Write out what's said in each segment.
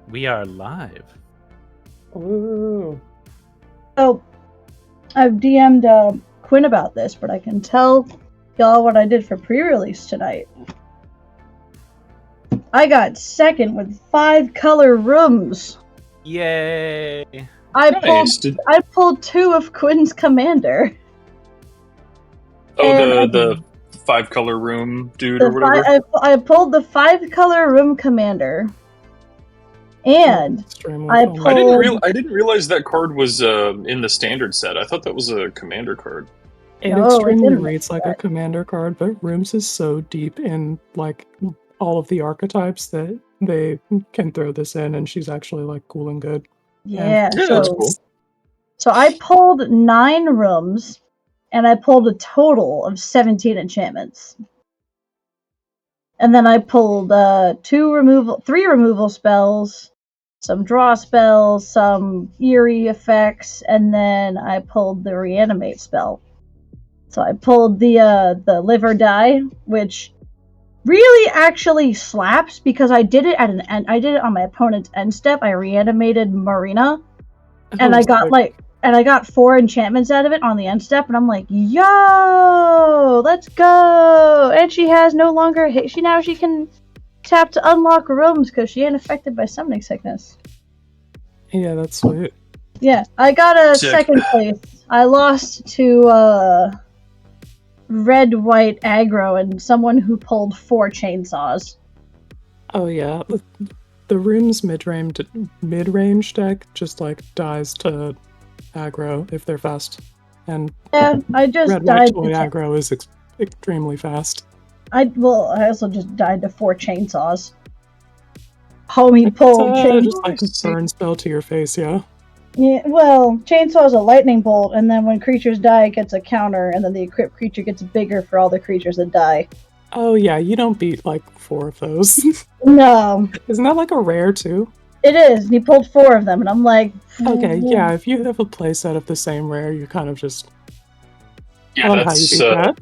We are live. Ooh. Oh, I've DM'd Quinn about this, but I can tell y'all what I did for pre-release tonight. I got second with 5 color rooms. Yay! I pulled 2 of Quinn's commander. Oh, the 5 color room dude or whatever. I pulled the 5 color room commander. And I didn't realize that card was in the standard set. I thought that was a commander card. It extremely reads like a commander card, but Rooms is so deep in like all of the archetypes that they can throw this in, and she's actually like cool and good. Yeah, that's cool. So I pulled 9 rooms, and I pulled a total of 17 enchantments. And then I pulled 3 removal spells, some draw spells, some eerie effects, and then I pulled the reanimate spell. So I pulled the live or die, which really actually slaps because I did it I did it on my opponent's end step. I reanimated Marina, and I got 4 enchantments out of it on the end step, and I'm like, yo, let's go! And she has no longer hit. She can tap to unlock rooms because she ain't affected by summoning sickness. Yeah, that's sweet. Yeah, I got a second place. I lost to red-white aggro and someone who pulled 4 chainsaws. Oh yeah, the Rooms mid-range deck just like dies to aggro if they're fast, and yeah, I just red-white toy aggro is extremely fast. I also just died to 4 chainsaws. Homie pulled just like burn spell to your face, yeah. Yeah, well, chainsaw is a lightning bolt, and then when creatures die, it gets a counter, and then the equipped creature gets bigger for all the creatures that die. Oh yeah, you don't beat like 4 of those. No. Isn't that like a rare too? It is, and he pulled 4 of them, and I'm like... Okay, yeah, if you have a playset of the same rare, you kind of just... Yeah, I don't know how you beat that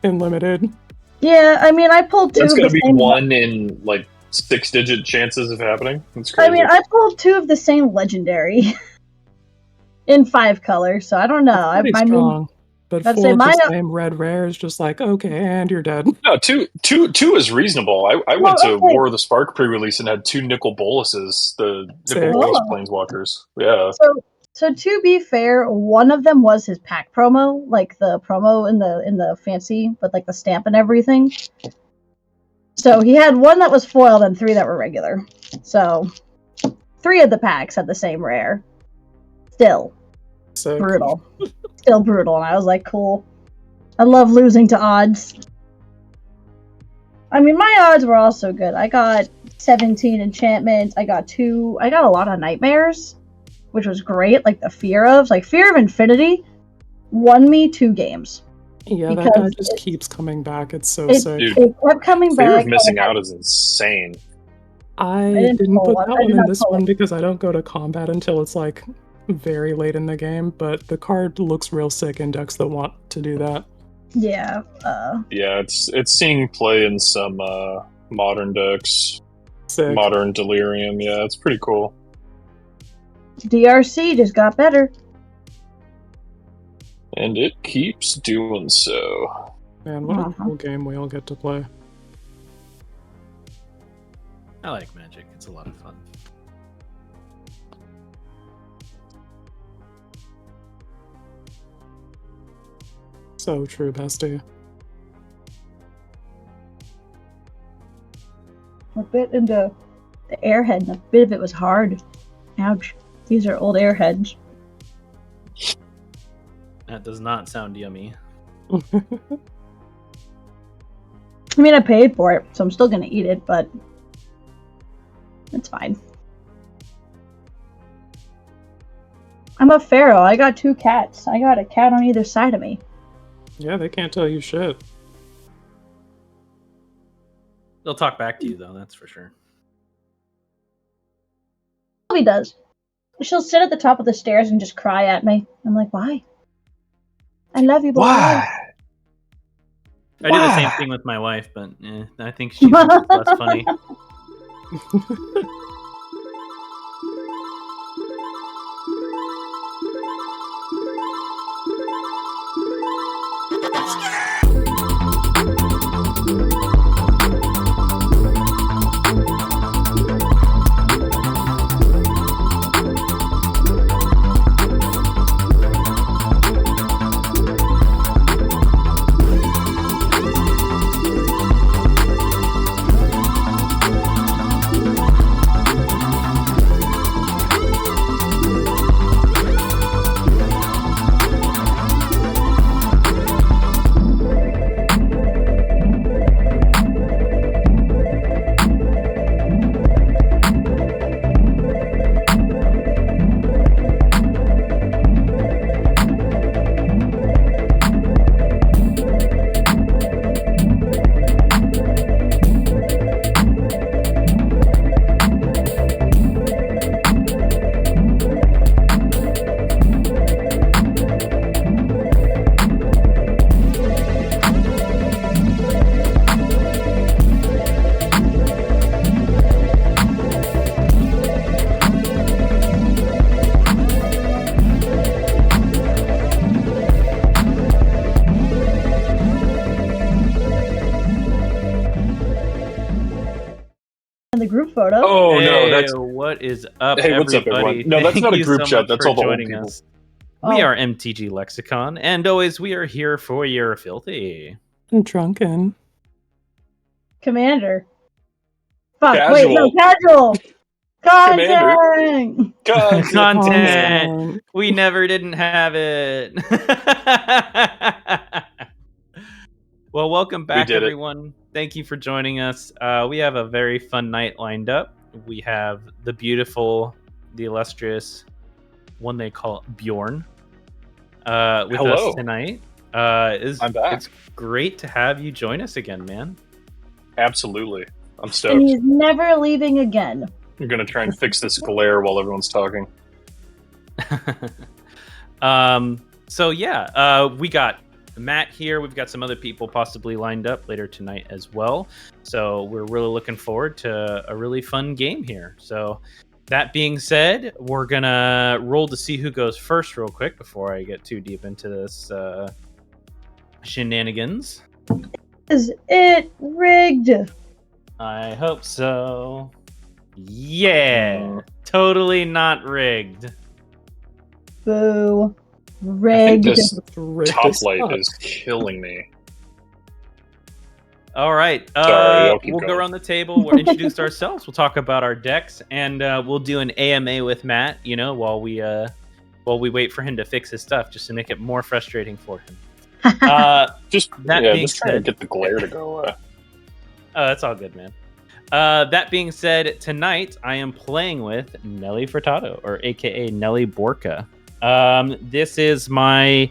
in limited. Yeah, I mean, I pulled 2 That's of the gonna be same... 1 in, like, 6-digit chances of happening? That's crazy. I mean, I pulled 2 of the same legendary. In 5 colors, so I don't know. I mean, strong, but 4 of the same red rare is just like, okay, and you're dead. No, two is reasonable. I went to War of the Spark pre-release and had 2 Nicol Boluses, the Nicol Bolus Planeswalkers. Yeah. So to be fair, one of them was his pack promo, like the promo in the fancy, but like the stamp and everything. So he had 1 that was foiled and 3 that were regular. So 3 of the packs had the same rare. Still. Brutal. Still brutal, and I was like, cool. I love losing to odds. I mean, my odds were also good. I got 17 enchantments. I got a lot of nightmares, which was great. Like the Fear of Infinity won me 2 games. Yeah, that guy just keeps coming back. It's so sick. Dude, it kept coming back. Fear of missing out is insane. I didn't put that one in this one because I don't go to combat until it's like very late in the game, but the card looks real sick in decks that want to do that. Yeah. Yeah, it's seeing play in some modern decks. Sick. Modern Delirium, yeah, it's pretty cool. DRC just got better. And it keeps doing so. Man, what a cool game we all get to play. I like Magic. It's a lot of fun. So true, bestie. A bit into the airhead, and a bit of it was hard. Ouch. These are old airheads. That does not sound yummy. I mean, I paid for it, so I'm still gonna eat it, but it's fine. I'm a pharaoh. I got 2 cats. I got a cat on either side of me. Yeah, they can't tell you shit. They'll talk back to you, though, that's for sure. She does. She'll sit at the top of the stairs and just cry at me. I'm like, why? I love you, but why? I do the same thing with my wife, but I think she's less funny. Oh no, that's what is up, hey, what's up, everybody? everyone? No, that's Thank not a you group so chat. much That's for all the old joining people. us. We Oh. are MTG Lexicon, and always we are here for your filthy. I'm drunken. Commander. Fuck, Casual. wait, no, casual! Commander. Content! Content. Content. We never didn't have it. Well, welcome back, did it. everyone. Thank you for joining us. We have a very fun night lined up. We have the beautiful, the illustrious, one they call Bjorn, with Hello. us tonight. I'm back. It's great to have you join us again, man. Absolutely. I'm And stoked. he's never leaving again. I'm gonna try and fix this glare while everyone's talking. So yeah, we got Matt here. We've got some other people possibly lined up later tonight as well. So we're really looking forward to a really fun game here. So that being said, we're gonna roll to see who goes first real quick before I get too deep into this shenanigans. Is it rigged? I hope so. Yeah, totally not rigged. Boo. I think Rigged. this Rigged top as light fuck. is killing me. All right. Sorry, I'll keep We'll go going. around the table. We'll introduce ourselves. We'll talk about our decks, and we'll do an AMA with Matt. You know, while we wait for him to fix his stuff, just to make it more frustrating for him. Just That yeah, being just trying to said- get the glare to go away. Oh, that's all good, man. That being said, tonight I am playing with Nelly Furtado, or AKA Nelly Borka. This is my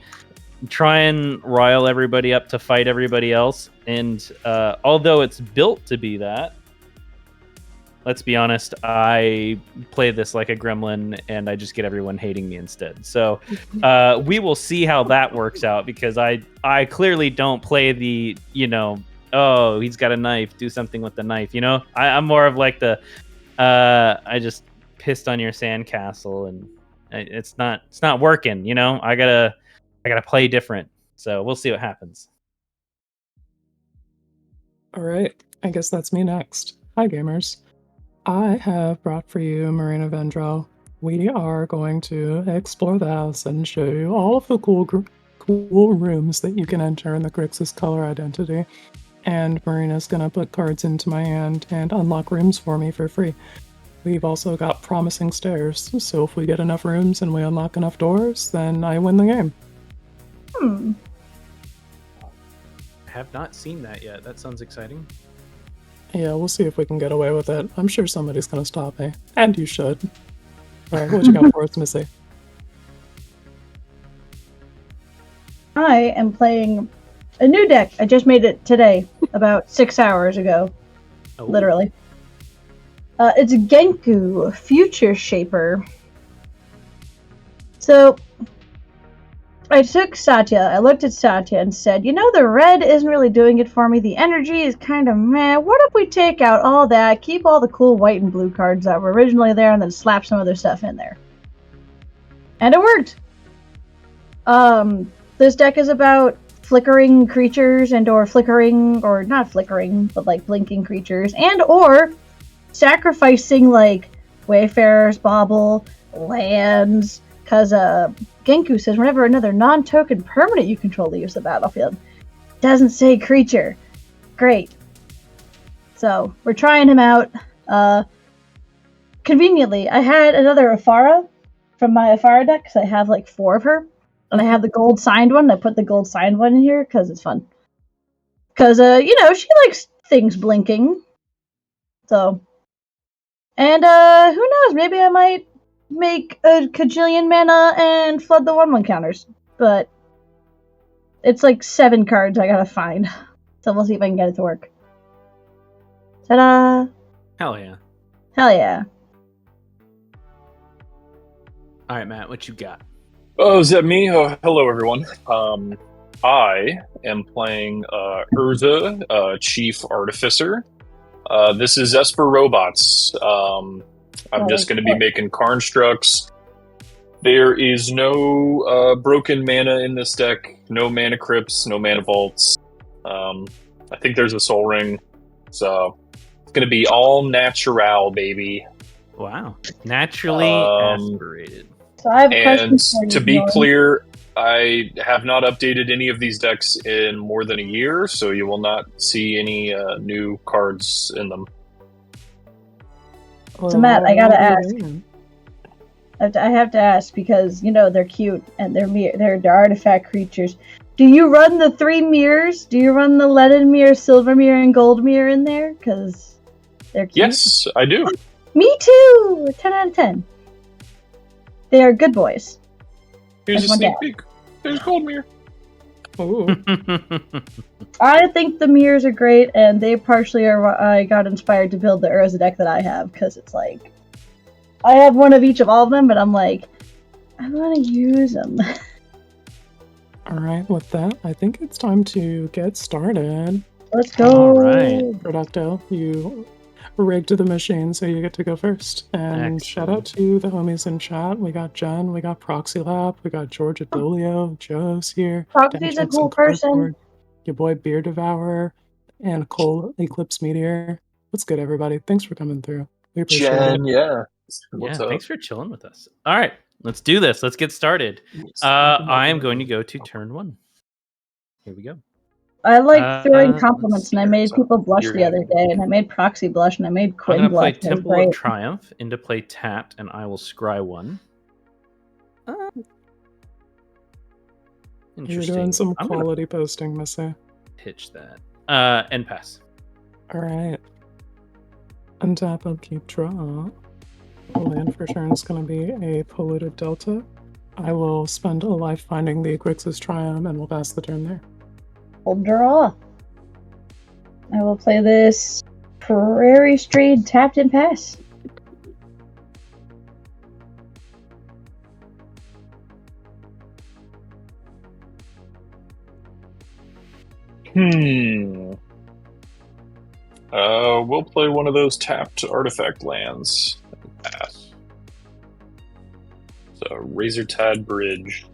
try and rile everybody up to fight everybody else, and although it's built to be that, let's be honest, I play this like a gremlin, and I just get everyone hating me instead. So we will see how that works out, because I clearly don't play the, oh, he's got a knife, do something with the knife. I'm more of like the I just pissed on your sandcastle, and it's not working. I gotta play different. So we'll see what happens. All right, I guess that's me next. Hi, gamers. I have brought for you Marina Vendrell. We are going to explore the house and show you all of the cool rooms that you can enter in the Grixis color identity. And Marina's gonna put cards into my hand and unlock rooms for me for free. We've also got promising stairs, so if we get enough rooms and we unlock enough doors, then I win the game. I have not seen that yet. That sounds exciting. Yeah, we'll see if we can get away with it. I'm sure somebody's gonna stop me. And you should. Alright, what you got for us, Missy? I am playing a new deck. I just made it today, about 6 hours ago, Oh. literally. It's Genku, Future Shaper. So, I took Satya, I looked at Satya and said, the red isn't really doing it for me. The energy is kind of meh. What if we take out all that, keep all the cool white and blue cards that were originally there, and then slap some other stuff in there? And it worked! This deck is about flickering creatures or not flickering, but like blinking creatures, and or sacrificing like Wayfarer's Bauble, lands, because Genku says whenever another non-token permanent you control leaves the battlefield. Doesn't say creature. Great. So, we're trying him out. Conveniently, I had another Afara from my Afara deck, because I have like 4 of her. And I have the gold signed one. I put the gold signed one in here because it's fun. Because, she likes things blinking. So. And, who knows? Maybe I might make a kajillion mana and flood the 1/1 counters. But it's like 7 cards I gotta find. So we'll see if I can get it to work. Ta-da! Hell yeah. Hell yeah. All right, Matt, what you got? Oh, is that me? Oh, hello, everyone. I am playing Urza, Chief Artificer. This is Esper Robots. I'm just going to be making Karnstructs. There is no broken mana in this deck. No mana crypts, no mana vaults. I think there's a Soul Ring. So it's going to be all natural, baby. Wow. Naturally aspirated. So I have a question And for you, to be Bjorn. clear, I have not updated any of these decks in more than a year, so you will not see any new cards in them. So Matt, I gotta ask. I have to ask because they're cute and they're artifact creatures. Do you run the 3 mirrors? Do you run the leaded mirror, silver mirror, and gold mirror in there? Because they're cute. Yes, I do. Me too. 10 out of 10. They are good boys. Here's That's a my sneak dad. peek. There's Gold Mirror. Ooh. I think the mirrors are great, and they partially are why I got inspired to build the Urza deck that I have, because it's like, I have one of each of all of them, but I'm like, I want to use them. Alright, with that, I think it's time to get started. Let's go. All right. Producto, you rigged the machine, so you get to go first. And shout out to the homies in chat. We got Jen, we got Proxy Lab, we got George Adolio, Joe's here. Proxy's a Dad cool Jokes and person. Cardboard, your boy Beer Devourer, and Cole Eclipse Meteor. What's good, everybody? Thanks for coming through. We appreciate Jen, it. yeah. What's up? Thanks for chilling with us. All right, let's do this. Let's get started. I am going to go to turn 1. Here we go. I like throwing compliments, let's and I see. made people blush You're the other day, and I made Proxy blush, and I made I'm Quinn going to play blush. and it was Temple great. of Triumph into play tapped, and I will scry 1. You're Interesting. doing some I'm gonna quality posting, Missy. pitch that. End pass. Alright. Untap, upkeep, draw. The land for turn is going to be a polluted delta. I will spend a life finding the Grixis Triumph and we'll pass the turn there. Hold draw. I will play this Prairie Strayed tapped and pass. We'll play one of those tapped artifact lands. Pass. So, Razortide Bridge.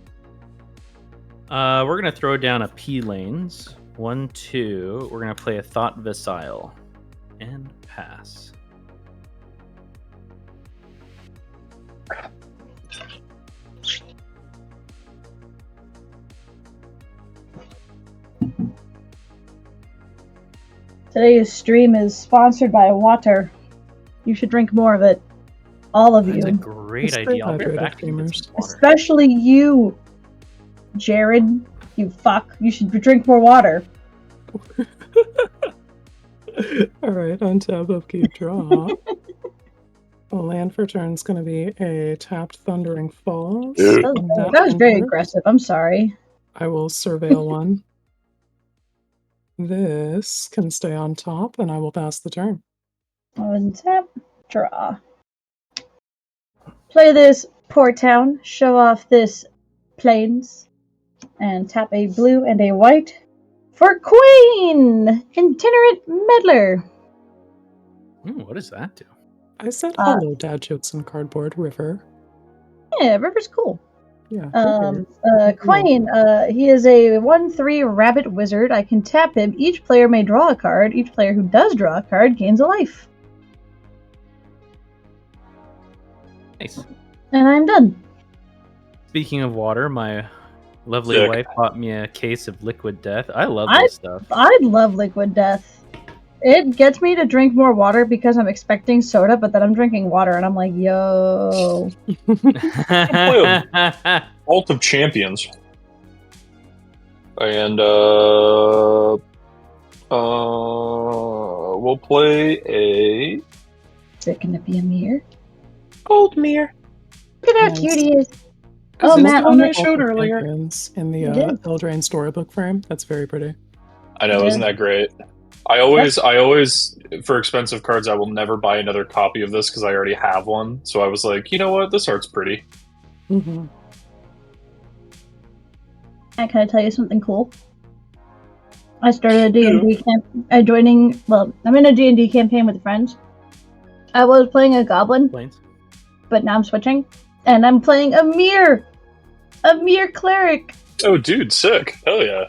We're going to throw down a P lanes. 1, 2. We're going to play a Thought Visile. And pass. Today's stream is sponsored by water. You should drink more of it. All of That's a you. great Stay idea. I'll be hydrated, back to get gamers. some water. Especially you, Jared. You fuck. You should drink more water. Alright, untap, upkeep, draw. The land for turn is going to be a tapped Thundering Falls. That was very aggressive. I'm sorry. I will surveil 1. This can stay on top, and I will pass the turn. Untap, draw. Play this Port Town. Show off this Plains. And tap a blue and a white for Queen! Itinerant Meddler. What does that do? I said hello, Dad Jokes and Cardboard River. Yeah, River's cool. Yeah. Quine, he is a 1/3 rabbit wizard. I can tap him. Each player may draw a card. Each player who does draw a card gains a life. Nice. And I'm done. Speaking of water, my lovely Sick. wife bought me a case of Liquid Death. I love I- this stuff. I love Liquid Death. It gets me to drink more water because I'm expecting soda, but then I'm drinking water and I'm like, yo. Ult of Champions. And we'll play a Is it gonna be a mirror? Gold Mirror. Look at how Nice. cute he is. Oh, Oh, it's Matt, the one I'm I gonna- showed earlier. In the You did. Eldraine storybook frame. That's very pretty. I know, Yeah. isn't that great? I always, for expensive cards, I will never buy another copy of this because I already have one. So I was like, you know what, this art's pretty. Mm-hmm. Matt, can I tell you something cool? I started a D&D camp. I'm in a D&D campaign with friends. I was playing a goblin, Planes. but now I'm switching, and I'm playing a mirror cleric. Oh, dude, sick! Hell yeah!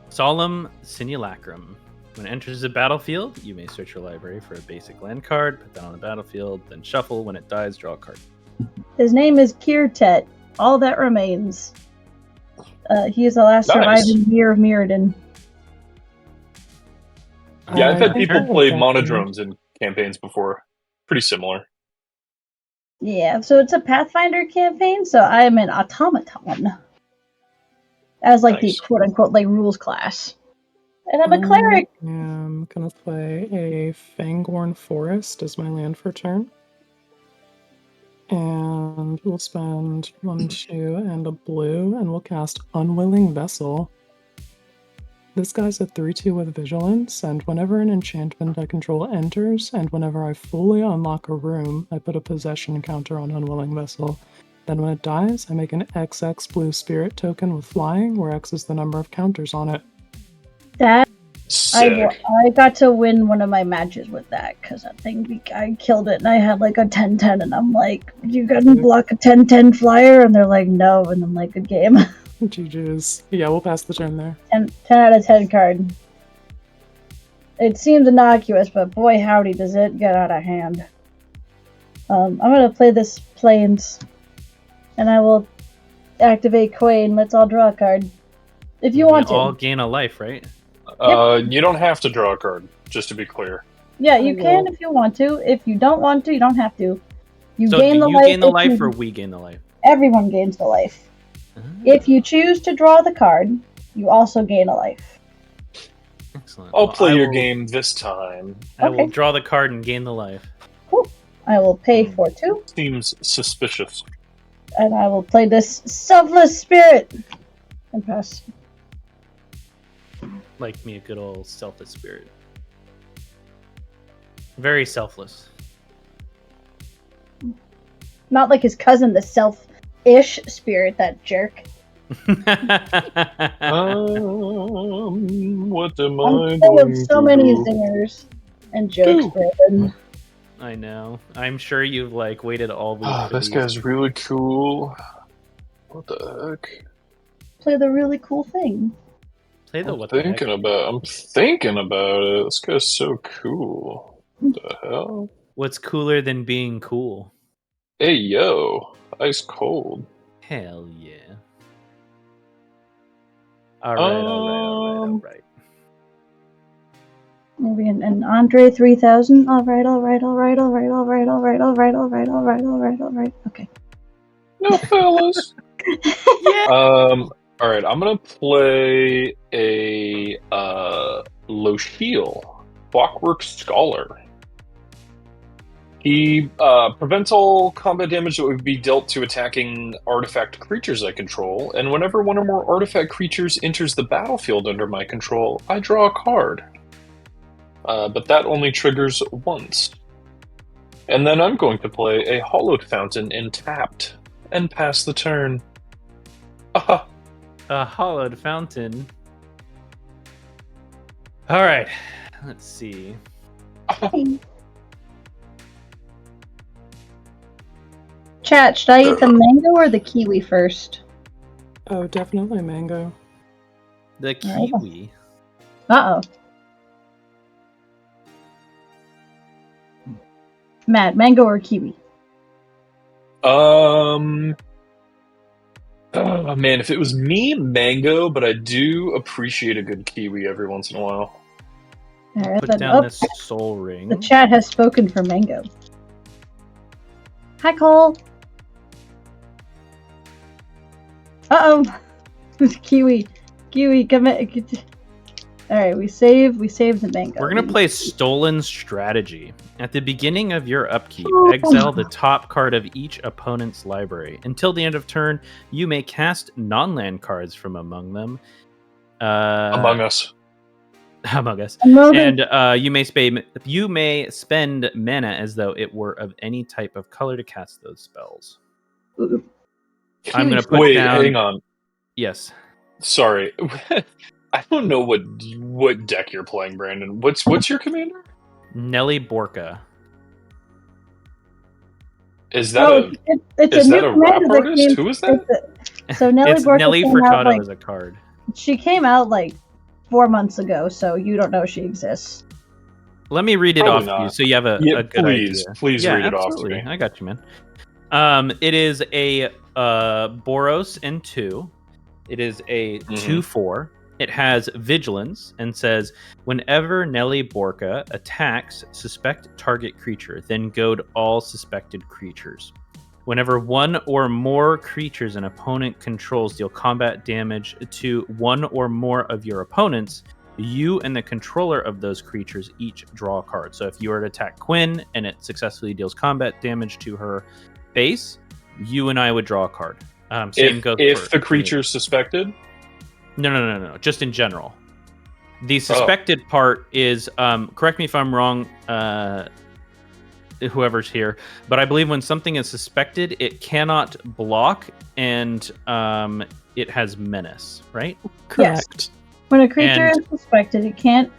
Solemn Simulacrum. When it enters the battlefield, you may search your library for a basic land card, put that on the battlefield, then shuffle. When it dies, draw a card. His name is Kirtet. All that remains. He is the last surviving Mir of Mirrodin. Yeah, I've had people heard play of that monodromes in campaigns before. Pretty similar. Yeah, so it's a Pathfinder campaign, so I am an automaton. As like Nice. the quote unquote like rules class. And I'm a cleric. I'm gonna play a Fangorn Forest as my land for turn. And we'll spend 1, 2, and a blue, and we'll cast Unwilling Vessel. This guy's a 3/2 with Vigilance, and whenever an enchantment I control enters, and whenever I fully unlock a room, I put a possession counter on Unwilling Vessel. Then when it dies, I make an XX blue spirit token with flying, where X is the number of counters on it. That Sick. I got to win one of my matches with that because I killed it and I had like a 10-10 and I'm like, you gonna block a 10-10 flyer? And they're like, no, and I'm like, good game. GG's. Yeah, we'll pass the turn there. 10 out of 10 card. It seems innocuous, but boy howdy does it get out of hand. I'm gonna play this Plains, and I will activate Quain. Let's all draw a card. If you want to. all gain a life, right? You don't have to draw a card, just to be clear. Yeah, you can if you want to. If you don't want to, you don't have to. You So gain do the you life. gain the life or we gain the life? Everyone gains the life. Ah, If you choose to draw the card, you also gain a life. excellent. I'll Well, play I your will- game this time. I will Okay. draw the card and gain the life. I will pay for 2, Seems suspicious. and I will play this Selfless Spirit. And pass. Like me, a good old selfless spirit. Very selfless. Not like his cousin, the self-ish spirit, that jerk. What am I'm I full of going so to many do? zingers and jokes, Ooh. Brandon. I know. I'm sure you've like waited all week. Ah, for this these. guy's really cool. What the heck? Play the really cool thing. Play the I'm what the heck? thinking about it. This guy's so cool. What the hell? What's cooler than being cool? Hey yo, ice cold. Hell yeah. All right. Maybe an Andre 3000. All right. Okay. No fellas. Yeah. All right. I'm gonna play a Lochiel, Clockwork Scholar. He prevents all combat damage that would be dealt to attacking artifact creatures I control, and whenever one or more artifact creatures enters the battlefield under my control, I draw a card. But that only triggers once. And then I'm going to play a Hollowed Fountain in tapped, and pass the turn. Aha! A hollowed fountain. All right. Let's see. Chat, should I eat the mango or the kiwi first? Oh, definitely mango. The kiwi. Uh-oh. Matt, mango or kiwi? Oh man, if it was me, mango, but I do appreciate a good kiwi every once in a while. All right, Put then. down Oh, this soul ring. the chat has spoken for mango. Hi, Cole. Uh-oh. Kiwi, come in. All right, we save the mango. We're gonna play Stolen Strategy. At the beginning of your upkeep, Oh. exile the top card of each opponent's library. Until the end of turn, you may cast non-land cards from among them. Among Us. Among Us. Among And you may spend mana as though it were of any type of color to cast those spells. Ooh. I'm gonna Kiwi. put Wait, down. hang on. Yes. Sorry. I don't know what deck you're playing, Brandon. What's your commander? Nelly Borka. Is that Oh, it's is a that new a rap commander that artist? came. Who is that? So Nelly It's Borka Nelly came out, Furtado like, as a card. she came out like 4 months ago, so you don't know she exists. Let me read it Probably off to you not. so you have a good idea. Please Yeah, read it off to absolutely. me. I got you, man. It is a Boros and 2. It is a 2/4. It has vigilance and says, whenever Nelly Borka attacks suspect target creature, then goad all suspected creatures. Whenever one or more creatures an opponent controls deal combat damage to one or more of your opponents, you and the controller of those creatures each draw a card. So if you were to attack Quinn and it successfully deals combat damage to her base, you and I would draw a card. Same goes if for the creature's suspected. No. Just in general. The suspected part is, correct me if I'm wrong, whoever's here, but I believe when something is suspected, it cannot block and it has menace, right? Correct. Yes. When a creature is suspected, it cannot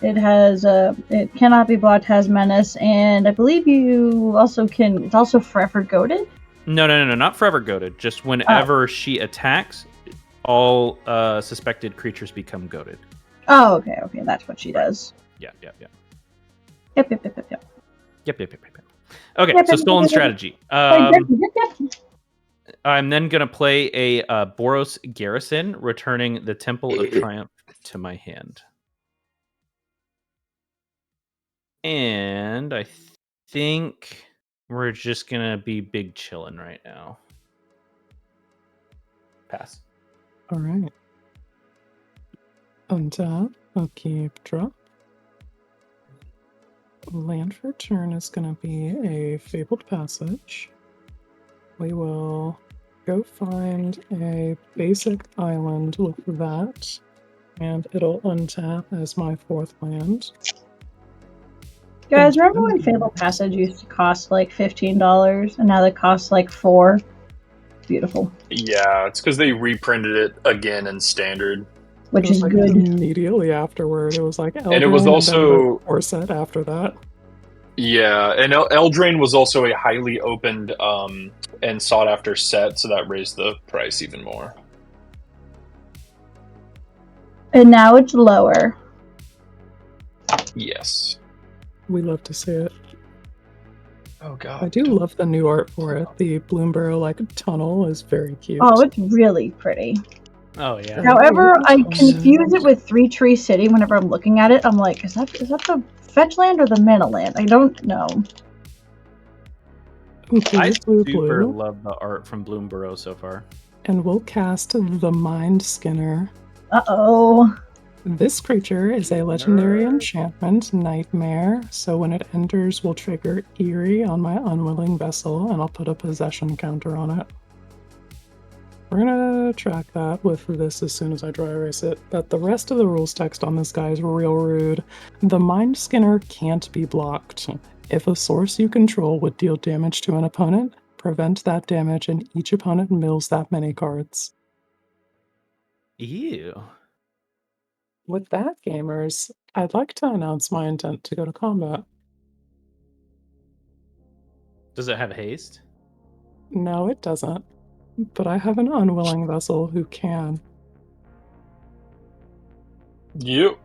be blocked, has menace, and I believe you also can. It's also forever goaded. No, not forever goaded. Just whenever she attacks, all suspected creatures become goaded. Oh, okay, that's what she does. Yeah. Yep. Okay, so stolen strategy. I'm then gonna play a Boros Garrison, returning the Temple of Triumph to my hand. And I think we're just gonna be big chillin' right now. Pass. All right. Untap. Upkeep. Drop. Land for turn is going to be a Fabled Passage. We will go find a basic island with that, and it'll untap as my 4th land. Guys, remember when Fabled Passage used to cost like $15 and now they cost like $4? Beautiful. Yeah, it's because they reprinted it again in standard. Which is like good. Immediately afterward, it was like Eldraine, and it was also or set after that. Yeah, and Eldraine was also a highly opened and sought after set, so that raised the price even more. And now it's lower. Yes. We love to see it. Oh god. I do love the new art for it. The Bloomborough like tunnel is very cute. Oh, it's really pretty. Oh yeah. However, I confuse it with Three Tree City whenever I'm looking at it. I'm like, is that the fetch land or the mana land? I don't know. I Blue, super blue. love the art from Bloomborough so far. And we'll cast the Mind Skinner. Uh-oh. This creature is a legendary enchantment, Nightmare, so when it enters, we'll trigger Eerie on my Unwilling Vessel, and I'll put a possession counter on it. We're gonna track that with this as soon as I dry erase it, but the rest of the rules text on this guy is real rude. The Mind Skinner can't be blocked. If a source you control would deal damage to an opponent, prevent that damage and each opponent mills that many cards. Ew. With that, gamers, I'd like to announce my intent to go to combat. Does it have haste? No, it doesn't. But I have an Unwilling Vessel who can. Yep.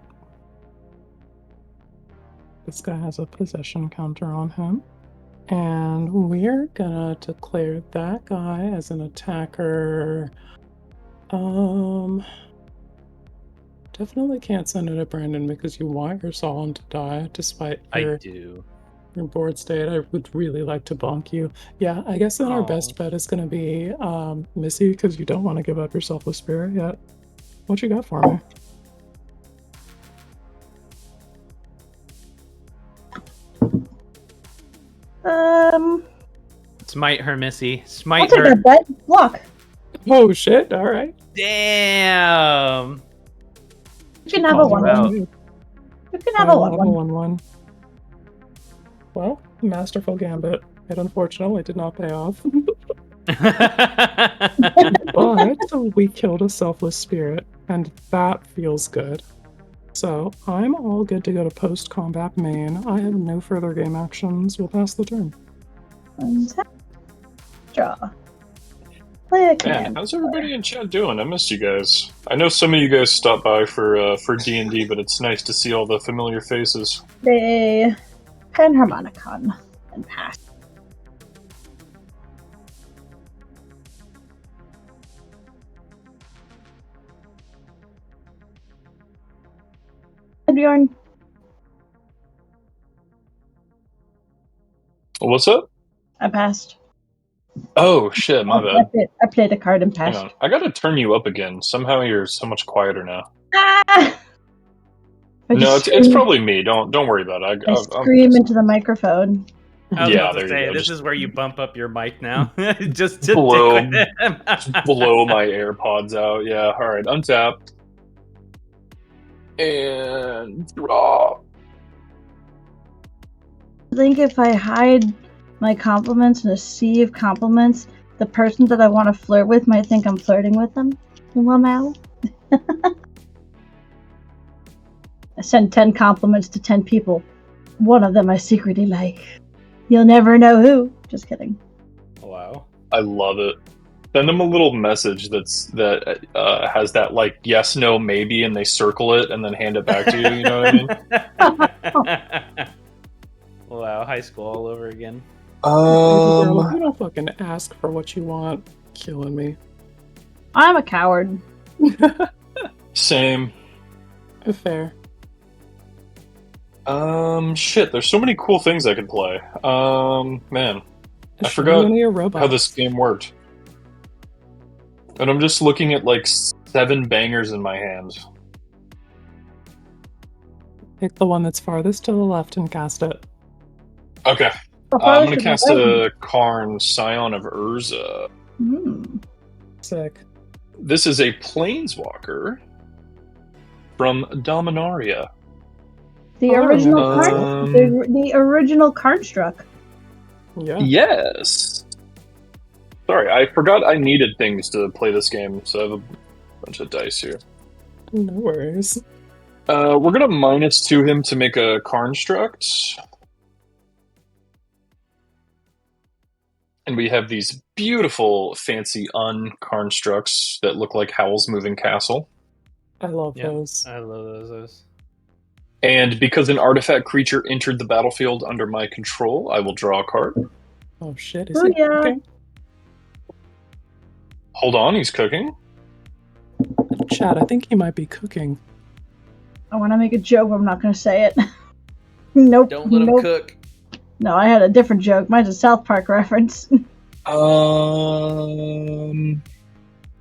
This guy has a possession counter on him. And we're gonna declare that guy as an attacker. Definitely can't send it to Brandon because you want your Solemn to die, despite your board state. I would really like to bonk you. Yeah, I guess then our best bet is going to be Missy, because you don't want to give up your Selfless Spirit yet. What you got for me? Smite her, Missy. Smite I'll take her. that bet. Block. Oh shit! All right. Damn. You can have a 1/1. You can have a 1/1. Well, masterful gambit. It unfortunately did not pay off. But we killed a Selfless Spirit, and that feels good. So I'm all good to go to post-combat main. I have no further game actions. We'll pass the turn. Draw. Play a Man, command. how's everybody in chat doing? I missed you guys. I know some of you guys stopped by for D&D, but it's nice to see all the familiar faces. They Panharmonicon and pass. Hey, Bjorn. What's up? I passed. Oh shit, my bad. I played a card and Hang passed. on, I gotta turn you up again. Somehow you're so much quieter now. Ah! No, it's probably me. Don't worry about it. I scream into the microphone. I was Yeah, about to there say, you go. this Just is where you bump up your mic now. Just to blow, dick with him. blow my AirPods out. Yeah, alright, untap. And draw. I think if I hide my compliments in a sea of compliments, the person that I want to flirt with might think I'm flirting with them. Well, I send 10 compliments to 10 people. One of them I secretly like. You'll never know who. Just kidding. Wow. I love it. Send them a little message that has that like yes, no, maybe, and they circle it and then hand it back to you. You know what I mean? Wow, high school all over again. Girl, if you don't fucking ask for what you want, killing me. I'm a coward. Same. Fair. Shit. There's so many cool things I could play. Man, I Show forgot me your robots. how this game worked. And I'm just looking at like 7 bangers in my hand. Pick the one that's farthest to the left and cast it. Okay. I'm gonna cast a Karn, Scion of Urza. Sick. This is a Planeswalker from Dominaria. The original remember Karn, the original Karnstruck. Yeah. Yes. Sorry, I forgot I needed things to play this game, so I have a bunch of dice here. No worries. We're gonna -2 him to make a Karnstruct. And we have these beautiful, fancy un-Karnstructs that look like Howl's Moving Castle. I love those. I love those. And because an artifact creature entered the battlefield under my control, I will draw a card. Oh shit, is he cooking? Hold on, he's cooking. Chad, I think he might be cooking. I want to make a joke, but I'm not going to say it. Nope. Don't let him cook. No, I had a different joke. Mine's a South Park reference.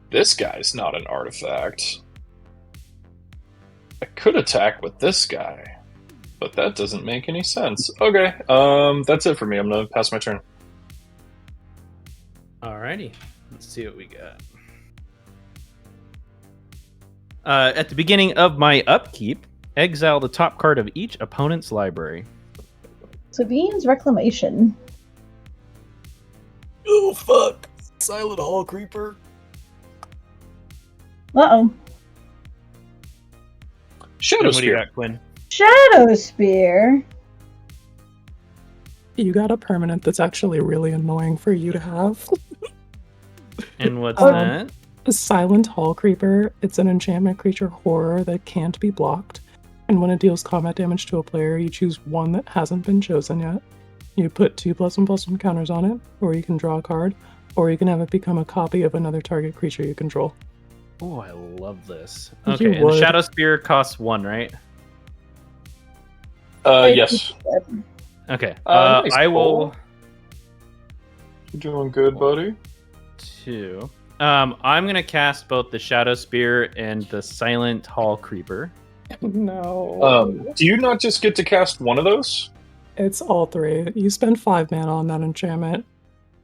This guy's not an artifact. I could attack with this guy, but that doesn't make any sense. Okay, that's it for me. I'm gonna pass my turn. Alrighty, let's see what we got. At the beginning of my upkeep, exile the top card of each opponent's library. Savine's Reclamation. Oh fuck! Silent Hall Creeper. Uh-oh. Shadow What do you Spear. got, Quinn? Shadow Spear. You got a permanent that's actually really annoying for you to have. And what's that? A Silent Hall Creeper. It's an enchantment creature horror that can't be blocked. And when it deals combat damage to a player, you choose one that hasn't been chosen yet. You put 2+1/+1 counters on it, or you can draw a card, or you can have it become a copy of another target creature you control. Oh, I love this. You Okay, and would. Shadow Spear costs 1, right? Yes. Okay. Nice I will pull. You're doing good, buddy. 2. I'm gonna cast both the Shadow Spear and the Silent Hall Creeper. No. Do you not just get to cast one of those? It's all 3. You spend 5 mana on that enchantment.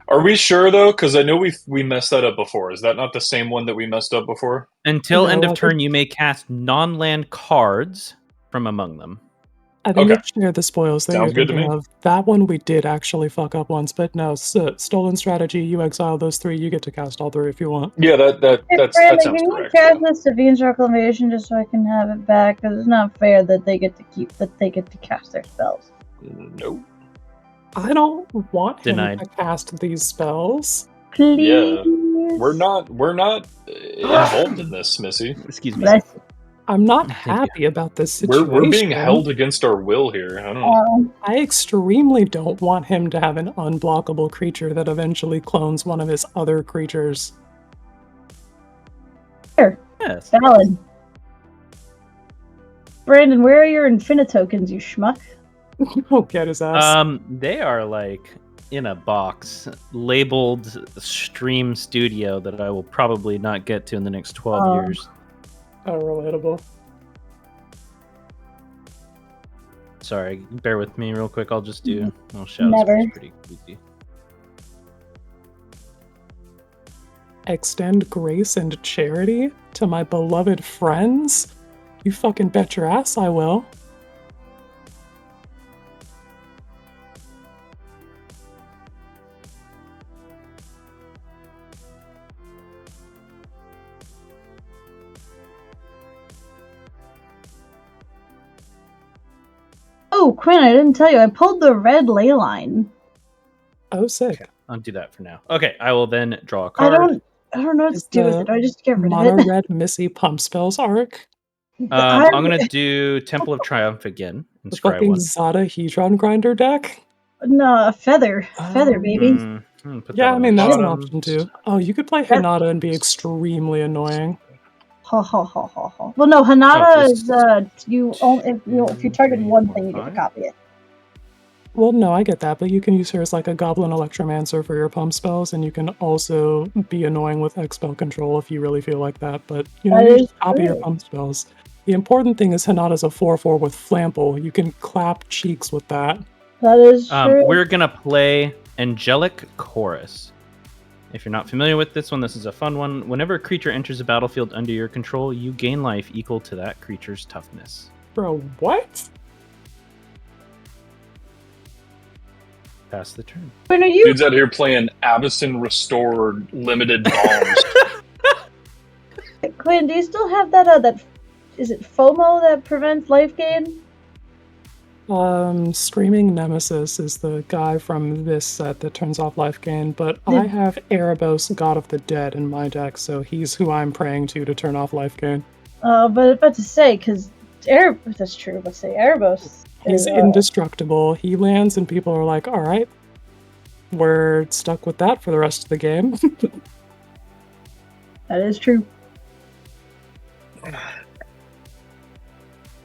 Are we sure though? Because I know we messed that up before. Is that not the same one that we messed up before? Until No, end I of turn, think- you may cast non-land cards from among them. I think Okay. it's Share the Spoils that Sounds you're good to thinking me. of. That one we did actually fuck up once, but no, Stolen Strategy, you exile those 3, you get to cast all 3 if you want. Yeah, that Hey, sounds can you correct. cast yeah. the Savine's Reclamation just so I can have it back? Because it's not fair that they get to cast their spells. Nope. I don't want him Denied. to cast these spells. Please. Yeah. we're not involved in this, Missy. Excuse me. Bless I'm not Thank you. happy about this situation. We're being held against our will here. I don't know. I extremely don't want him to have an unblockable creature that eventually clones one of his other creatures. Yes. Valid. Brandon, where are your Infinitokens, you schmuck? Oh, get his ass. They are like in a box labeled Stream Studio that I will probably not get to in the next 12 years. Oh, relatable. Sorry, bear with me real quick. I'll just do shadows. Never. It's pretty easy. Extend grace and charity to my beloved friends? You fucking bet your ass I will. Oh, Quinn, I didn't tell you. I pulled the red ley line. Oh, sick. Okay, I'll do that for now. Okay, I will then draw a I card. don't know what Is to do with the it. Do I just get rid of Mono it? red Missy pump spells arc. I'm gonna do Temple of Triumph again and The scry fucking one. Zada Hedron grinder deck. No, a feather. Feather, baby. Put that Yeah, I on mean, the that's an bottom. option too. Oh, you could play Hinata and be extremely annoying. Ha ha ha ha ha. Well, no, Hanada Oh, is you only if you target one thing, you get to copy it. Well, no, I get that, but you can use her as like a Goblin Electromancer for your pump spells, and you can also be annoying with X-Spell control if you really feel like that, but you know, That you is just copy your true. pump spells. The important thing is Hinata's a 4/4 with Flample. You can clap cheeks with that. That is true. We're gonna play Angelic Chorus. If you're not familiar with this one, this is a fun one. Whenever a creature enters a battlefield under your control, you gain life equal to that creature's toughness. Bro, what? Pass the turn. When are you? Dude's out here playing Avacyn Restored Limited Bombs. Quinn, do you still have that? That is it FOMO that prevents life gain? Screaming Nemesis is the guy from this set that turns off life gain, but I have Erebos, God of the Dead, in my deck, so he's who I'm praying to turn off life gain. But about to say, because that's true. Let's say Erebos. He's indestructible. He lands, and people are like, "All right, we're stuck with that for the rest of the game." That is true.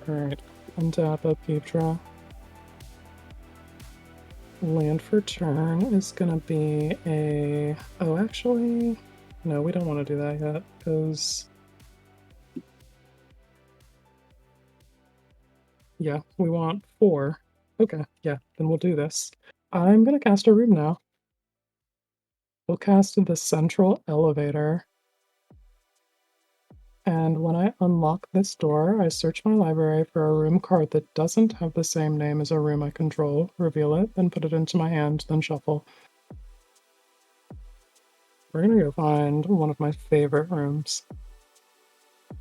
All right, untap, upkeep, draw. Land for turn is gonna be a... Oh, actually... No, we don't want to do that yet, because... Yeah, we want 4. Okay, yeah, then we'll do this. I'm gonna cast a room now. We'll cast the Central Elevator. And when I unlock this door, I search my library for a room card that doesn't have the same name as a room I control, reveal it, then put it into my hand, then shuffle. We're gonna go find one of my favorite rooms. What's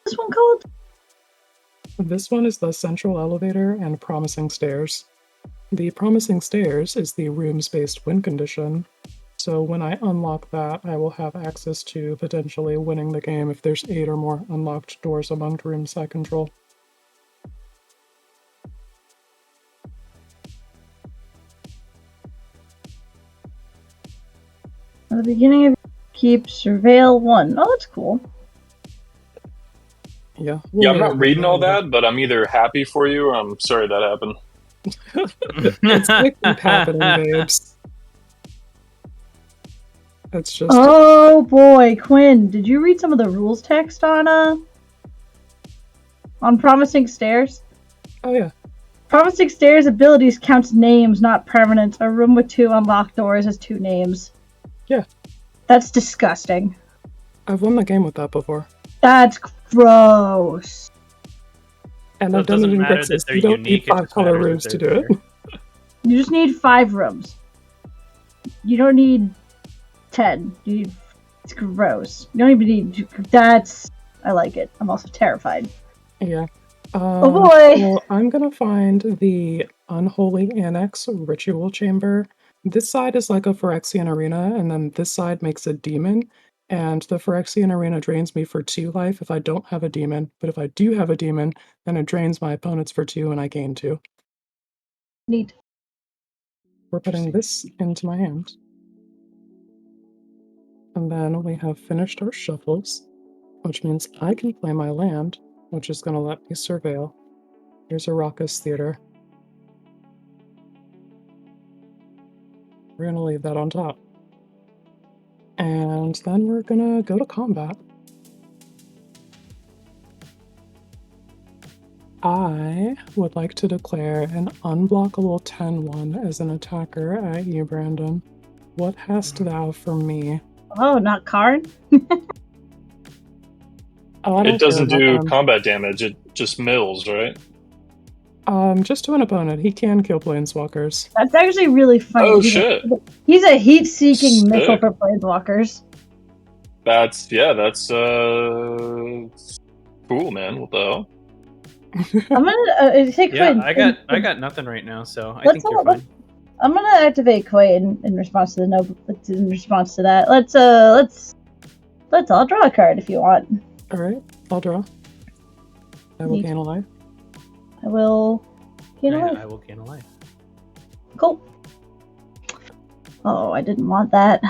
this one called? This one is the Central Elevator and Promising Stairs. The Promising Stairs is the rooms-based win condition. So when I unlock that, I will have access to potentially winning the game if there's 8 or more unlocked doors among rooms I control. At the beginning of keep surveil 1. Oh, that's cool. Yeah. Yeah, I'm not reading all that, but I'm either happy for you or I'm sorry that happened. It's like keep happening, babes. It's just... Oh boy, Quinn, did you read some of the rules text on Promising Stairs? Oh yeah. Promising Stairs abilities counts names, not permanents. A room with 2 unlocked doors has 2 names. Yeah. That's disgusting. I've won the game with that before. That's gross. And So I've it done it doesn't in matter Grixis. that they're You don't unique, need it 5 just color matters that rooms to they're do it. You just need 5 rooms. You don't need 10. It's gross. You don't even need... That's... I like it. I'm also terrified. Yeah. Oh boy! Well, I'm gonna find the Unholy Annex Ritual Chamber. This side is like a Phyrexian arena, and then this side makes a demon. And the Phyrexian Arena drains me for 2 life if I don't have a demon, but if I do have a demon, then it drains my opponents for 2 and I gain 2. Neat. We're putting this into my hand. And then we have finished our shuffles, which means I can play my land, which is going to let me surveil. Here's a raucous theater. We're going to leave that on top. And then we're going to go to combat. I would like to declare an unblockable 10-1 as an attacker at you, Brandon. What hast thou for me? Oh, not Karn? Oh, It doesn't do combat damage, it just mills, right? Just to an opponent. He can kill planeswalkers. That's actually really funny. Oh, shit. He's a heat-seeking Sick. missile for planeswalkers. That's cool, man. What the hell? I'm gonna take Yeah, Quaid. I got nothing right now, so I Let's think you're all- fine. I'm gonna activate Quaid in response to in response to that. Let's all draw a card if you want. Alright, I'll draw. I will Neat. gain a life. I will gain a life. I will gain a life. Cool. Oh, I didn't want that.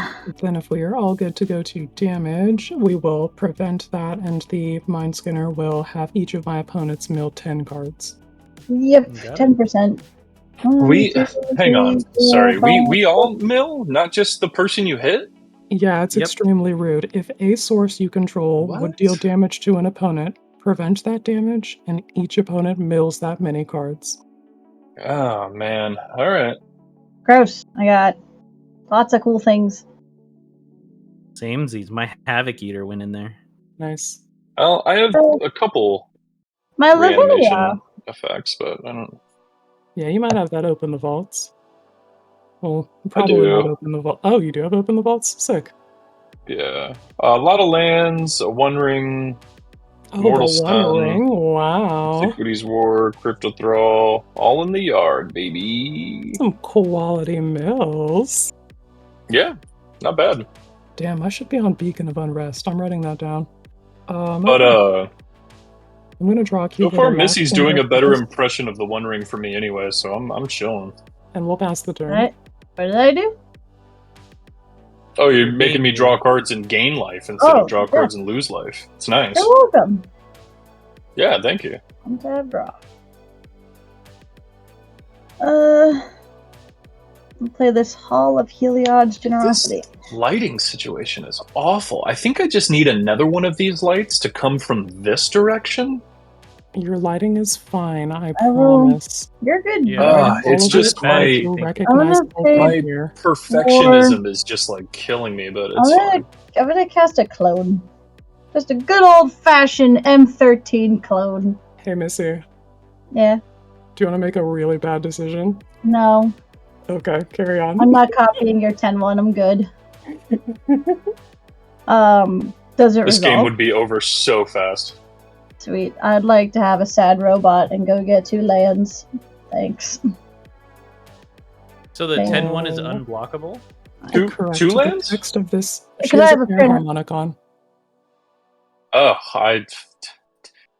Then if we are all good to go to damage, we will prevent that, and the Mind Skinner will have each of my opponents mill 10 cards. Yep, Got it. 10%. Hang on. Sorry, we all mill, not just the person you hit? Yeah, it's Yep. extremely rude. If a source you control would What? deal damage to an opponent, prevent that damage, and each opponent mills that many cards. Oh, man. Alright. Gross. I got lots of cool things. Samesies. My Havoc Eater went in there. Nice. Well, I have a couple My Lavinia. reanimation effects, but I don't... Yeah, you might have that open the vaults. Well, probably do. not open the vault. Oh, you do have open the vaults? Sick. Yeah. A lot of lands, a One Ring, Oh, Mortal the One Sun, Ring. Wow. Antiquities War, Crypto Thrall, all in the yard, baby. Some quality mills. Yeah, not bad. Damn, I should be on Beacon of Unrest. I'm writing that down. But I'm gonna draw a cube. so far with a Missy's Lock doing a Finger better first, impression of the One Ring for me anyway, so I'm chilling. and we'll pass the turn. Right. What did I do? Oh, you're making me draw cards and gain life instead of draw cards and lose life. It's nice. You're welcome. Yeah, thank you. Untap draw. I'll play this Hall of Heliod's Generosity. This lighting situation is awful. I think I just need another one of these lights to come from this direction. Your lighting is fine, I I will- promise. You're good. Yeah. It's All of just it my is recognizable say- from my- here. perfectionism is just like killing me, but it's fine. I'm gonna cast a clone. Just a good old fashioned M13 clone. Hey, Missy, Yeah. do you want to make a really bad decision? No. Okay, carry on. I'm not copying your 10-1. I'm good. Does it This resolve? game would be over so fast. Sweet. I'd like to have a sad robot and go get 2 lands. Thanks. So the Thank 10-1 is you. unblockable? Two Correct. two The lands? text of this. Because She I has have a a pair printer. harmonic on. Oh, I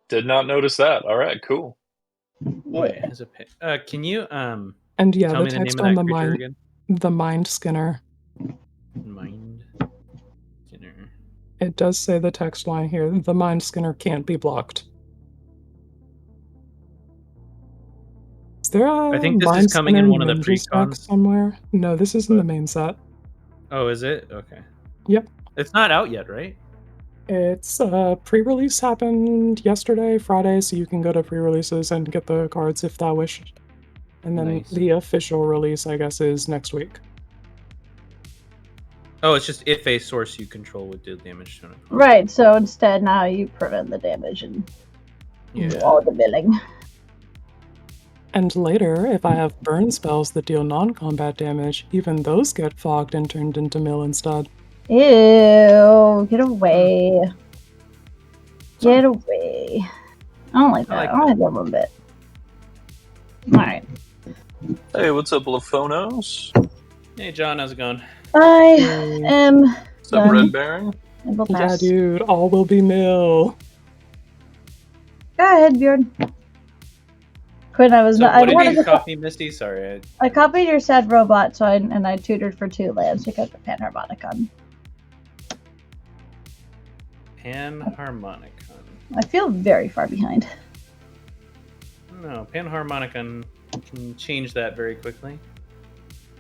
did not notice that. All right, cool. Wait, has a can you And yeah, tell the me the name text of on that the creature mind, again? the Mind Skinner. Mind Skinner. It does say the text line here. The Mind Skinner can't be blocked. Is there a I think this is Mind coming in Skinner one of the ninja pre-cons. deck somewhere? No, this is in the main set. Oh, is it? Okay. Yep. It's not out yet, right? It's pre-release happened yesterday, Friday, so you can go to pre-releases and get the cards if thou wish. And then Nice. the official release, I guess, is next week. Oh, it's just if a source you control would do damage to an opponent. Right, so instead now you prevent the damage and do Yeah. all the milling. And later, if I have burn spells that deal non-combat damage, even those get fogged and turned into mill instead. Ew, get away. Get away. I don't like that. I don't like that one bit. Alright. Hey, what's up, Laphonos? Hey, John, how's it going? I am What's up, done. Red Baron? And we'll Yeah, pass. dude, all will be nil. Go ahead, Bjorn. Quinn, I was So not. I what did wanted you to. copy, Misty? Sorry. I copied your sad robot, so I tutored for 2 lands because of Panharmonicon. Panharmonicon. I feel very far behind. No, Panharmonicon can change that very quickly.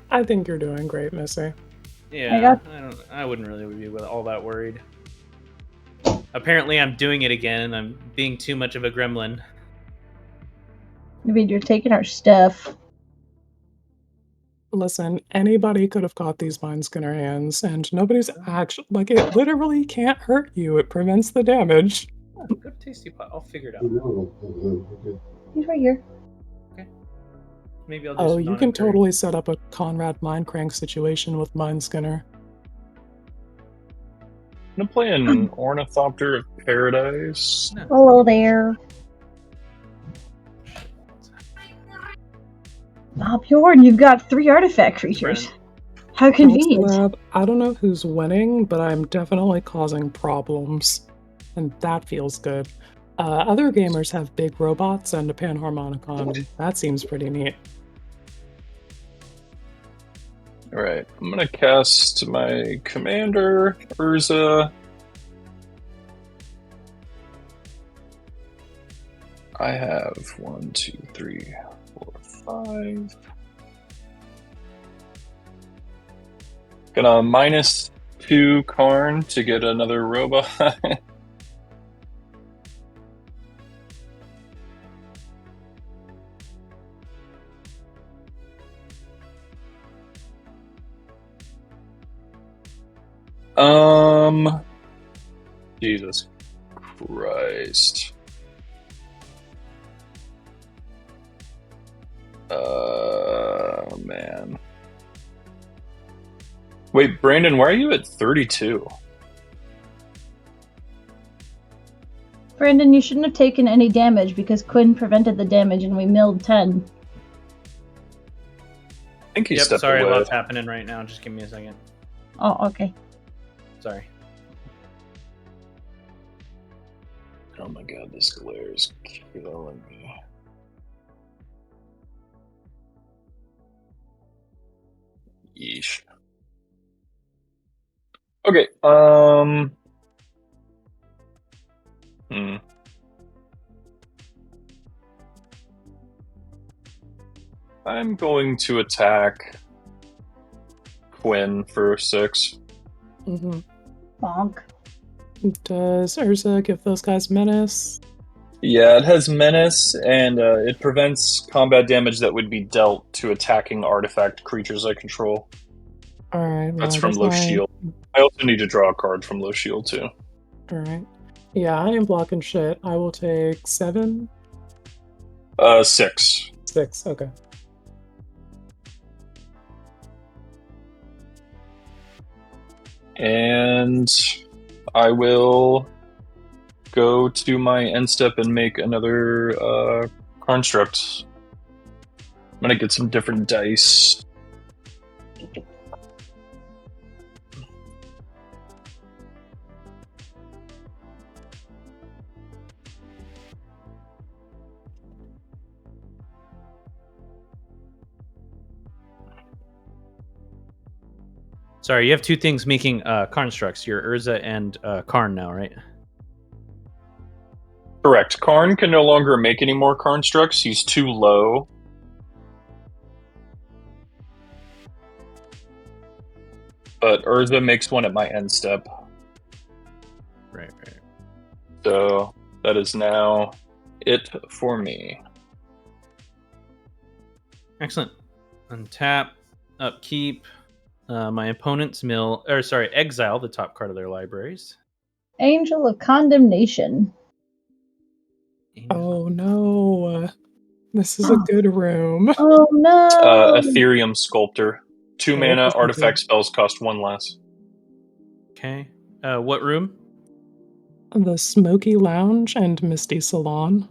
I think you're doing great, Missy. Yeah, I wouldn't really be all that worried. Apparently, I'm doing it again, and I'm being too much of a gremlin. I mean, you're taking our stuff. Listen, anybody could have caught these Mind Skinner hands, and nobody's actually, like, it literally can't hurt you. It prevents the damage. Oh, go to Tasty Pot. I'll figure it out. He's right here. Maybe I'll do Oh, some you can non-encourage. totally set up a Conrad Mindcrank situation with Mind Skinner. I'm gonna play an Ornithopter of Paradise. No. Hello there. Oh, Bjorn, you've got 3 artifact creatures. How convenient. Lab, I don't know who's winning, but I'm definitely causing problems. And that feels good. Other gamers have big robots and a Panharmonicon. That seems pretty neat. Alright, I'm gonna cast my commander, Urza. I have 1, 2, 3, 4, 5. Gonna -2 Karn to get another robot. Jesus Christ. Man. Wait, Brandon, why are you at 32? Brandon, you shouldn't have taken any damage because Quinn prevented the damage and we milled 10. I think he Yep, stepped sorry, a away. lot's happening right now. Just give me a second. Oh, okay. Sorry. Oh my god, this glare is killing me. Yeesh. Okay, I'm going to attack Quinn for 6. Mm-hmm. Bonk. Does Urza give those guys menace? Yeah, it has menace, and it prevents combat damage that would be dealt to attacking artifact creatures I control. Alright, well, That's I from guess low shield. I also need to draw a card from low shield too. Alright. Yeah, I am blocking shit. I will take 7? 6. 6, okay. And I will go to my end step and make another construct. I'm gonna get some different dice. Sorry, you have 2 things making constructs. Your Urza and Karn now, right? Correct. Karn can no longer make any more constructs. He's too low. But Urza makes one at my end step. Right. So that is now it for me. Excellent. Untap, upkeep. My opponent's exile the top card of their libraries. Angel of Condemnation. Oh no. This is a good room. Oh no! Ethereum Sculptor. 2 Oh, mana, this is artifact good. spells cost 1 less. Okay. What room? The Smoky Lounge and Misty Salon.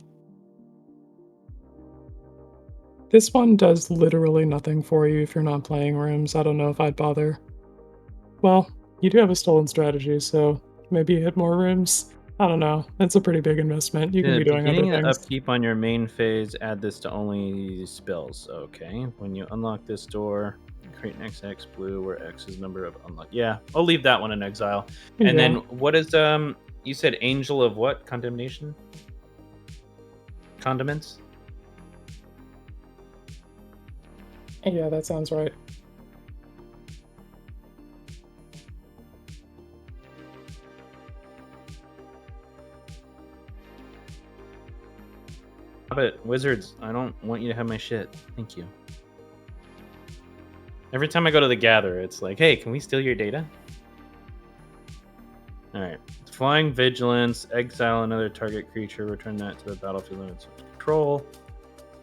This one does literally nothing for you if you're not playing rooms. I don't know if I'd bother. Well, you do have a stolen strategy, so maybe hit more rooms. I don't know. It's a pretty big investment. You can The be doing other beginning of things. upkeep on your main phase, add this to only spells. Okay. When you unlock this door, create an XX blue where X is number of unlock. Yeah, I'll leave that one in exile. And Yeah. then what is you said Angel of what? Condemnation? Condiments? Yeah, that sounds right. But Wizards, I don't want you to have my shit. Thank you. Every time I go to the Gather, it's like, hey, can we steal your data? Alright. Flying Vigilance, exile another target creature, return that to the battlefield limits of control.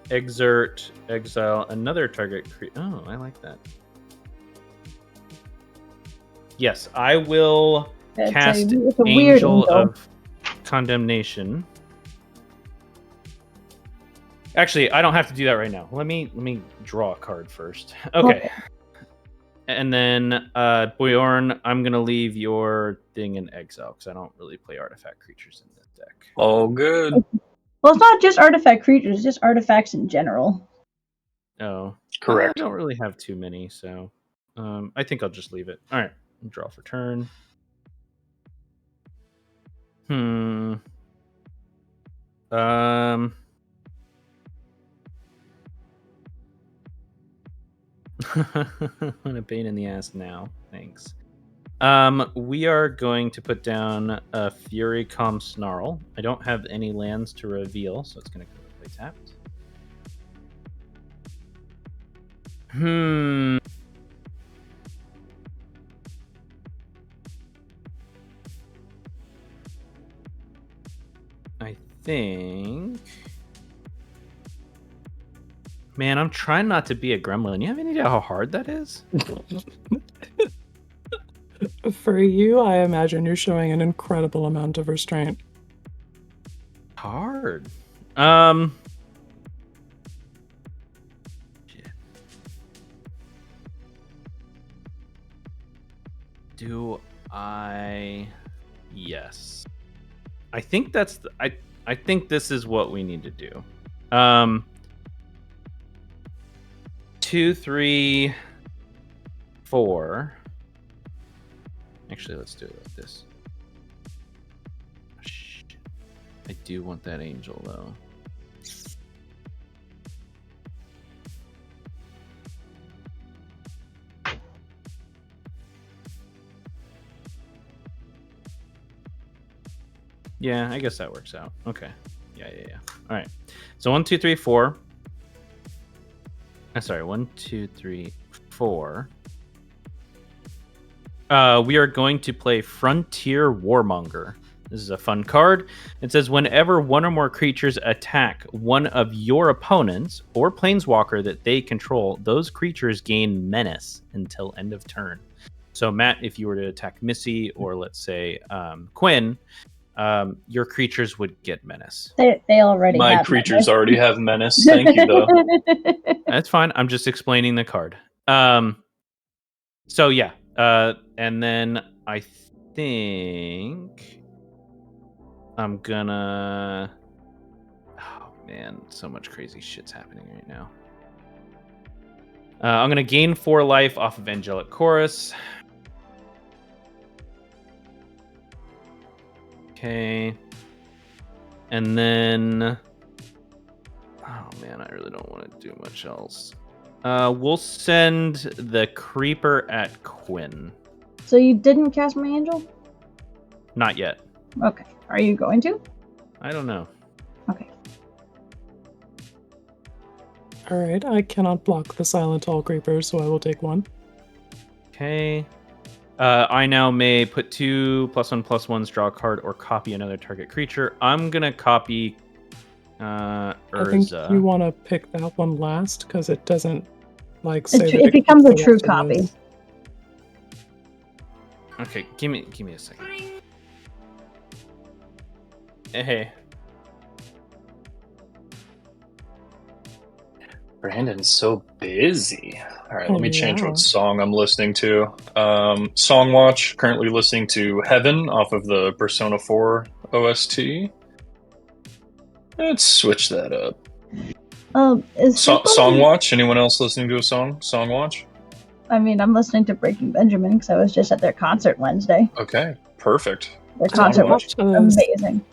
Exert, exile another target creature. Oh, I like that. Yes, I will cast it's a weird Angel angel. of Condemnation. Actually, I don't have to do that right now. Let me draw a card first. Okay. And then Bjorn, I'm gonna leave your thing in exile because I don't really play artifact creatures in this deck. All good. Well, it's not just artifact creatures; it's just artifacts in general. Oh, Correct. I don't really have too many, so I think I'll just leave it. All right, draw for turn. What a pain in the ass now. Thanks. We are going to put down a Fury Calm Snarl. I don't have any lands to reveal, so it's going to go play tapped. I think... Man, I'm trying not to be a gremlin. You have any idea how hard that is? For you, I imagine you're showing an incredible amount of restraint. Hard. Shit. Do I? Yes. I think that's I think this is what we need to do. 2, 3, 4. Actually, let's do it like this. Shit. I do want that angel though. Yeah, I guess that works out. Okay. Yeah. All right. So 1, 2, 3, 4. Sorry, 1, 2, 3, 4. We are going to play Frontier Warmonger. This is a fun card. It says whenever one or more creatures attack one of your opponents or planeswalker that they control, those creatures gain menace until end of turn. So Matt, if you were to attack Missy or let's say Quinn, your creatures would get menace. They already My have creatures menace. already have menace. Thank you, though. That's fine. I'm just explaining the card. So yeah, and then I think I'm gonna. Oh man, so much crazy shit's happening right now. I'm gonna gain 4 life off of Angelic Chorus. Okay, and then. Oh man, I really don't want to do much else. We'll send the Creeper at Quinn. So you didn't cast my angel? Not yet. Okay. Are you going to? I don't know. Okay. Alright, I cannot block the Silent Hall Creeper, so I will take 1. Okay. I now may put 2 +1/+1s, draw a card, or copy another target creature. I'm gonna copy Urza. I think you want to pick that one last, because it doesn't, say that It it becomes a keeps the true rest of copy. those. Okay, give me a second. Hey. Brandon's so busy. All right, let me change Yeah. what song I'm listening to. Song Watch, currently listening to Heaven off of the Persona 4 OST. Let's switch that up. Is he Song Watch? Anyone else listening to a song? Song Watch? I mean, I'm listening to Breaking Benjamin because I was just at their concert Wednesday. Okay, perfect. Their Song concert Watch. was amazing.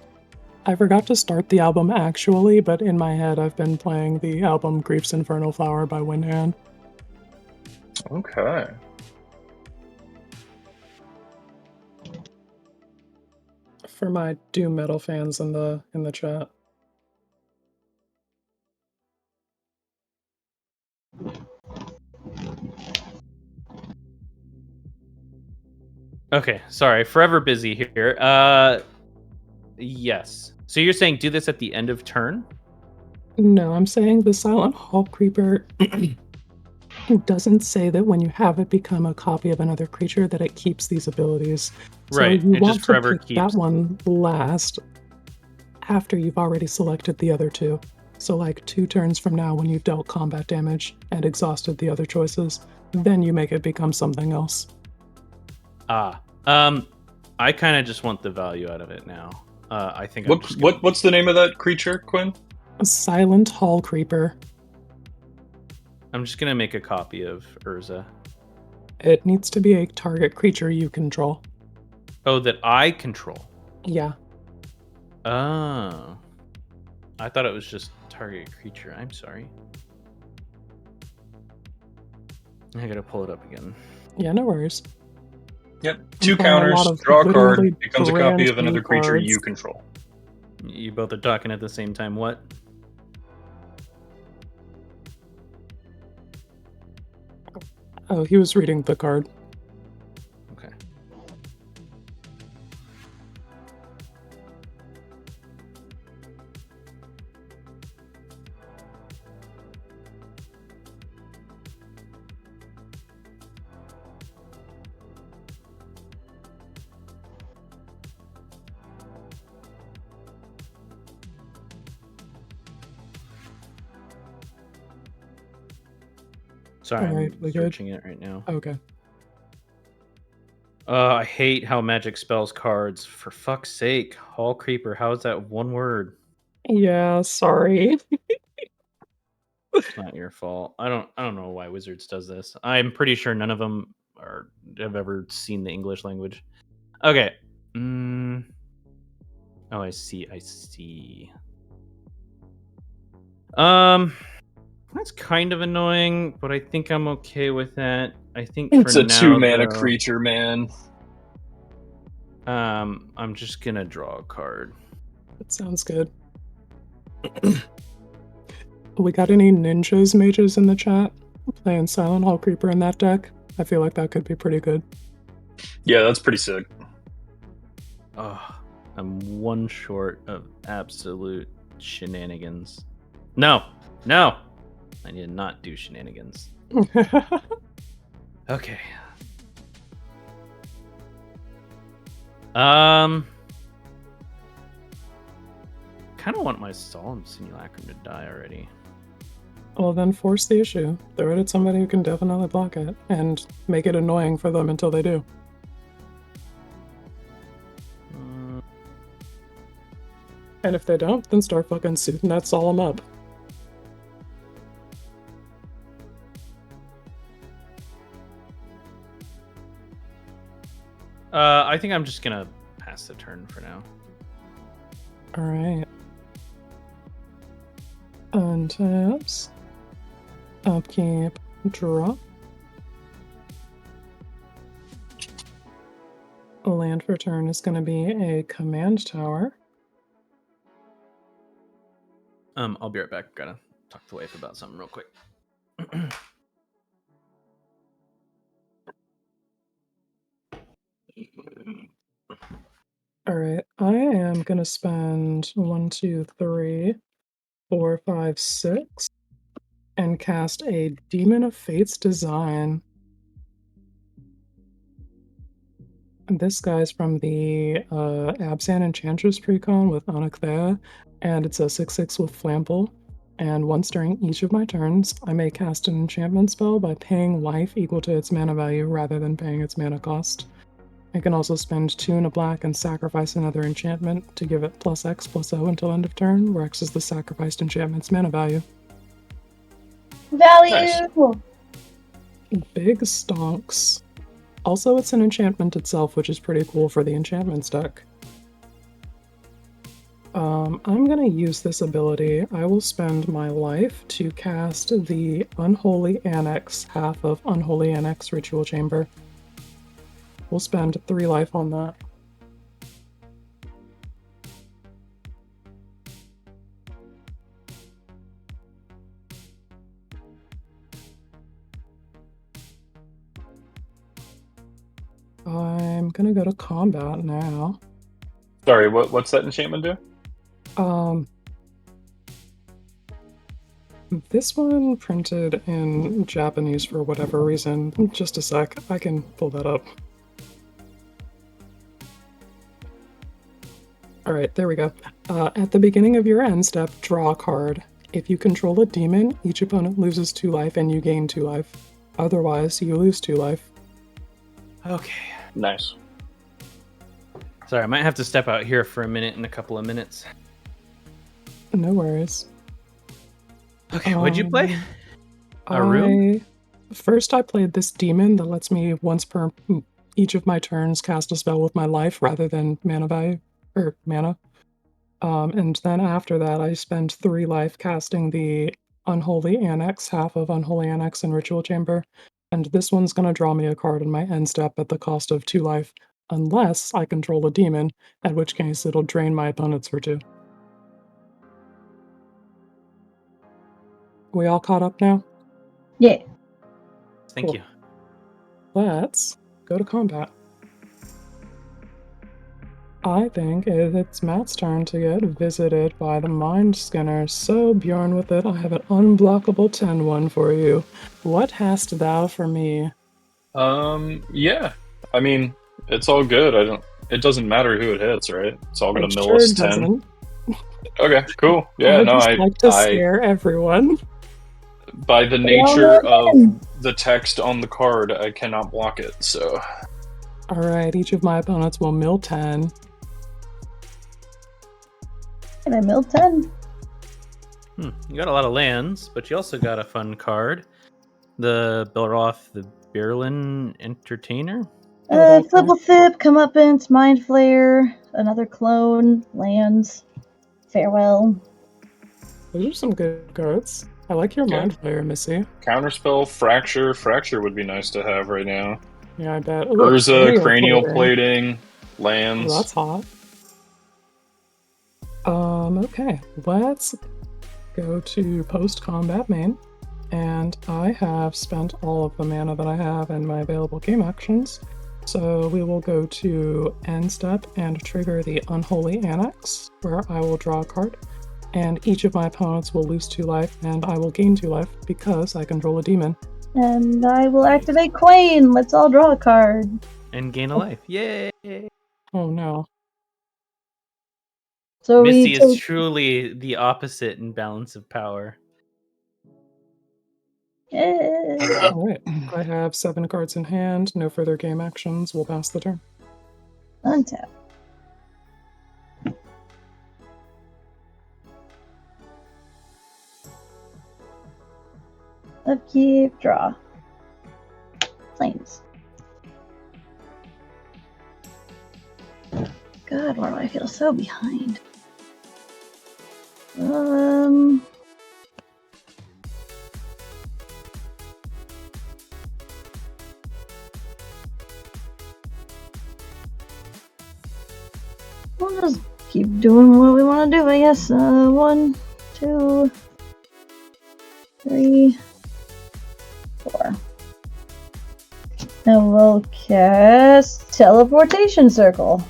I forgot to start the album actually, but in my head I've been playing the album Grief's Infernal Flower by Windhand. Okay. For my doom metal fans in the chat. Okay, sorry, forever busy here. Yes. So you're saying do this at the end of turn? No, I'm saying the Silent Hall Creeper doesn't say that when you have it become a copy of another creature that it keeps these abilities. Right, So you it want just to forever pick keeps. that one last after you've already selected the other two. So like 2 turns from now when you've dealt combat damage and exhausted the other choices, then you make it become something else. I kind of just want the value out of it now. I think What's the name of that creature, Quinn? A Silent Hall Creeper. I'm just gonna make a copy of Urza. It needs to be a target creature you control. Oh, that I control. Yeah. Oh. I thought it was just target creature. I'm sorry. I gotta pull it up again. Yeah, no worries. Yep. 2 playing a lot counters, of draw a literally card, becomes a copy of brand another new creature cards. you control. You both are talking at the same time. What? Oh, he was reading the card. Okay. Sorry, Alright, I'm we good? searching it right now. Okay. I hate how Magic spells cards. For fuck's sake, Hall Creeper. How is that one word? Yeah, sorry. It's not your fault. I don't know why Wizards does this. I'm pretty sure none of them have ever seen the English language. Okay. Oh, I see. That's kind of annoying, but I think I'm okay with that. I think It's for a now, 2-mana though, creature, man. I'm just gonna draw a card. That sounds good. We got any ninjas mages in the chat? Playing Silent Hall Creeper in that deck? I feel like that could be pretty good. Yeah, that's pretty sick. Oh, I'm one short of absolute shenanigans. No, I need to not do shenanigans. Okay. Kind of want my Solemn Simulacrum to die already. Well, then force the issue. Throw it at somebody who can definitely block it, and make it annoying for them until they do. And if they don't, then start fucking suiting that Solemn up. I think I'm just gonna pass the turn for now. Alright. Untaps. Upkeep. Draw. Land for turn is going to be a command tower. I'll be right back. Gotta talk to the wife about something real quick. Alright, I am going to spend 1, 2, 3, 4, 5, 6 and cast a Demon of Fate's Design. This guy's from the Abzan Enchantress precon with Onyxthea, and it's a 6/6 with Flample. and once during each of my turns, I may cast an enchantment spell by paying life equal to its mana value rather than paying its mana cost. I can also spend 2 and a black and sacrifice another enchantment to give it +X/+O until end of turn, where X is the sacrificed enchantment's mana value. Value! Nice. Big stonks. Also, it's an enchantment itself, which is pretty cool for the enchantments deck. I'm gonna use this ability. I will spend my life to cast the Unholy Annex, half of Unholy Annex Ritual Chamber. We'll spend 3 life on that. I'm gonna go to combat now. Sorry, what's that enchantment do? This one printed in Japanese for whatever reason. Just a sec, I can pull that up. Alright, there we go. At the beginning of your end step, draw a card. If you control a demon, each opponent loses 2 life and you gain 2 life. Otherwise, you lose 2 life. Okay. Nice. Sorry, I might have to step out here for a minute in a couple of minutes. No worries. Okay, what'd you play? A room? First, I played this demon that lets me once per each of my turns cast a spell with my life rather than mana value or mana. And then after that, I spend 3 life casting the Unholy Annex, half of Unholy Annex and Ritual Chamber. And this one's going to draw me a card in my end step at the cost of 2 life, unless I control a demon, at which case it'll drain my opponents for 2. We all caught up now? Yeah. Thank Cool. you. Let's go to combat. I think it's Matt's turn to get visited by the Mind Skinner. So, Bjorn, with it, I have an unblockable 10-1 for you. What hast thou for me? Yeah. I mean, it's all good. It doesn't matter who it hits, right? It's all gonna It mill sure us 10. doesn't. Okay, cool. Yeah, I just like to scare everyone. By the nature of the text on the card, I cannot block it, so... Alright, each of my opponents will mill 10. And I milled 10. You got a lot of lands, but you also got a fun card. The Belroth, the Berlin Entertainer? Flip, Comeuppance, Mind Flayer, another clone, lands, farewell. Those are some good cards. I like your Mind Flayer, Missy. Counterspell, Fracture. Fracture would be nice to have right now. Yeah, I bet. Ooh, Urza, Cranial Plating, lands. Oh, that's hot. Okay, let's go to post-combat main. And I have spent all of the mana that I have in my available game actions. So we will go to end step and trigger the Unholy Annex, where I will draw a card. And each of my opponents will lose 2 life, and I will gain 2 life because I control a demon. And I will activate Quain. Let's all draw a card. And gain a life. Yay! Oh no. So Missy is truly the opposite in balance of power. Alright, I have 7 cards in hand, no further game actions, we'll pass the turn. Untap. Upkeep, draw. Flames. God, why do I feel so behind? We'll just keep doing what we want to do, I guess. 1, 2, 3, 4. And we'll cast Teleportation Circle.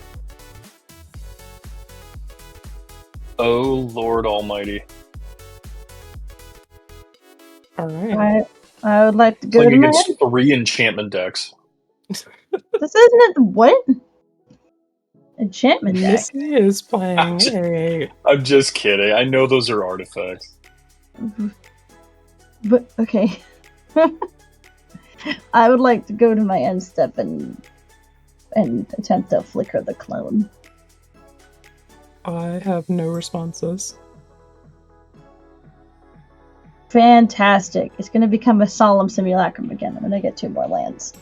Oh, Lord Almighty. Alright. I would like to go Playing to against 3 enchantment decks. This isn't what? Enchantment deck. Missy is playing a... I'm just kidding. I know those are artifacts. But okay. I would like to go to my end step and attempt to flicker the clone. I have no responses. Fantastic. It's going to become a solemn simulacrum again. I'm going to get 2 more lands.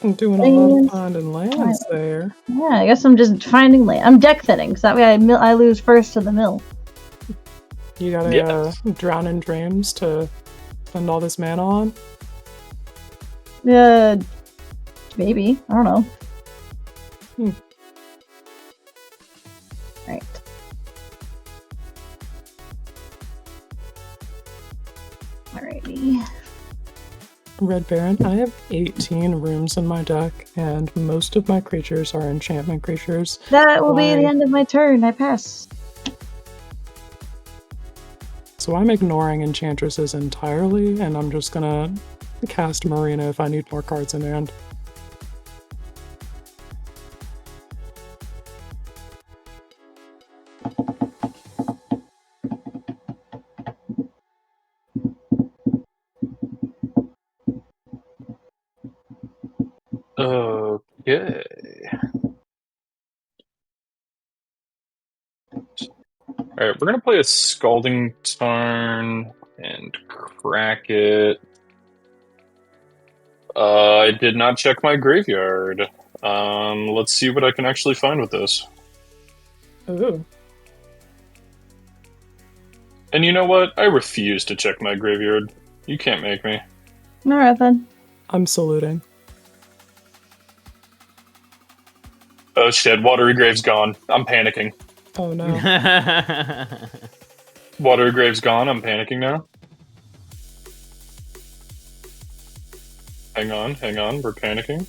I'm doing a lot of finding lands there. Yeah, I guess I'm just finding land. I'm deck thinning, so that way I lose first to the mill. You gotta drown in dreams to spend all this mana on? Maybe. I don't know. Right. Alrighty. Red Baron, I have 18 rooms in my deck, and most of my creatures are enchantment creatures. That will be the end of my turn. I pass. So I'm ignoring enchantresses entirely, and I'm just gonna cast Marina if I need more cards in hand. Okay. Alright, we're gonna play a Scalding Tarn and crack it. I did not check my graveyard. Let's see what I can actually find with this. Ooh. And you know what? I refuse to check my graveyard. You can't make me. Alright then. I'm saluting. Oh shit, Watery Grave's gone. I'm panicking. Oh no. Watery Grave's gone, I'm panicking now. Hang on, we're panicking.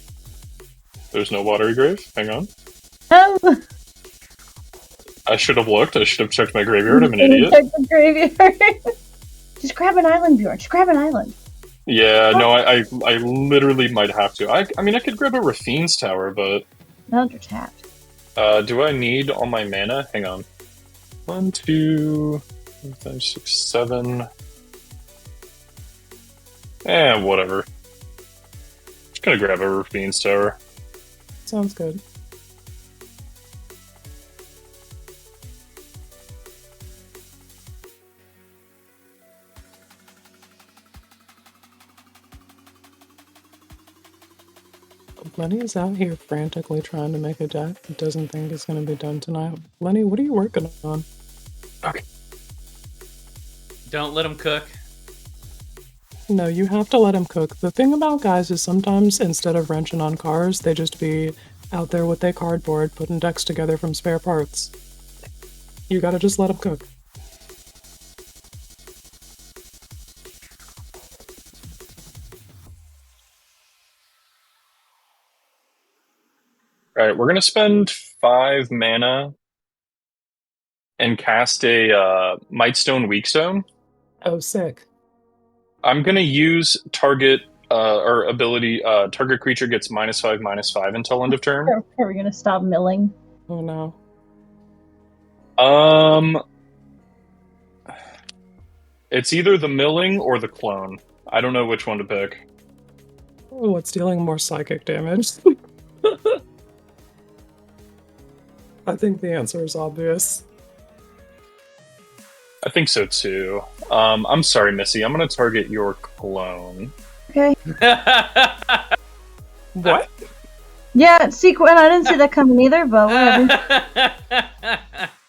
There's no Watery Grave, hang on. Oh! I should have looked, I should have checked my graveyard, I'm an idiot. Check the graveyard. Just grab an island, Bjorn. Just grab an island. Yeah, no, I literally might have to. I mean, I could grab a Rafine's Tower, but... No, you're tapped. Do I need all my mana? Hang on. 1, 2, 5, 6, 7... whatever. Just gonna grab a Rafine's Tower. Sounds good. Lenny is out here frantically trying to make a deck. He doesn't think it's going to be done tonight. Lenny, what are you working on? Okay. Don't let him cook. No, you have to let him cook. The thing about guys is sometimes instead of wrenching on cars, they just be out there with their cardboard putting decks together from spare parts. You gotta just let him cook. Alright, we're gonna spend 5 mana and cast a Mightstone Weakstone. Oh, sick. I'm gonna use target or ability target creature gets -5/-5 until end of turn. Are we gonna stop milling? Oh no. It's either the milling or the clone. I don't know which one to pick. What's dealing more psychic damage? I think the answer is obvious. I think so too. I'm sorry, Missy. I'm gonna target your clone. Okay. What? Yeah, sequel. I didn't see that coming either, but whatever.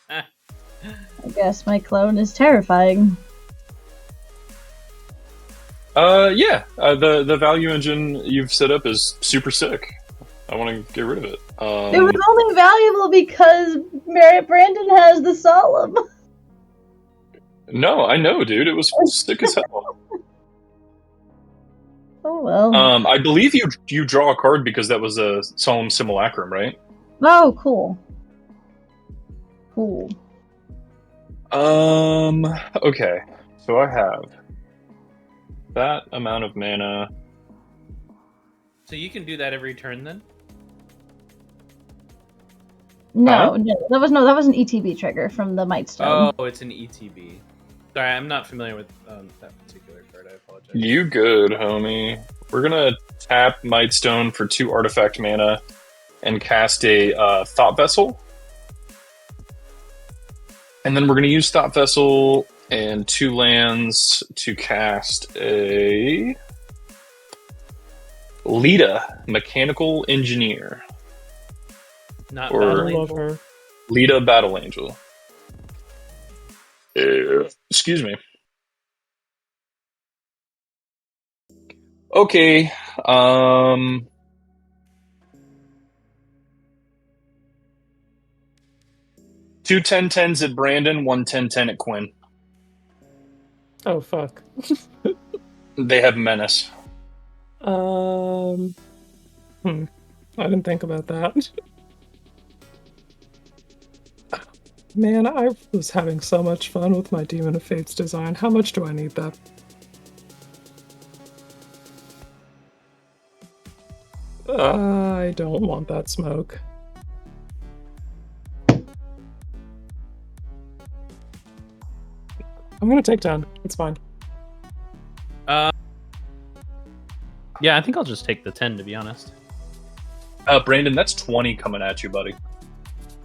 I guess my clone is terrifying. Yeah. The value engine you've set up is super sick. I want to get rid of it. It was only valuable because Brandon has the solemn. No, I know, dude. It was sick as hell. Oh well. I believe you draw a card because that was a solemn simulacrum, right? Oh, cool. Cool. Okay. So I have that amount of mana. So you can do that every turn then? No, that was an ETB trigger from the Might Stone. Oh, it's an ETB. Sorry, I'm not familiar with that particular card. I apologize. You good, homie. We're gonna tap Mightstone for 2 artifact mana and cast a Thought Vessel. And then we're gonna use Thought Vessel and 2 lands to cast a Lita, Mechanical Engineer. Not Or- Battle I love Angel. her. Lita Battle Angel. Excuse me. Okay. 2 10-10s at Brandon, 1 10-10 at Quinn. Oh fuck. They have Menace. I didn't think about that. Man, I was having so much fun with my Demon of Fates design. How much do I need that? I don't want that smoke. I'm gonna take 10. It's fine. Yeah, I think I'll just take the 10, to be honest. Brandon, that's 20 coming at you, buddy.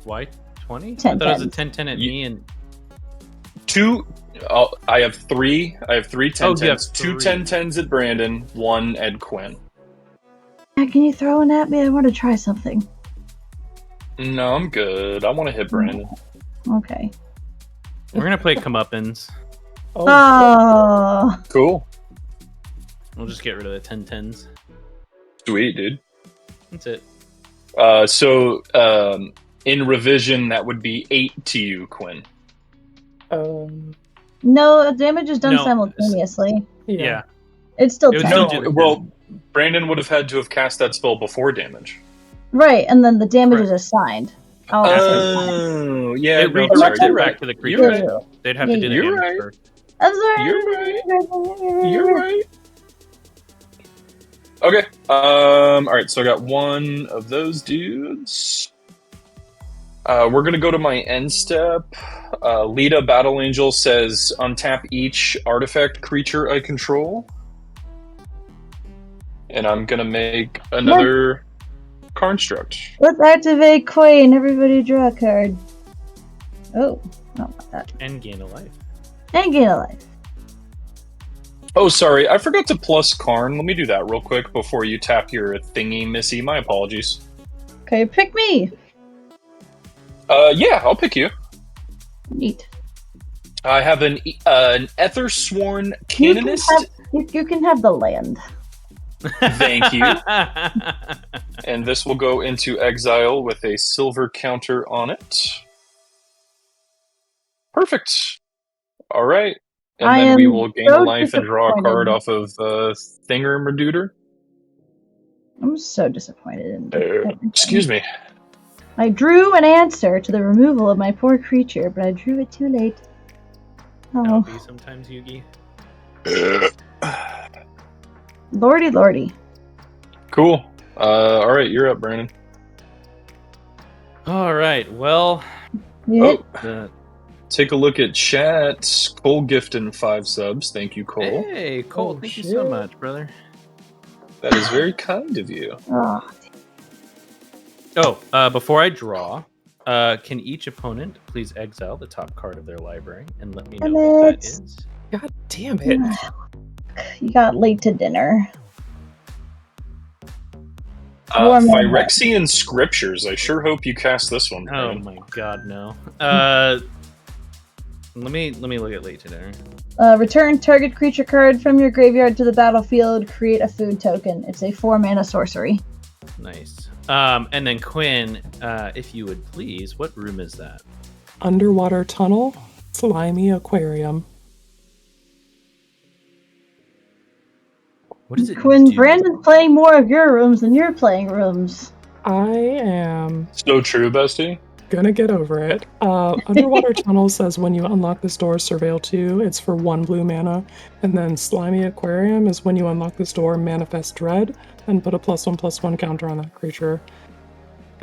Why 20? 10 I thought it was a 10s. 10-10 at You- me and 2. Oh, I have 3. I have 3 Oh, you have 10-10s. 2 3. 10-10s at Brandon, 1 at Quinn. Can you throw one at me? I want to try something. No, I'm good. I want to hit Brandon. Okay. we're gonna play comeuppance. Oh, Cool. We'll just get rid of the 10-10s. Sweet, dude. That's it. So, in revision, that would be 8 to you, Quinn. no, damage is done No. simultaneously. Yeah. It's still It would 10. still No, do- well, Brandon would have had to have cast that spell before damage. Right, and then the damage Correct. is assigned. Oh, Oh, yeah. It no, redirects sorry, it you're back right. to the You're creature. right. They'd have to do the You're damage right. first. I'm sorry. You're right. You're right. Okay. All right. So I got one of those dudes. We're gonna go to my end step. Lita Battle Angel says untap each artifact creature I control, and I'm gonna make another construct. Let's activate Queen. Everybody draw a card. Oh, not like that. And gain a life. And gain a life. Oh, sorry, I forgot to plus Karn. Let me do that real quick before you tap your thingy, Missy. My apologies. Okay, pick me. Yeah, I'll pick you. Neat. I have an Ether Sworn You can Canonist. You can have the land. Thank you. And this will go into exile with a silver counter on it. Perfect. All right. And I then we am will gain so a life and draw a card disappointed. off of Thingamerdooter. I'm so disappointed in everything. Excuse me. I drew an answer to the removal of my poor creature, but I drew it too late. That'll Oh, be sometimes, Yugi. lordy, lordy. Cool. All right, you're up, Brandon. All right. Well, Yeah. the Take a look at chat. Cole gifting 5 subs. Thank you, Cole. hey, Cole, Oh, thank you so shit. much, brother. That is very kind of you. Oh, Oh, before I draw, can each opponent please exile the top card of their library and let me know Damn what that it. is? God damn it. you got late to dinner. Warm up. Phyrexian Scriptures. I sure hope you cast this one. Oh Brandon. my god, no. Let me look at late today. Return target creature card from your graveyard to the battlefield. Create a food token. It's a 4-mana sorcery. Nice. And then Quinn, if you would please, what room is that? Underwater tunnel, slimy aquarium. What does it Quinn, do? Brandon's playing more of your rooms than you're playing rooms. I am So true, bestie. gonna get over it. Underwater tunnel says when you unlock this door, surveil 2. It's for 1 blue mana. And then slimy aquarium is when you unlock this door, manifest dread, and put a +1/+1 counter on that creature.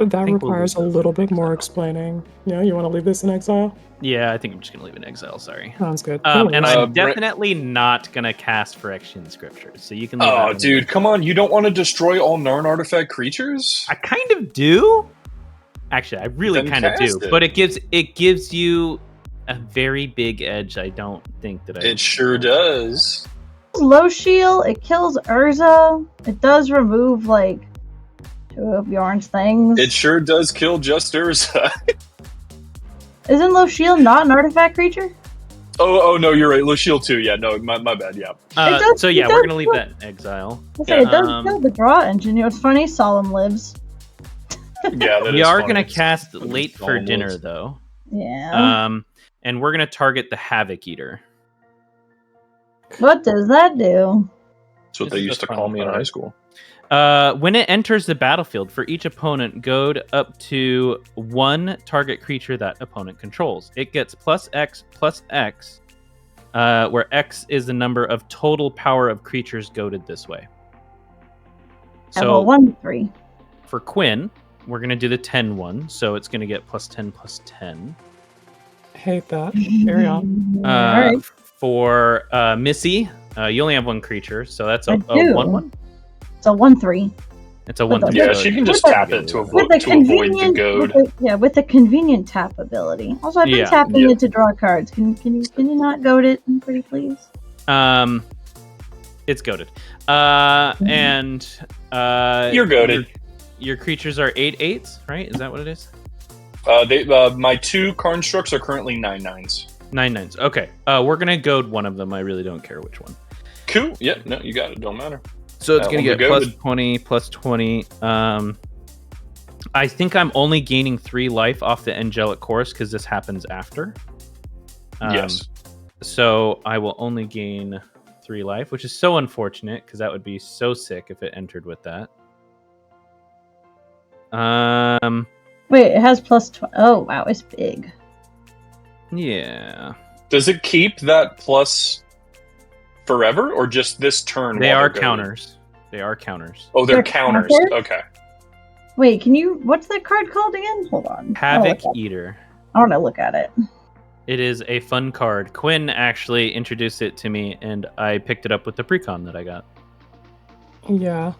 That think we'll requires a leave this little in bit more exile. explaining. Yeah, you want to leave this in exile? Yeah, I think I'm just gonna leave it in exile. Sorry. Sounds good. And I'm Brent- definitely not gonna cast Phyrexian Scriptures, so you can leave that Oh, one in. dude, come on! You don't want to destroy all Narn artifact creatures? I kind of do. Actually, I really Then kind of do, cast it. but it gives you a very big edge. I don't think that I. It sure does. Low shield, it kills Urza. It does remove like 2 of Bjorn's things. It sure does kill just Urza. Isn't low shield not an artifact creature? oh no, you're right. Shield 2. Yeah, no, my bad. Yeah. does- So it yeah, does we're gonna leave kill- that in exile. Okay, it does Um, kill the draw engine. You know, it's funny, Solemn lives. Yeah, that We is are funny. gonna cast It's late for almost- dinner though. Yeah. And we're gonna target the Havoc Eater. What does that do? That's what This they is used a to fun call me in card. high school. When it enters the battlefield, for each opponent, goad up to 1 target creature that opponent controls. It gets +X, where X is the number of total power of creatures goaded this way. Have a So 1/3. for Quinn, we're going to do the 10 one, so it's going to get +10/+10. Hate that. Carry on. Alright. For Missy, you only have 1 creature, so that's a I do. 1/1. It's a 1/3. It's a With 1/3. the- Yeah, so she can it- just With tap the- it to With avoid the to avoid the convenient, goad. with the convenient tap ability. Also, I've been Yeah. tapping Yeah. it to draw cards. Can you not goad it, pretty please? It's goaded. And You're goaded. Your creatures are 8/8s, right? Is that what it is? My 2 constructs are currently 9/9s. 9/9s. Okay. We're gonna goad one of them. I really don't care which one. Cool. Yeah, no, you got it. Don't matter. So it's That gonna one get will goaded. +20. I think I'm only gaining 3 life off the angelic chorus because this happens after. Yes. So I will only gain 3 life, which is so unfortunate because that would be so sick if it entered with that. Wait, it has +20. Oh, wow, it's big. Yeah. Does it keep that plus forever, or just this turn? They while are they're goaded? counters. They are counters. Oh, they're They're counters. counters? Okay. Wait, what's that card called again? Hold on. Havoc Eater. I want to look at it. It is a fun card. Quinn actually introduced it to me, and I picked it up with the precon that I got. Yeah.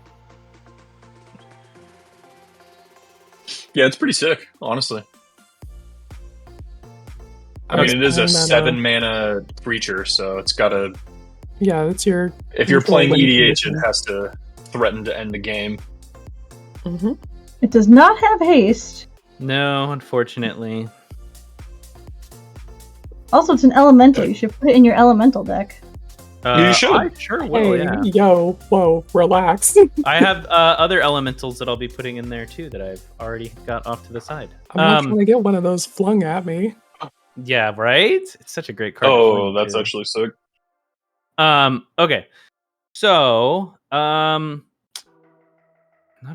Yeah, it's pretty sick, honestly. I was mean, it is a playing that, 7-mana creature, so it's got to. Yeah, it's your. If you're Before playing winning EDH, condition. it has to threaten to end the game. Mhm. It does not have haste. No, unfortunately. Also, it's an elemental. You should put it in your elemental deck. You should. I sure will, Hey, yeah. yo, whoa, relax. I have other elementals that I'll be putting in there too that I've already got off to the side. I'm not trying to get one of those flung at me. Yeah, right? It's such a great card. to Oh, fling, that's too. actually sick. Okay. So, not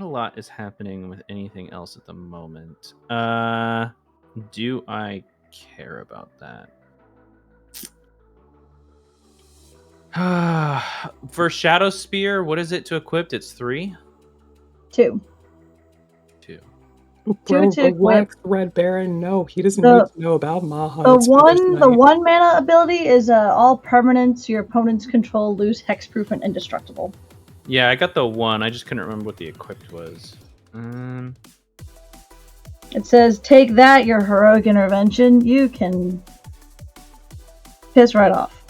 a lot is happening with anything else at the moment. Do I care about that? For Shadow Spear, what is it to equip? It's 3? 2. 2. Bro, to relax, Red Baron. No, he doesn't The- need to know about Maha. The It's Feather's the Night. 1 mana ability is all permanents your opponents control lose hexproof and indestructible. Yeah, I got the 1. I just couldn't remember what the equipped was. It says, take that, your heroic intervention. You can piss right off.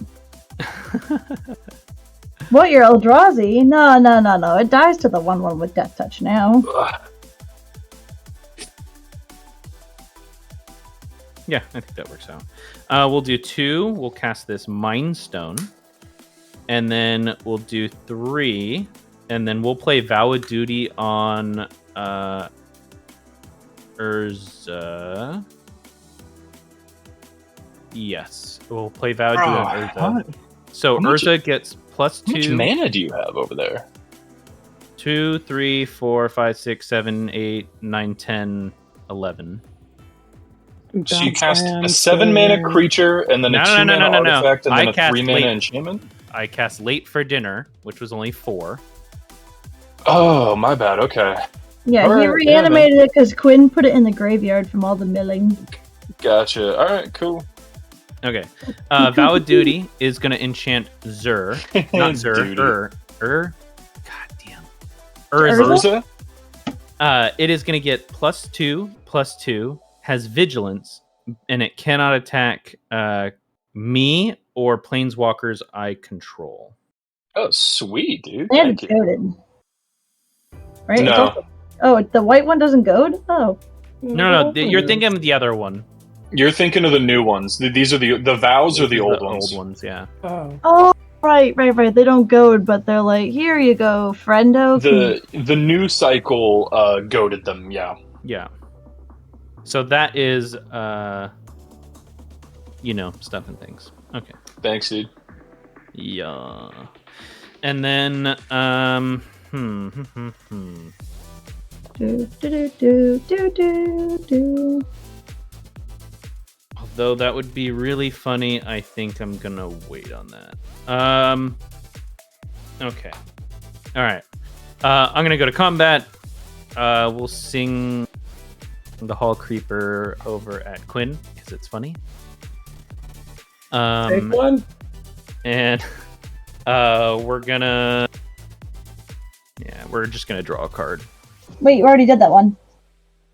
What, your Eldrazi? No. It dies to the 1/1 with Death Touch now. Ugh. Yeah, I think that works out. We'll do 2. We'll cast this Mind Stone. And then we'll do 3. And then we'll play Vow of Duty on Urza. Yes. We'll play Vow of Duty on Urza. So how much- Urza gets plus How much 2. mana do you have over there? 2, 3, 4, 5, 6, 7, 8, 9, 10, 11. So you Bounce cast a land, 7-mana swing. creature, and then a No, 2-mana no. artifact, and then I a cast 3-mana late. enchantment? I cast Late for Dinner, which was only 4. Oh, my bad. Okay. Yeah, All he right, yeah, man. reanimated it because Quinn put it in the graveyard from all the milling. Gotcha. All right, cool. Okay. Vow of Duty is going to enchant Zur. Not Zur. Duty. God damn. Urza? It is going to get +2/+2, has Vigilance, and it cannot attack me or planeswalkers I control. Oh, sweet, dude. And Thank it's you. goaded. Right? It's No. also... Oh, the white one doesn't goad? Oh. No, you're thinking of the other one. You're thinking of the new ones. These are the vows are the old ones. Old ones, yeah. Oh, right. They don't goad, but they're like, here you go, friendo. The new cycle goaded them, yeah. Yeah. So that is stuff and things. Okay. Thanks, dude. Yeah. And then Although that would be really funny, I think I'm gonna wait on that. Okay. All right. I'm gonna go to combat. We'll sing the Hall Creeper over at Quinn because it's funny. Take one. And we're just gonna draw a card. Wait, you already did that one.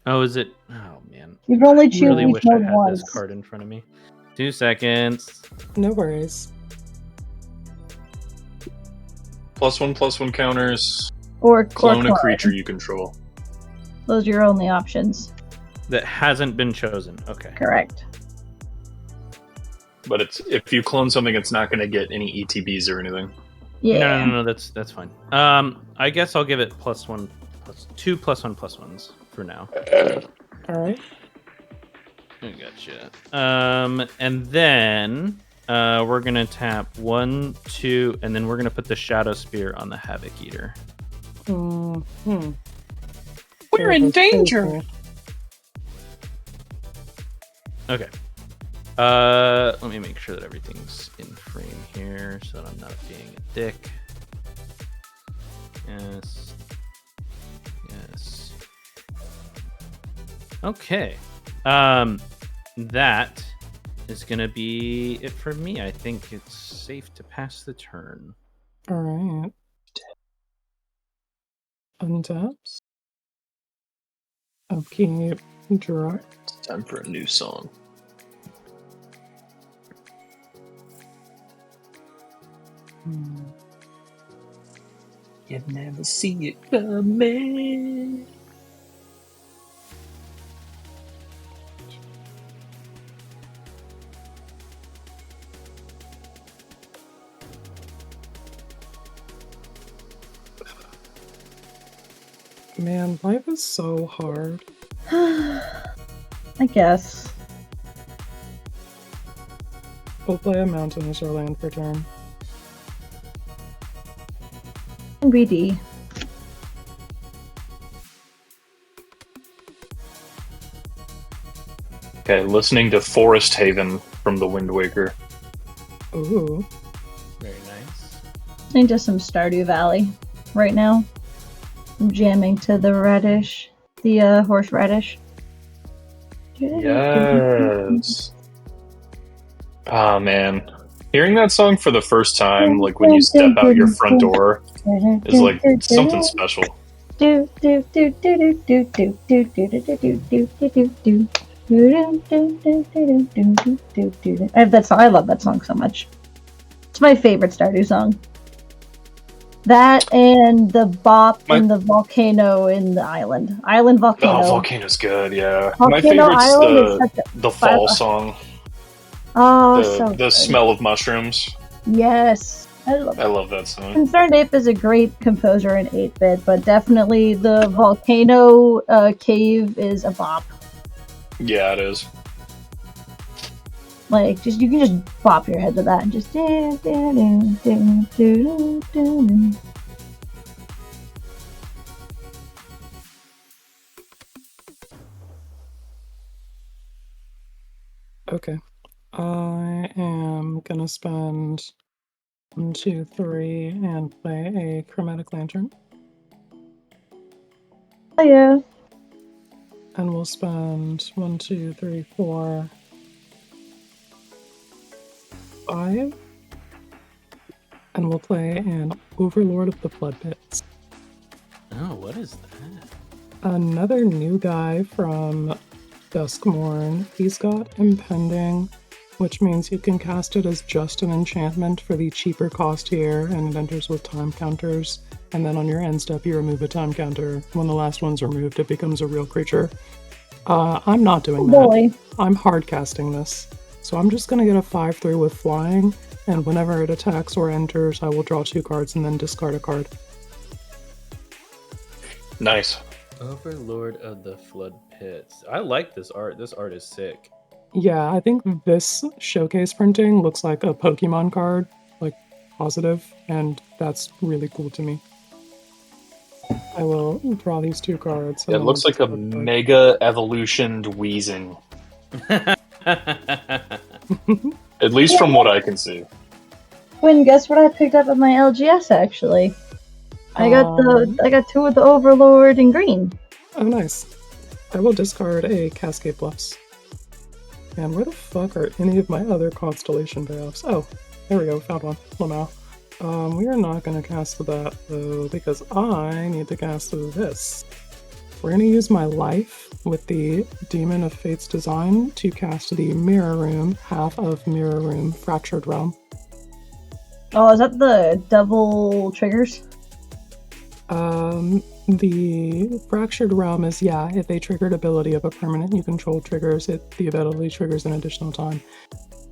Oh, is it? Oh man. You can only I choose really each wish I one had once. this card in front of me. 2 seconds. No worries. +1/+1 counters. Or Clone a creature you control. Those are your only options. That hasn't been chosen. Okay. Correct. But if you clone something, it's not going to get any ETBs or anything. Yeah. No. That's fine. I guess I'll give it +1/+2 +1/+1s for now. All right. I gotcha. And then we're gonna tap 1, 2, and then we're gonna put the Shadow Spear on the Havoc Eater. We're in danger. Okay. Let me make sure that everything's in frame here so that I'm not being a dick. Yes. Okay. That is gonna be it for me. I think it's safe to pass the turn. All right. Untaps. Upkeep. Draw. It's time for a new song. You never see it coming. Man, life is so hard. I guess. We'll play a mountain as our land for turn. BD. Okay, listening to Forest Haven from the Wind Waker. Ooh. Very nice. Listening to some Stardew Valley right now. I'm jamming to the radish. The horseradish. Yes. Ah, man. Hearing that song for the first time, like when you step out your front door, is like something special. I have that song. I love that song so much. It's my favorite Stardew song. That and the bop and the volcano in the island. Island volcano. Oh, Volcano's good, yeah. Volcano My favorite's Island is the fall song. Oh, the smell of mushrooms. Yes. I love that song. Concerned Ape is a great composer in 8-bit, but definitely the volcano cave is a bop. Yeah, it is. Like, you can just bop your head to that and just. Okay. I am gonna spend 1, 2, 3 and play a chromatic lantern. yeah. And we'll spend 1, 2, 3, 4, 5. And we'll play an Overlord of the Flood Pits. Oh, what is that? Another new guy from Duskmorn. He's got Impending, which means you can cast it as just an enchantment for the cheaper cost here, and it enters with time counters. And then on your end step, you remove a time counter. When the last one's removed, it becomes a real creature. I'm not doing that. Boy. I'm hard casting this. So I'm just gonna get a 5/3 with flying, and whenever it attacks or enters, I will draw 2 cards and then discard a card. Nice. Overlord of the Flood Pits. I like this art. This art is sick. Yeah, I think this showcase printing looks like a Pokemon card, like positive, and that's really cool to me. I will draw these 2 cards. It looks like a mega evolutioned Weezing. At least from what I can see. Quinn, guess what I picked up at my LGS actually? I got 2 of the Overlord in green. Oh, nice. I will discard a Cascade Bluffs. And where the fuck are any of my other Constellation Payoffs? Oh, there we go, found one. Lamau. We are not going to cast that, though, because I need to cast this. We're going to use my life with the Demon of Fate's Design to cast the Mirror Room, half of Mirror Room Fractured Realm. Oh, is that the double triggers? The Fractured Realm is, yeah, if a triggered ability of a permanent you control triggers, the ability triggers an additional time.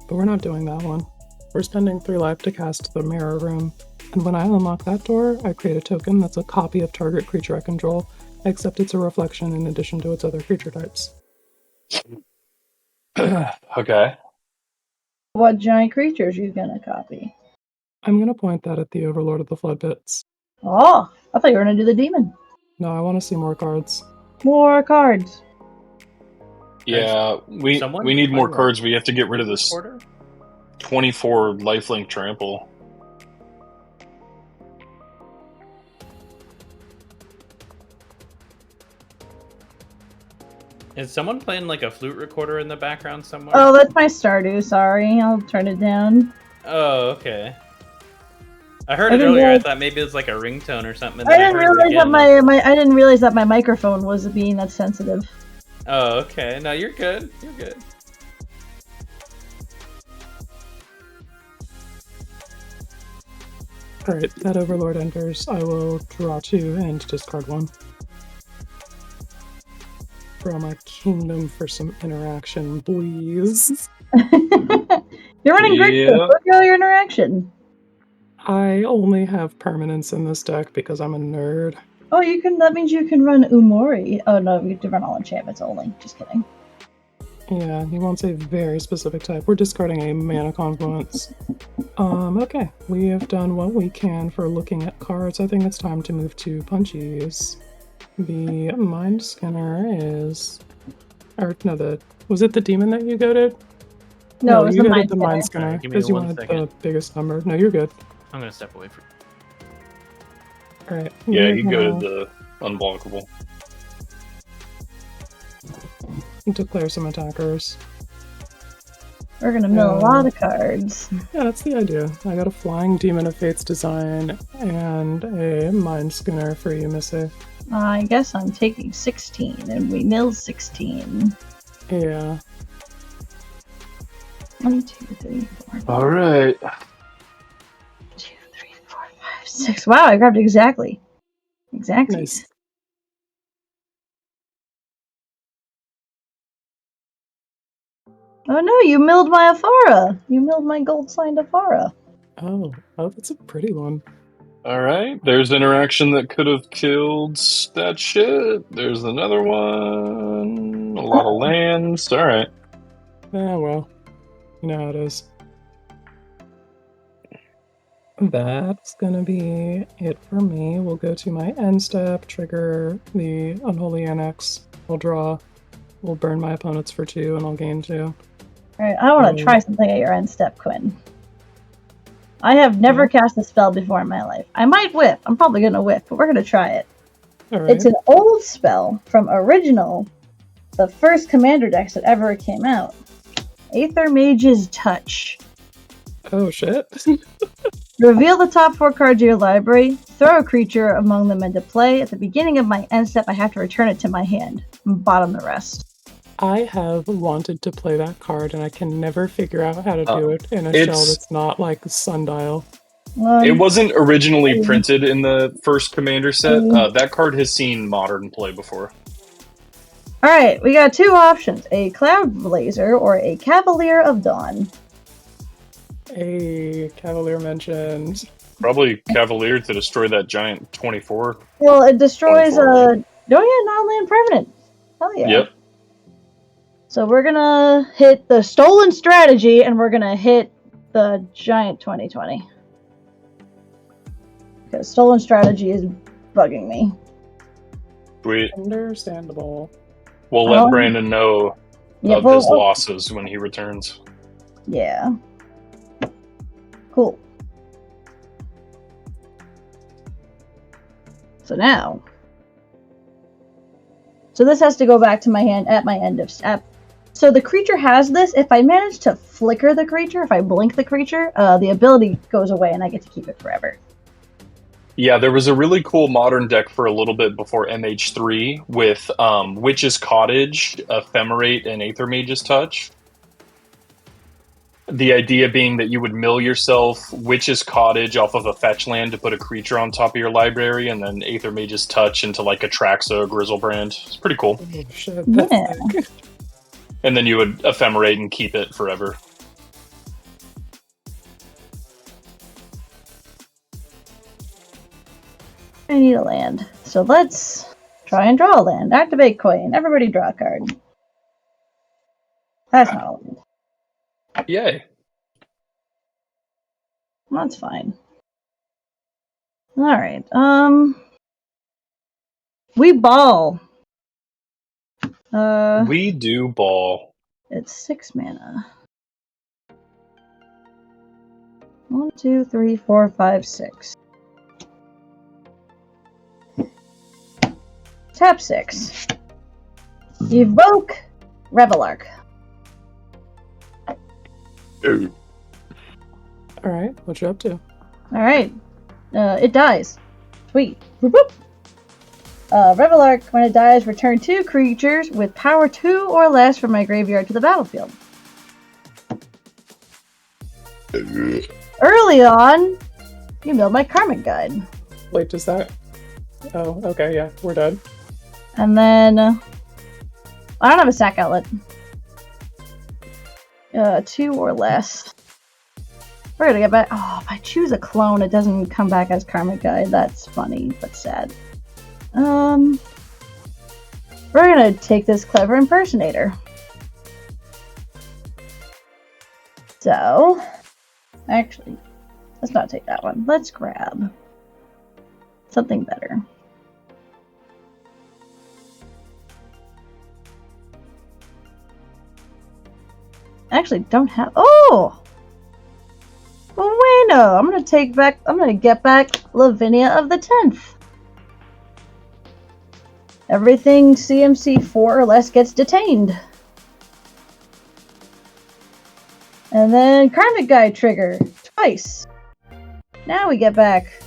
But we're not doing that one. We're spending 3 life to cast the Mirror Room, and when I unlock that door, I create a token that's a copy of target creature I control, except it's a reflection in addition to its other creature types. Okay. What giant creatures are you gonna copy? I'm gonna point that at the Overlord of the Flood Pits. Oh, I thought you were gonna do the demon. No, I want to see more cards. More cards. Yeah, we need more cards. We have to get rid of this Recorder? 24 lifelink trample. Is someone playing like a flute recorder in the background somewhere? Oh, that's my Stardew. Sorry, I'll turn it down. Oh, okay. I heard it earlier. I thought maybe it was like a ringtone or something. I didn't realize that I didn't realize that my microphone was being that sensitive. Oh, okay. No, you're good. You're good. Alright, that Overlord enters. I will draw 2 and discard 1. Draw my kingdom for some interaction, please. You're running great. Yeah. Look at all your interaction. I only have permanents in this deck because I'm a nerd. Oh, you can. That means you can run Umori. Oh no, you have to run all enchantments only. Just kidding. Yeah, he wants a very specific type. We're discarding a mana confluence. Okay. We have done what we can for looking at cards. I think it's time to move to punchies. The Mind Skinner is... Or, no, was it the demon that you goated? No, it was you the goated Mind the Skinner. Mind Skinner Give me because you 1 wanted second. the biggest number. No, you're good. I'm gonna step away from. Alright. Yeah, you go to the unblockable. Declare some attackers. We're gonna mill a lot of cards. Yeah, that's the idea. I got a Flying Demon of Fate's Design and a Mind Skinner for you, Missy. I guess I'm taking 16, and we mill 16. Yeah. 1, 2, 3, 4. All right. 2, 3, 4, 5, 6. Wow, I grabbed exactly. Exactly. Nice. Oh no, you milled my Afara. You milled my gold signed Afara. Oh, that's a pretty one. All right. There's interaction that could have killed that shit. There's another one. A lot of lands. All right. Ah, well. You know how it is. That's gonna be it for me. We'll go to my end step, trigger the Unholy Annex. We'll draw. We'll burn my opponents for 2, and I'll gain 2. Alright, I want to try something at your end step, Quinn. I have never cast a spell before in my life. I might whiff. I'm probably going to whiff, but we're going to try it. All right. It's an old spell from original, the first commander decks that ever came out. Aether Mage's Touch. Oh shit. Reveal the top 4 cards of your library, throw a creature among them into play. At the beginning of my end step, I have to return it to my hand and bottom the rest. I have wanted to play that card and I can never figure out how to do it in a it's- shell that's not like Sundial. It wasn't originally Mm. printed in the first Commander set. Mm. That card has seen Modern play before. Alright, we got 2 options, a Cloud Blazer or a Cavalier of Dawn. A Cavalier mentioned. Probably Cavalier to destroy that giant 24. Well, it destroys 24. non-land permanent. Hell yeah. Yep. So we're gonna hit the Stolen Strategy and we're gonna hit the giant 2020. Because Stolen Strategy is bugging me. Sweet. Understandable. We'll let Brandon know Yeah, of his losses when he returns. Yeah. Cool. So now. So this has to go back to my hand at my end of step. So the creature has this. If I manage to flicker the creature, if I blink the creature, the ability goes away and I get to keep it forever. Yeah, there was a really cool Modern deck for a little bit before MH3 with Witch's Cottage, Ephemerate, and Aether Mage's Touch. The idea being that you would mill yourself Witch's Cottage off of a fetch land to put a creature on top of your library, and then Aether Mage's Touch into like a Traxa or Grizzlebrand. It's pretty cool. Oh shit. That's Yeah. sick. And then you would Ephemerate and keep it forever. I need a land. So let's try and draw a land. Activate coin. Everybody draw a card. That's not a land. Yay. That's fine. Alright, we ball. We do ball. It's 6 mana. 1, 2, 3, 4, 5, 6. Tap 6. Evoke Revelark. Alright, what you up to? Alright. It dies. Sweet. Boop, boop. Revelark, when it dies, return 2 creatures with power 2 or less from my graveyard to the battlefield. Early on, you milled my Karmic Guide. Wait, does that... Oh, okay, yeah, we're dead. And then... I don't have a sack outlet. 2 or less. We're gonna get back... Oh, if I choose a clone, it doesn't come back as Karmic Guide. That's funny, but sad. We're gonna take this Clever Impersonator. So... Actually, let's not take that one. Let's grab something better. Actually, don't have... Oh! Bueno! I'm gonna get back Lavinia of the 10th. Everything CMC 4 or less gets detained. And then Karmic Guide trigger twice. Now we get back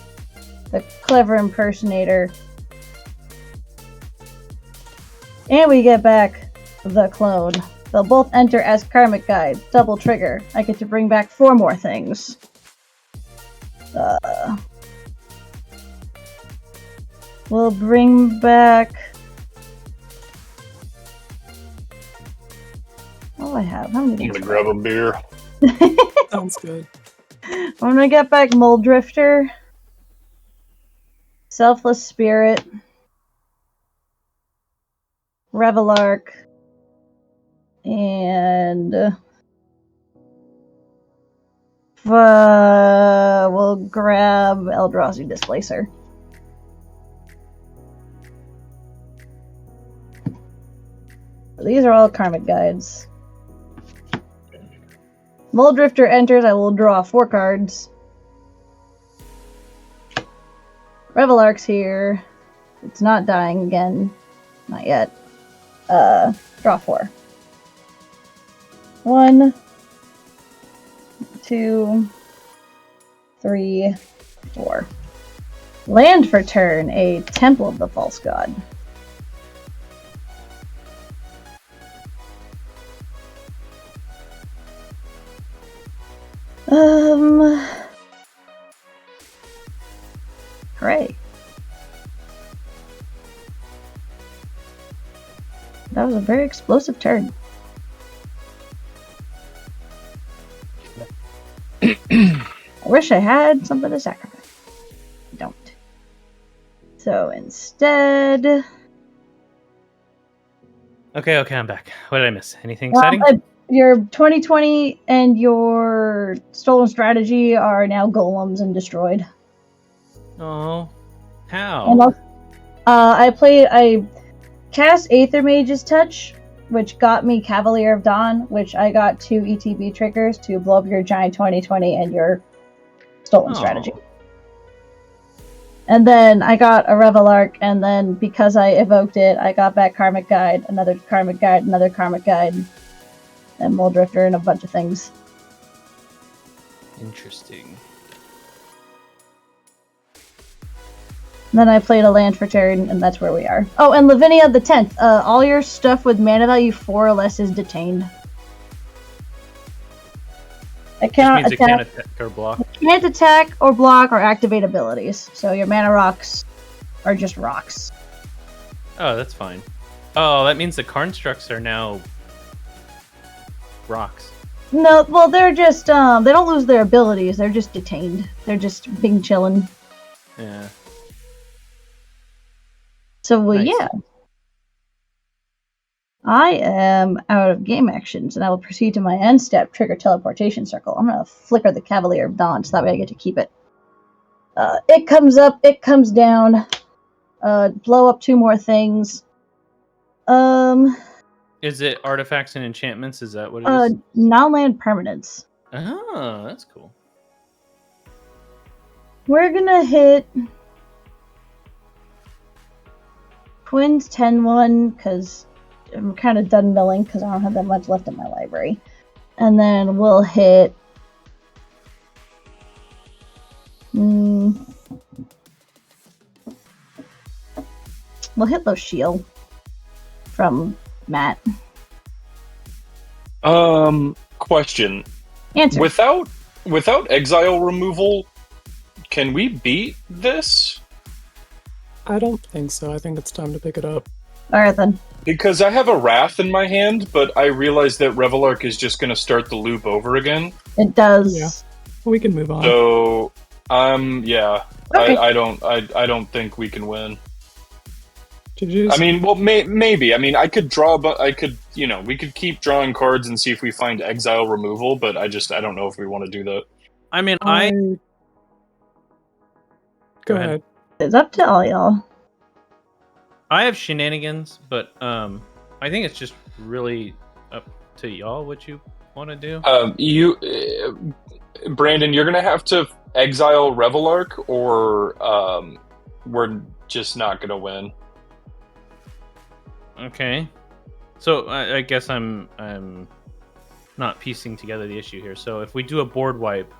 the Clever Impersonator. And we get back the clone. They'll both enter as Karmic Guide. Double trigger. I get to bring back 4 more things. We'll bring back... What do I have? How many I'm things gonna do grab a beer. Sounds good. I'm gonna get back Mold Drifter, Selfless Spirit, Revelark, and we'll grab Eldrazi Displacer. These are all Karmic Guides. Mold Drifter enters, I will draw 4 cards. Revelark's here. It's not dying again. Not yet. Draw 4. 1, 2, 3, 4. Land for turn, a Temple of the False God. Hooray. That was a very explosive turn. I wish I had something to sacrifice. I don't. So instead... Okay, I'm back. What did I miss? Anything exciting? Your 2020 and your Stolen Strategy are now golems and destroyed. Oh, how? And I cast Aether Mage's Touch, which got me Cavalier of Dawn, which I got 2 ETB triggers to blow up your giant 2020 and your Stolen Strategy. And then I got a Revelark, and then because I evoked it, I got back Karmic Guide, another Karmic Guide, another Karmic Guide, and Muldrifter, and a bunch of things. Interesting. And then I played a land for turn, and that's where we are. Oh, and Lavinia the 10th. All your stuff with mana value 4 or less is detained. It cannot attack. It can't attack or block. It can't attack or block or activate abilities. So your mana rocks are just rocks. Oh, that's fine. Oh, that means the Karnstructs are now rocks. No, well, they're just, they don't lose their abilities. They're just detained. They're just being chillin'. Yeah. So, well, Nice. yeah. I am out of game actions, and I will proceed to my end step, trigger teleportation circle. I'm going to flicker the Cavalier of Dawn, so that way I get to keep it. It comes up, it comes down, blow up 2 more things. Is it artifacts and enchantments? Is that what it is? Non-land permanents. Oh, that's cool. We're going to hit Twins 10-1, because I'm kind of done milling because I don't have that much left in my library. And then we'll hit... we'll hit Shield from Matt. Question. Answer. Without exile removal, can we beat this? I don't think so. I think it's time to pick it up. Alright then. Because I have a Wrath in my hand, but I realize that Revelark is just going to start the loop over again. It does. Yeah. We can move on. So, yeah. Okay. I don't think we can win. GG's. I mean, well, maybe. I mean, I could draw, but we could keep drawing cards and see if we find exile removal, but I don't know if we want to do that. I mean, Go ahead. It's up to all y'all. I have shenanigans, but I think it's just really up to y'all what you want to do. Brandon, you're gonna have to exile Revelark, or we're just not gonna win. Okay, so I guess I'm not piecing together the issue here. So if we do a board wipe,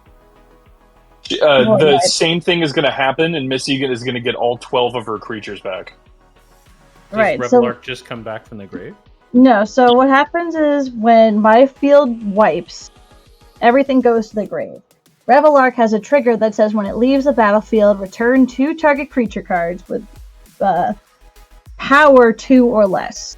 the same thing is gonna happen, and Missy is gonna get all 12 of her creatures back. does Right, Revelark just come back from the grave? No, so what happens is when my field wipes, everything goes to the grave. Revelark has a trigger that says when it leaves the battlefield, return 2 target creature cards with power 2 or less.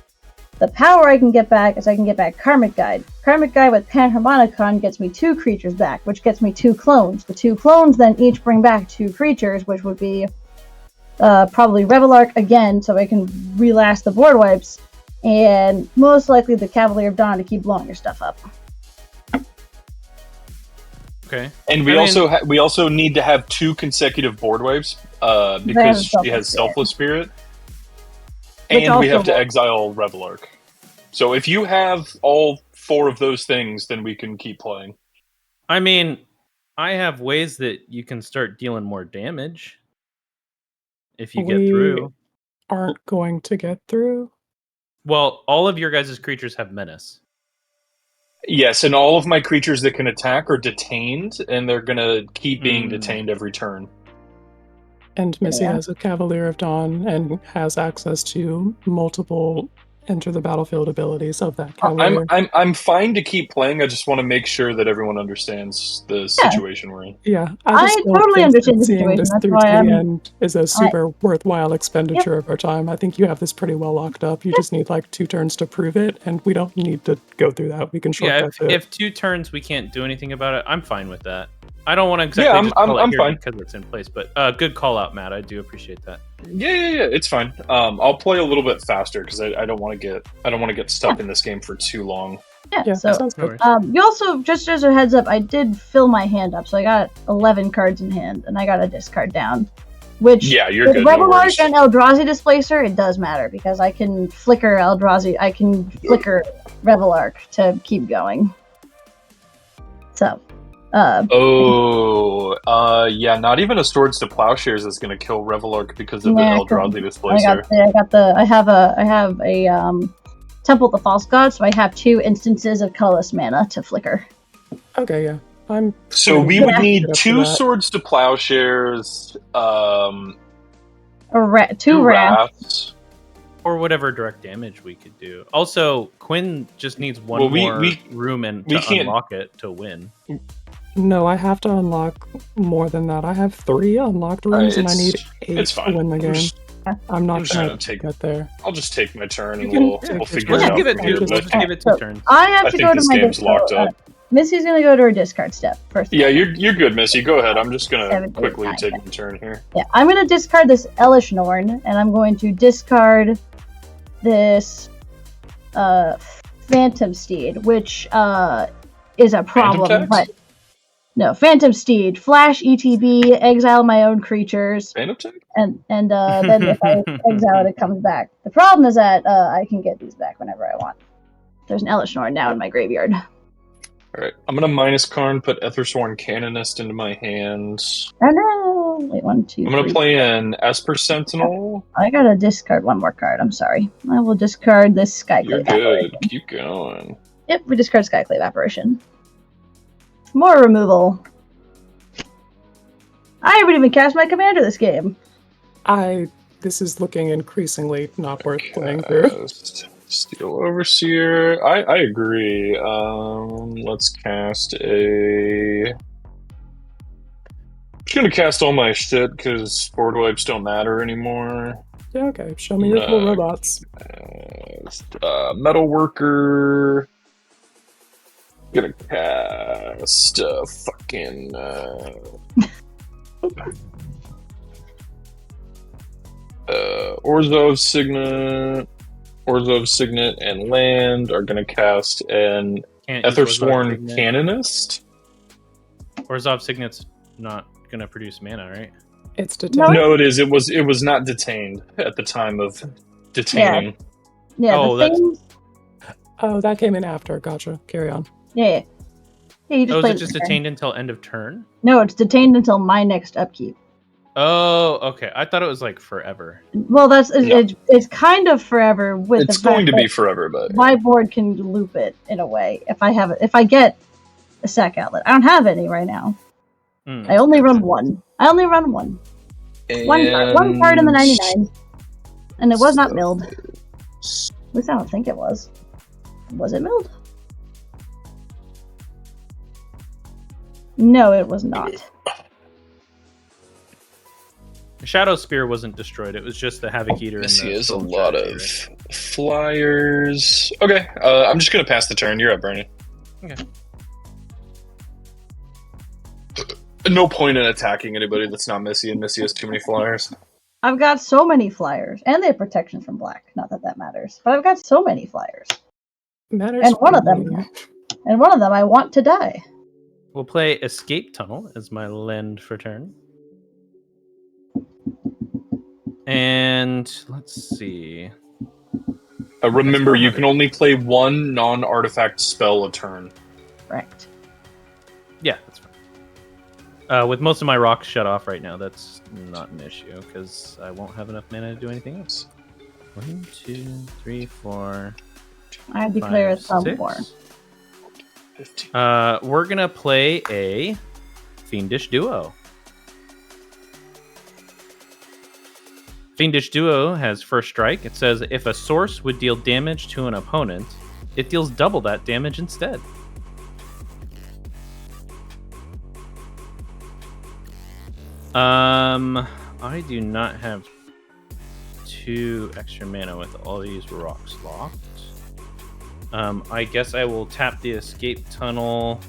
The power I can get back is I can get back Karmic Guide. Karmic Guide with Panharmonicon gets me 2 creatures back, which gets me 2 clones. The 2 clones then each bring back 2 creatures, which would be probably Revelark again, so I can relast the board wipes, and most likely the Cavalier of Dawn to keep blowing your stuff up. Okay. And we also need to have 2 consecutive board wipes because she has Selfless Spirit. And we have to exile Revelark. So if you have all 4 of those things, then we can keep playing. I mean, I have ways that you can start dealing more damage if you get through. aren't going to get through. Well, all of your guys' creatures have menace. Yes, and all of my creatures that can attack are detained, and they're gonna keep being detained every turn. And Missy Yeah. has a Cavalier of Dawn and has access to multiple enter the battlefield abilities of that Cavalier. I'm fine to keep playing. I just want to make sure that everyone understands the situation we're in. Yeah, I just don't totally think understand that the seeing situation. this That's through why to the I'm- end is a super worthwhile expenditure of our time. I think you have this pretty well locked up. You just need like 2 turns to prove it, and we don't need to go through that. We can Yeah, shortcut it. if 2 turns we can't do anything about it, I'm fine with that. I don't want to exactly just call it here fine. because it's in place, but good call out, Matt. I do appreciate that. Yeah, it's fine. I'll play a little bit faster because I don't want to get stuck in this game for too long. Yeah, so sounds No good. worries. you also, just as a heads up, I did fill my hand up, so I got 11 cards in hand, and I got a discard down. Which, Yeah, you're with good. No Rebel worries. Arc and Eldrazi Displacer, it does matter, because I can flicker Eldrazi, I can flicker Rebel Arc to keep going. So, Yeah, not even a Swords to Plowshares is going to kill Revelark because of the Nah, Eldrazi I Displacer. have a Temple of the False God, so I have 2 instances of colorless mana to flicker. Okay, yeah. I'm So pretty we good would up need to 2 that. Swords to Plowshares, 2 2 wrath. Wraths. Or whatever direct damage we could do. Also, Quinn just needs one Well, more we room and we to can't- unlock it to win. No, I have to unlock more than that. I have 3 unlocked rooms, and I need 8 it's to fine. win the game. I'm not just gonna gonna take- get there. I'll just take my turn You and can we'll take we'll your figure We'll it just out give it from 2. here. We'll But just give it 2 So, turns. I have I to think go to this my game's locked up. Missy's gonna go to her discard step first. yeah, you're good, Missy. Go ahead. I'm just gonna 7, 8, quickly 9, take 10. my turn here. Yeah, I'm gonna discard this Elish Norn, and I'm going to discard this Phantom Steed, which is a problem. Phantom But tax? no, Phantom Steed, flash ETB, exile my own creatures, Phantom tax? and then if I exile it, it comes back. The problem is that I can get these back whenever I want. There's an Elish Norn now in my graveyard. All right, I'm gonna minus Karn, put Ethersworn Canonist into my hand. Oh no! Wait, 1, 2, I'm gonna 3. play an Esper Sentinel. I gotta discard one more card. I'm sorry. I will discard this You're Skyclave good. Apparition. Keep going. Yep, we discard Skyclave Apparition. More removal. I haven't even cast my commander this game. This is looking increasingly not worth playing through. Cast Steel Overseer. I agree. Let's cast a. I'm just gonna cast all my shit because board wipes don't matter anymore. Yeah, okay. Show me your cool robots. Metal Worker. Gonna cast fucking. Orzhov Signet and Land are gonna cast an Can't use Ethersworn Orzhov Signet. Canonist. Orzhov Signet's not going to produce mana, right? It's detained. No, it is. It was not detained at the time of detaining. Yeah, Oh, the that's- thing. Oh, that came in after. Gotcha. Carry on. Yeah. Yeah, you just Oh, is play it just detained until end of turn? No, it's detained until my next upkeep. Oh, okay. I thought it was like forever. Well, it's kind of forever with It's the going fact to be that forever, but my board can loop it in a way if I get a sack outlet. I don't have any right now. Hmm. I only run one. One card in the 99, and it was not milled. At least I don't think it was. Was it milled? No, it was not. Shadow Spear wasn't destroyed. It was just the Havoc Eater. This and the is a Storm lot Charger, of right? flyers. Okay, I'm just gonna pass the turn. You're up, Bernie. Okay. No point in attacking anybody that's not Missy, and Missy has too many flyers. I've got so many flyers, and they have protection from black. Not that that matters, but I've got so many flyers, Matters. and one for of them, me. I want to die. We'll play Escape Tunnel as my land for turn. And let's see. Remember, you can only play one non-artifact spell a turn. Correct. Yeah, that's fine. With most of my rocks shut off right now, that's not an issue because I won't have enough mana to do anything else. 1, 2, 3, 4. I declare a 5, thumb 6. war. 15. We're gonna play a Fiendish Duo. Fiendish Duo has first strike. It says if a source would deal damage to an opponent, it deals double that damage instead. I do not have 2 extra mana with all these rocks locked. I guess I will tap the escape tunnel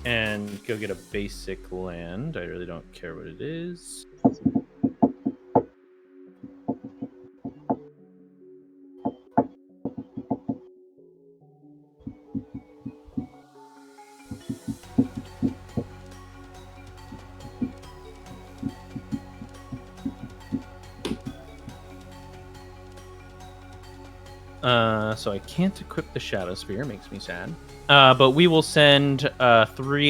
and go get a basic land. I really don't care what it is. So I can't equip the Shadow Spear, makes me sad. But we will send 3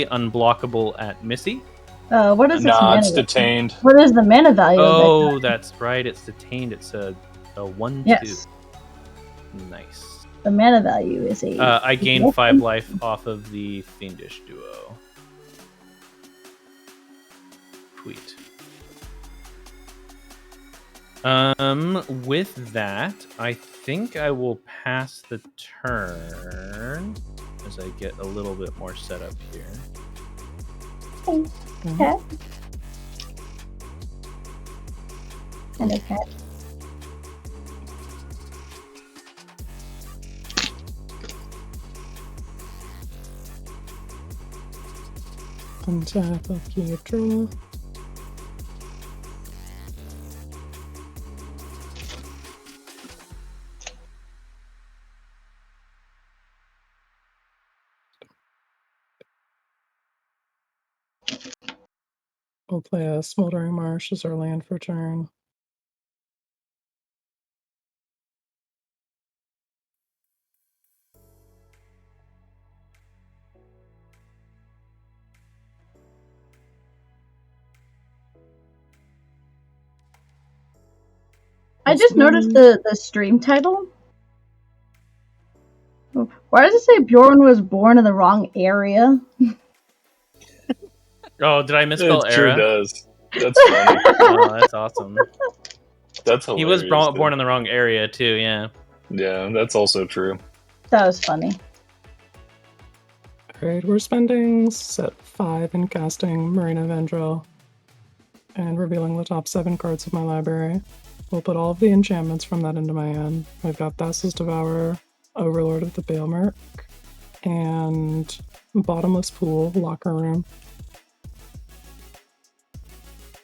unblockable at Missy. What is its Nah, mana it's value? detained. What is the mana value of Oh, that's right. It's detained. It's a 1/2. Yes. Nice. The mana value is a. I gain 5 life off of the Fiendish Duo. Sweet. With that, I think I will pass the turn as I get a little bit more set up here. Cat. And a cat. Untap, upkeep, draw. We'll play a Smoldering Marsh as our land for turn. I just noticed the stream title. Why does it say Bjorn was born in the wrong area? Oh, did I misspell It sure era? does. That's funny. Oh, that's awesome. That's He hilarious. was born in the wrong area too, yeah. Yeah, that's also true. That was funny. Alright, we're spending set 5 in casting Marina Vendrell and revealing the top 7 cards of my library. We'll put all of the enchantments from that into my hand. We've got Thassa's Devourer, Overlord of the Balemerk, and Bottomless Pool, Locker Room.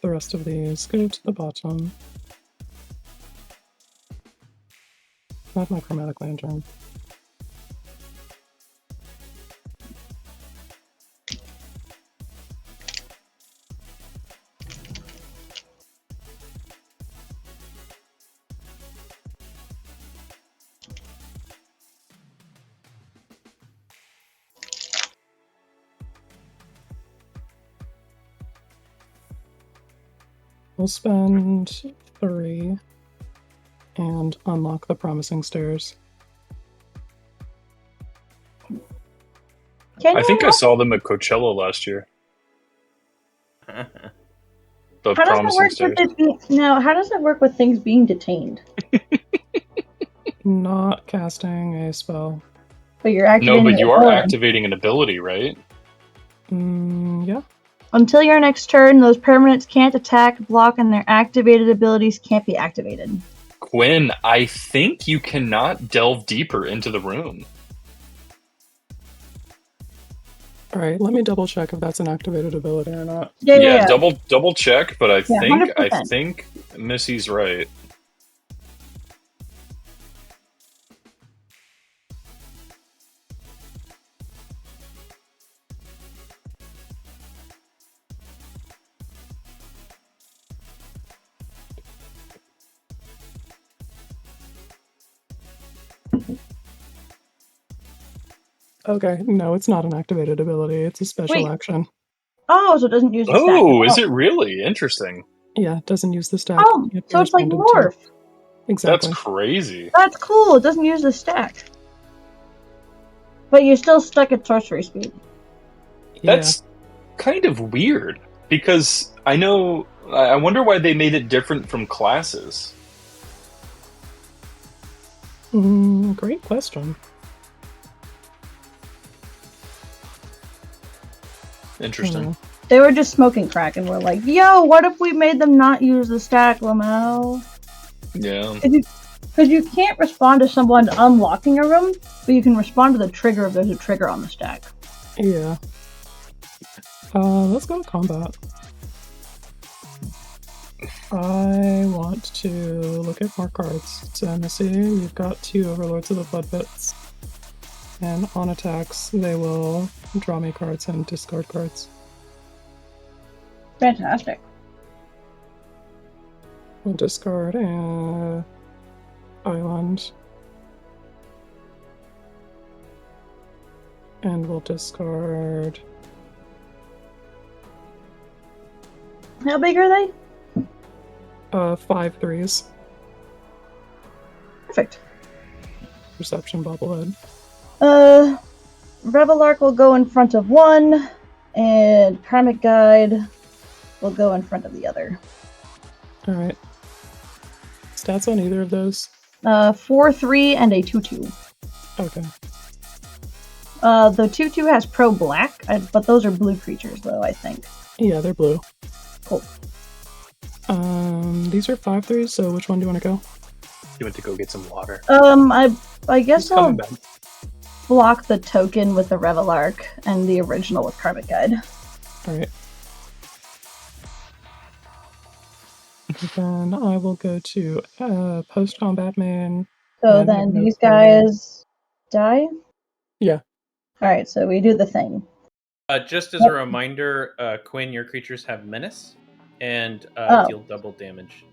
The rest of these go to the bottom. Not my Chromatic Lantern. We'll spend 3 and unlock the Promising Stairs. Can I you think I unlock- saw them at Coachella last year. The How does it Promising work Stairs. with it now? How does it work with things being detained? Not casting a spell. But you're No, activating. but an you are ability. activating an ability, right? Yeah. Until your next turn, those permanents can't attack, block, and their activated abilities can't be activated. Quinn, I think you cannot delve deeper into the room. Alright, let me double check if that's an activated ability or not. Yeah. Double check, but I Yeah, think 100%. Missy's right. Okay, no, it's not an activated ability. It's a special Wait. action. Oh, so it doesn't use the stack. Oh, is it really? Interesting. Yeah, it doesn't use the stack. Oh, You have to so it's like respond to- Morph. Exactly. That's crazy. That's cool. It doesn't use the stack. But you're still stuck at sorcery speed. Yeah. That's kind of weird because I know. I wonder why they made it different from classes. Great question. Interesting. They were just smoking crack and we're like, yo, what if we made them not use the stack, Lamau? Yeah. Because you can't respond to someone unlocking a room, but you can respond to the trigger if there's a trigger on the stack. Yeah. Let's go to combat. I want to look at more cards. So Missy, you've got 2 Overlords of the Blood Pits. And on attacks, they will draw me cards and discard cards. Fantastic. We'll discard an island. And we'll discard... How big are they? 5 3s. Perfect. Perception bobblehead. Revelark will go in front of one, and Karmic Guide will go in front of the other. Alright. Stats on either of those? 4/3 and a 2/2. Okay. The 2/2 has pro black, but those are blue creatures, though, I think. Yeah, they're blue. Cool. These are 5 3s, so which one do you want to go? You went to go get some water. I guess He's I'll coming back. block the token with the Revelark and the original with Karmic Guide. Alright. Then I will go to post-combat main. So And then no these problem. guys die? Yeah. Alright, so we do the thing. Just as a reminder, Quinn, your creatures have menace and deal double damage.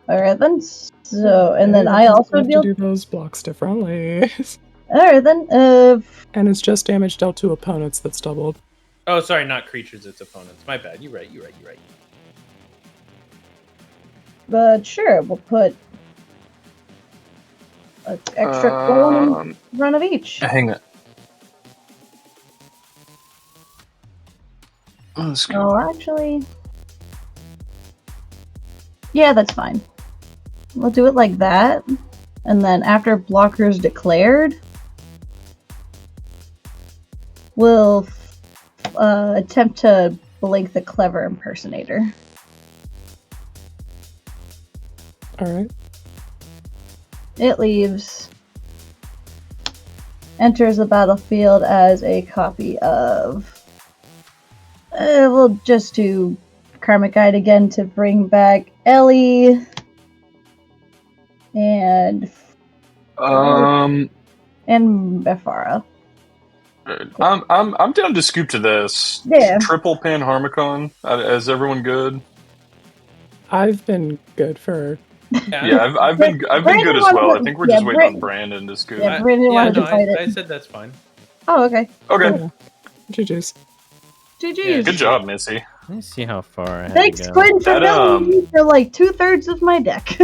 Alright then. So, and then Okay, I also have deal. to do those blocks differently. Alright then. And it's just damage dealt to opponents that's doubled. Oh, sorry, not creatures, it's opponents. My bad. You're right. But sure, we'll put an extra golem in front of each. Hang on. Let's go. Oh, actually. Yeah, that's fine. We'll do it like that. And then after blocker's declared, we'll attempt to blink the clever impersonator. Alright. It leaves. Enters the battlefield as a copy of. We'll just do Karmic Guide again to bring back Ellie. And Befara. I'm down to scoop to this. Yeah. Triple Pan Harmicon. Is everyone good? I've been good for... Yeah, I've been good as well. I think we're just waiting on Brandon to scoop. Yeah, Brandon wanted to fight I it. said that's fine. Oh, okay. Okay. GG's. GG's. Good job, Missy. Let me see how far I have Thanks, to go. Quinn, for That, building me for like 2/3 of my deck.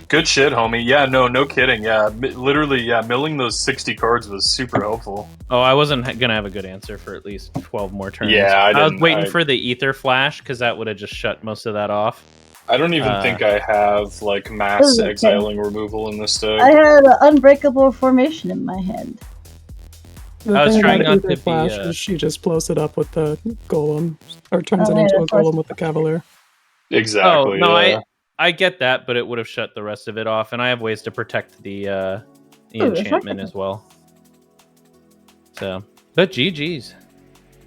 Good shit, homie. Yeah, no kidding. Yeah, literally, yeah, milling those 60 cards was super helpful. Oh, I wasn't gonna have a good answer for at least 12 more turns. Yeah, I was waiting for the Ether Flash because that would have just shut most of that off. I don't even think I have like mass exiling removal in this deck. I had an Unbreakable Formation in my hand. The I was thing trying about not to Ether Flash be, is she just blows it up with the golem, or turns it yeah, into a of course. golem with the Cavalier. Exactly. Oh no, yeah. I get that, but it would have shut the rest of it off, and I have ways to protect the enchantment as well. So, but GG's.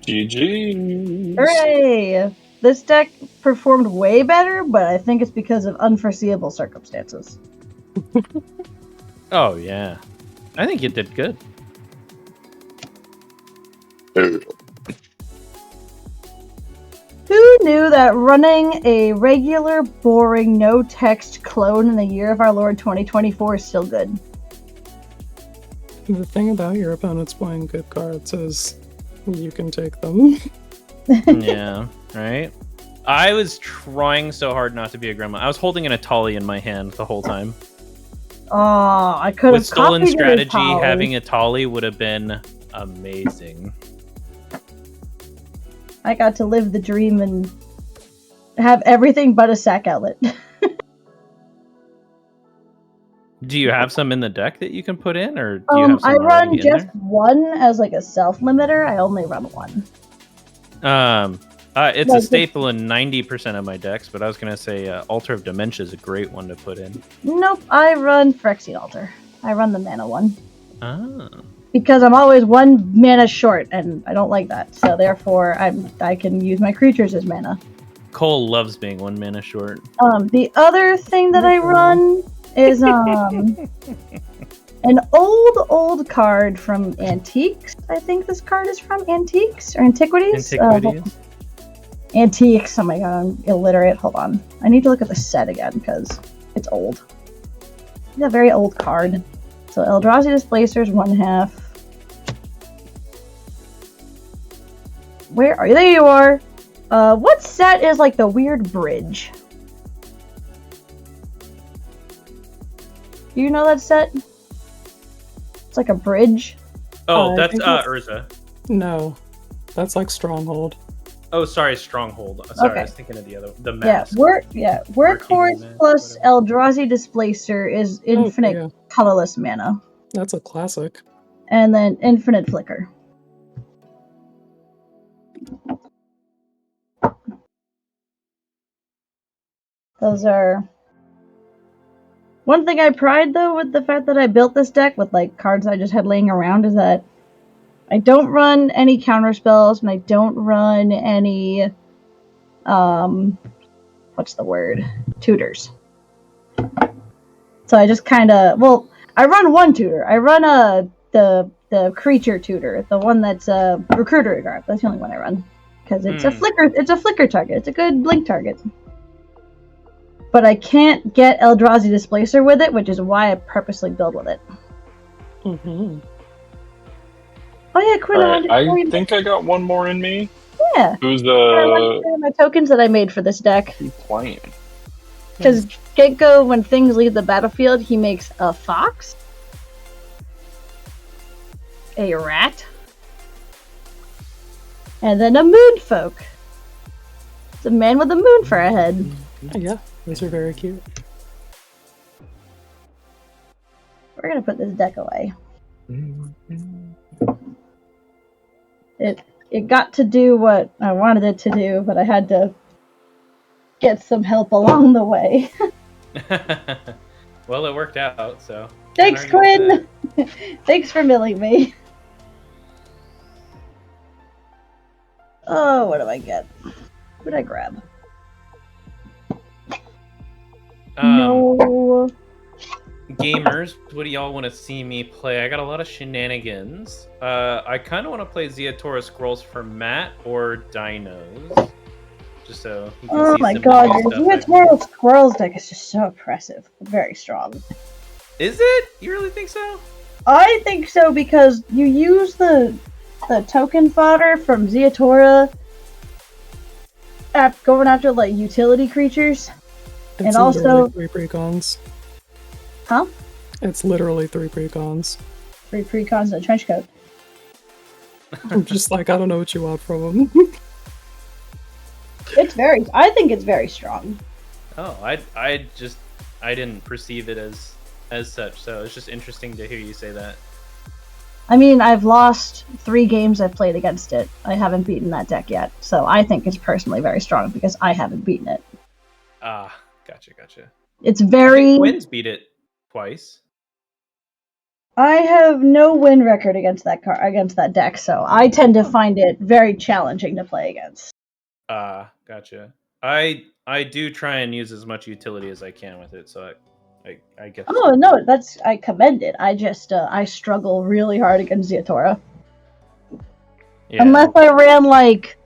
GG. Hooray! This deck performed way better, but I think it's because of unforeseeable circumstances. Oh yeah, I think it did good. Who knew that running a regular, boring, no-text clone in the year of our Lord 2024 is still good? The thing about your opponents playing good cards is you can take them. Yeah, right. I was trying so hard not to be a gremlin. I was holding an Atali in my hand the whole time. Oh, I could have With stolen copied your strategy, Atali. having a Atali would have been amazing. I got to live the dream and have everything but a sack outlet. Do you have some in the deck that you can put in, or do you have some I run already in just there? one as like a self limiter. I only run one. It's Like a staple in 90% of my decks, but I was gonna say Altar of Dementia is a great one to put in. Nope, I run Phyrexian Altar. I run the mana one. Ah. Because I'm always one mana short, and I don't like that. So therefore, I can use my creatures as mana. Cole loves being 1 mana short. The other thing that I run is an old card from Antiques. I think this card is from Antiques or Antiquities. Antiques. Oh my god, I'm illiterate. Hold on. I need to look at the set again because it's old. It's a very old card. So Eldrazi Displacer's 1/2. Where are you? There you are. What set is like the weird bridge? Do you know that set? It's like a bridge. Oh, I that's think it's- Urza. No, that's like Stronghold. Oh, sorry, Stronghold. Sorry, Okay. I was thinking of the other. The mask. Workhorse Mask, plus whatever. Eldrazi Displacer is infinite yeah. colorless mana. That's a classic. And then infinite flicker. Those are... One thing I pride, though, with the fact that I built this deck with, like, cards I just had laying around is that I don't run any counter spells, and I don't run any, what's the word? Tutors. So I just kind of... Well, I run one tutor. I run, the creature tutor, the one that's a recruiter guard. That's the only one I run. Because it's a flicker target. It's a good blink target. But I can't get Eldrazi Displacer with it, which is why I purposely build with it. Mm-hmm. Oh yeah, Quinn, I think I got one more in me. Yeah. Who's My tokens that I made for this deck. playing? Because Genko, when things leave the battlefield, he makes a fox, a rat, and then a moonfolk. It's a man with a moon for a head. Yeah, those are very cute. We're gonna put this deck away. It got to do what I wanted it to do, but I had to get some help along the way. Well, it worked out, so. Thanks, Quinn! Thanks for milling me. Oh, what do I get? What did I grab? No. Gamers, what do y'all want to see me play? I got a lot of shenanigans. I kind of want to play Zeatora Scrolls for Matt or Dinos. Just so he can Oh see my some god, new your stuff I've Zeatora Squirrels deck is just so impressive. Very strong. made. Is it? You really think so? I think so because you use the token fodder from Zeatora going after like utility creatures. It's And also- literally 3 precons. Huh? It's literally 3 precons. 3 precons and a trench coat. I'm just like, I don't know what you want from them. I think it's very strong. Oh, I didn't perceive it as such, so it's just interesting to hear you say that. I mean, I've lost 3 games I've played against it. I haven't beaten that deck yet, so I think it's personally very strong because I haven't beaten it. Ah, gotcha. It's I very... think Quinn's beat it twice. I have no win record against that deck, so I tend to find it very challenging to play against. Ah, gotcha. I do try and use as much utility as I can with it, so I get. Oh no, I commend it. I just I struggle really hard against Zeatora. Yeah. Unless I ran like,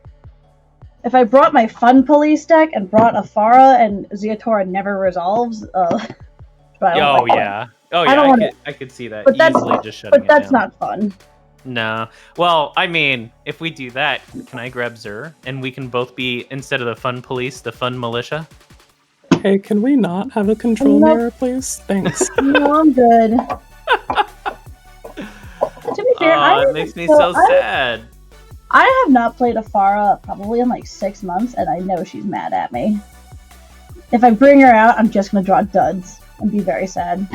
if I brought my Fun Police deck and brought Afara and Zeatora never resolves. But I don't like that. Oh I yeah. don't wanna- I could see that But that's easily just shutting But that's it down. not fun. No. Well, I mean, if we do that, can I grab Zur and we can both be, instead of the fun police, the fun militia? Hey, can we not have a control Nope. mirror, please? Thanks. No, I'm good. To be fair, it makes me so sad. I have not played Afara probably in like 6 months, and I know she's mad at me. If I bring her out, I'm just gonna draw duds and be very sad.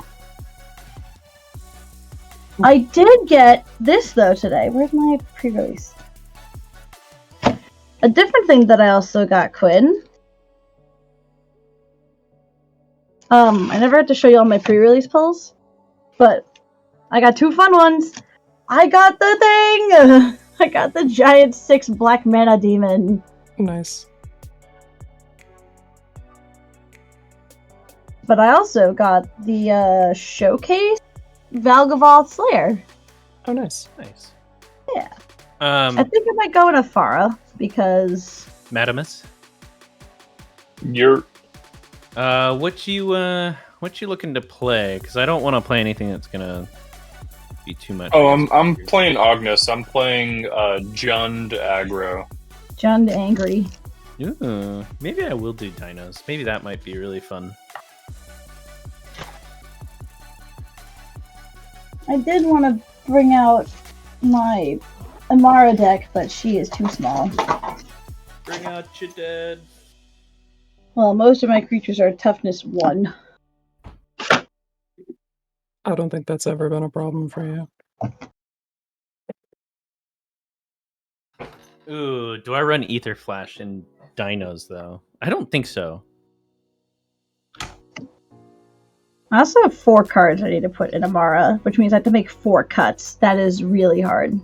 I did get this though today. Where's my pre-release? A different thing that I also got, Quinn. I never had to show you all my pre-release pulls, but I got 2 fun ones. I got the thing! I got the giant 6 black mana demon. Nice. But I also got the showcase Valgavoth Slayer. Oh, nice. Nice. Yeah. I think I might go in Afara because Madamus? You're What you looking to play? Because I don't want to play anything that's gonna be too much. Oh, I'm playing Agnes. I'm playing Jund aggro. John Angry. Ooh, maybe I will do dinos. Maybe that might be really fun. I did want to bring out my Amara deck, but she is too small. Bring out your dead. Well, most of my creatures are toughness 1. I don't think that's ever been a problem for you. Ooh, do I run Ether Flash in dinos though? I don't think so. I also have 4 cards I need to put in Amara, which means I have to make 4 cuts. That is really hard.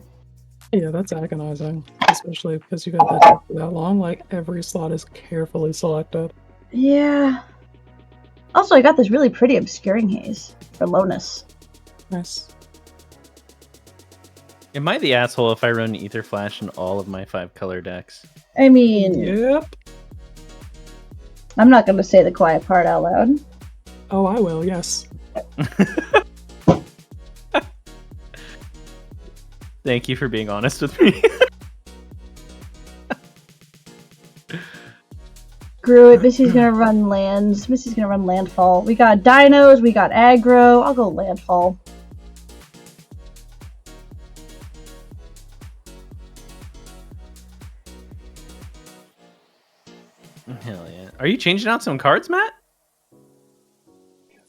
Yeah, that's agonizing. Especially because you got that deck for that long. Like, every slot is carefully selected. Yeah. Also, I got this really pretty Obscuring Haze for Lonus. Nice. Am I the asshole if I run Ether Flash in all of my 5 color decks? I mean, Yep. I'm not going to say the quiet part out loud. Oh, I will, yes. Thank you for being honest with me. Screw it. Missy's gonna run lands. Missy's gonna run landfall. We got dinos. We got aggro. I'll go landfall. Hell yeah. Are you changing out some cards, Matt?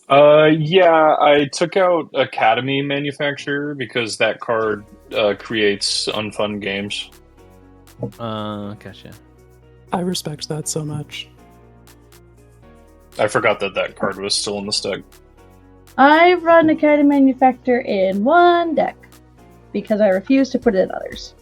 Yeah, I took out Academy Manufacturer because that card creates unfun games. Gotcha. I respect that so much. I forgot that card was still in the stack. I run Academy Manufacturer in 1 deck because I refuse to put it in others.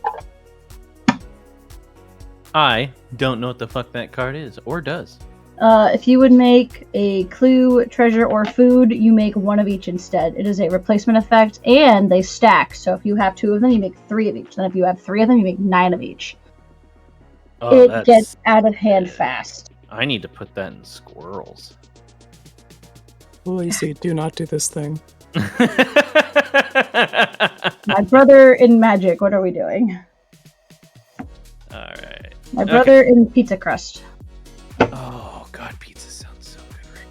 I don't know what the fuck that card is, or does. If you would make a clue, treasure, or food, you make 1 of each instead. It is a replacement effect, and they stack. So if you have 2 of them, you make 3 of each. Then if you have 3 of them, you make 9 of each. Oh, It gets out of hand fast. I need to put that in squirrels. Lacey, do not do this thing. My brother in Magic, what are we doing? Alright. My brother in Pizza Crust. Oh god, pizza sounds so good right.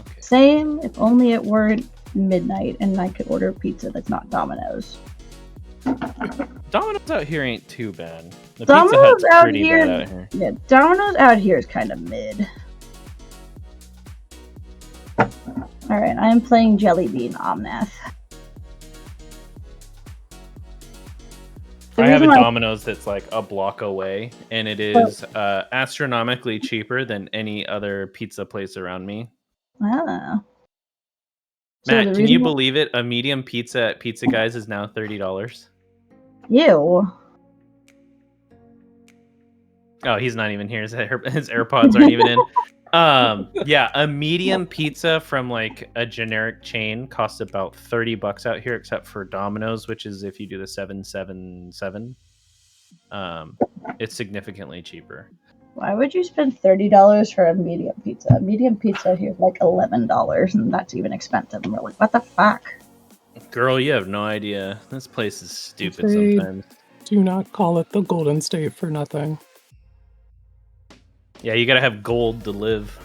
Okay. Same, if only it weren't midnight and I could order pizza that's not Domino's. Domino's out here ain't too bad. The Domino's Pizza Hut's out pretty here- bad out here. Yeah, Domino's out here is kind of mid. Alright, I am playing Jelly Bean Omnath. The I have a reason why- Domino's that's like a block away, and it is astronomically cheaper than any other pizza place around me. Ah. So Matt, the can reason you why- believe it? A medium pizza at Pizza Guys is now $30. Ew. Oh, he's not even here. His AirPods aren't even in. Yeah, a medium pizza from like a generic chain costs about $30 out here, except for Domino's, which is if you do the 777. It's significantly cheaper. Why would you spend $30 for a medium pizza? A medium pizza here is like $11, and that's even expensive. And we're like, what the fuck? Girl, you have no idea. This place is stupid They sometimes. do not call it the Golden State for nothing. Yeah, you gotta have gold to live.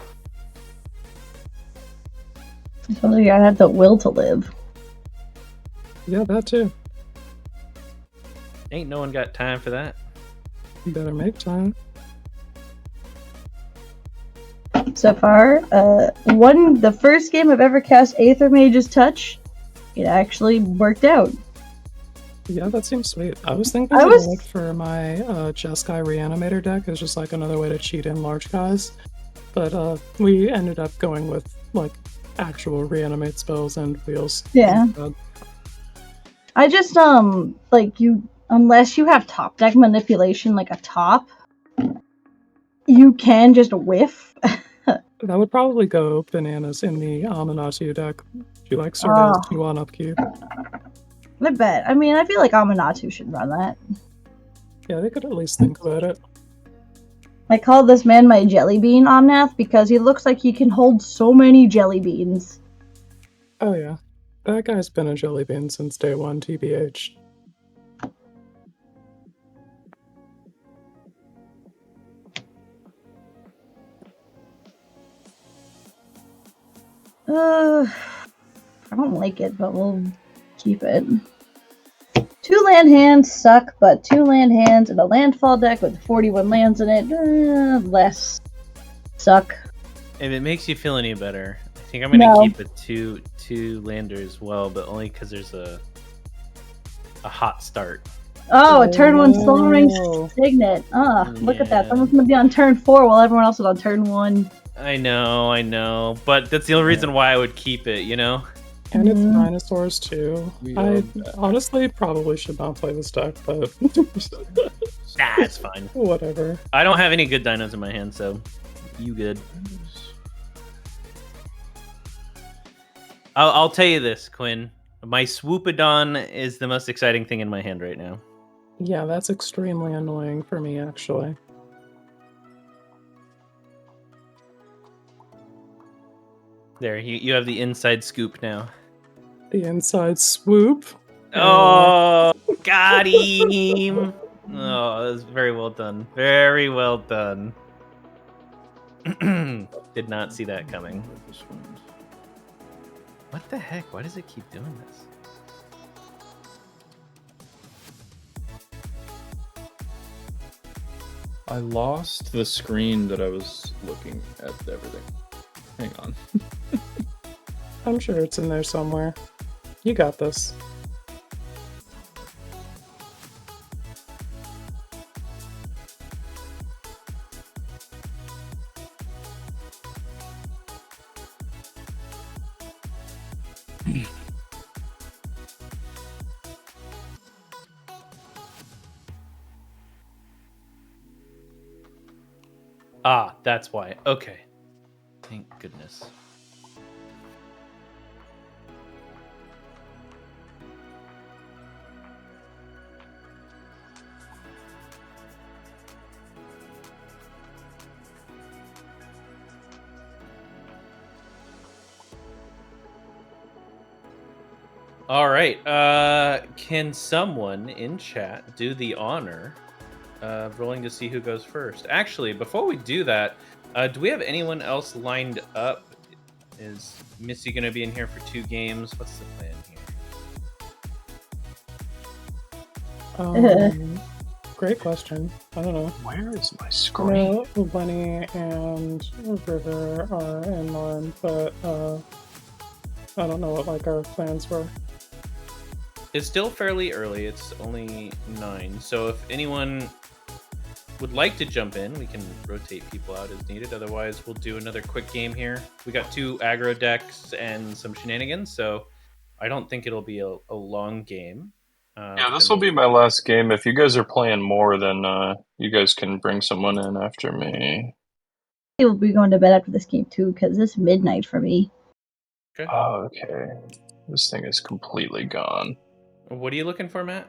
So you gotta have the will to live. Yeah, that too. Ain't no one got time for that. You better make time. So far, the first game I've ever cast Aether Mage's Touch, it actually worked out. Yeah, that seems sweet. I was thinking for my Jeskai Reanimator deck is just like another way to cheat in large guys. But we ended up going with like actual reanimate spells and wheels. Yeah. I just unless you have top deck manipulation like a top, you can just whiff. That would probably go bananas in the Amanatu deck. She like surveils you on upkeep. I bet. I mean, I feel like Amanatu should run that. Yeah, they could at least think about it. I call this man my jelly bean Omnath because he looks like he can hold so many jelly beans. Oh yeah. That guy's been a jelly bean since day one, TBH. I don't like it, but we'll keep it. 2 land hands suck, but 2 land hands and a landfall deck with 41 lands in it, less suck. If it makes you feel any better, I think I'm gonna keep a two lander as well, but only because there's a hot start. Oh, a turn 1 Soul Ring Signet. Look at that. Someone's gonna be on turn 4 while everyone else is on turn 1. I know, but that's the only reason why I would keep it, you know? And it's dinosaurs too. I honestly probably should not play this deck, but Nah, it's fine. Whatever. I don't have any good dinos in my hand, so you good. I'll tell you this, Quinn. My Swoopodon is the most exciting thing in my hand right now. Yeah, that's extremely annoying for me, actually. There, you have the inside scoop now. The inside swoop. Oh, got him! Oh, that was very well done. Very well done. Did not see that coming. What the heck? Why does it keep doing this? I lost the screen that I was looking at everything. Hang on. I'm sure it's in there somewhere. You got this. Ah, that's why. Okay. Thank goodness. All right. Can someone in chat do the honor of rolling to see who goes first? Actually, before we do that, do we have anyone else lined up? Is Missy going to be in here for 2 games? What's the plan here? Great question. I don't know. Where is my screen? Bunny and River are in line, but I don't know what like our plans were. It's still fairly early. It's only 9. So if anyone would like to jump in, we can rotate people out as needed. Otherwise, we'll do another quick game here. We got 2 aggro decks and some shenanigans, so I don't think it'll be a long game. Yeah, this will be my last game. If you guys are playing more, then you guys can bring someone in after me. We'll be going to bed after this game too, because it's midnight for me. Okay. Oh, okay. This thing is completely gone. What are you looking for, Matt?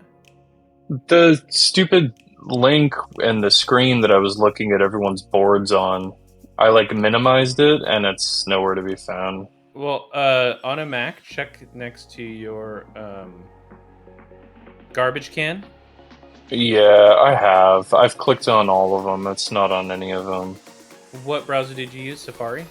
The stupid link and the screen that I was looking at everyone's boards on, I like minimized it and it's nowhere to be found. Well, on a Mac, check next to your garbage can. Yeah, I have. I've clicked on all of them. It's not on any of them. What browser did you use? Safari?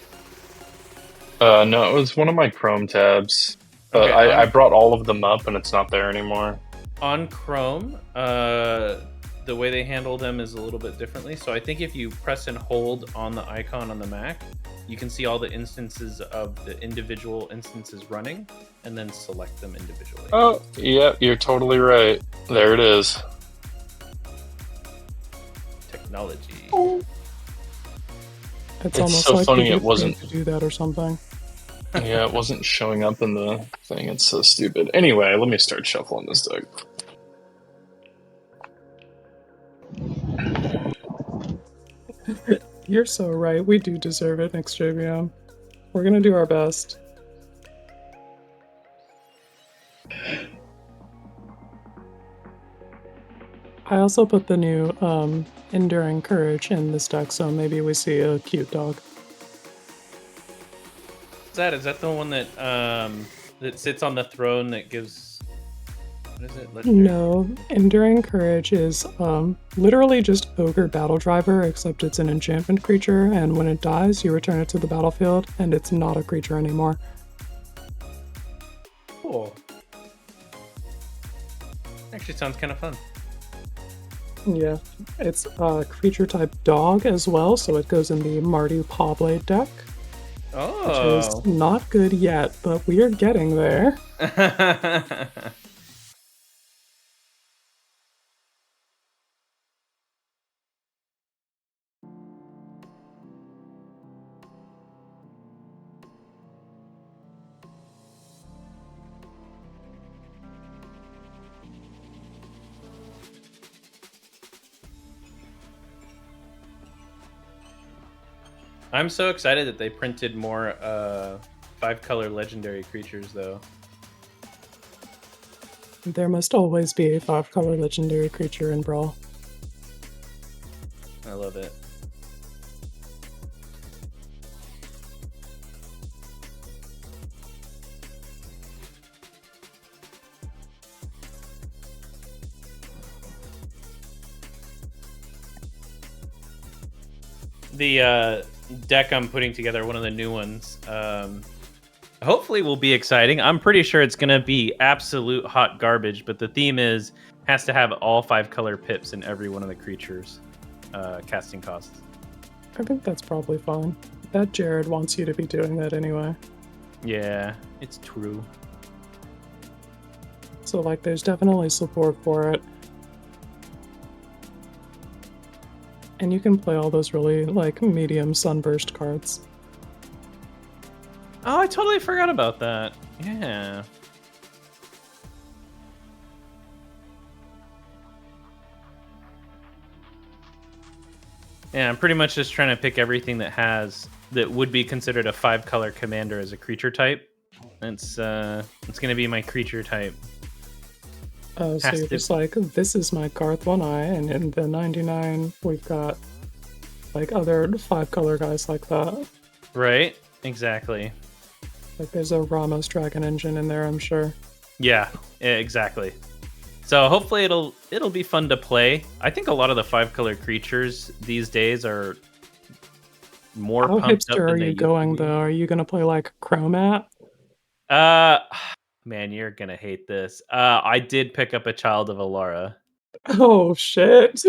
No, it was one of my Chrome tabs. Okay, I brought all of them up and it's not there anymore. On Chrome, the way they handle them is a little bit differently. So I think if you press and hold on the icon on the Mac, you can see all the instances of the individual instances running and then select them individually. Oh, yeah, you're totally right. There it is. Technology. It's It's almost so like funny you it wasn't- to do that or something. Yeah, it wasn't showing up in the thing. It's so stupid. Anyway, let me start shuffling this deck. You're so right. We do deserve it next JVM. We're gonna do our best. I also put the new Enduring Courage in this deck, so maybe we see a cute dog. Is that the one that that sits on the throne that gives? What is it? Legendary? No, Enduring Courage is literally just Ogre Battle Driver, except it's an enchantment creature, and when it dies, you return it to the battlefield, and it's not a creature anymore. Cool. Actually, sounds kind of fun. Yeah, it's a creature type dog as well, so it goes in the Mardu Pawblade deck, which Oh. is not good yet, but we are getting there. I'm so excited that they printed more 5-color legendary creatures, though. There must always be a 5-color legendary creature in Brawl. I love it. The deck I'm putting together, one of the new ones, hopefully will be exciting. I'm pretty sure it's going to be absolute hot garbage, but the theme has to have all 5-color pips in every one of the creatures' casting costs. I think that's probably fine. That Jared wants you to be doing that anyway. Yeah, it's true. So, like, there's definitely support for it. And you can play all those really, like, medium sunburst cards. Oh, I totally forgot about that. Yeah. Yeah, I'm pretty much just trying to pick everything that would be considered a 5-color commander as a creature type. It's gonna be my creature type. So Has you're to- just like, this is my Garth One-Eye, and in the 99, we've got, like, other 5-color guys like that. Right? Exactly. Like, there's a Ramos Dragon Engine in there, I'm sure. Yeah, exactly. So hopefully it'll be fun to play. I think a lot of the 5-color creatures these days are more How pumped up hipster than are they you used to going, be. though? Are you gonna play, like, Chromat? Man, you're gonna hate this. I did pick up a Child of Alara. Oh, shit.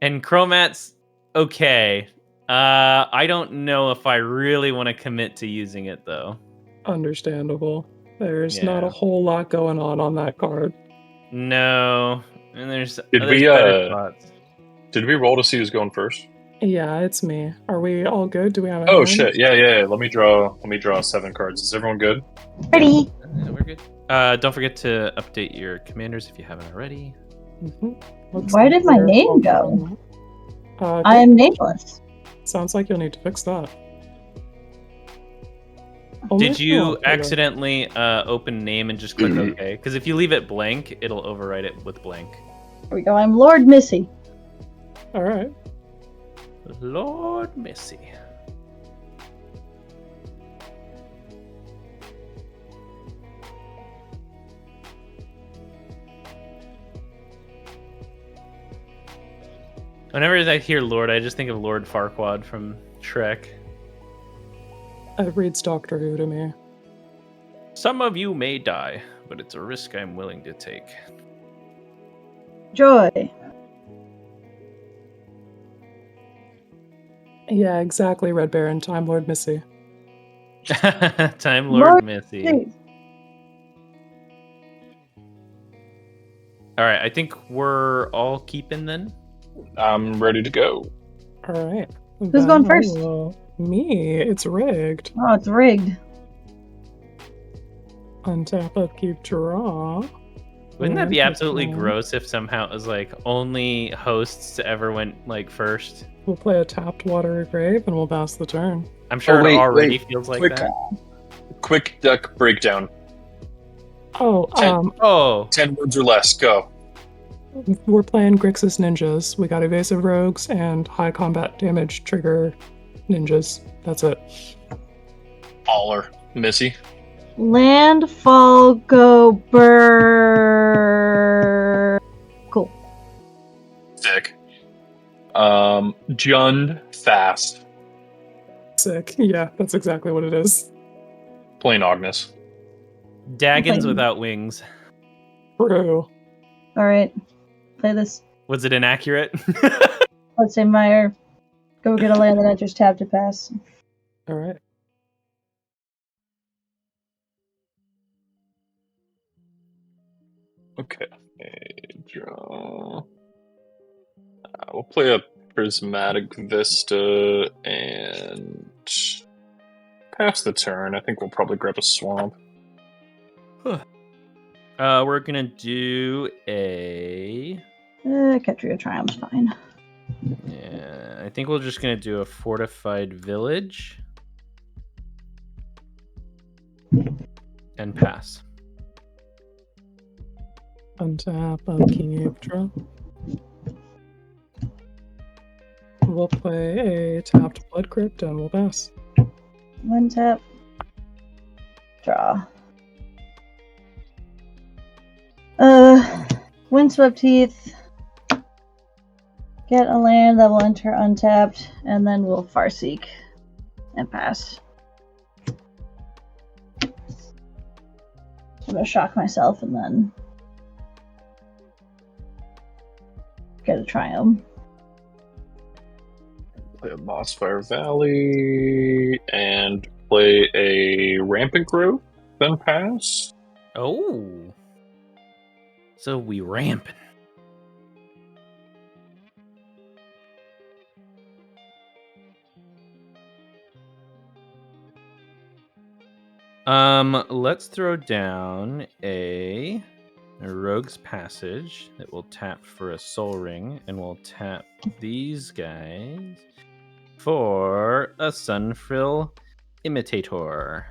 And Chromat's okay. I don't know if I really want to commit to using it though. Understandable. There's not a Yeah. whole lot going on that card. No, and there's Did we, better spots. Did we roll to see who's going first? Yeah, it's me. Are we all good? Do we have a Oh hand? shit! Yeah. Let me draw 7 cards. Is everyone good? Ready? We're good. Don't forget to update your commanders if you haven't already. Looks Where like did my we're name all go? done. I am nameless. Sounds like you'll need to fix that. Only Did if you want to, though. accidentally open name and just click OK? Because if you leave it blank, it'll overwrite it with blank. Here we go. I'm Lord Missy. All right. Lord Missy. Whenever I hear Lord, I just think of Lord Farquaad from Shrek. It reads Doctor Who to me. Some of you may die, but it's a risk I'm willing to take. Joy. Yeah, exactly, Red Baron, Time Lord Missy. Time Lord Missy. Hey, All right, I think we're all keeping then. I'm ready to go. All right. Who's going first? Me. It's rigged. Oh, it's rigged. Untap, upkeep, draw. Wouldn't that be Land absolutely return. gross if somehow it was like only hosts ever went like first? We'll play a tapped Watery Grave and we'll pass the turn. I'm sure wait, it already wait. feels like Quick. that. Quick deck breakdown. Oh, 10 words or less. Go. we're playing Grixis Ninjas. We got Evasive Rogues and High Combat Damage Trigger Ninjas. That's it. Baller. Missy. Landfall go burr. Cool. Sick. Jund fast. Sick. Yeah, that's exactly what it is. Plain Agnes. Daggons Okay. without wings. True. All right. Play this. Was it inaccurate? Let's say Meyer. Go get a land that enters tab to pass. All right. Okay. Draw. We'll play a Prismatic Vista and pass the turn. I think we'll probably grab a swamp. We're gonna do a. Ketria Triumph's fine. Yeah, I think we're just gonna do a fortified village and pass. Untap, upkeep, draw. We'll play a tapped Blood Crypt and we'll pass. One tap. Draw. Windswept Heath. Get a land that will enter untapped, and then we'll Farseek and pass. I'm gonna shock myself and then get a Triumph. Play a Mossfire Valley and play a Rampant Growth, then pass. Oh, so we ramping. Let's throw down a Rogue's Passage that will tap for a Soul Ring, and we'll tap these guys for a Sunfrill Imitator.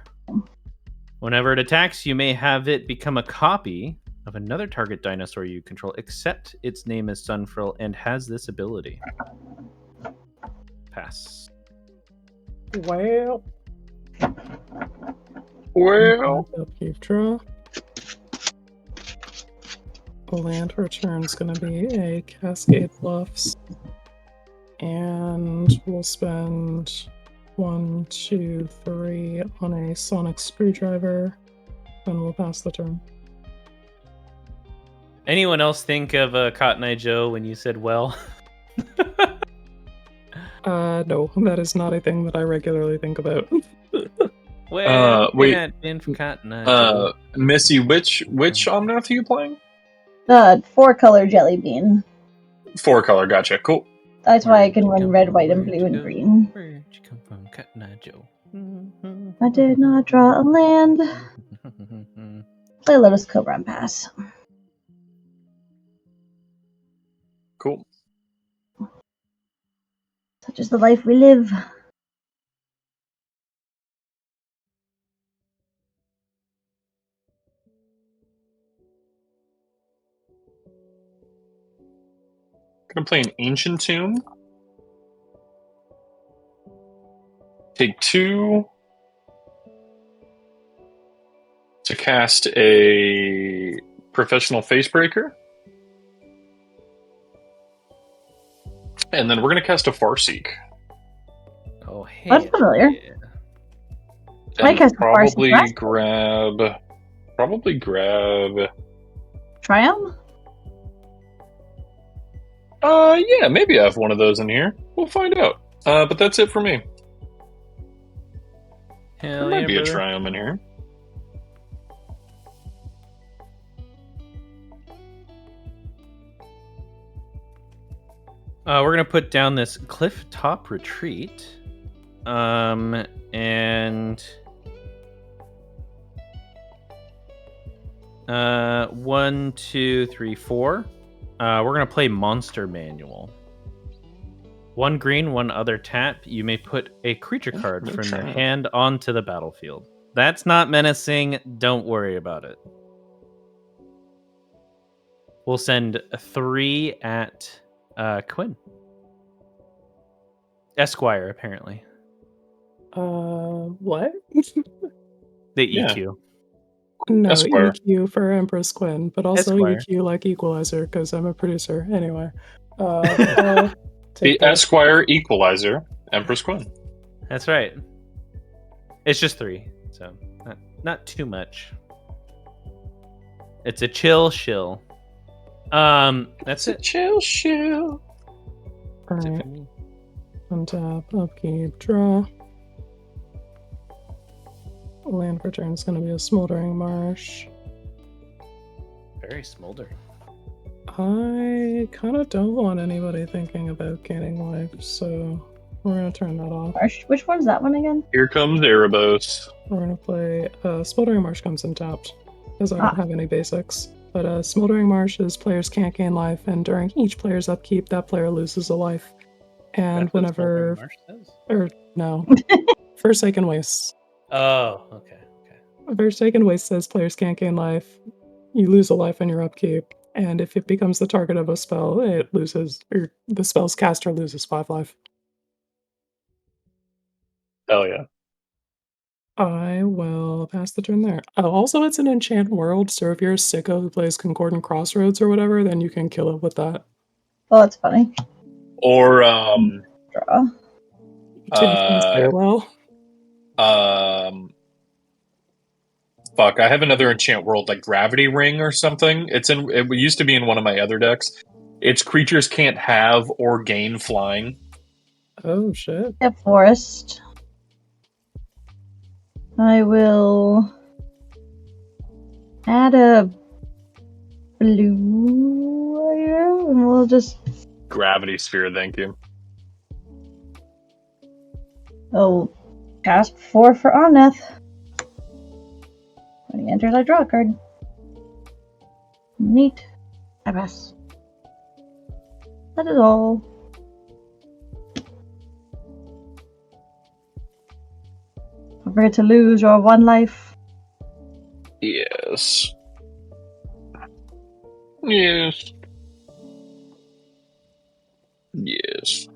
Whenever it attacks, you may have it become a copy of another target dinosaur you control, except its name is Sunfrill and has this ability. Pass. Well. Upkeep, draw. Land return's gonna be a Cascade Bluffs. And we'll spend 1, 2, 3 on a Sonic Screwdriver. Then we'll pass the turn. Anyone else think of Cotton Eye Joe when you said well? No, that is not a thing that I regularly think about. Well, wait. Been from Cotton Eye Joe. Missy, which Omnath are you playing? 4-color Jelly Bean. 4-color, gotcha. Cool. That's why I can Where'd you run come red, from? white, and Where'd blue, you and go? green. Where'd you come from, Cotton Eye Joe? I did not draw a land. Play Lotus Cobra and pass. Cool. Such is the life we live. Gonna play an Ancient Tomb. Take 2 to cast a Professional Facebreaker. And then we're going to cast a Farseek. Oh, hey. That's familiar. Yeah. Might And cast a Farseek last probably grab... Triumph? Yeah, maybe I have one of those in here. We'll find out. But that's it for me. Hell There might yeah, be brother. a Triumph in here. We're gonna put down this cliff top retreat, and 1, 2, 3, 4. We're gonna play Monster Manual. 1 green, 1 other tap. You may put a creature card no from your Triumph. hand onto the battlefield. That's not menacing. Don't worry about it. We'll send 3 at Quinn. Esquire, apparently. What? The Yeah. EQ. No, Esquire. EQ for Empress Quinn, but also Esquire. EQ like Equalizer because I'm a producer. Anyway, The take that. Esquire Equalizer, Empress Quinn. That's right. It's just 3, so not too much. It's a chill shill. That's it. Chill, chill. That's it Alright, for me. untap, upkeep, draw. Land for turn is going to be a Smoldering Marsh. Very smoldering. I kind of don't want anybody thinking about gaining life, so we're going to turn that off. Marsh. Which one's that one again? Here comes Erebos. We're going to play Smoldering Marsh comes untapped because I don't have any basics. But Smoldering Marsh is players can't gain life, and during each player's upkeep, that player loses a life. And That's what whenever, Smoldering Marsh says? or no, Forsaken Wastes. Oh, okay. Forsaken Waste says players can't gain life. You lose a life on your upkeep, and if it becomes the target of a spell, it loses, or the spell's caster loses 5 life. Hell yeah. I will pass the turn there. Oh, also, it's an enchant world, so if you're a sicko who plays Concordant Crossroads or whatever, then you can kill it with that. Oh, that's funny. Or, Draw. Stairwell. fuck, I have another enchant world, like Gravity Ring or something. It used to be in one of my other decks. Its creatures can't have or gain flying. Oh, shit. Yeah, forest. I will add a blue here, and we'll just Gravity Sphere, thank you. cast 4 for Omnath. When he enters, I draw a card. Neat. I pass. That is all. Don't forget to lose your 1 life. Yes. Yes. Yes.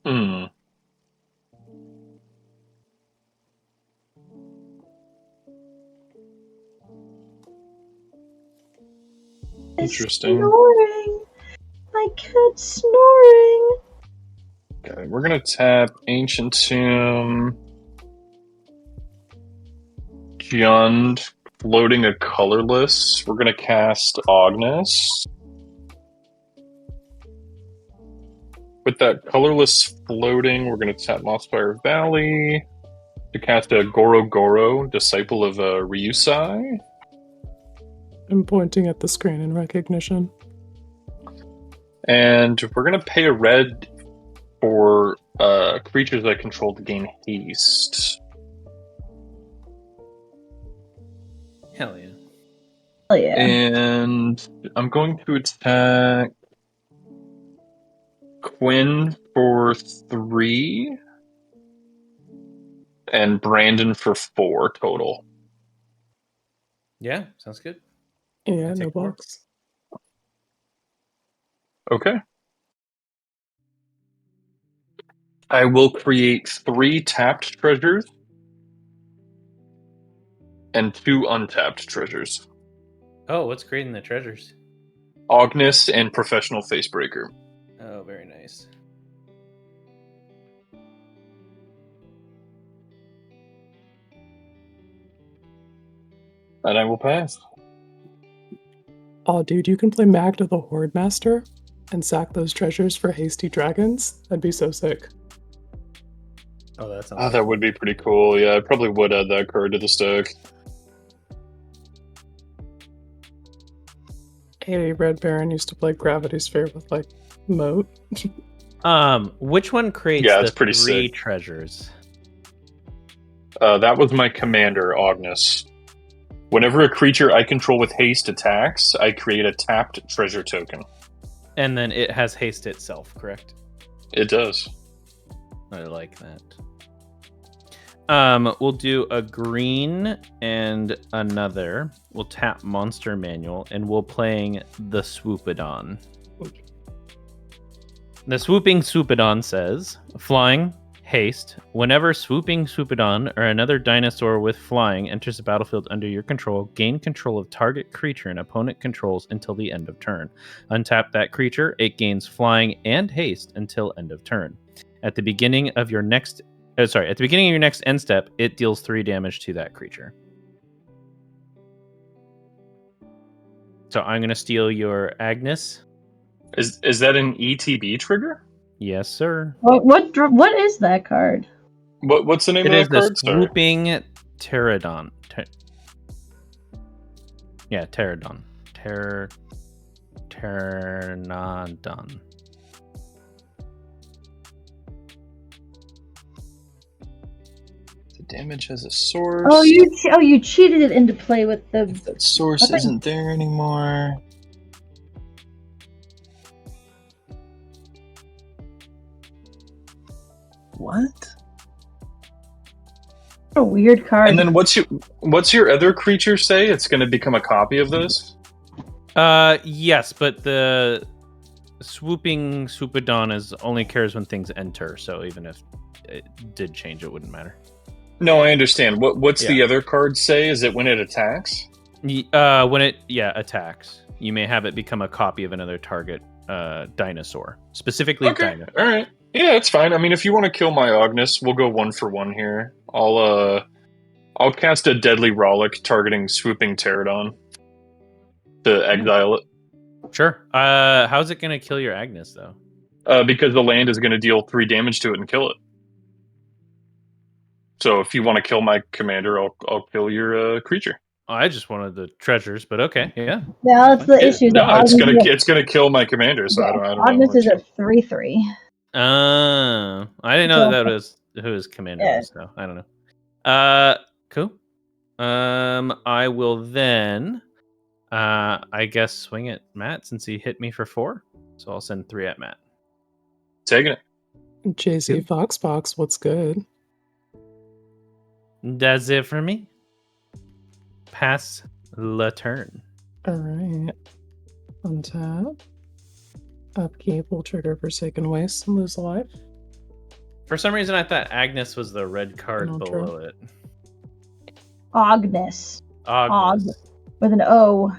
Hmm. Interesting. Snoring. My cat's snoring. Okay, we're gonna tap Ancient Tomb. Jund, floating a colorless. We're gonna cast Ognis. With that colorless floating, we're gonna tap Mossfire Valley to cast a Goro Goro, Disciple of Ryusai. I'm pointing at the screen in recognition. And we're gonna pay a red for creatures that control to gain haste. Hell yeah. Hell yeah. And I'm going to attack Quinn for 3 and Brandon for 4 total. Yeah, sounds good. Yeah, I'll no take 4. box. Okay. I will create 3 tapped treasures and 2 untapped treasures. Oh, what's creating the treasures? Ognis and Professional Facebreaker. Oh, very nice. And I will pass. Oh, dude, you can play Magda the Horde Master and sack those treasures for hasty dragons. That'd be so sick. Oh, that sounds. Oh, that would be pretty cool. Yeah, I probably would add that card to the stack. Hey, Red Baron used to play Gravity Sphere with like Moat. Which one creates Yeah, the it's pretty 3 sick. treasures? That was my commander, Ognis. Whenever a creature I control with haste attacks, I create a tapped treasure token. And then it has haste itself, correct? It does. I like that. We'll do a green and another. We'll tap Monster Manual, and we'll playing the Swoopodon. The Swooping Swoopodon says, flying, haste. Whenever Swooping Swoopodon or another dinosaur with flying enters the battlefield under your control, gain control of target creature and opponent controls until the end of turn. Untap that creature. It gains flying and haste until end of turn. At the beginning of your next end step, it deals 3 damage to that creature. So I'm going to steal your Agnes. Is that an ETB trigger? Yes, sir. What is that card? What's the name It of is that the card? Sorry. Swooping Pterodon. Pterodon. Pteranodon. The damage has a source. Oh, you cheated it into play with the. If that source isn't there anymore. What? A weird card. And then what's your other creature say? It's going to become a copy of this? Yes, but the Swooping Swoopodon only cares when things enter, so even if it did change, it wouldn't matter. No, I understand. What's the other card say? Is it when it attacks? When it attacks, you may have it become a copy of another target dinosaur, specifically dinosaur. All right. Yeah, it's fine. I mean, if you want to kill my Ognis, we'll go 1 for 1 here. I'll cast a Deadly Rollick targeting Swooping Pterodon to exile it. Sure. How's it gonna kill your Agnes though? Because the land is going to deal 3 damage to it and kill it. So if you want to kill my commander, I'll kill your creature. I just wanted the treasures, but okay, yeah. Yeah, that's the issue. No, it's gonna kill my commander. So I don't know. Agnes is a 3/3. I didn't know that was who his commander was. So I don't know. Cool. I will then, I guess, swing at Matt since he hit me for 4. So I'll send 3 at Matt. Taking it. JC Foxbox, what's good? That's it for me. Pass the turn. Alright. Untap. Upkeep will trigger Forsaken Waste and lose a life. For some reason, I thought Agnes was the red card Not below true. it. Agnes. Agnes. With an O.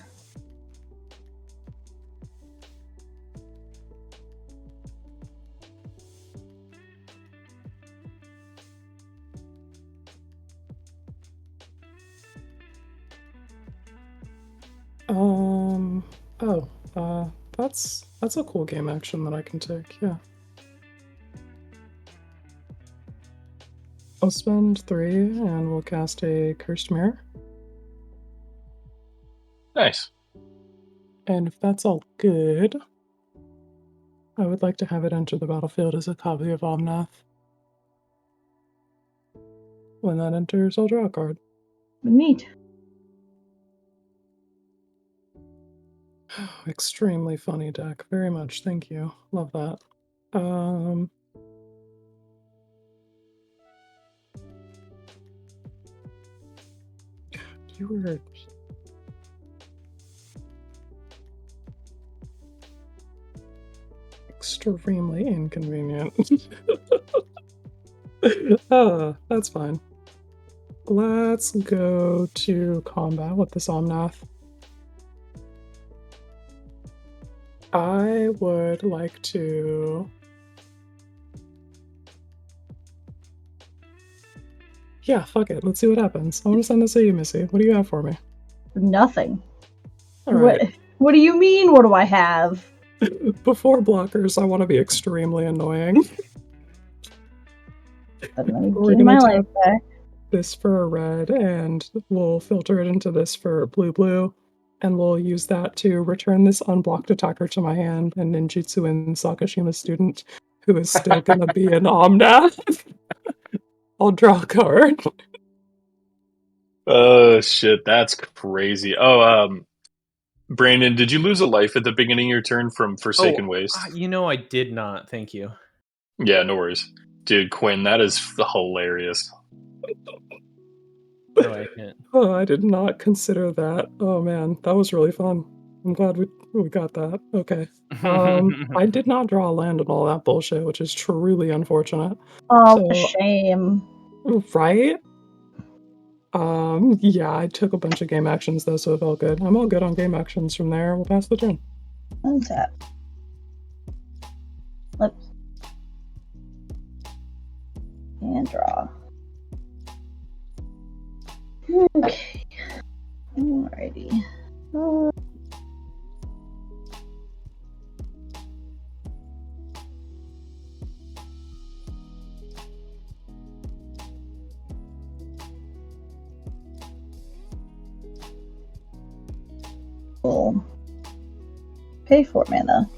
That's a cool game action that I can take, yeah. I'll spend 3 and we'll cast a Cursed Mirror. Nice. And if that's all good, I would like to have it enter the battlefield as a copy of Omnath. When that enters, I'll draw a card. Neat. Extremely funny deck. Very much. Thank you. Love that. You were... extremely inconvenient. That's fine. let's go to combat with this Omnath. I would like to... Yeah, fuck it. Let's see what happens. I want to send this to you, Missy. What do you have for me? Nothing. All right. What do you mean? What do I have? Before blockers, I want to be extremely annoying. But let me We're get gonna my tap life back. this for a red, and we'll filter it into this for blue, and we'll use that to return this unblocked attacker to my hand, and ninjutsu in Sakashima's student, who is still gonna be an Omnath. I'll draw a card. Oh shit, that's crazy. Oh, Brandon, did you lose a life at the beginning of your turn from Forsaken Waste? I did not. Thank you. Yeah, no worries. Dude, Quinn, that is hilarious. No, I can't. Oh, I did not consider that. Oh man, that was really fun. I'm glad we got that. Okay. I did not draw a land and all that bullshit, which is truly unfortunate. Oh, So- shame. Right? Yeah, I took a bunch of game actions though, so it felt good. I'm all good on game actions from there. We'll pass the turn. Untap. Flip. And draw. Okay. Alrighty. Cool. Pay 4 mana.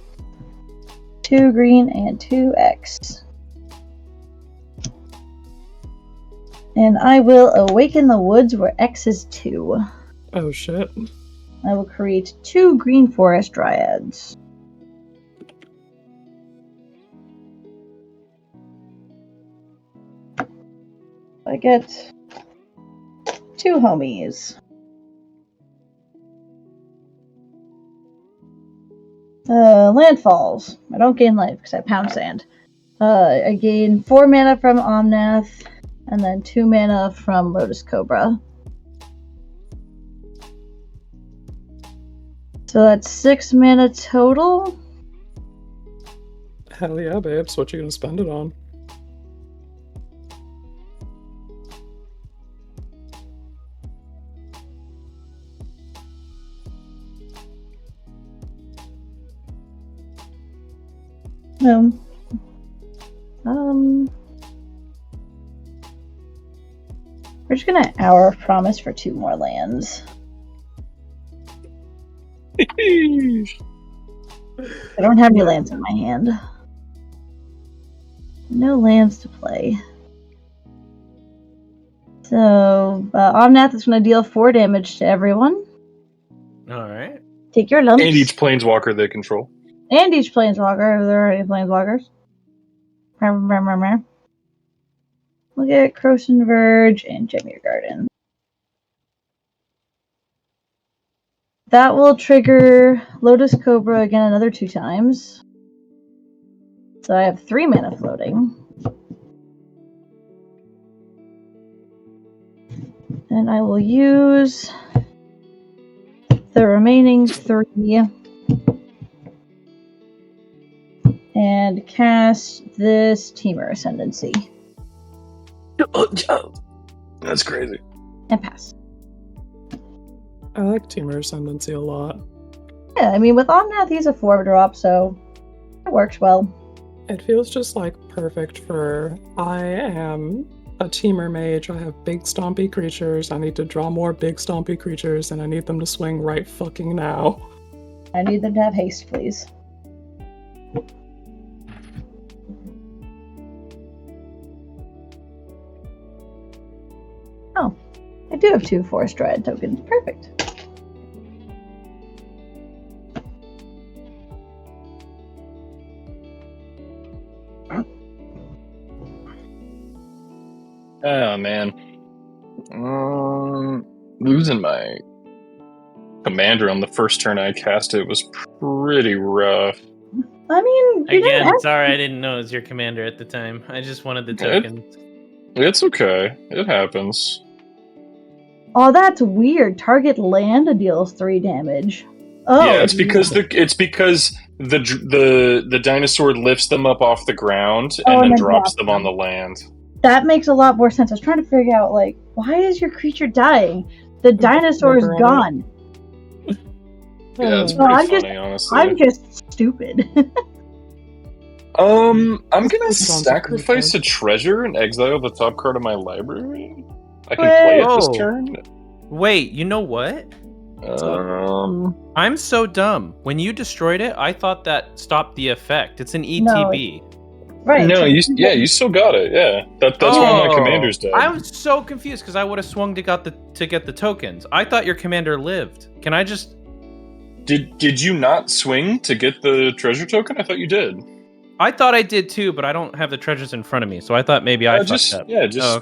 2 green and 2 X. And I will awaken the woods where X is 2. Oh shit. I will create 2 green forest dryads. I get 2 homies. Landfalls. I don't gain life because I pound sand. I gain 4 mana from Omnath, and then 2 mana from Lotus Cobra. So that's 6 mana total. Hell yeah, babes. What you gonna spend it on? We're just gonna Hour of Promise for 2 more lands. I don't have any lands in my hand. No lands to play. So, Omnath is going to deal 4 damage to everyone. Alright. Take your lumps. And each planeswalker they control. And each planeswalker, if there are any planeswalkers. Look at Croson Verge and Gemir Garden. That will trigger Lotus Cobra again another 2 times. So I have 3 mana floating. And I will use the remaining 3 and cast this Teamer Ascendancy. That's crazy. And pass. I like Teamer Ascendancy a lot. Yeah, I mean, with Omnath, he's a 4-drop, so it works well. It feels just like perfect for... I am a Teamer mage. I have big stompy creatures. I need to draw more big stompy creatures, and I need them to swing right fucking now. I need them to have haste, please. Oh, I do have 2 Forest Dryad tokens. Perfect. Oh man. Losing my commander on the first turn I cast it was pretty rough. I mean, you Again, didn't sorry I didn't know it was your commander at the time. I just wanted the tokens. It's okay. It happens. Oh, that's weird. Target land deals 3 damage. Oh, Yeah, it's because the dinosaur lifts them up off the ground and then drops them on the land. that makes a lot more sense. I was trying to figure out, like, why is your creature dying? The dinosaur's Never on gone. Yeah, it's Oh, pretty I'm funny, honestly. I'm just stupid. I'm Let's gonna put it on sacrifice the a treasure and exile the top card of my library. I can play it this Whoa. turn. Wait, you know what? I'm so dumb. When you destroyed it, I thought that stopped the effect. It's an ETB. Right. No, so you still got it. Yeah, that's why my commander's dead. I'm so confused because I would have swung to get the tokens. I thought your commander lived. Can I just? Did you not swing to get the treasure token? I thought you did. I thought I did too, but I don't have the treasures in front of me, so I thought maybe I fucked up.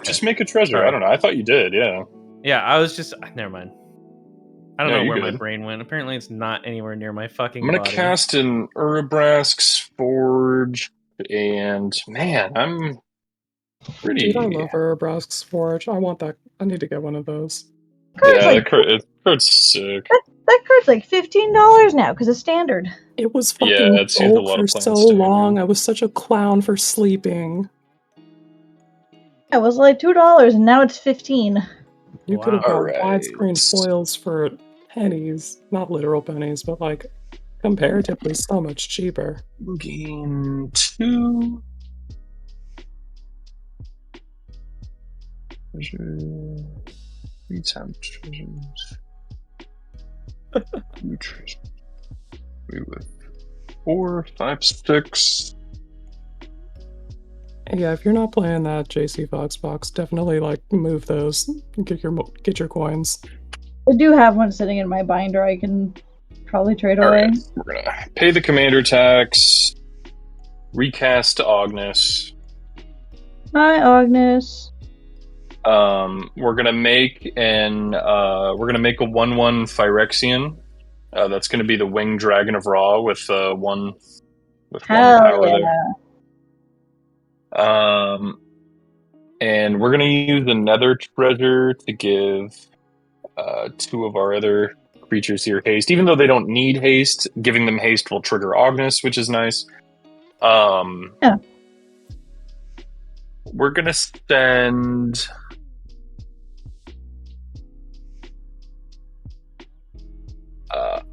Just make a treasure. Sorry. I don't know. I thought you did. Yeah. Yeah, I was just never mind. I don't No, know you're where my good. brain went. Apparently, it's not anywhere near my fucking I'm gonna body. cast an Urabrask's Forge, and man, I'm pretty. dude, I love Urabrask's Forge. I want that. I need to get one of those. Yeah, that card's sick. that card's like $15 now because it's standard. It was fucking Yeah, it's used a gold lot for of so plans, too, long. man. I was such a clown for sleeping. It was like $2 and now it's 15. You could have Wow. got Alright. widescreen foils for pennies. Not literal pennies, but like comparatively so much cheaper. Game 2. Treasure. 3 tapped treasures. 2 treasures. 3 with 4, 5, 6. Yeah, if you're not playing that JC Fox box, definitely like move those. Get your coins. I do have one sitting in my binder I can probably trade away. Alright, we're gonna pay the commander tax. Recast Agnes. Hi, Agnes. We're gonna make a 1/1 Phyrexian. That's gonna be the Winged Dragon of Ra with one Hell power yeah. there. And we're gonna use another treasure to give 2 of our other creatures here haste. Even though they don't need haste, giving them haste will trigger Agnes, which is nice. Yeah. We're gonna spend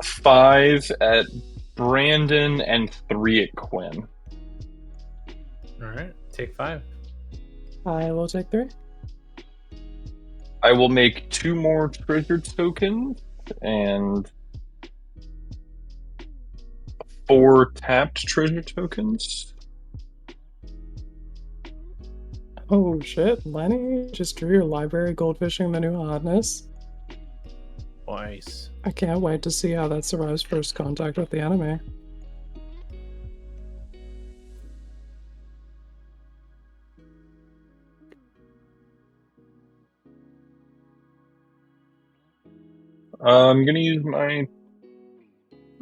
5 at Brandon and 3 at Quinn. All right, take 5. I will take 3. I will make 2 more treasure tokens and 4 tapped treasure tokens. Oh shit, Lenny just drew your library goldfishing the new hotness. Nice. I can't wait to see how that survives first contact with the enemy. I'm gonna use my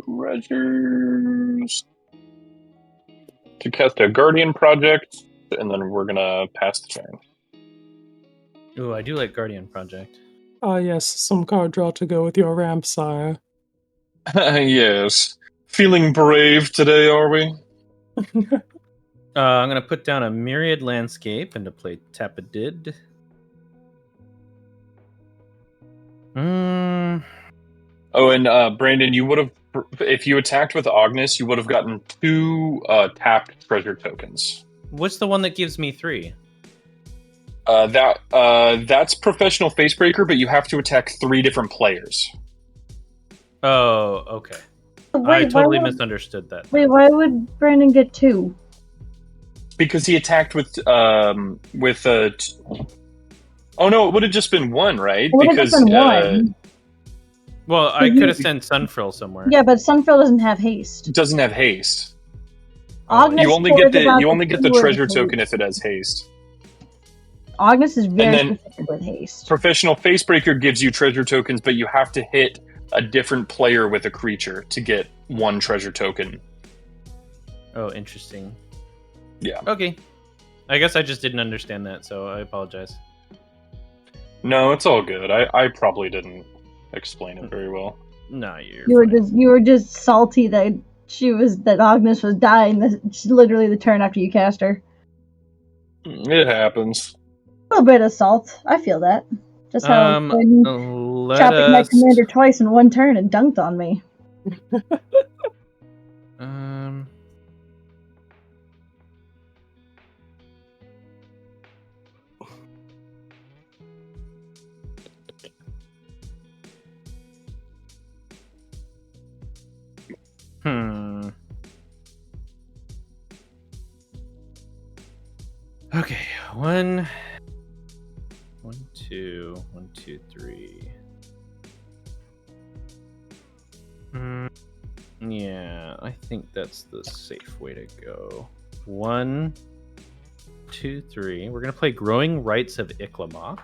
treasures to cast a Guardian Project, and then we're gonna pass the turn. Ooh, I do like Guardian Project. Ah yes, some card draw to go with your ramp, sire. Yes. Feeling brave today, are we? I'm gonna put down a Myriad Landscape and to play Tapadid. Oh, and Brandon, you would have, if you attacked with Agnes, you would have gotten 2 tapped treasure tokens. What's the one that gives me 3? That's Professional Facebreaker, but you have to attack 3 different players. Oh, okay. Wait, I totally misunderstood that. Wait, why would Brandon get 2? Because he attacked with oh no, it would have just been 1, right? It would have just been 1. Well, I could have sent Sunfrill somewhere. Yeah, but Sunfrill doesn't have haste. It doesn't have haste. Agnes You only get the keyword treasure haste. token if it has haste. Agnes is very then- specific with haste. Professional Facebreaker gives you treasure tokens, but you have to hit a different player with a creature to get 1 treasure token. Oh, interesting. Yeah. Okay. I guess I just didn't understand that, so I apologize. No, it's all good. I probably didn't explain it very well. No, you're You were just salty that Agnes was dying. Literally the turn after you cast her. It happens. A little bit of salt. I feel that. Just how when let chopping my us. commander twice in one turn and dunked on me. Okay, 1, 2, 1, 2, 3. Yeah, I think that's the safe way to go. 1, 2, 3. We're gonna play Growing Rights of Iklamok.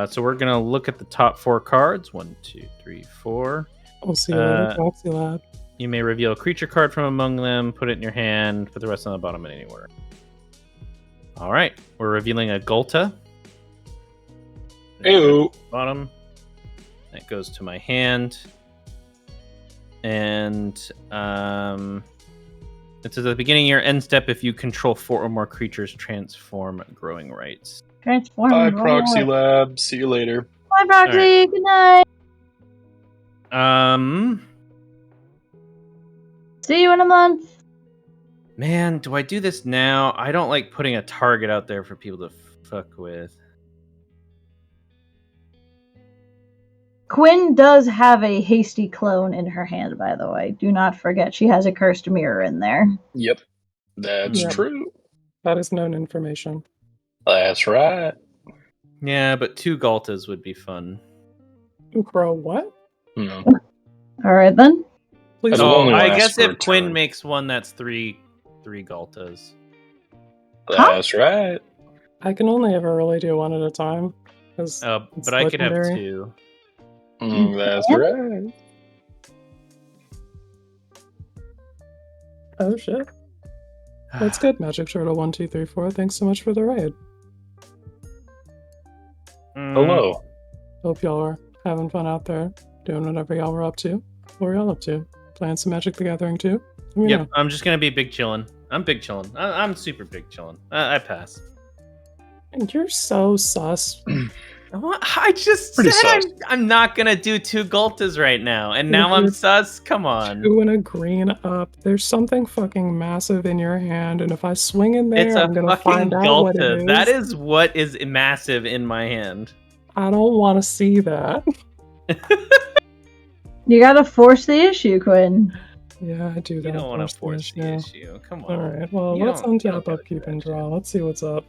So we're gonna look at the top 4 cards. 1, 2, 3, 4. We'll see you later, Proxy Lab. You may reveal a creature card from among them, put it in your hand, put the rest on the bottom in any order. All right, we're revealing a Gulta. Ew. Bottom. That goes to my hand. And it's at the beginning of your end step. If you control 4 or more creatures, transform Growing Rights. Transform. Bye, Proxy Lab. See you later. Bye, Proxy. Right. Good night. See you in a month. Man, do I do this now? I don't like putting a target out there for people to fuck with. Quinn does have a hasty clone in her hand, by the way. Do not forget she has a cursed mirror in there. Yep. That's true. That is known information. That's right. Yeah, but 2 Galtas would be fun. Bro, what? No. Alright then. Please. It'll only I last guess for a if Quinn turn. makes one, that's 3 Galtas. That's right. I can only ever really do 1 at a time. It's But I could have legendary. 2. That's right. Oh shit. That's good, Magic Turtle 1, 2, 3, 4. Thanks so much for the raid. Hello. Hope y'all are having fun out there, doing whatever y'all were up to. What were y'all up to? Playing some Magic the Gathering too? Yep, I'm just gonna be big chillin'. I'm big chillin'. I'm super big chillin'. I pass. And you're so sus. What? I just Pretty said sus. I'm not gonna do 2 Galtas right now, and now I'm sus. Come on. 2 and a green up. There's something fucking massive in your hand, and if I swing in there, It's a I'm gonna fucking find out what it Galta. is. That is what is massive in my hand. I don't want to see that. You gotta force the issue, Quinn. Yeah, I do that. You don't want to force the yeah. issue. Come on. Alright, well, You let's don't untap, gotta upkeep, do and that draw. shit. Let's see what's up.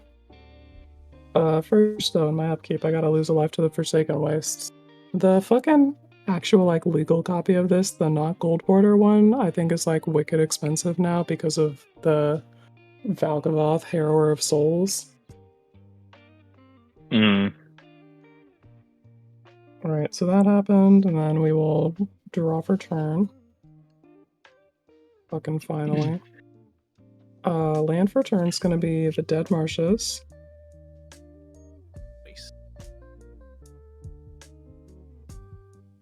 First, though, in my upkeep, I gotta lose a life to the Forsaken Wastes. The fucking actual, like, legal copy of this, the not gold border one, I think is, like, wicked expensive now because of the Valgavoth Harrower of Souls. Alright, so that happened, and then we will draw for turn. Fucking finally. Land for turn's gonna be the Dead Marshes.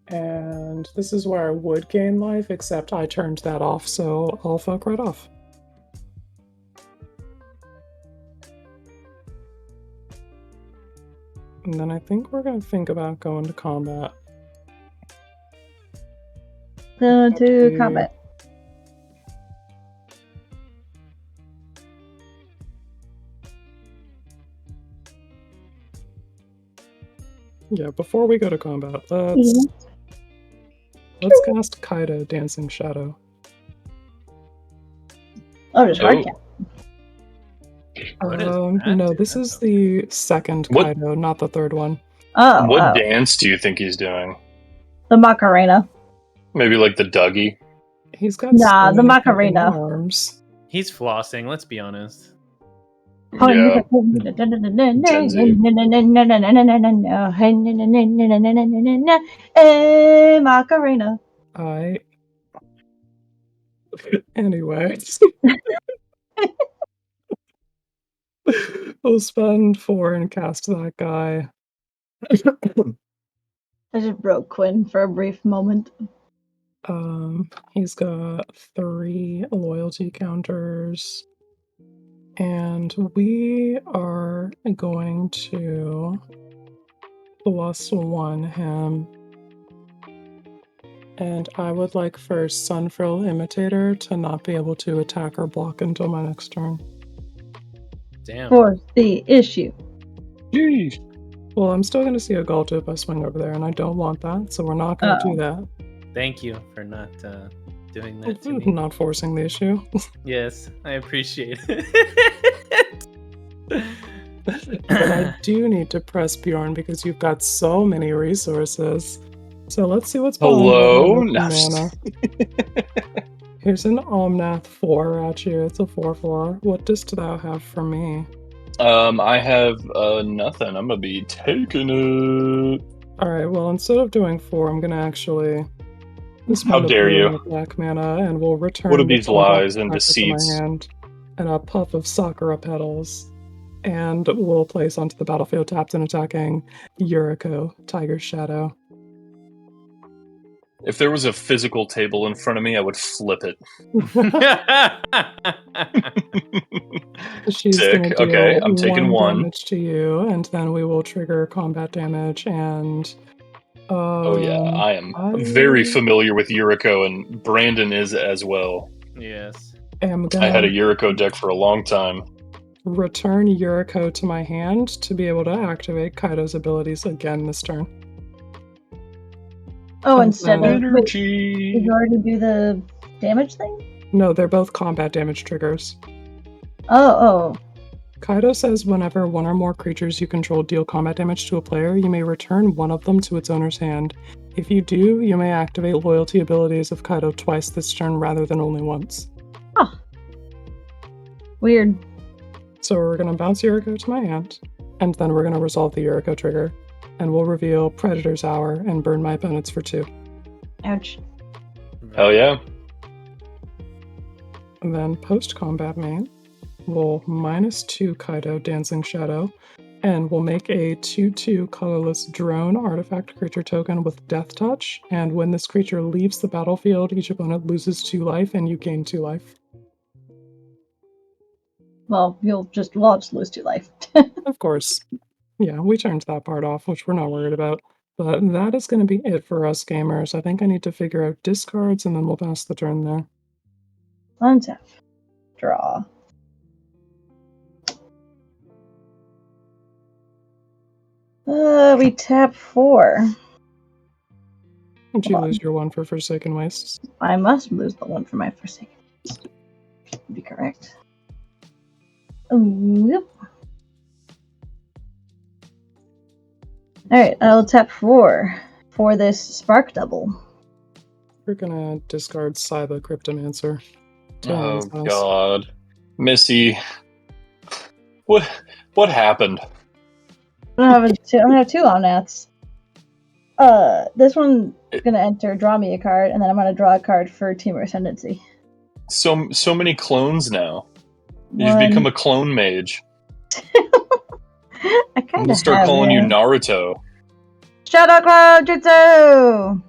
And this is where I would gain life, except I turned that off, so I'll fuck right off. And then I think we're gonna think about going to combat. Go to combat. Yeah, before we go to combat, let's cast Kaido, Dancing Shadow. Oh, just hard count. What is that? No, this is the second Kaido, not the third one. Oh, What dance do you think he's doing? The Macarena. Maybe like the Dougie? He's got Nah, so the many fucking Macarena. arms. He's flossing, let's be honest. Yeah. Macarena. Anyway. We'll spend 4 and cast that guy. I just broke Quinn for a brief moment. He's got 3 loyalty counters. And we are going to +1 him. And I would like for Sunfrill Imitator to not be able to attack or block until my next turn. Damn. For the issue. Jeez. Well, I'm still going to see a Galto if I swing over there, and I don't want that, so we're not going to do that. Thank you for not doing that to me. Not forcing the issue. Yes, I appreciate it. But I do need to press Bjorn because you've got so many resources. So let's see what's Hello? behind mana. Here's an Omnath 4 at you. It's a 4/4. What dost thou have for me? I have nothing. I'm gonna be taking it. Alright, well, instead of doing 4, I'm gonna actually How dare you? Black mana, and we'll return What are the these combat lies and tracker to my deceits? hand, and a puff of Sakura petals, and we'll place onto the battlefield tapped and attacking Yuriko, Tiger Shadow. If there was a physical table in front of me, I would flip it. She's Sick. gonna deal Okay, I'm taking 1. damage to you, and then we will trigger combat damage, and Oh yeah, I am very familiar with Yuriko, and Brandon is as well. Yes. am I had a gonna Yuriko deck for a long time. return Yuriko to my hand to be able to activate Kaido's abilities again this turn. Oh, And instead then- of... Wait, Energy. did you already do the damage thing? No, they're both combat damage triggers. Oh. Kaido says whenever 1 or more creatures you control deal combat damage to a player, you may return 1 of them to its owner's hand. If you do, you may activate loyalty abilities of Kaido twice this turn rather than only once. Huh. Weird. So we're going to bounce Yuriko to my hand, and then we're going to resolve the Yuriko trigger, and we'll reveal Predator's Hour and burn my opponents for 2. Ouch. Hell yeah. And then post-combat main, we'll -2 Kaido Dancing Shadow, and we'll make a 2/2 colorless drone artifact creature token with Death Touch, and when this creature leaves the battlefield, each opponent loses 2 life and you gain 2 life. Well, you'll just lose 2 life. Of course. Yeah, we turned that part off, which we're not worried about. But that is going to be it for us gamers. I think I need to figure out discards, and then we'll pass the turn there. Untap. Draw. We tap 4. Did you Hold on. lose your 1 for Forsaken Wastes? I must lose the 1 for my Forsaken. Be correct. Yep. Alright, I'll tap 4 for this Spark Double. We're gonna discard Cyber Cryptomancer. Oh Talon's House. god. Missy. What happened? I'm gonna have 2 Omnaths. This one is gonna enter, draw me a card, and then I'm gonna draw a card for Team Ascendancy. So many clones now. You've 1. become a clone mage. I I'm kind gonna of start calling you Naruto. Shadow Cloud Jutsu!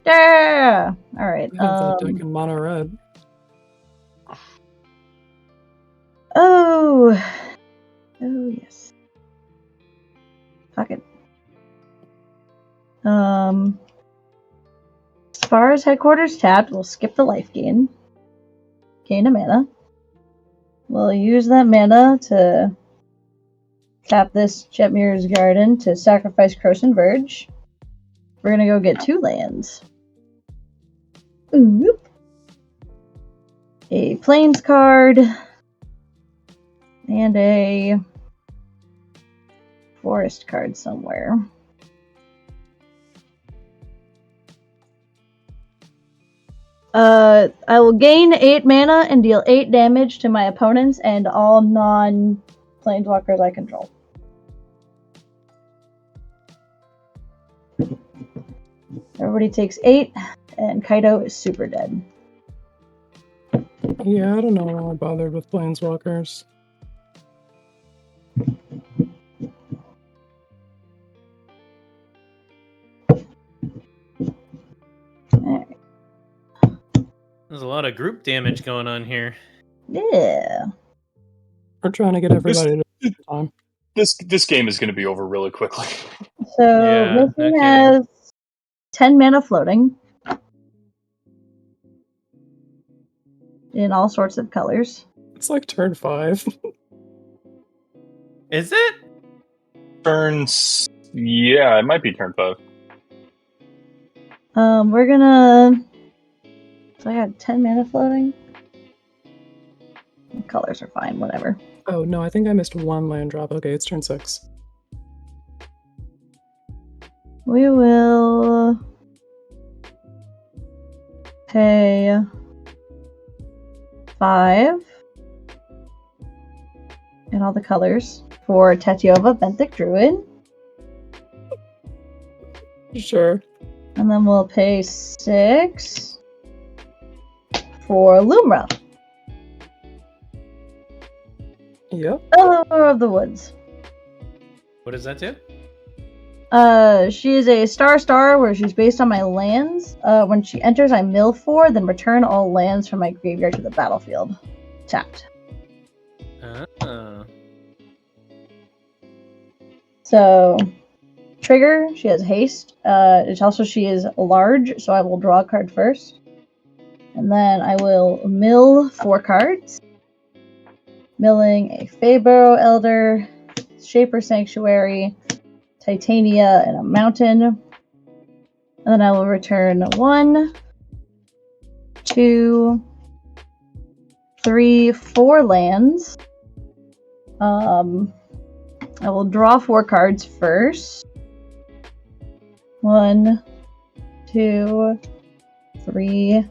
Yeah! Alright, I have that deck in mono red. Oh, yes. Fuck it. As far as headquarters tapped, we'll skip the life gain. Gain a mana. We'll use that mana to tap this Jetmir's Garden to sacrifice Croson Verge. We're gonna go get 2 lands. Oop. A Plains card. And a forest card somewhere. I will gain 8 mana and deal 8 damage to my opponents and all non-planeswalkers I control. Everybody takes 8, and Kaido is super dead. Yeah, I don't know why I bothered with Planeswalkers. There's a lot of group damage going on here. Yeah. We're trying to get everybody to time. This game is going to be over really quickly. So Yeah, no Missy kidding. has 10 mana floating in all sorts of colors. It's like turn 5. Is it? Turns. Yeah, it might be turn 5. We're gonna. So I got 10 mana floating. The colors are fine, whatever. Oh no, I think I missed one land drop. Okay, it's turn 6. We will pay 5 in all the colors for Tetiova Benthic Druid. Sure. And then we'll pay 6 for Lumra, Yep. Elder of the Woods. What does that do? She is a star where she's based on my lands. When she enters, I mill 4, then return all lands from my graveyard to the battlefield. Tapped. So, trigger, she has haste. It's also she is large, so I will draw a card first. And then I will mill 4 cards. Milling a Feybarrow Elder, Shaper Sanctuary, Titania, and a Mountain. And then I will return 1, 2, 3, 4 lands. I will draw 4 cards first. 1, 2, 3,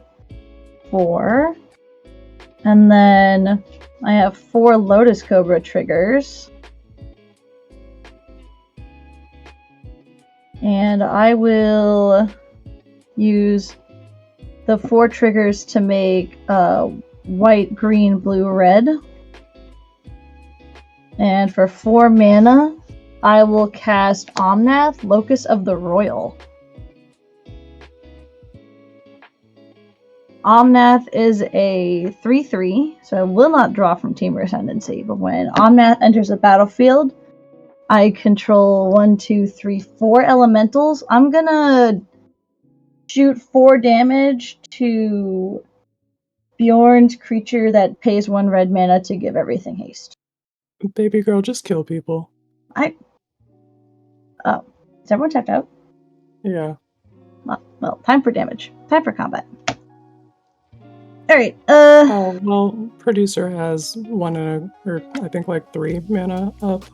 4. And then I have 4 Lotus Cobra triggers. And I will use the 4 triggers to make white, green, blue, red. And for 4 mana, I will cast Omnath, Locus of the Royal. Omnath is a 3/3, so I will not draw from Team Ascendancy, but when Omnath enters the battlefield, I control 1, 2, 3, 4 elementals. I'm gonna shoot 4 damage to Bjorn's creature that pays 1 red mana to give everything haste. Baby girl, just kill people. Oh, is everyone tapped out? Yeah. Well, time for damage. Time for combat. Alright, Oh, well, producer has 1 or I think like 3 mana up.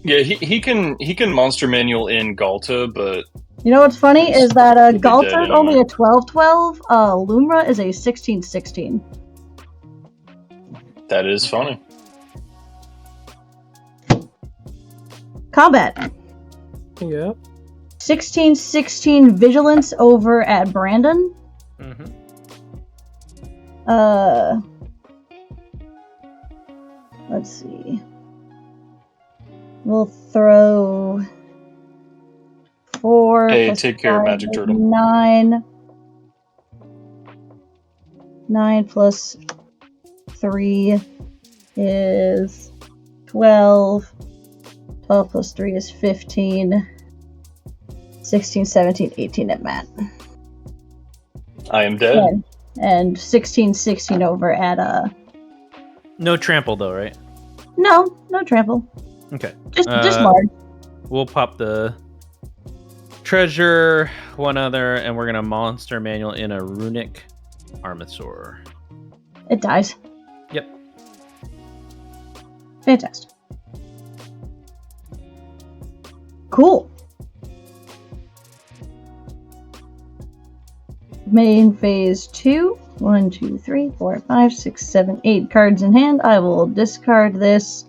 Yeah, he can monster manual in Galta, but you know what's funny is that He'll be Galta dead is only anyway. a 12/12. Lumra is a 16/16. that is funny. Combat. Yep. 16/16 vigilance over at Brandon. Mm-hmm. Let's see. We'll throw 4. Hey, plus take care, 5 Magic is Turtle. 9. 9 plus 3 is 12. 12 plus 3 is 15. 16, 17, 18 at Matt. I am dead. And 16/16 over at No trample though, right? No trample. Okay. Just large. We'll pop the treasure, 1 other, and we're gonna monster manual in a runic Armasaur. It dies. Yep. Fantastic. Cool. Main phase 2. 1, 2, 3, 4, 5, 6, 7, 8 cards in hand. I will discard this.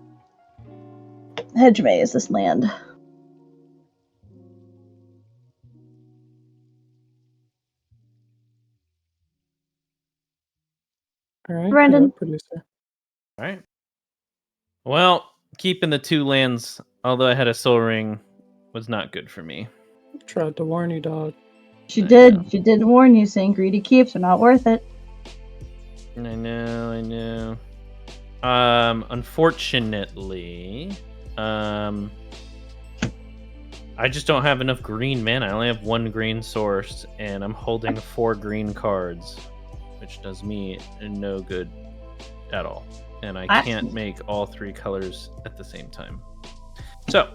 Hedge maze, this land. All right. Brandon. Yep, producer. All right. Well, keeping the 2 lands, although I had a soul ring, was not good for me. Tried to warn you, dog. She did. She did warn you, saying greedy keeps are not worth it. I know. Unfortunately, I just don't have enough green mana. I only have 1 green source, and I'm holding 4 green cards, which does me no good at all. And I can't make all 3 colors at the same time. So,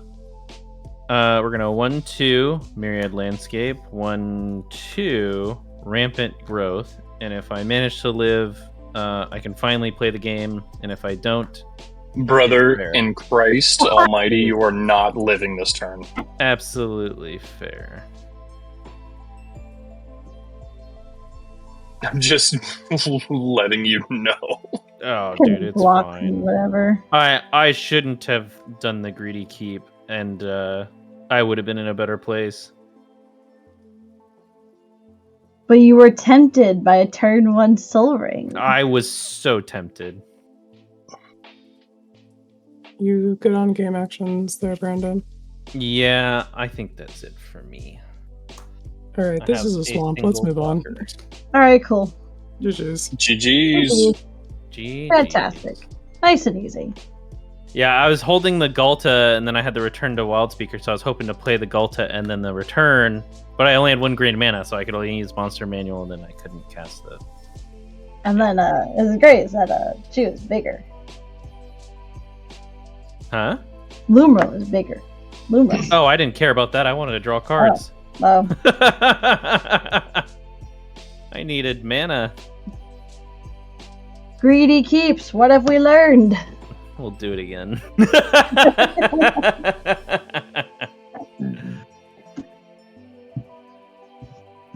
we're gonna 1/2 Myriad Landscape, 1/2 Rampant Growth, and if I manage to live, I can finally play the game. And if I don't, Brother in Christ Almighty, you are not living this turn. Absolutely fair. I'm just letting you know. Oh, dude, it's Block fine. whatever. I shouldn't have done the greedy keep, and I would have been in a better place. But you were tempted by a turn 1 Soul Ring. I was so tempted. You good on game actions there, Brandon? Yeah, I think that's it for me. All right, this is a swamp. Let's move on. Alright, cool. GG's. GG's. GG. Fantastic. Nice and easy. Yeah, I was holding the Galta, and then I had the return to Wildspeaker, so I was hoping to play the Galta and then the return, but I only had 1 green mana, so I could only use Monster Manual, and then I couldn't cast the... And then, it was great is that, she was bigger. Huh? Lumra was bigger. Lumra. Oh, I didn't care about that. I wanted to draw cards. Oh. I needed mana. Greedy keeps. What have we learned? We'll do it again.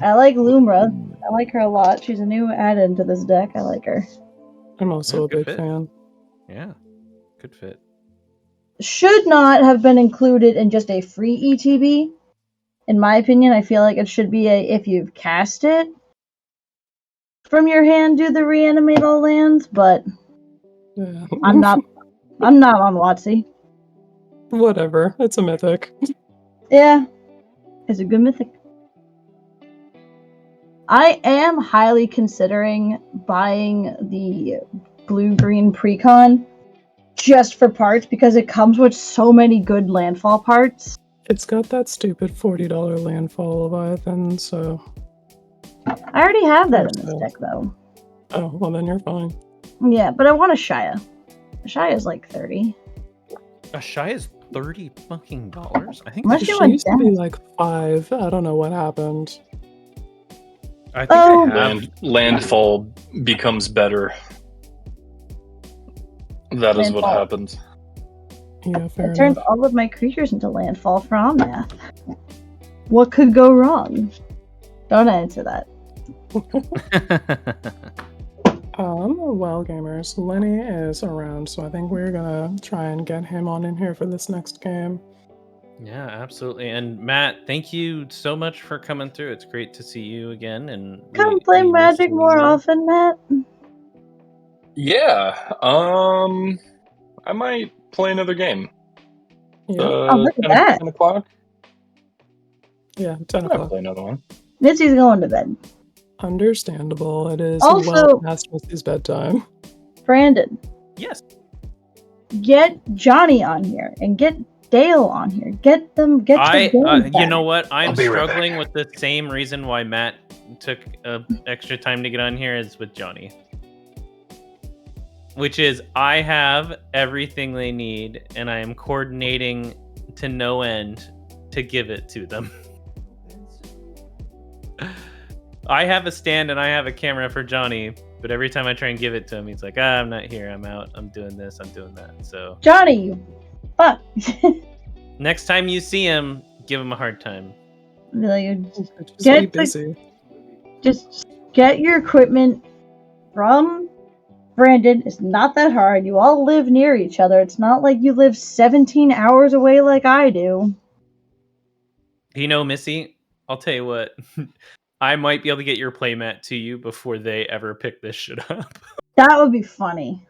I like Lumra. I like her a lot. She's a new add-in to this deck. I like her. I'm also a Good big fit. fan. Yeah, good fit. Should not have been included in just a free ETB. In my opinion, I feel like it should be a if you've cast it from your hand, do the reanimate all lands. But Yeah. I'm not on WotC. Whatever. It's a mythic. Yeah, it's a good mythic. I am highly considering buying the blue-green precon just for parts because it comes with so many good landfall parts. It's got that stupid $40 landfall Leviathan, so... I already have that in this deck, though. Oh, well then you're fine. Yeah, but I want a Shia. A Shia is like 30. A Shy is $30 fucking dollars. I think. Unless She you went used to be down. like 5. I don't know what happened. I think Oh. I have. Landfall becomes better. That is what Landfall. happens. Yeah, fair It turns enough. all of my creatures into landfall for Omnath. What could go wrong? Don't answer that. Well, gamers, Lenny is around, so I think we're gonna try and get him on in here for this next game. Yeah, absolutely. And Matt, thank you so much for coming through. It's great to see you again. And Come play we miss Magic seeing more you. often, Matt. Yeah. I might play another game. Yeah, Oh, look at that. 10 o'clock? yeah, 10 I might o'clock. play another one. Missy's going to bed. Understandable. It is Also- well past Missy's bedtime. Brandon, Yes. get Johnny on here and get Dale on here. Get the game You back. know what? I'm I'll be right struggling back. with the same reason why Matt took extra time to get on here as with Johnny. Which is I have everything they need and I am coordinating to no end to give it to them. I have a stand and I have a camera for Johnny, but every time I try and give it to him, he's like, I'm not here, I'm out, I'm doing this, I'm doing that. So Johnny, you fuck. next time you see him, give him a hard time. Just Get be the- busy. Just get your equipment from Brandon. It's not that hard. You all live near each other. It's not like you live 17 hours away like I do. You know, Missy, I'll tell you what. I might be able to get your playmat to you before they ever pick this shit up. That would be funny.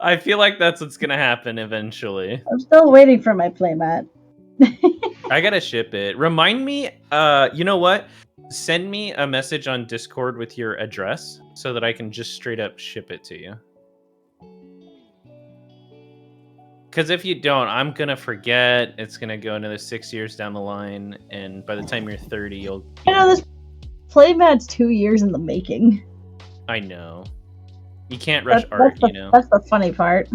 I feel like that's what's gonna happen eventually. I'm still waiting for my playmat. I gotta ship it. Remind me, you know what? Send me a message on Discord with your address so that I can just straight up ship it to you. Because if you don't, I'm gonna forget. It's gonna go another 6 years down the line, and by the time you're 30, you'll. This playmat's 2 years in the making. I know. You can't rush art, you know. That's the funny part.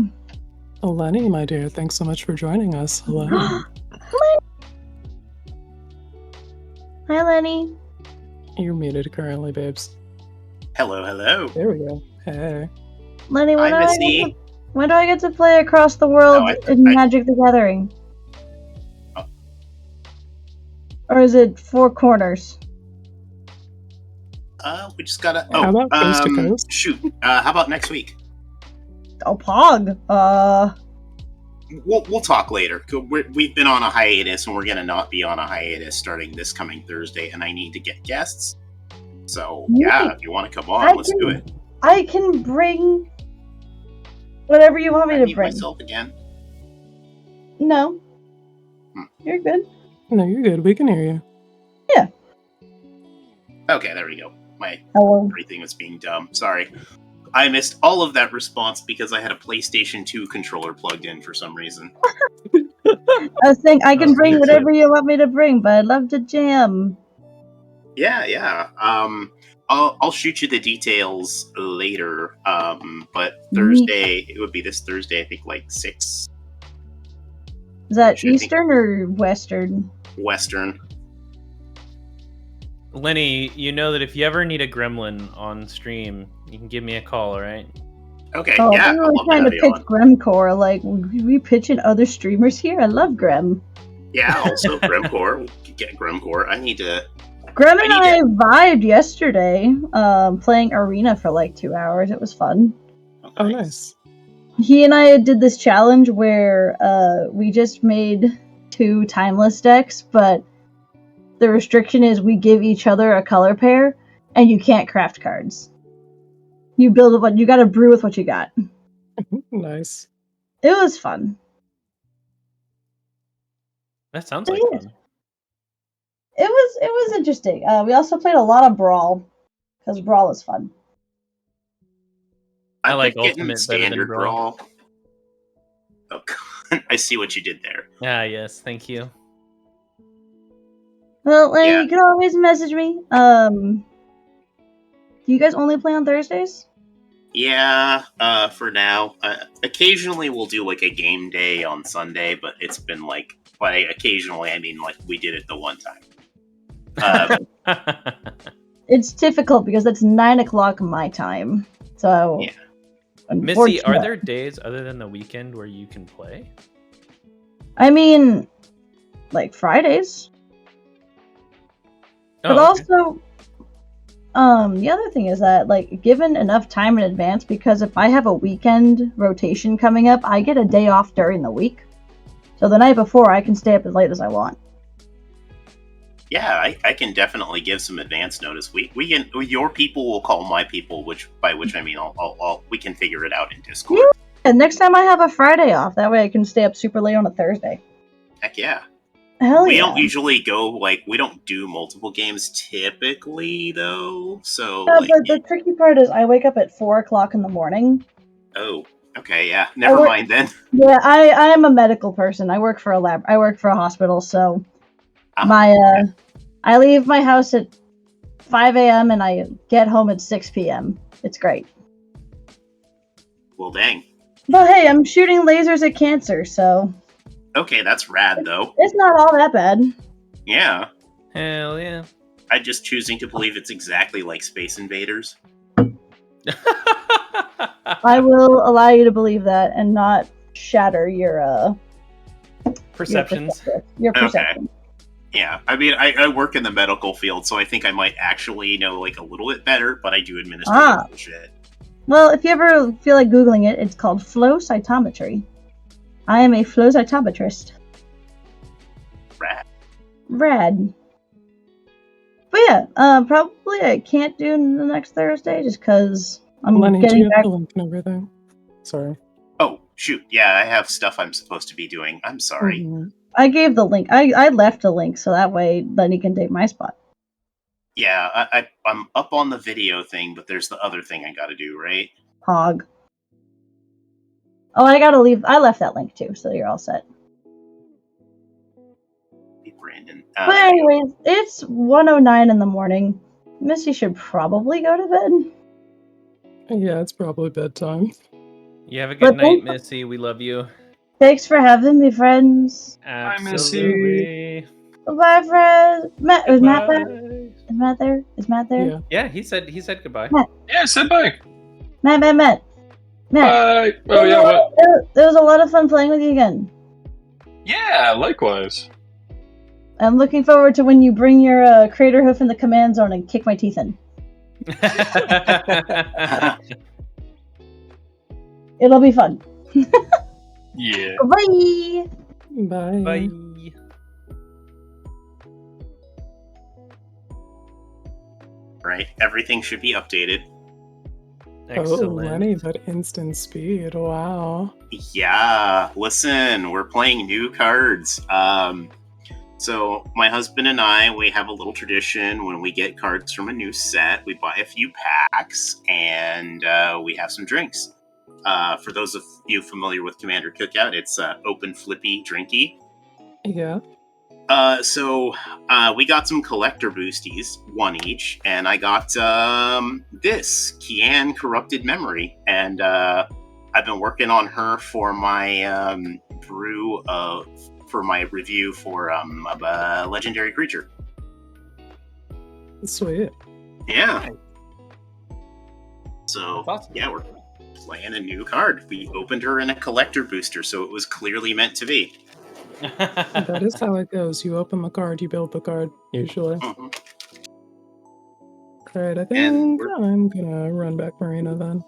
Lenny, my dear, thanks so much for joining us. Hello. Hi, Lenny. You're muted currently, babes. Hello, hello. There we go. Hey. Lenny, when Hi, do I get to play Across the World in Magic the Gathering? Oh. Or is it Four Corners? We just gotta. How about Coast to Coast? Shoot. How about next week? Oh, Pog. We'll talk later. We've been on a hiatus, and we're gonna not be on a hiatus starting this coming Thursday. And I need to get guests. So yeah, if you want to come on, let's do it. I can bring whatever you want me to bring. Myself again. No, you're good. No, you're good. We can hear you. Yeah. Okay, there we go. Hello. Everything was being dumb. Sorry. I missed all of that response because I had a PlayStation 2 controller plugged in for some reason. I was saying I can bring whatever you want me to bring, but I'd love to jam. Yeah. I'll shoot you the details later. But Thursday, it would be this Thursday, I think, like 6. Is that Eastern or Western? Western. Lenny, you know that if you ever need a gremlin on stream, you can give me a call, all right? Okay, yeah. We were trying to pitch Gremcore. Like, we pitching other streamers here? I love Grem. Yeah, also Gremcore. Get Gremcore. I need to... Grem and I vibed yesterday, playing Arena for like 2 hours. It was fun. Oh, nice. He and I did this challenge where we just made 2 timeless decks, but the restriction is we give each other a color pair, and you can't craft cards. You build what you got to brew with what you got. Nice. It was fun. That sounds like fun. It was interesting. We also played a lot of Brawl because Brawl is fun. I like Ultimate Standard Brawl. Oh, God. I see what you did there. Ah, yes, thank you. Well, you can always message me. Do you guys only play on Thursdays? Yeah, for now. Occasionally we'll do like a game day on Sunday, but it's been like, by occasionally I mean like we did it the one time. It's difficult because it's 9 o'clock my time. So, yeah. Missy, are there days other than the weekend where you can play? I mean, like Fridays. Oh, but also, the other thing is that, like, given enough time in advance, because if I have a weekend rotation coming up, I get a day off during the week. So the night before, I can stay up as late as I want. Yeah, I can definitely give some advance notice. We can, your people will call my people, by which I mean we can figure it out in Discord. And next time I have a Friday off, that way I can stay up super late on a Thursday. Heck yeah. Hell we yeah. don't usually go, like, we don't do multiple games typically, though, so... Yeah, like, but the tricky part is I wake up at 4 o'clock in the morning. Oh, okay, yeah. Never mind, then. Yeah, I am a medical person. I work for a lab. I work for a hospital, so... I leave my house at 5 a.m. and I get home at 6 p.m. It's great. Well, dang. But hey, I'm shooting lasers at cancer, so... Okay, that's rad, though. It's not all that bad. Yeah. Hell yeah. I'm just choosing to believe it's exactly like Space Invaders. I will allow you to believe that and not shatter your perceptions. Your perception. Okay. Yeah, I mean, I work in the medical field, so I think I might actually know, like, a little bit better, but I do administrative bullshit. Well, if you ever feel like Googling it, it's called flow cytometry. I am a flow cytometrist. Rad. But yeah, probably I can't do the next Thursday just because I'm getting back. The link and everything. Sorry. Oh, shoot. Yeah, I have stuff I'm supposed to be doing. I'm sorry. Mm-hmm. I gave the link. I left a link so that way Lenny can take my spot. Yeah, I'm up on the video thing, but there's the other thing I gotta do, right? Hog. Oh, I gotta leave. I left that link too, so you're all set. Hey, Brandon. But anyways, it's 1:09 in the morning. Missy should probably go to bed. Yeah, it's probably bedtime. You have a But good night, Missy. We love you. Thanks for having me, friends. Absolutely. Bye, friends. Is Matt there? Goodbye. Is Matt there? Is Matt there? Yeah. Yeah, he said goodbye. Matt. Yeah, sit back. Matt. Bye. Oh yeah, what? It was a lot of fun playing with you again. Yeah, likewise. I'm looking forward to when you bring your crater hoof in the command zone and kick my teeth in. It'll be fun. Yeah. Bye. Bye. Bye. Right, everything should be updated. Excellent. Oh, Lenny, that instant speed. Wow. Yeah, listen, we're playing new cards. So my husband and I, we have a little tradition when we get cards from a new set, we buy a few packs and we have some drinks. For those of you familiar with Commander Cookout, it's open, flippy, drinky. Yeah. So we got some collector boosties, one each, and I got this Kian Corrupted Memory, and I've been working on her for my brew for my review for a legendary creature. Sweet. Yeah. So That's awesome. yeah, we're playing a new card. We opened her in a collector booster, so it was clearly meant to be. That is how it goes. You open the card, you build the card, usually. Mhm. Alright, I And think we're- I'm gonna run back Marina then.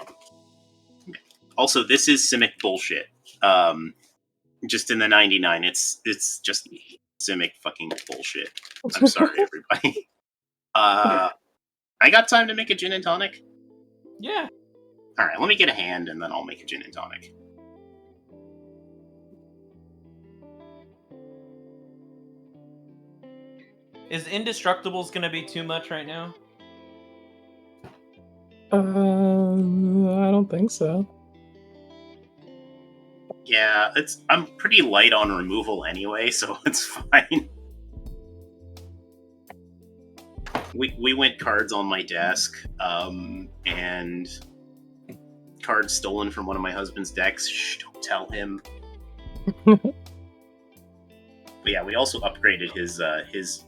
Also, this is Simic bullshit. Just in the 99, it's just Simic fucking bullshit. I'm sorry, everybody. I got time to make a gin and tonic? Yeah. Alright, let me get a hand and then I'll make a gin and tonic. Is Indestructibles going to be too much right now? I don't think so. Yeah, I'm pretty light on removal anyway, so it's fine. We went cards on my desk, and cards stolen from one of my husband's decks. Shh, don't tell him. But yeah, we also upgraded his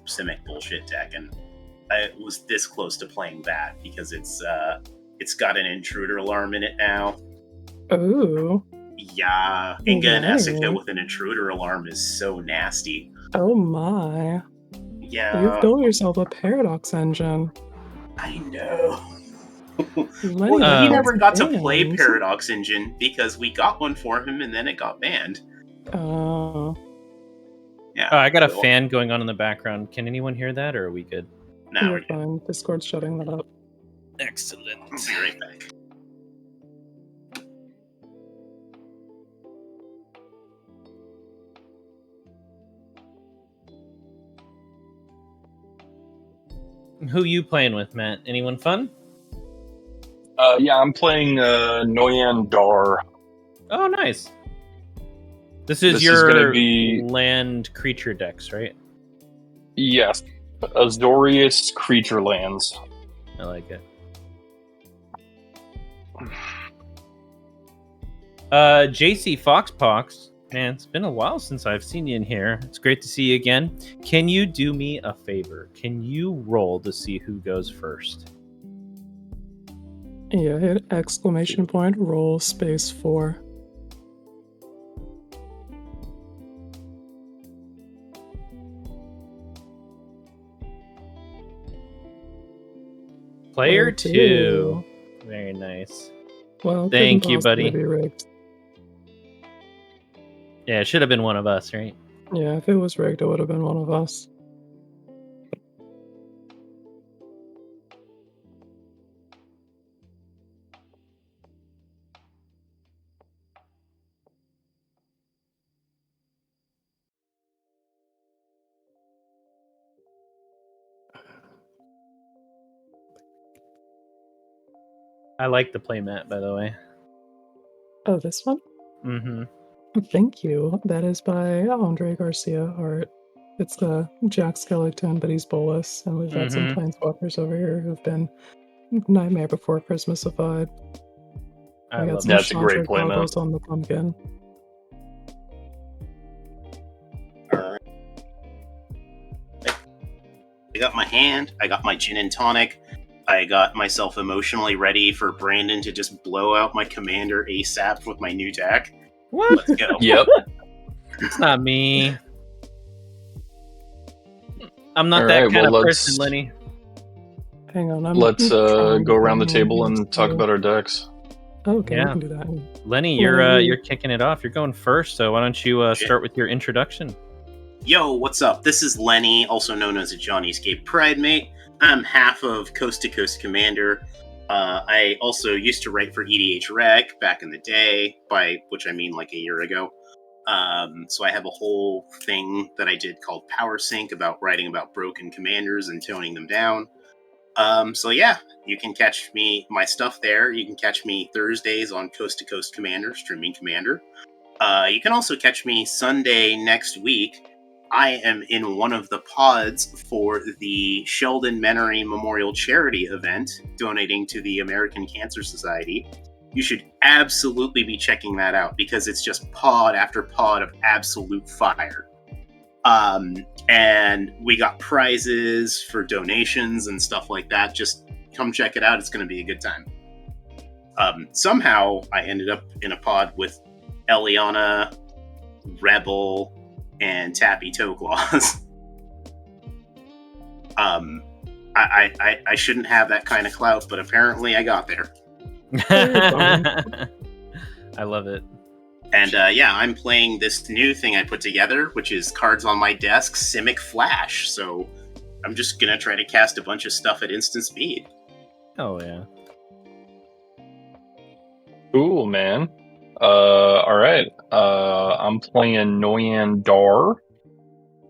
Simic bullshit deck, and I was this close to playing that because it's got an intruder alarm in it now. Ooh. Yeah, Inga and Nice. Essica with an intruder alarm is so nasty. Oh my. Yeah, You've built yourself a paradox engine. I know. Lenny, Well, he Um, never got to play banned. Paradox Engine because we got one for him and then it got banned. Oh. Yeah. Oh, I got a so fan going on in the background. Can anyone hear that, or are we good? Now You're we're good. fine. Discord's shutting that up. Excellent. I'll be right back. Who you playing with, Matt? Anyone fun? Yeah, I'm playing Noyan Dar. Oh, nice. This is This is your gonna be- land creature decks, right? Yes, Azorius Creature Lands. I like it. JC Foxpox, man, it's been a while since I've seen you in here. It's great to see you again. Can you do me a favor? Can you roll to see who goes first? Yeah, hit exclamation point, roll space 4. Player 2. Very nice. Well, Thank couldn't you, possibly buddy. be rigged. Yeah, it should have been one of us, right? Yeah, if it was rigged, it would have been one of us. I like the playmat, by the way. Oh, this one? Mm-hmm. Thank you. That is by Andre Garcia art. It's the Jack Skellington, but he's Bolus, and we've got some planeswalkers over here who've been Nightmare Before Christmasified. I We got love some That's a great Chandra playmat. goggles on the pumpkin. Alright. I got my hand, I got my gin and tonic, I got myself emotionally ready for Brandon to just blow out my commander ASAP with my new deck. What? Let's go. Yep. It's not me. I'm not All that right, kind well, of let's- person, Lenny. Hang on, I'm Let's trying go to around the find table one and talk too. about our decks. Okay, Yeah. we can do that. Lenny, Well, you're kicking it off. You're going first, so why don't you start with your introduction? Yo, what's up? This is Lenny, also known as a Johnny's Gate Pride Mate. I'm half of Coast to Coast Commander. I also used to write for EDH Rec back in the day, by which I mean like a year ago. So I have a whole thing that I did called Power Sync about writing about broken commanders and toning them down. So yeah, you can catch my stuff there. You can catch me Thursdays on Coast to Coast Commander, streaming Commander. You can also catch me Sunday next week. I am in one of the pods for the Sheldon Menery Memorial Charity event, donating to the American Cancer Society. You should absolutely be checking that out because it's just pod after pod of absolute fire. And we got prizes for donations and stuff like that. Just come check it out. It's going to be a good time. Somehow I ended up in a pod with Eliana, Rebel, and Tappy Toeclaws. I shouldn't have that kind of clout, but apparently I got there. I love it. And yeah, I'm playing this new thing I put together, which is Cards on My Desk Simic Flash. So I'm just gonna try to cast a bunch of stuff at instant speed. Oh yeah. Cool, man. All right. I'm playing Noyan Dar,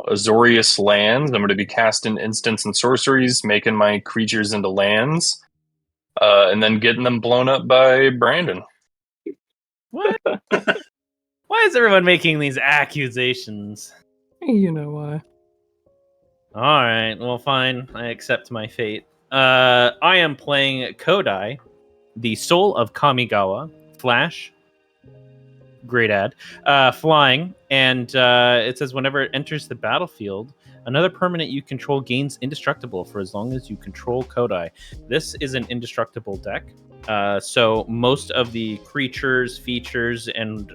Azorius lands. I'm going to be casting instants and sorceries, making my creatures into lands, and then getting them blown up by Brandon. What? Why is everyone making these accusations? You know why. All right, well, fine. I accept my fate. I am playing Kodai, the Soul of Kamigawa, Flash. Great ad. Flying, and it says whenever it enters the battlefield, another permanent you control gains indestructible for as long as you control Kodai. This is an indestructible deck. So most of the creatures, features, and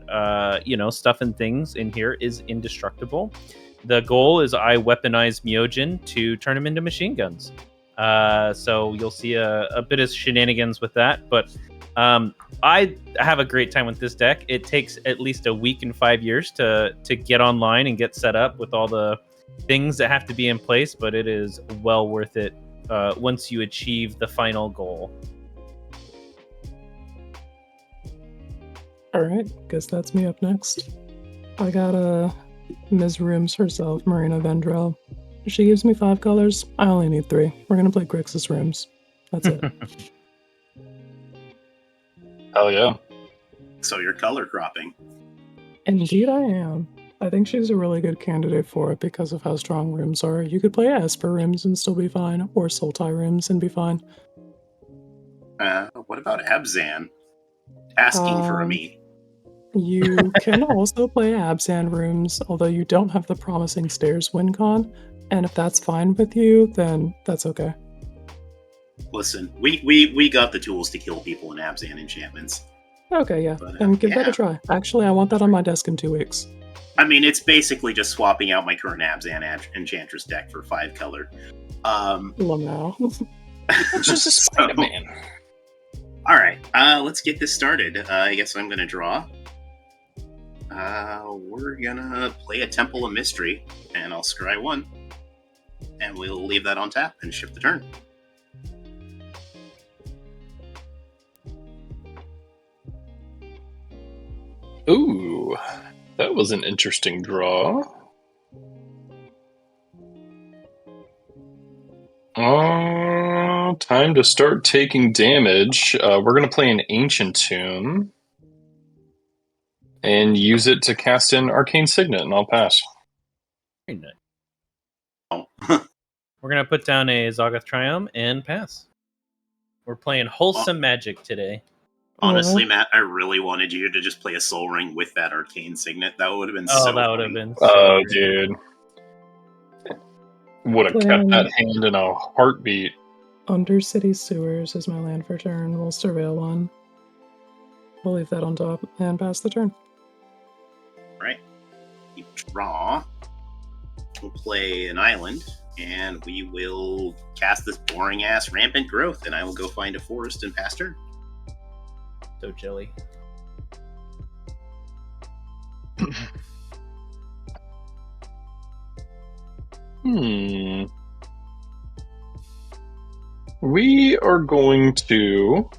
stuff and things in here is indestructible. The goal is I weaponize Myojin to turn him into machine guns. So you'll see a bit of shenanigans with that, but I have a great time with this deck. It takes at least a week and 5 years to get online and get set up with all the things that have to be in place, but it is well worth it once you achieve the final goal. All right, guess that's me up next. I got Ms. Rooms herself, Marina Vendrell. She gives me 5 colors. I only need 3. We're gonna play Grixis Rooms. That's it. Hell yeah. So you're color cropping. Indeed, I am. I think she's a really good candidate for it because of how strong rooms are. You could play Esper rooms and still be fine, or Sultai rooms and be fine. What about Abzan? Asking for a meet. You can also play Abzan rooms, although you don't have the Promising Stairs win con. And if that's fine with you, then that's okay. Listen, we got the tools to kill people in Abzan enchantments. Okay, yeah. But, Then give that yeah. a try. Actually, I want that on my desk in 2 weeks. I mean, it's basically just swapping out my current Abzan Enchantress deck for 5 color. Lamau. It's just a Spider-Man. Alright, let's get this started. I guess I'm gonna draw. We're gonna play a Temple of Mystery, and I'll scry 1. And we'll leave that on tap and shift the turn. Ooh, that was an interesting draw. Time time to start taking damage. We're going to play an Ancient Tomb and use it to cast an Arcane Signet, and I'll pass. Very nice. Oh. We're gonna put down a Zoggoth Triumph and pass. We're playing wholesome magic today. Honestly, Matt, I really wanted you to just play a Soul Ring with that Arcane Signet. That would have been so that would have funny. been. Oh, great. dude. Would have kept that hand in a heartbeat. Undercity Sewers is my land for turn. We'll surveil one. We'll leave that on top and pass the turn. Right. We draw. We'll play an island, and we will cast this boring ass Rampant Growth, and I will go find a forest and pass turn. So jelly. We are going to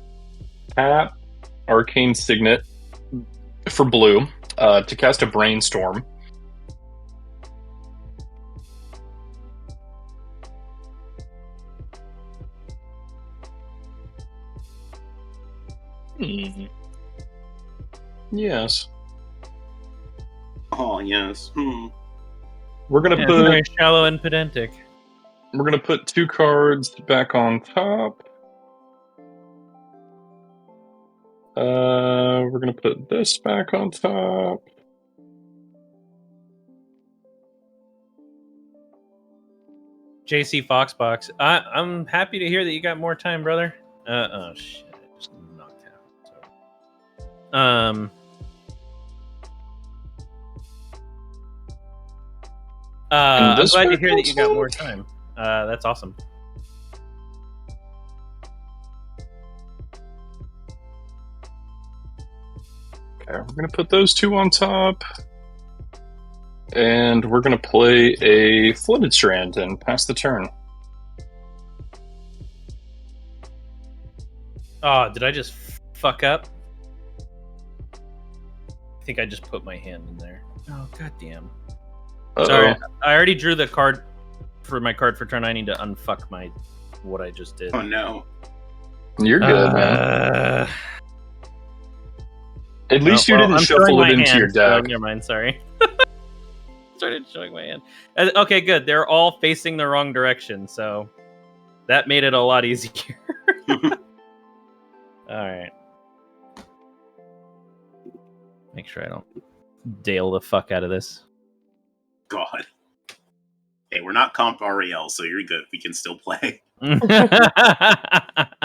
tap Arcane Signet for blue to cast a Brainstorm. Yes. Oh, yes. We're gonna Yeah, put very shallow and pedantic. We're gonna put 2 cards back on top. We're gonna put this back on top. JC Foxbox. I'm happy to hear that you got more time, brother. Oh shit! I just knocked out. So. I'm glad to hear that you got more time. That's awesome. Okay, we're gonna put those 2 on top. And we're gonna play a Flooded Strand and pass the turn. Oh, did I just fuck up? I think I just put my hand in there. Oh, goddamn. Sorry, I already drew the card for my card for turn. I need to unfuck what I just did. Oh no. You're good, man. At least you didn't shuffle it into your deck. So never mind, sorry. Started showing my hand. Okay, good. They're all facing the wrong direction, so that made it a lot easier. Alright. Make sure I don't Dale the fuck out of this. God. Hey, we're not Comp REL, so you're good. We can still play. I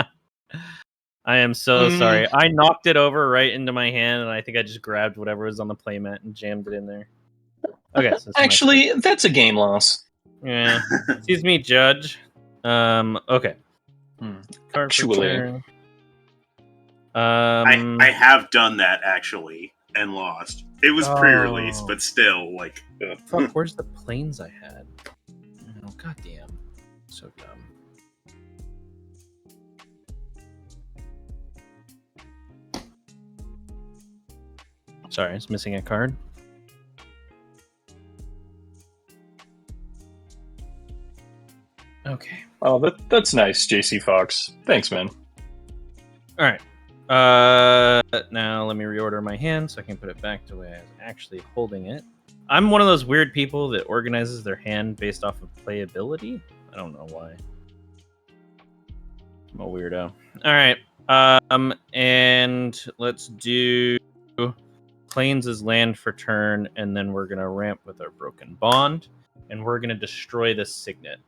am so sorry. I knocked it over right into my hand, and I think I just grabbed whatever was on the playmat and jammed it in there. Okay. So actually, that's a game loss. Yeah. Excuse me, Judge. Okay. Card for turn. I have done that actually and lost. It was pre-release, but still, like. Fuck, where's the planes I had? Oh, goddamn. So dumb. Sorry, I was missing a card. Okay. Oh, that's nice, JC Fox. Thanks, man. All right. Now let me reorder my hand so I can put it back to the way I was actually holding it. I'm one of those weird people that organizes their hand based off of playability. I don't know why. I'm a weirdo. All right. And let's do Plains as land for turn, and then we're gonna ramp with our Broken Bond, and we're gonna destroy this Signet.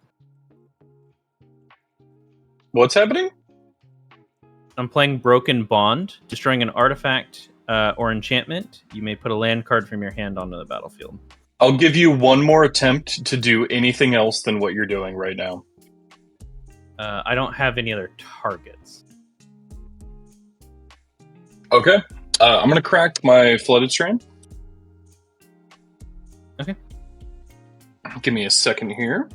What's happening? I'm playing Broken Bond, destroying an artifact or enchantment. You may put a land card from your hand onto the battlefield. I'll give you one more attempt to do anything else than what you're doing right now. I don't have any other targets. Okay. I'm going to crack my Flooded Strand. Okay. Give me a second here.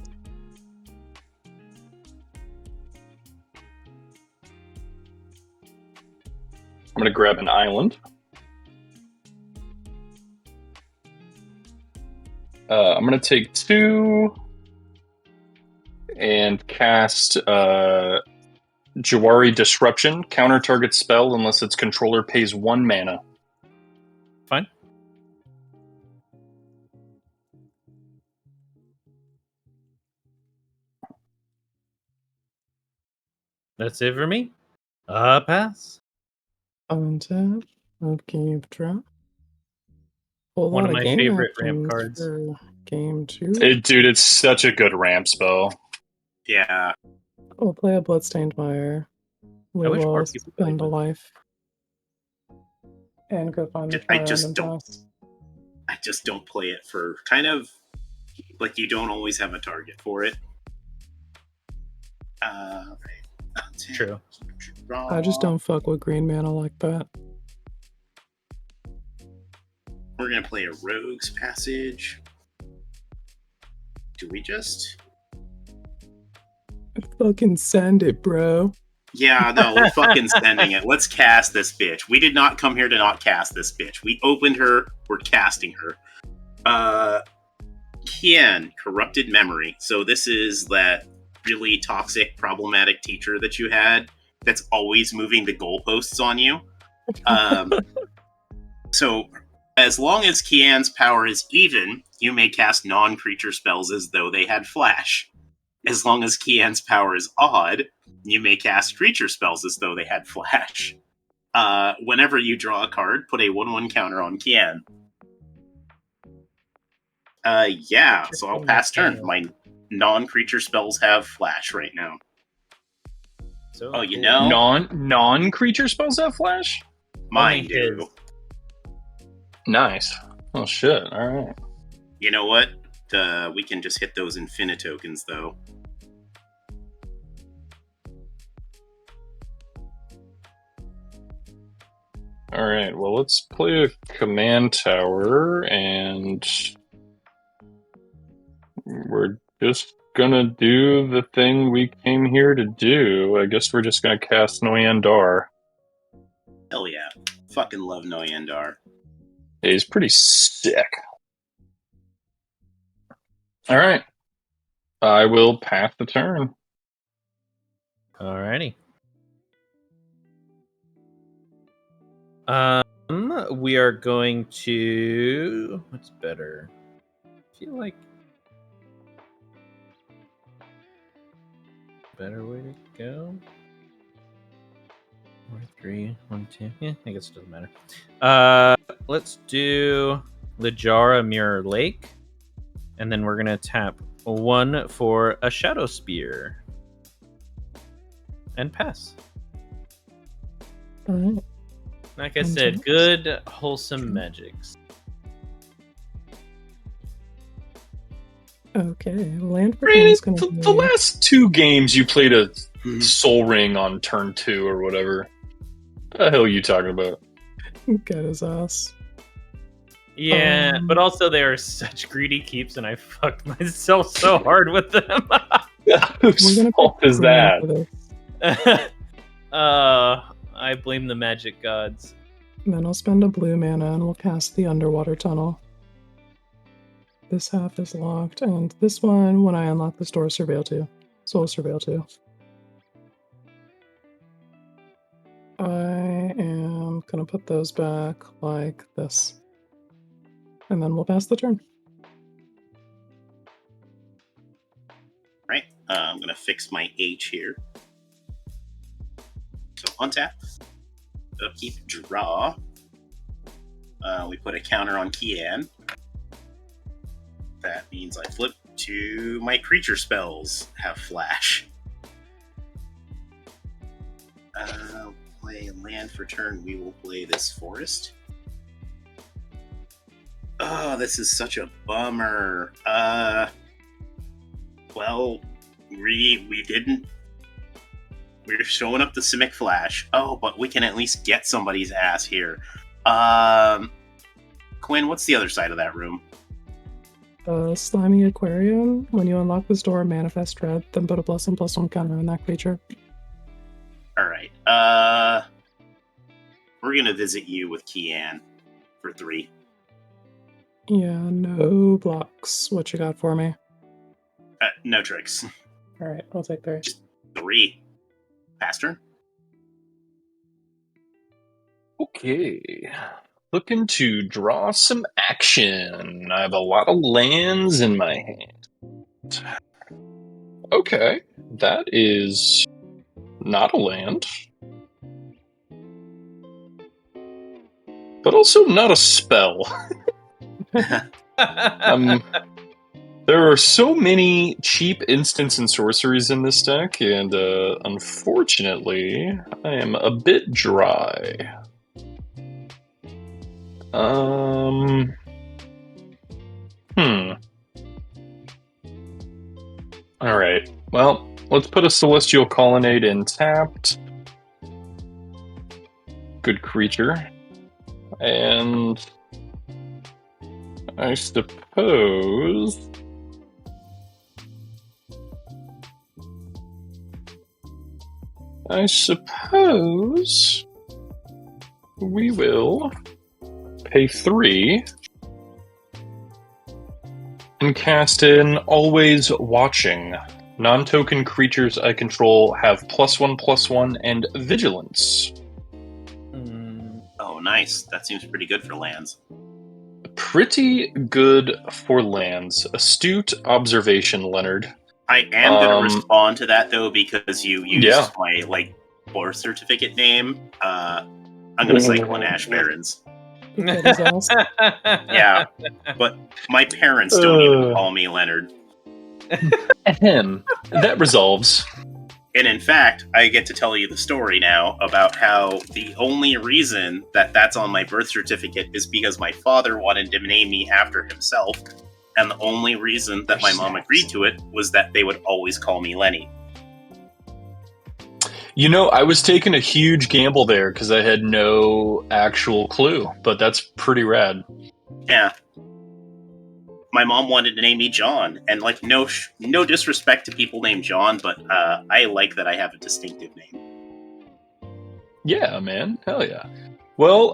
I'm going to grab an island. I'm going to take 2 and cast Jawari Disruption. Counter target spell unless its controller pays 1 mana. Fine. That's it for me. Pass. Untap. Upkeep drop. Whole One lot of of my game favorite ramp actions cards. for game 2. Dude, it's such a good ramp spell. Yeah. We'll play a Bloodstained Mire. We wish more will people played spend a with. life. And go find the I Tri just Random don't- Pass. I just don't play it for kind of like you don't always have a target for it. Right. True. I just don't fuck with green mana like that. We're gonna play a Rogue's Passage. Do we just? Fucking send it, bro. Yeah, no, we're fucking sending it. Let's cast this bitch. We did not come here to not cast this bitch. We opened her. We're casting her. Kian, Corrupted Memory. So this is that really toxic, problematic teacher that you had that's always moving the goalposts on you. So as long as Kian's power is even, you may cast non-creature spells as though they had flash. As long as Kian's power is odd, you may cast creature spells as though they had flash. Whenever you draw a card, put a 1/1 counter on Kian. Yeah, so I'll pass turn. My non-creature spells have flash right now. So Oh, you know? Non-creature spells have flash? Mine Only do. his. Nice. Oh shit, alright. You know what? We can just hit those Infinitokens, though. Alright, well let's play a command tower, and we're just gonna do the thing we came here to do. I guess we're just gonna cast Noyandar. Hell yeah. Fucking love Noyandar. He's pretty sick. Alright. I will pass the turn. Alrighty. We are going to. What's better? I feel like better way to go. 4, 3, 1, 2. Yeah, I guess it doesn't matter. Let's do Lijara Mirror Lake, and then we're gonna tap 1 for a Shadow Spear and pass. All right. Like I said, good wholesome magics. Okay, land for Brandon, is going to the last 2 games you played a Soul Ring on turn 2 or whatever. What the hell are you talking about? get his ass. Yeah, but also they are such greedy keeps, and I fucked myself so hard with them. Whose fault is that? I blame the magic gods. Then I'll spend a blue mana and we'll cast the Underwater Tunnel. This half is locked, and this one, when I unlock this door, Surveil 2. So I'll Surveil 2. I am gonna put those back like this. And then we'll pass the turn. Right. I'm going to fix my H here. So untap. Upkeep, draw. We put a counter on Kian. That means I flip to my creature spells have flash. Play land for turn. We will play this forest. Oh, this is such a bummer. Well, we didn't. We're showing up the Simic Flash. Oh, but we can at least get somebody's ass here. Quinn, what's the other side of that room? Slimy Aquarium. When you unlock this door, manifest dread, then put a +1/+1 counter on that creature. Alright. We're gonna visit you with Kian for 3. Yeah, no blocks. What you got for me? No tricks. Alright, I'll take 3. 3. Pass turn. Okay. Looking to draw some action. I have a lot of lands in my hand. Okay. That is not a land. But also not a spell. There are so many cheap instants and sorceries in this deck, and unfortunately, I am a bit dry. Alright. Well, let's put a Celestial Colonnade in tapped. Good creature. And I suppose we will pay 3 and cast in Always Watching. Non-token creatures I control have +1/+1 and Vigilance. Oh, nice. That seems pretty good for lands. Pretty good for lands. Astute observation, Leonard. I am going to respond to that, though, because you used my birth certificate name. I'm going to cycle in Ash Barrens. Yeah, but my parents don't even call me Leonard. Ahem. That resolves. And in fact, I get to tell you the story now about how the only reason that that's on my birth certificate is because my father wanted to name me after himself, and the only reason that my mom agreed to it was that they would always call me Lenny. You know, I was taking a huge gamble there because I had no actual clue, but that's pretty rad. Yeah. My mom wanted to name me John, and no disrespect to people named John, but I like that I have a distinctive name. Yeah, man. Hell yeah. Well,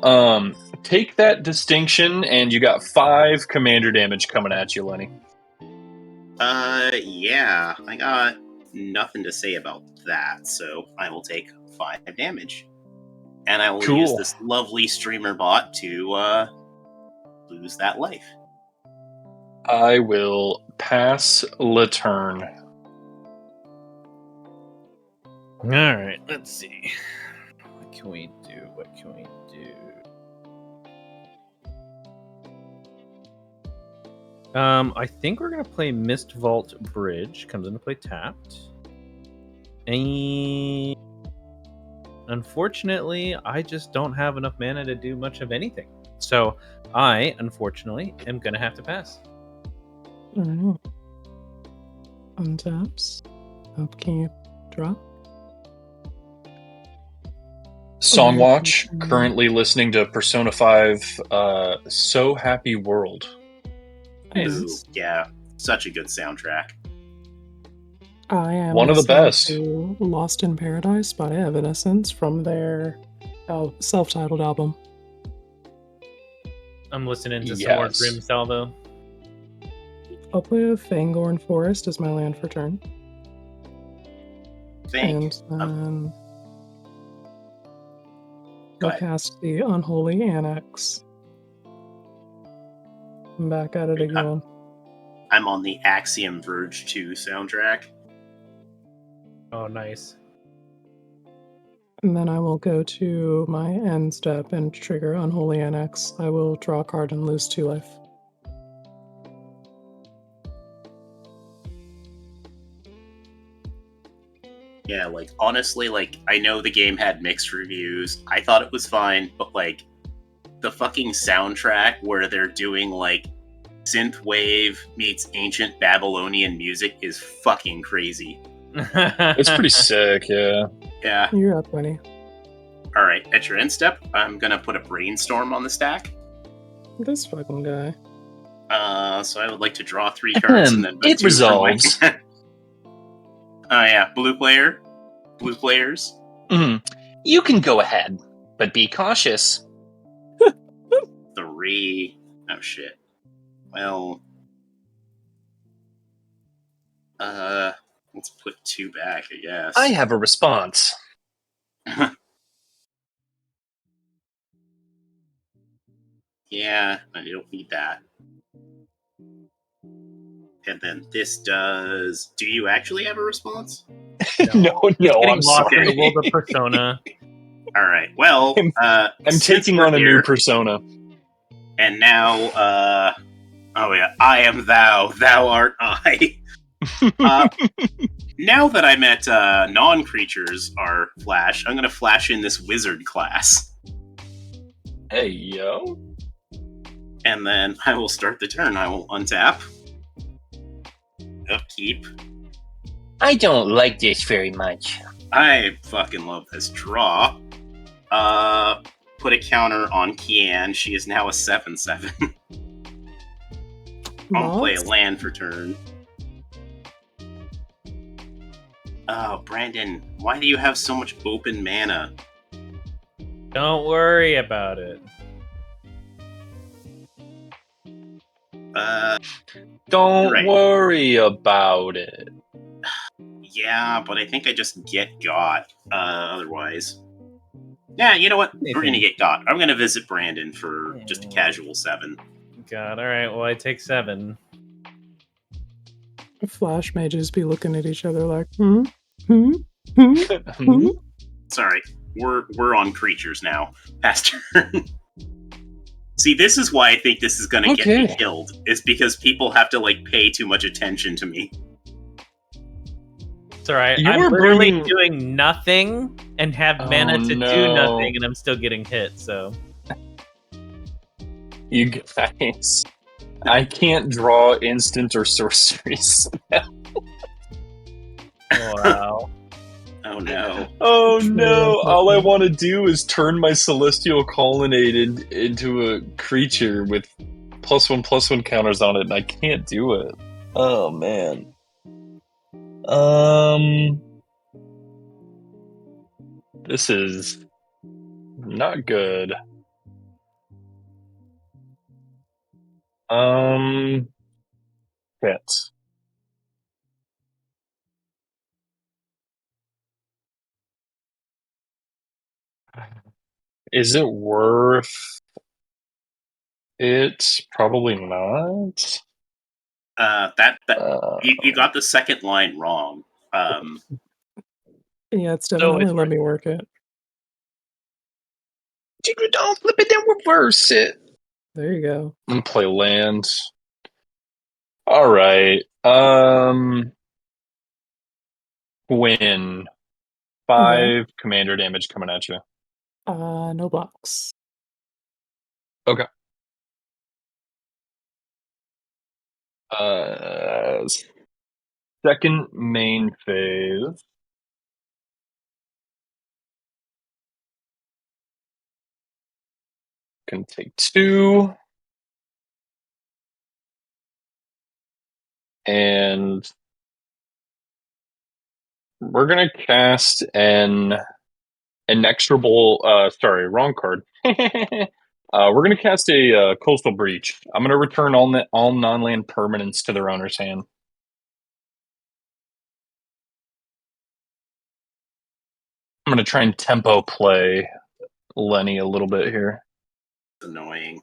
take that distinction, and you got 5 commander damage coming at you, Lenny. Yeah. I got nothing to say about that, so I will take 5 damage. And I will use this lovely streamer bot to lose that life. I will pass the turn. Alright, let's see. What can we do? I think we're going to play Mist Vault Bridge. Comes into play tapped. And unfortunately, I just don't have enough mana to do much of anything. So I, unfortunately, am going to have to pass. Alright. Untaps. Upkeep. Drop. Songwatch, currently listening to Persona 5, So Happy World. Ooh, yeah, such a good soundtrack. I am one of the best. Lost in Paradise by Evanescence from their self-titled album. I'm listening to some more Grim Salvo. I'll play a Fangorn Forest as my land for turn. And then I'll cast the Unholy Annex. I'm back at it again. I'm on the Axiom Verge 2 soundtrack. Oh, nice. And then I will go to my end step and trigger Unholy Annex. I will draw a card and lose 2 life. Yeah, honestly, I know the game had mixed reviews. I thought it was fine, but, the fucking soundtrack where they're doing, synthwave meets ancient Babylonian music is fucking crazy. It's pretty sick, yeah. Yeah. You're up, buddy. Alright, at your end step, I'm gonna put a Brainstorm on the stack. This fucking guy. So I would like to draw 3 cards and then it resolves. Oh yeah, blue players. Mm-hmm. You can go ahead, but be cautious. 3. Oh shit. Well, let's put 2 back, I guess. I have a response. Yeah, I don't need that. And then this does. Do you actually have a response? No, He's getting I'm lost in sorry. the world of Persona. All right. Well, I'm since taking we're on a new here, persona. and now, oh yeah, I am thou, thou art I. Now that I'm at non-creatures are Flash, I'm gonna flash in this wizard class. Hey, yo. And then I will start the turn. I will untap. Upkeep. I don't like this very much. I fucking love this draw. Put a counter on Kian. She is now a 7/7. I'll play a land for turn. Oh, Brandon, why do you have so much open mana? Don't worry about it. Don't Right. worry about it. Yeah, but I think I just get got. Otherwise. Yeah, you know what? We're gonna get got. I'm gonna visit Brandon for just a casual 7. God, all right. Well, I take 7. Flash may just be looking at each other like, hmm. Sorry, we're on creatures now. Past turn. See, this is why I think this is gonna get me killed. Is because people have to like pay too much attention to me. It's all right. You I'm were literally bringing- doing nothing and have mana to do no. nothing, and I'm still getting hit. So You guys. I can't draw instant or sorceries. wow. Oh no. Oh no! All I want to do is turn my Celestial Colonnade into a creature with +1/+1 counters on it, and I can't do it. Oh man. This is not good. Shit. Is it worth it? Probably not. You got the second line wrong. Yeah, it's definitely it's let me work it. Don't flip it, then reverse it. There you go. I'm gonna play land. All right. Win. 5 commander damage coming at you. No blocks. Okay. Second main phase. Can take 2. And we're gonna cast an inexorable sorry, wrong card. We're gonna cast a coastal breach. I'm gonna return all non-land permanents to their owner's hand. I'm gonna try and tempo play Lenny a little bit here. It's annoying.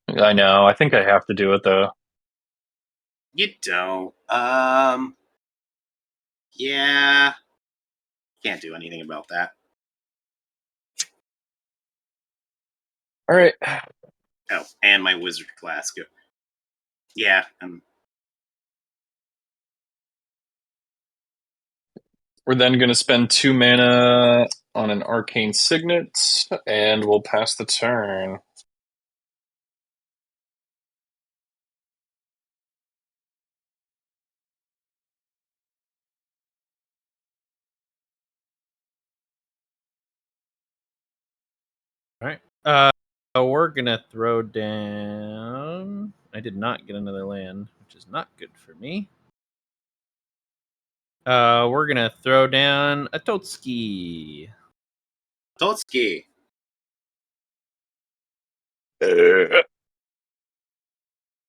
I know. I think I have to do it though. You don't. Yeah. Can't do anything about that. All right. Oh, and my wizard class. Go. Yeah. We're then going to spend 2 mana on an arcane signet, and we'll pass the turn. All right. We're gonna throw down. I did not get another land, which is not good for me. We're gonna throw down a Totski. Totski.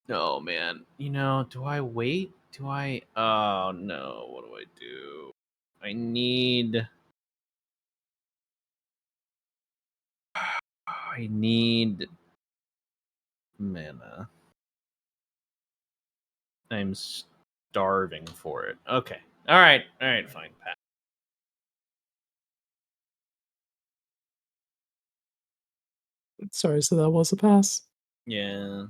No, man. You know, do I wait? Do I? Oh no. What do I do? I need. I need mana. I'm starving for it. Okay. All right, fine. Pass. Sorry, so that was a pass? Yeah.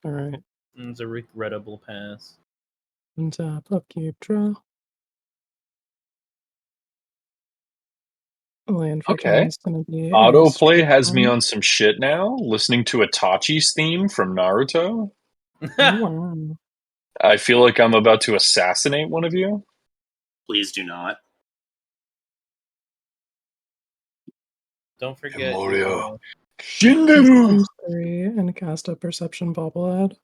All right. It's a regrettable pass. Untap, upkeep, draw. Land for Okay. is going to be Autoplay has me on some shit now, listening to Itachi's theme from Naruto. Oh, wow. I feel like I'm about to assassinate one of you. Please do not. Don't forget Morio. Spend Shinderu! 3 and cast a Perception Bobblehead.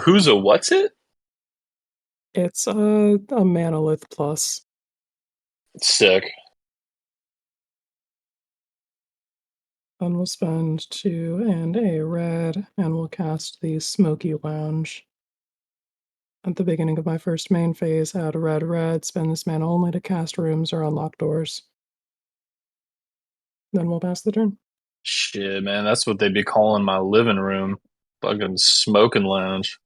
Who's a what's it? It's a Manolith plus. Sick. Then we'll spend 2 and a red, and we'll cast the Smoky Lounge. At the beginning of my first main phase, add a red, spend this mana only to cast rooms or unlock doors. Then we'll pass the turn. Shit, man, that's what they'd be calling my living room. Fucking smoking lounge.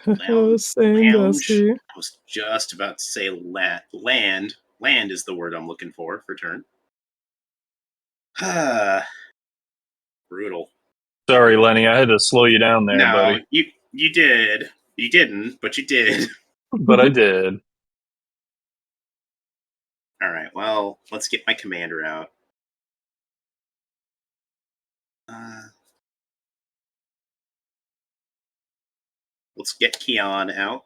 Same, Dusty. I was just about to say land. Land is the word I'm looking for turn. Brutal. Sorry, Lenny, I had to slow you down there, buddy. You did. You didn't, but you did. But I did. All right, well, let's get my commander out. Let's get Keon out.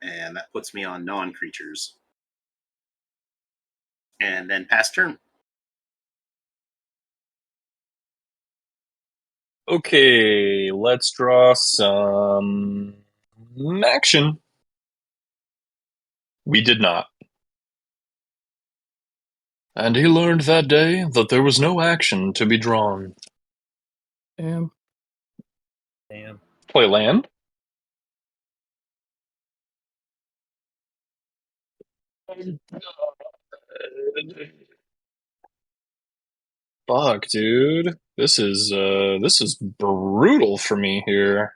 And that puts me on non-creatures. And then pass turn. Okay, let's draw some action. We did not. And he learned that day that there was no action to be drawn. Damn. Play land? Fuck, dude. This is brutal for me here.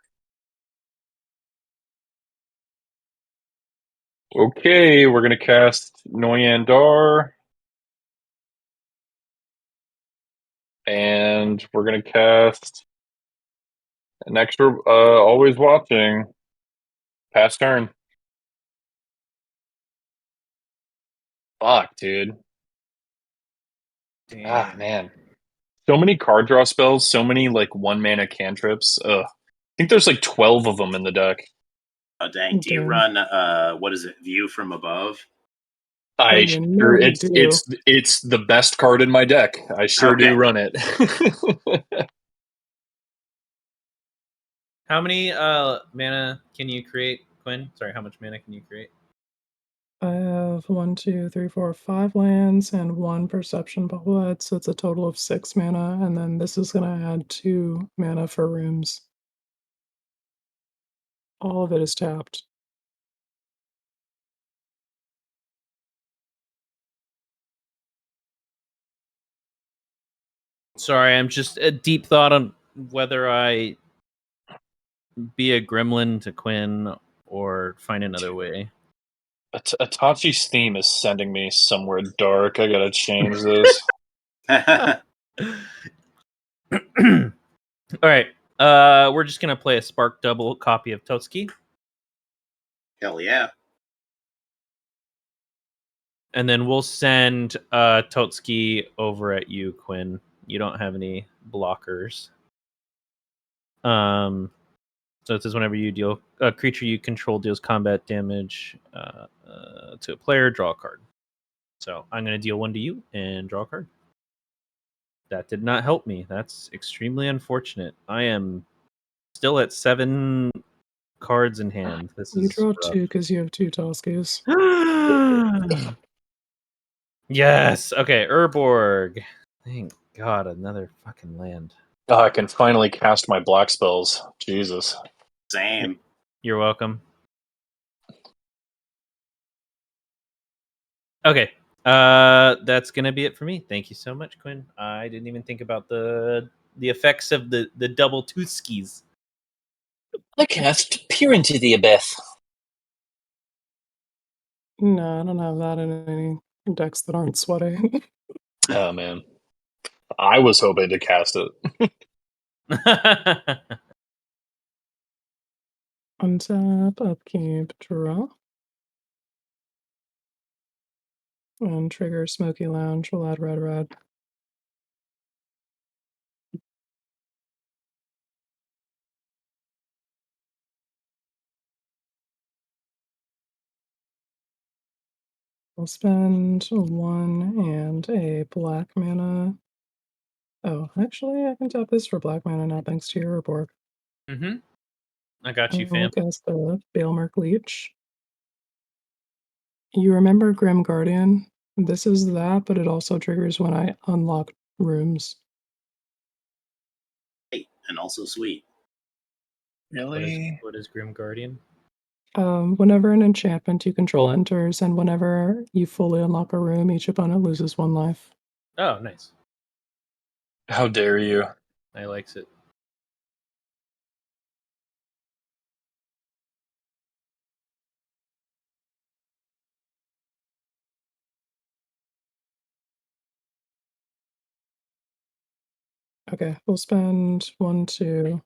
Okay, we're gonna cast Noyandar. And we're gonna cast an extra always watching. Pass turn. Fuck, dude. Damn. Ah, man. So many card draw spells, so many like 1-mana cantrips. Ugh. I think there's like 12 of them in the deck. Oh, dang. Do you run, what is it, View from Above? I sure it's the best card in my deck. I sure do run it. How many mana can you create, Quinn? Sorry, how much mana can you create? I have 1, 2, 3, 4, 5 lands and 1 Perception Bobblehead, so it's a total of 6 mana, and then this is going to add 2 mana for rooms. All of it is tapped. Sorry, I'm just a deep thought on whether I be a gremlin to Quinn or find another way. Itachi's theme is sending me somewhere dark. I gotta change this. All right. We're just gonna play a Spark double copy of Totsuki. Hell yeah. And then we'll send Totsuki over at you, Quinn. You don't have any blockers. So it says whenever you deal a creature you control deals combat damage to a player, draw a card. So I'm going to deal 1 to you and draw a card. That did not help me. That's extremely unfortunate. I am still at 7 cards in hand. This You is draw rough. 2 because you have 2 Toskis. Yes. Okay, Urborg. Thank God, another fucking land. Oh, I can finally cast my black spells. Jesus. Same. You're welcome. Okay. That's gonna be it for me. Thank you so much, Quinn. I didn't even think about the effects of the double tooth skis. I cast Peer into the Abyss. No, I don't have that in any decks that aren't sweaty. Oh man, I was hoping to cast it. Untap, upkeep, draw. And trigger Smoky Lounge. We'll add red. We'll spend 1 and a black mana. Oh, actually, I can tap this for black mana now, thanks to your report. Mm-hmm. I got you, fam. We'll cast the Balemark Leech. You remember Grim Guardian? This is that, but it also triggers when I unlock rooms. And also sweet. Really? What is Grim Guardian? Whenever an enchantment you control enters, and whenever you fully unlock a room, each opponent loses 1 life. Oh, nice. How dare you? I likes it. Okay, we'll spend 1, 2,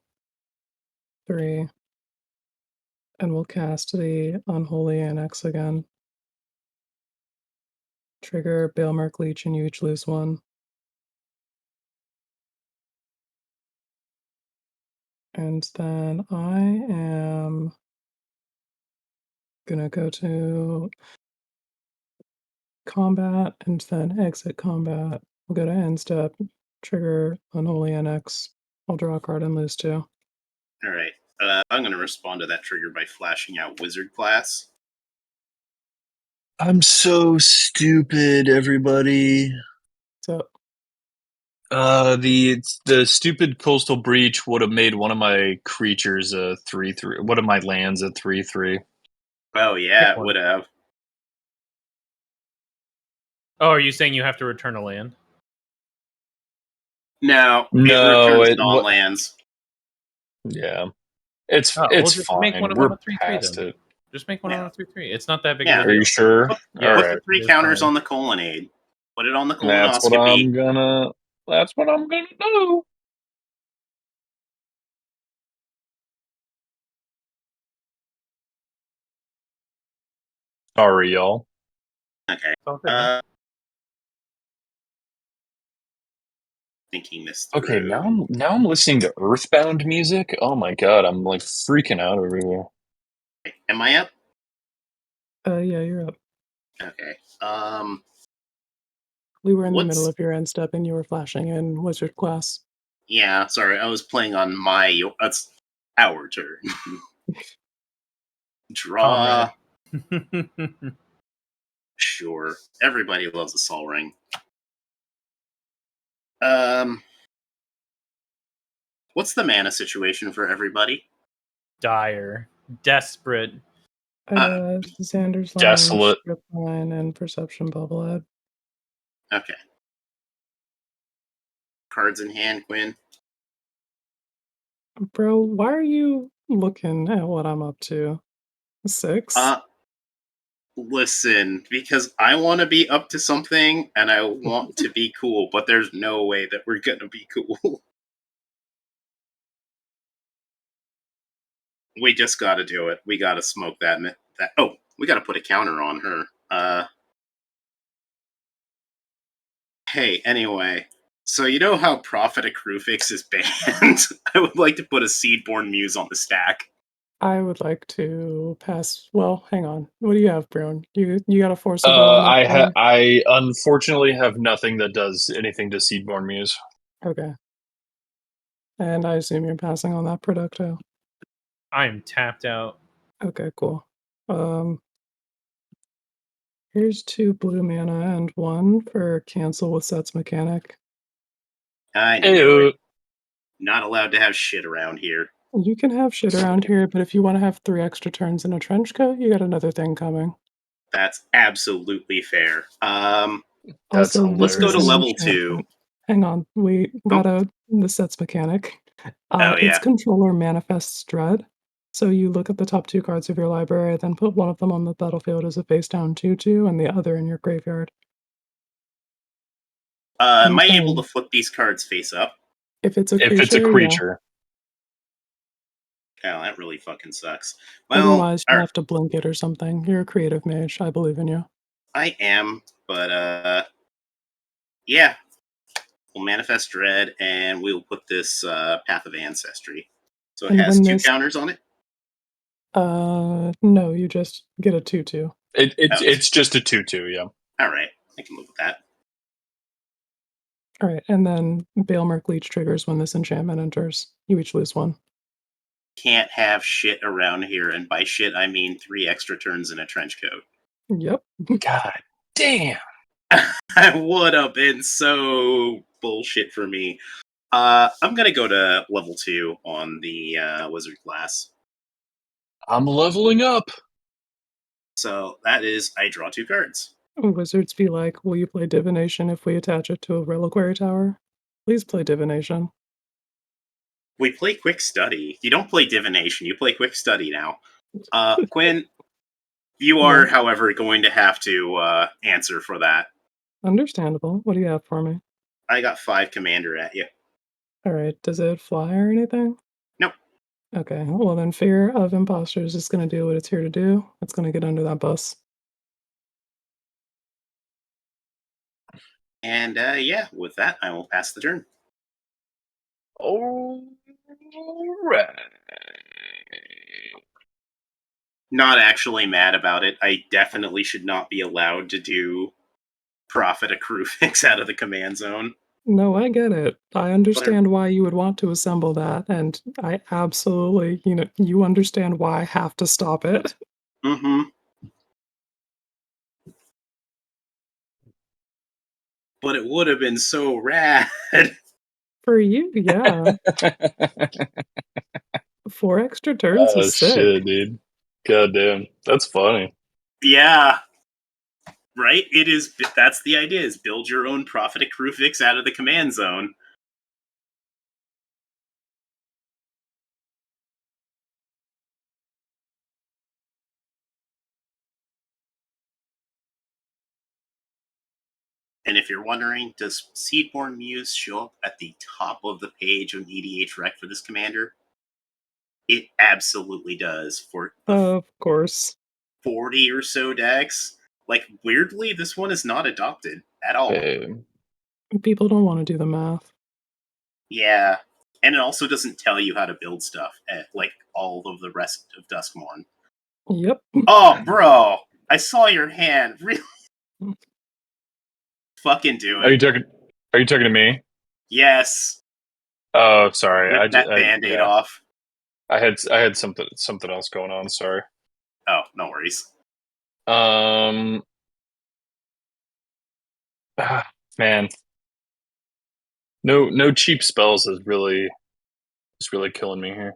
3, and we'll cast the Unholy Annex again. Trigger Balemark Leech, and you each lose 1. And then I am gonna go to combat and then exit combat. We'll go to end step, trigger Unholy Annex. I'll draw a card and lose 2. All right. I'm going to respond to that trigger by flashing out Wizard class. I'm so stupid, everybody. So The stupid coastal breach would have made one of my creatures a 3/3. One of my lands a 3/3. Oh, yeah, it would have. Oh, are you saying you have to return a land? No, No, it returns it non-lands. Yeah, it's Oh, it's just fine. make one of We're them a 3/3 past then. it. Just make one Yeah. on a 3/3. It's not that big Yeah. of a Are deal. you sure? Yeah. Put All right. the 3 It's counters fine. on the colonnade. Put it on the That's what colonoscopy. I'm gonna. That's what I'm gonna do. Sorry, y'all. Okay. It's all good, man. Thinking this through. Okay, now I'm listening to Earthbound music. Oh my god, I'm like freaking out over here. Am I up? yeah, you're up. Okay. We were in the What's- middle of your end step and you were flashing in Wizard class. Yeah, sorry, I was playing on my. That's our turn. Draw. Sure. Everybody loves a Sol Ring. What's the mana situation for everybody? Dire. Desperate. Xander's Line, Desolate. Strip Line, and Perception Bubblehead. Okay. Cards in hand, Quinn. Bro, why are you looking at what I'm up to? 6? Listen, because I want to be up to something and I want to be cool, but there's no way that we're gonna be cool. We just gotta do it. We gotta smoke that. Oh, we gotta put a counter on her. Hey, anyway. So you know how Prophet of Crufix is banned? I would like to put a Seedborn Muse on the stack. I would like to pass. Well, hang on. What do you have, Bjorn? You got a Force of Will on this one? I unfortunately have nothing that does anything to Seedborn Muse. Okay. And I assume you're passing on that Producto. I'm tapped out. Okay, cool. Here's 2 blue mana and 1 for cancel with Set's Mechanic. I knew it. Not allowed to have shit around here. You can have shit around here, but if you want to have 3 extra turns in a trench coat, you got another thing coming. That's absolutely fair. That's Also, let's go to hilarious. level 2. Hang on, we got the set's mechanic. Oh, It's yeah. controller manifests dread. So you look at the top 2 cards of your library, then put one of them on the battlefield as a face down 2/2, and the other in your graveyard. Am I able Okay. to flip these cards face up? If it's a If creature, it's a yeah. creature. Oh, that really fucking sucks. Well, Otherwise, you'll have to blink it or something. You're a creative mage. I believe in you. I am, but yeah. We'll manifest dread, and we'll put this Path of Ancestry. So it And has when 2 this- counters on it? No, you just get a 2/2. It's just a 2/2, yeah. Alright, I can live with that. Alright, and then Baelmerk Leech triggers when this enchantment enters. You each lose 1. Can't have shit around here, and by shit I mean 3 extra turns in a trench coat. Yep. God damn. That would have been so bullshit for me. I'm gonna go to level 2 on the wizard class. I'm leveling up. So that is, I draw 2 cards. Wizards be like, will you play Divination if we attach it to a Reliquary Tower? Please play Divination. We play Quick Study. You don't play Divination, you play Quick Study now. Quinn, you are, however, going to have to answer for that. Understandable. What do you have for me? I got 5 commander at you. Alright, does it fly or anything? Nope. Okay, well then Fear of Imposters is going to do what it's here to do. It's going to get under that bus. And yeah, with that, I will pass the turn. All right. Not actually mad about it. I definitely should not be allowed to do Profit Accrue Fix out of the command zone. No, I get it. I understand why you would want to assemble that, and I absolutely, you understand why I have to stop it. Mm-hmm. But it would have been so rad. For you, yeah. 4 extra turns Oh is sick. shit, dude. God damn. That's funny. Yeah. Right? It is. That's the idea, is build your own Profit Accrue Fix out of the command zone. And if you're wondering, does Seedborn Muse show up at the top of the page of EDH Rec for this commander? It absolutely does. For Of course. 40 or so decks. Like, weirdly, this one is not adopted at all. People don't want to do the math. Yeah. And it also doesn't tell you how to build stuff, like all of the rest of Duskmourn. Yep. Oh, bro! I saw your hand. Really? Fucking do it. Are you talking to me? Yes. Oh, sorry. Rip that Band-Aid off. I had something else going on, sorry. Oh, no worries. Man. No cheap spells is really killing me here.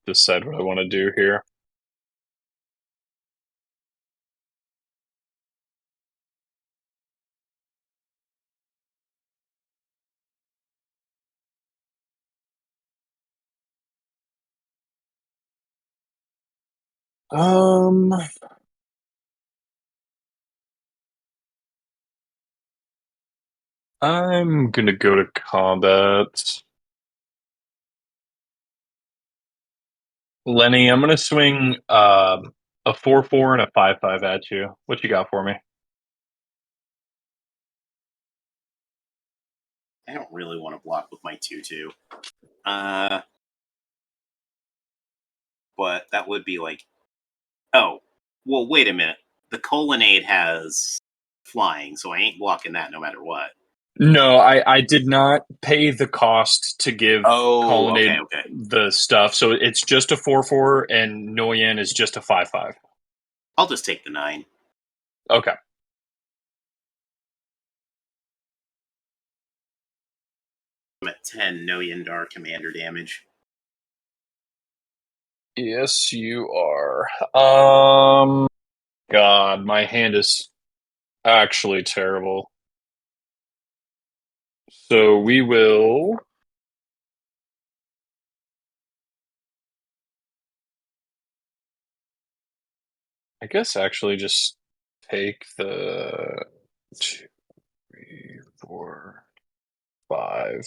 Decide what I want to do here. I'm gonna go to combat. Lenny, I'm gonna swing a 4/4 and a 5/5 at you. What you got for me? I don't really want to block with my 2/2. But that would be like... Oh, well, wait a minute. The Colonnade has flying, so I ain't blocking that no matter what. No, I did not pay the cost to give Colonnade okay. the stuff, so it's just a 4/4, and Noyen is just a 5/5. I'll just take the 9. Okay. I'm at 10 no Yendar commander damage. Yes, you are. God, my hand is actually terrible. So we will. I guess actually just take the 2, 3, 4, 5.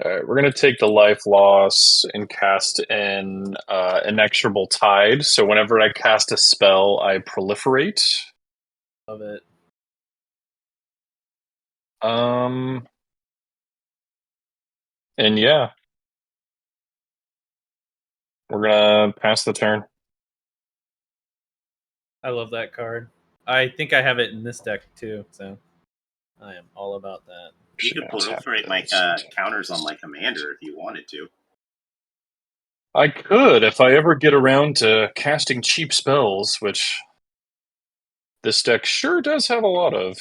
All right, we're gonna take the life loss and cast an inexorable tide. So whenever I cast a spell, I proliferate. Love it. And yeah, we're gonna pass the turn. I love that card. I think I have it in this deck too, so I am all about that. You could proliferate my counters on my commander if you wanted to. I could if I ever get around to casting cheap spells, which this deck sure does have a lot of.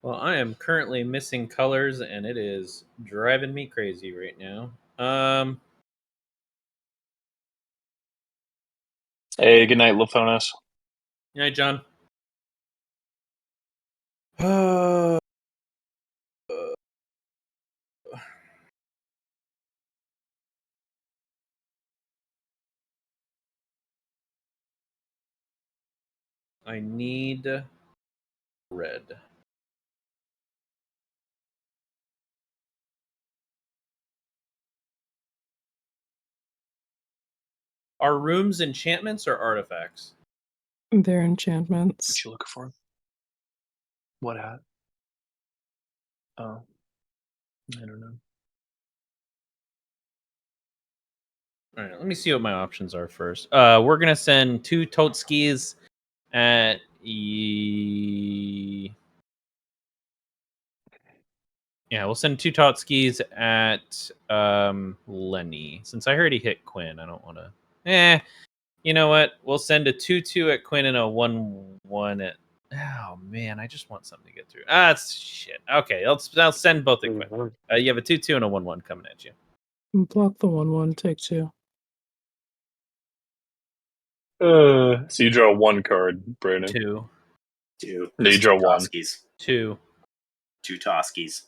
Well, I am currently missing colors, and it is driving me crazy right now. Hey, good night, Lophonos. Good night, John. I need red. Are rooms enchantments or artifacts? They're enchantments. What you looking for? What hat? Oh, I don't know. All right, let me see what my options are first. We're gonna send 2 Totskis at Yeah, we'll send 2 Totskis at Lenny. Since I already hit Quinn, I don't want to. You know what? We'll send a 2/2 at Quinn and a 1/1 at. Oh man, I just want something to get through. It's shit. Okay, I'll send both at Quinn. You have a 2/2 and a 1/1 coming at you. Block the 1/1, take 2. So you draw 1 card, Brandon. 2. 2. No, you draw 1. 2. 2 Toskies.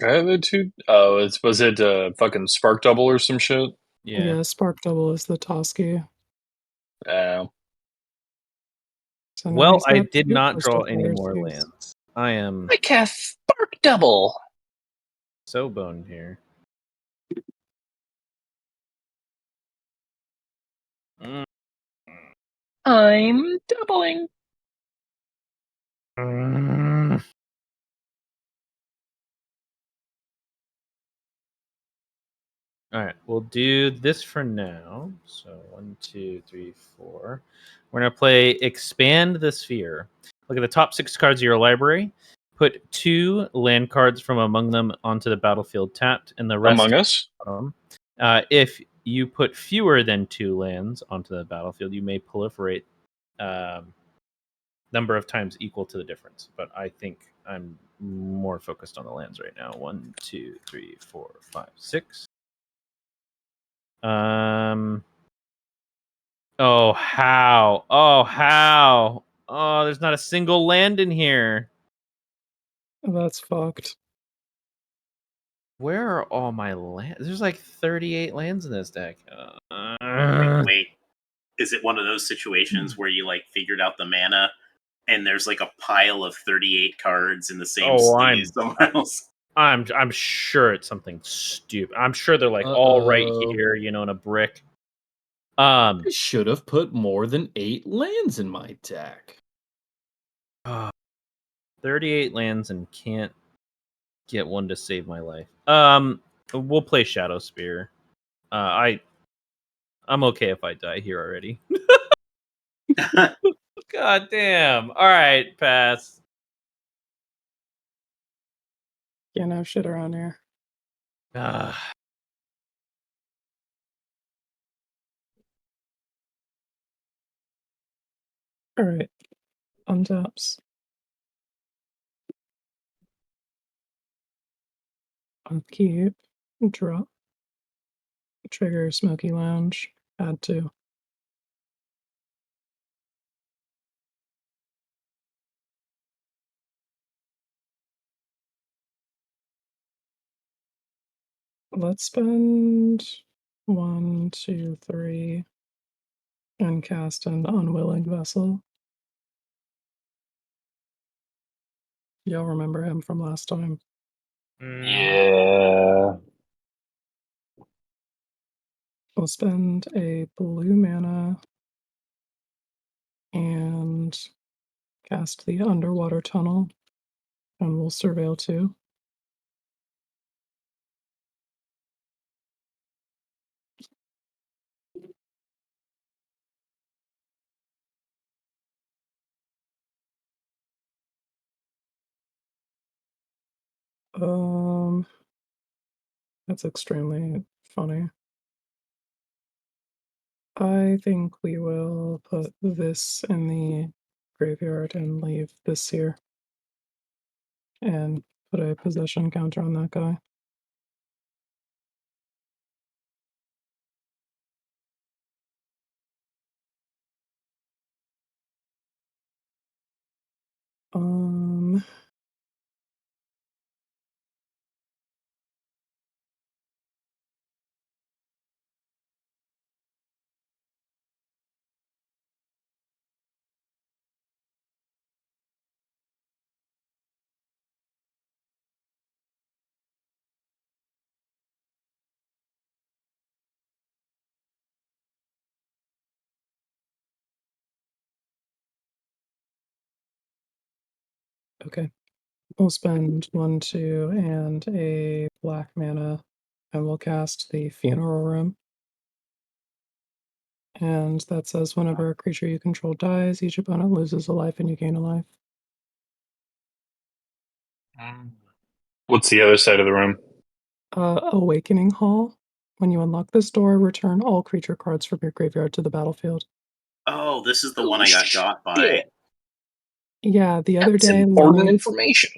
I have a 2. Oh, was it fucking Spark Double or some shit? Yeah, Spark Double is the Toski. Yeah. So Well, I did not draw any more lands. I am. I cast Spark Double. So boned here. I'm doubling. All right, we'll do this for now. So 1, 2, 3, 4. We're gonna play Expand the Sphere. Look at the top 6 cards of your library. Put 2 land cards from among them onto the battlefield tapped, and the rest Among Us. If you put fewer than 2 lands onto the battlefield, you may proliferate number of times equal to the difference. But I think I'm more focused on the lands right now. 1, 2, 3, 4, 5, 6. Oh, how? Oh, how? Oh, there's not a single land in here. That's fucked. Where are all my lands? There's like 38 lands in this deck. Wait. Is it one of those situations where you like figured out the mana and there's like a pile of 38 cards in the same sleeve somewhere else? I'm sure it's something stupid. I'm sure they're like all right here, in a brick. I should have put more than 8 lands in my deck. 38 lands and can't get one to save my life. We'll play Shadow Spear. I'm okay if I die here already. God damn. All right, pass. Yeah, no shit around here. Alright. Untaps. Upkeep. Draw. Trigger Smoky Lounge. Add 2. Let's spend 1, 2, 3 and cast an Unwilling Vessel. Y'all remember him from last time. Yeah. We'll spend a blue mana and cast the Underwater Tunnel, and we'll surveil 2. That's extremely funny. I think we will put this in the graveyard and leave this here. And put a possession counter on that guy. Okay. We'll spend 1, 2, and a black mana, and we'll cast the Funeral Room. And that says whenever a creature you control dies, each opponent loses a life and you gain a life. What's the other side of the room? Awakening Hall. When you unlock this door, return all creature cards from your graveyard to the battlefield. Oh, this is the one I got by. Yeah, the other That's day, important Lenny information.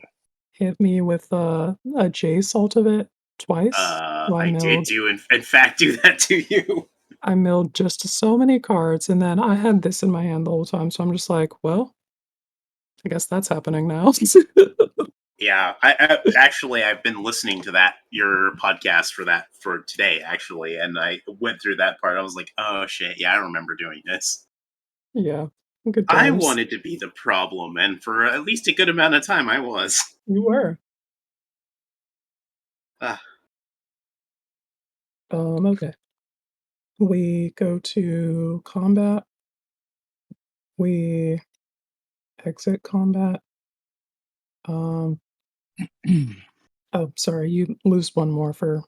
hit me with a Jace Ultimate twice. So I did do, in fact, do that to you. I milled just so many cards, and then I had this in my hand the whole time, so I'm just like, well, I guess that's happening now. Yeah, I've been listening to your podcast for today, actually, and I went through that part. I was like, oh shit, yeah, I remember doing this. Yeah, good I times. wanted to be the problem, and for at least a good amount of time, I was. You were. Ah. Okay. We go to combat. We exit combat. Oh, sorry, you lose 1 more for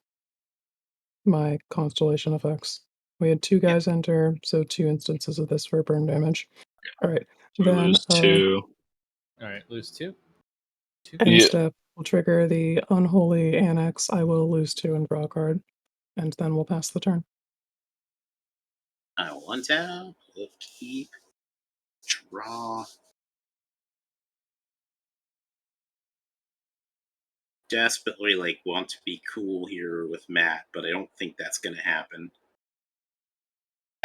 my constellation effects. We had 2 guys enter, so 2 instances of this for burn damage. All right, We then lose 2. All right, lose 2. End step will trigger the Unholy Annex. I will lose 2 and draw a card, and then we'll pass the turn. I will untap, keep, draw. Desperately want to be cool here with Matt, but I don't think that's going to happen.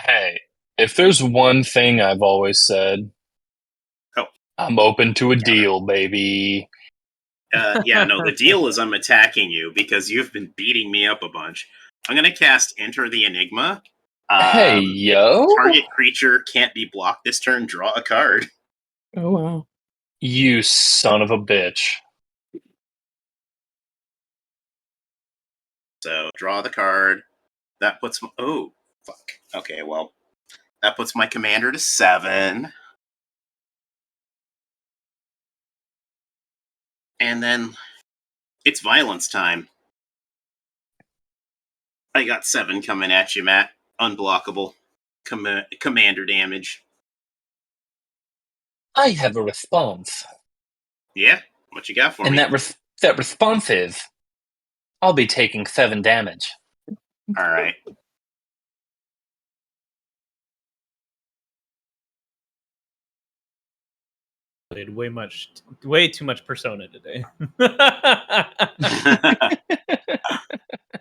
Hey, if there's one thing I've always said, I'm open to a deal, baby. Yeah, no, the deal is I'm attacking you because you've been beating me up a bunch. I'm going to cast Enter the Enigma. Hey, yo. Target creature can't be blocked this turn. Draw a card. Oh, wow. You son of a bitch. So, draw the card. That puts my... Oh, fuck. Okay, well, that puts my commander to 7. And then it's violence time. I got 7 coming at you, Matt. Unblockable. Commander damage. I have a response. Yeah? What you got for me? And that response is, I'll be taking 7 damage. All right. played way too much Persona today.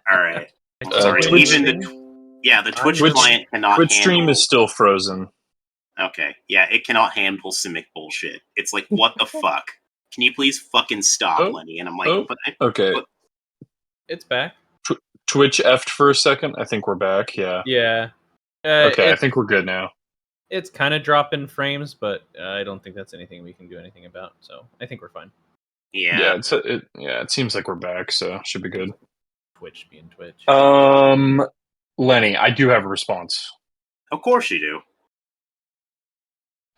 All right. I Sorry, told Twitch- even you. the Twitch Twitch- client cannot Twitch handle. stream is still frozen. Okay, yeah, it cannot handle Simic bullshit. It's like, what the fuck? Can you please fucking stop, Oh, Lenny? And I'm like, oh, but Okay. but- It's back. Twitch effed for a second. I think we're back. Yeah. Yeah. Okay, I think we're good now. It's kind of dropping frames, but I don't think that's anything we can do anything about. So I think we're fine. yeah. It seems like we're back, so should be good. Twitch being Twitch. Lenny, I do have a response. Of course you do.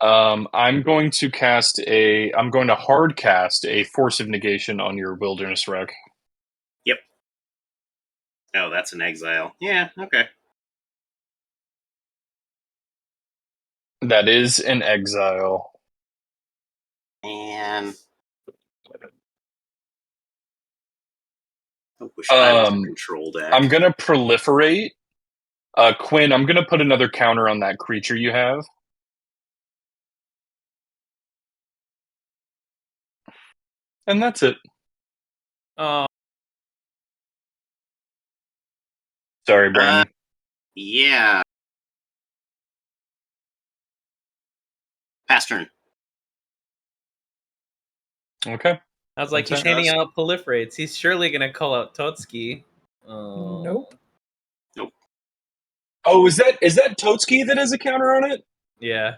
I'm going to hard cast a Force of Negation on your Wilderness Wreck. Oh, that's an exile. Yeah, okay. That is an exile. And I wish I was a control deck. I'm gonna proliferate. Quinn, I'm gonna put another counter on that creature you have. And that's it. Sorry, Brandon. Yeah. Pass turn. Okay. I was like, he's Fantastic. handing out proliferates. He's surely gonna call out Totski. Nope. Oh, is that Totski that has a counter on it? Yeah.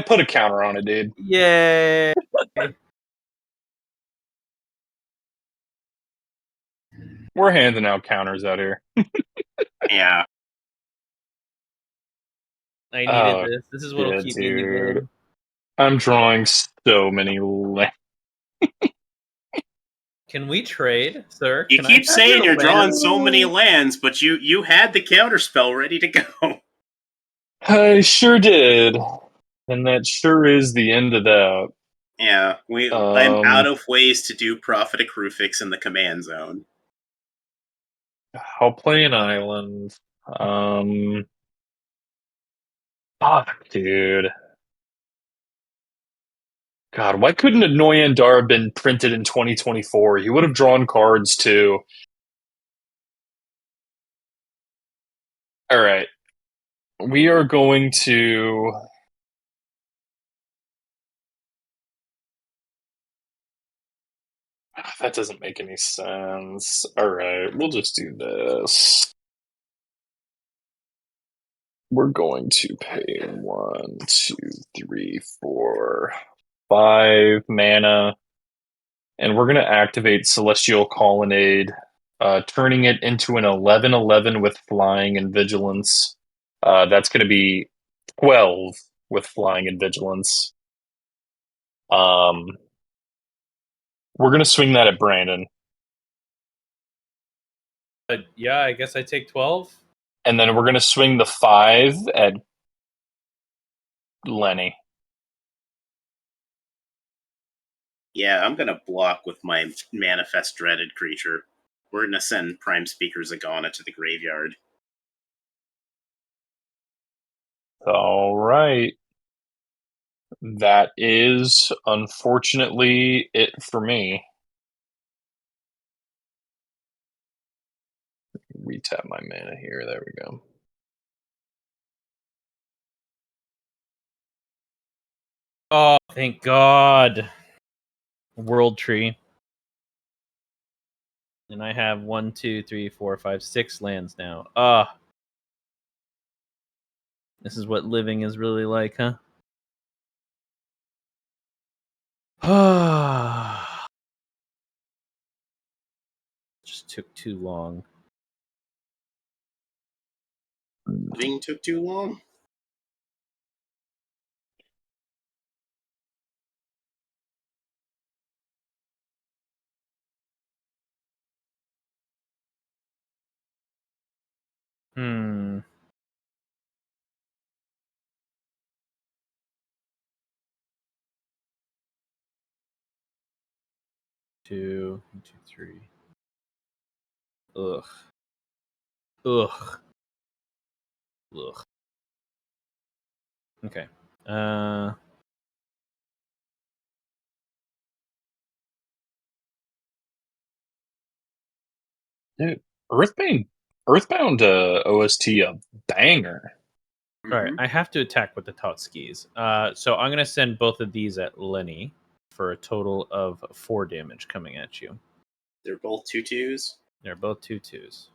Put a counter on it, dude. Yay. We're handing out counters out here. Yeah. I needed this. This is what'll yeah, keep me in the dude. game. I'm drawing so many Can we trade, sir? You Can I keep have saying your you're drawing land? so many lands, but you had the counter spell ready to go. I sure did. And that sure is the end of that. Yeah, I'm out of ways to do Prophet of Krufix in the command zone. I'll play an island. Fuck, dude. God, why couldn't Annoyandar have been printed in 2024? He would have drawn cards too. All right. We are going to. That doesn't make any sense. All right, we'll just do this. We're going to pay 1, 2, 3, 4, 5 mana, and we're going to activate Celestial Colonnade, turning it into an 11/11 with flying and vigilance. That's going to be 12 with flying and vigilance. We're going to swing that at Brandon. Yeah, I guess I take 12. And then we're going to swing the 5 at Lenny. Yeah, I'm gonna block with my Manifest Dreaded creature. We're gonna send Prime Speaker Zagana to the graveyard. All right. That is unfortunately it for me. Retap my mana here. There we go. Oh, thank God. World Tree. And I have 1, 2, 3, 4, 5, 6 lands now. This is what living is really like, huh? Just took too long. Living took too long. Hmm. Two, 3. Ugh. Ugh. Ugh. Okay. Dude, Earthbound OST a banger. All right, I have to attack with the taut skis. So I'm gonna send both of these at Lenny for a total of 4 damage coming at you. They're both 2/2s. They're both 2/2s.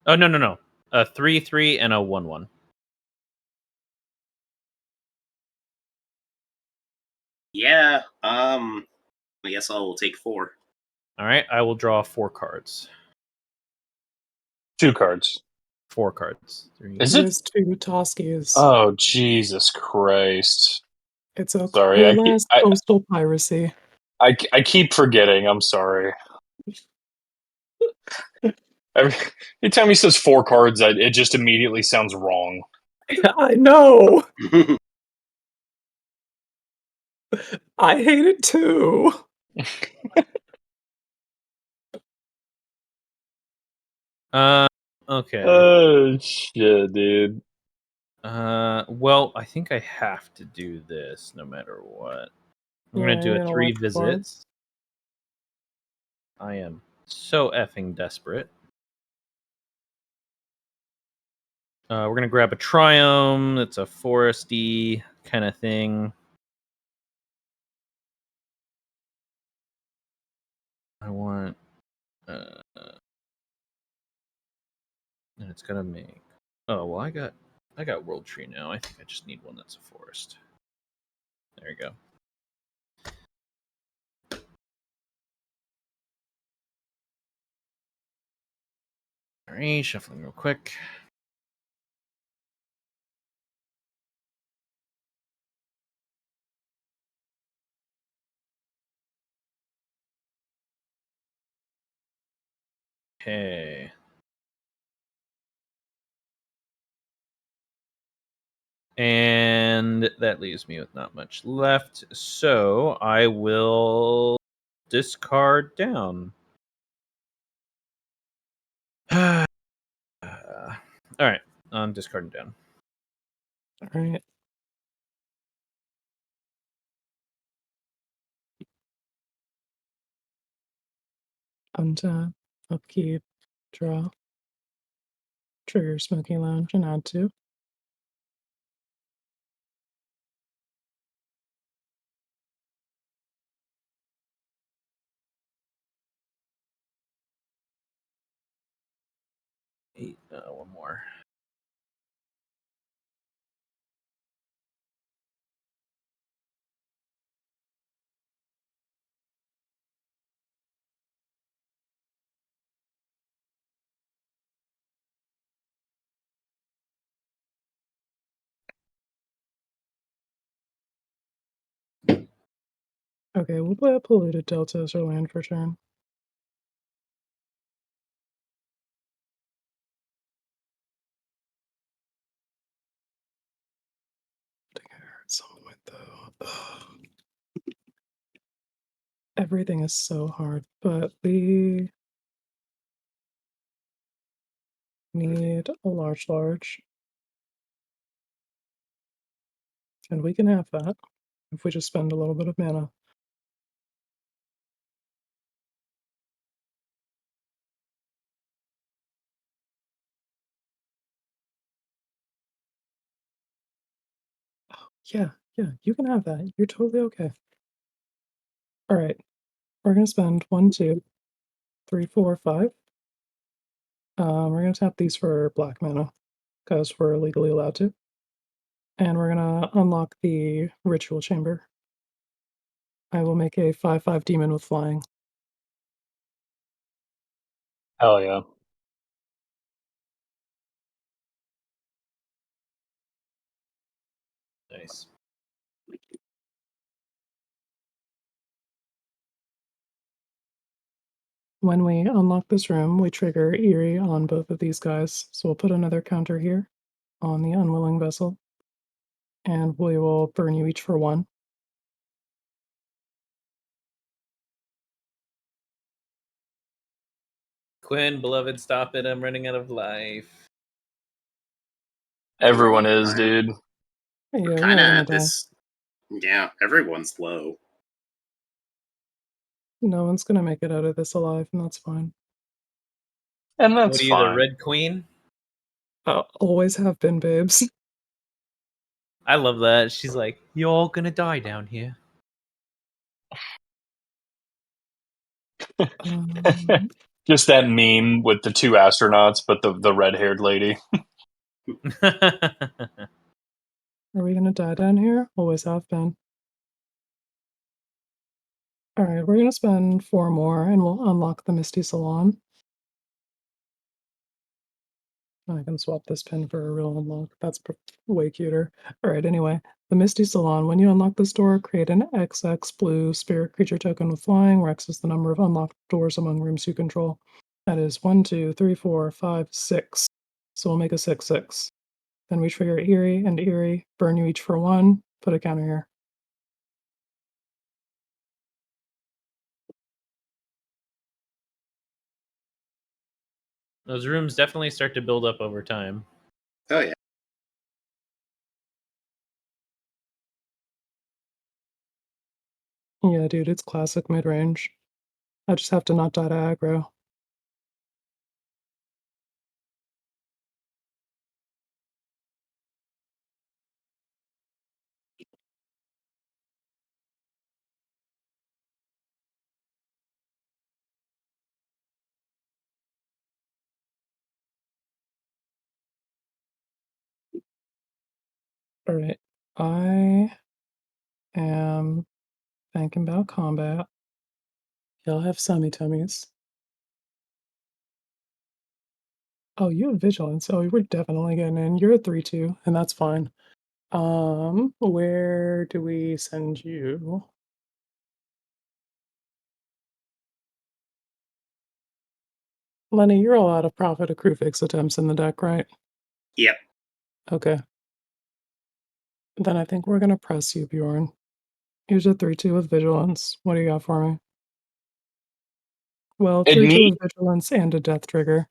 Oh no. A 3/3 and a 1/1. Yeah. I guess I will take 4. All right, I will draw 4 cards. 2 cards. 4 cards. 3. Is It it? is 2 Toskies. Oh, Jesus Christ. It's a Sorry, cool ass coastal piracy. I keep forgetting. I'm sorry. Every time he says 4 cards, it just immediately sounds wrong. I know. I hate it too. Okay. Oh shit, dude. Well, I think I have to do this no matter what. I'm gonna do a 3 visits. I am so effing desperate. We're gonna grab a Triome. It's a foresty kind of thing. I want, and it's gonna make. Oh well, I got World Tree now. I think I just need one that's a forest. There you go. All right, shuffling real quick. Okay. And that leaves me with not much left. So I will discard down. All right, I'm discarding down. All right. Untap, upkeep, draw, trigger Smoky Lounge, and add 2. One more. Okay, we'll play a Polluted Delta as our land for turn. I think I heard someone though. Ugh. Everything is so hard, but we need a large. And we can have that if we just spend a little bit of mana. Yeah, you can have that. You're totally okay. All right, we're gonna spend 1, 2, 3, 4, 5. We're gonna tap these for black mana because we're legally allowed to, and we're gonna unlock the ritual chamber. I will make a 5/5 demon with flying. Hell yeah. Nice. When we unlock this room, we trigger Eerie on both of these guys. So we'll put another counter here on the Unwilling Vessel. And we will burn you each for 1. Quinn, beloved, stop it. I'm running out of life. Everyone is, dude. Yeah, We're we're kind of all gonna at die. this. Yeah, everyone's low. No one's gonna make it out of this alive, and that's fine. And What that's are you, the fine. Red Queen? Always have been, babes. I love that. She's like, "You're all gonna die down here." Just that meme with the two astronauts, but the red-haired lady. Are we gonna die down here? Always have been. Alright, we're gonna spend 4 more, and we'll unlock the Misty Salon. I can swap this pin for a real unlock. That's way cuter. Alright, anyway. The Misty Salon. When you unlock this door, create an XX blue spirit creature token with flying, where X is the number of unlocked doors among rooms you control. That is 1, 2, 3, 4, 5, 6. So we'll make a 6/6. Then we trigger Eerie and Eerie, burn you each for 1, put a counter here. Those rooms definitely start to build up over time. Oh yeah. Yeah, dude, it's classic mid-range. I just have to not die to aggro. Alright, I am thinking about combat. Y'all have semi-tummies. Oh, you have vigilance. Oh, we're definitely getting in. You're a 3/2, and that's fine. Where do we send you? Lenny, you're all out of profit accrue fix attempts in the deck, right? Yep. Okay. Then I think we're gonna press you, Bjorn. Here's a 3/2 with vigilance. What do you got for me? Well, And 3/2 me? with vigilance and a death trigger.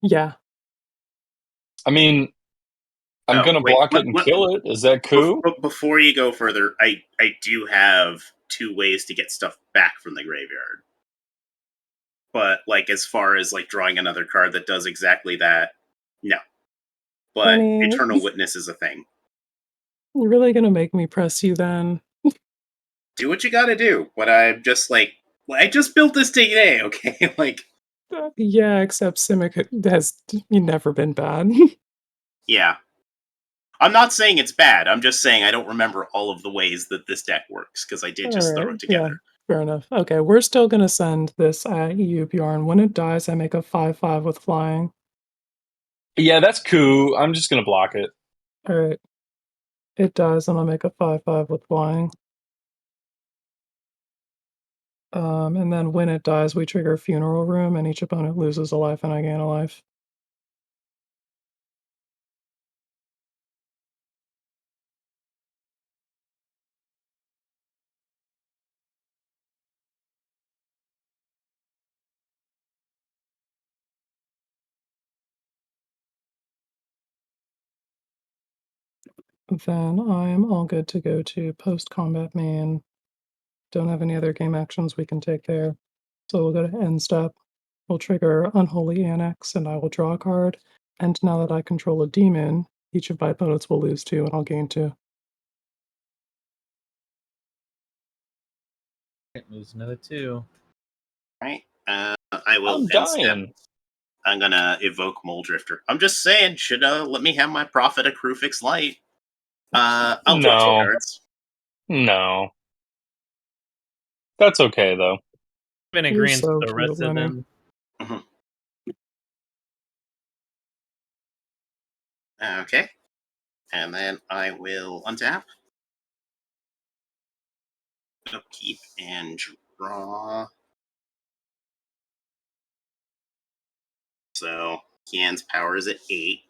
Yeah. I mean, I'm Oh, gonna wait, block it and kill it. Is that cool? Before you go further, I do have 2 ways to get stuff back from the graveyard. But like as far as like drawing another card that does exactly that, no. But Lenny, Eternal Witness is a thing. you're really gonna make me press you then? Do what you gotta do. But I'm just like, I just built this today, okay? Like, Yeah, except Simic has never been bad. yeah. I'm not saying it's bad. I'm just saying I don't remember all of the ways that this deck works because I did just throw Alright, it together. yeah, fair enough. Okay, we're still gonna send this at you, Bjorn. When it dies, I make a 5/5 with flying. Yeah, that's cool. I'm just gonna block it. Alright. It dies, and I'll make a 5/5 with flying. And then when it dies, we trigger Funeral Room, and each opponent loses a life, and I gain a life. Then I'm all good to go to post-combat main. Don't have any other game actions we can take there. So we'll go to end step. We'll trigger Unholy Annex, and I will draw a card. And now that I control a demon, each of my opponents will lose 2, and I'll gain 2. Can't lose another 2. Right? I will I'm end step. dying. I'm gonna evoke Mole Drifter. I'm just saying, should let me have my profit accrue fix light. I'll draw 2 No. cards. No. That's okay though. Been You're agreeing so with the cute, rest of Lenny. them. Okay. And then I will untap. Upkeep and draw. So Kian's power is at 8.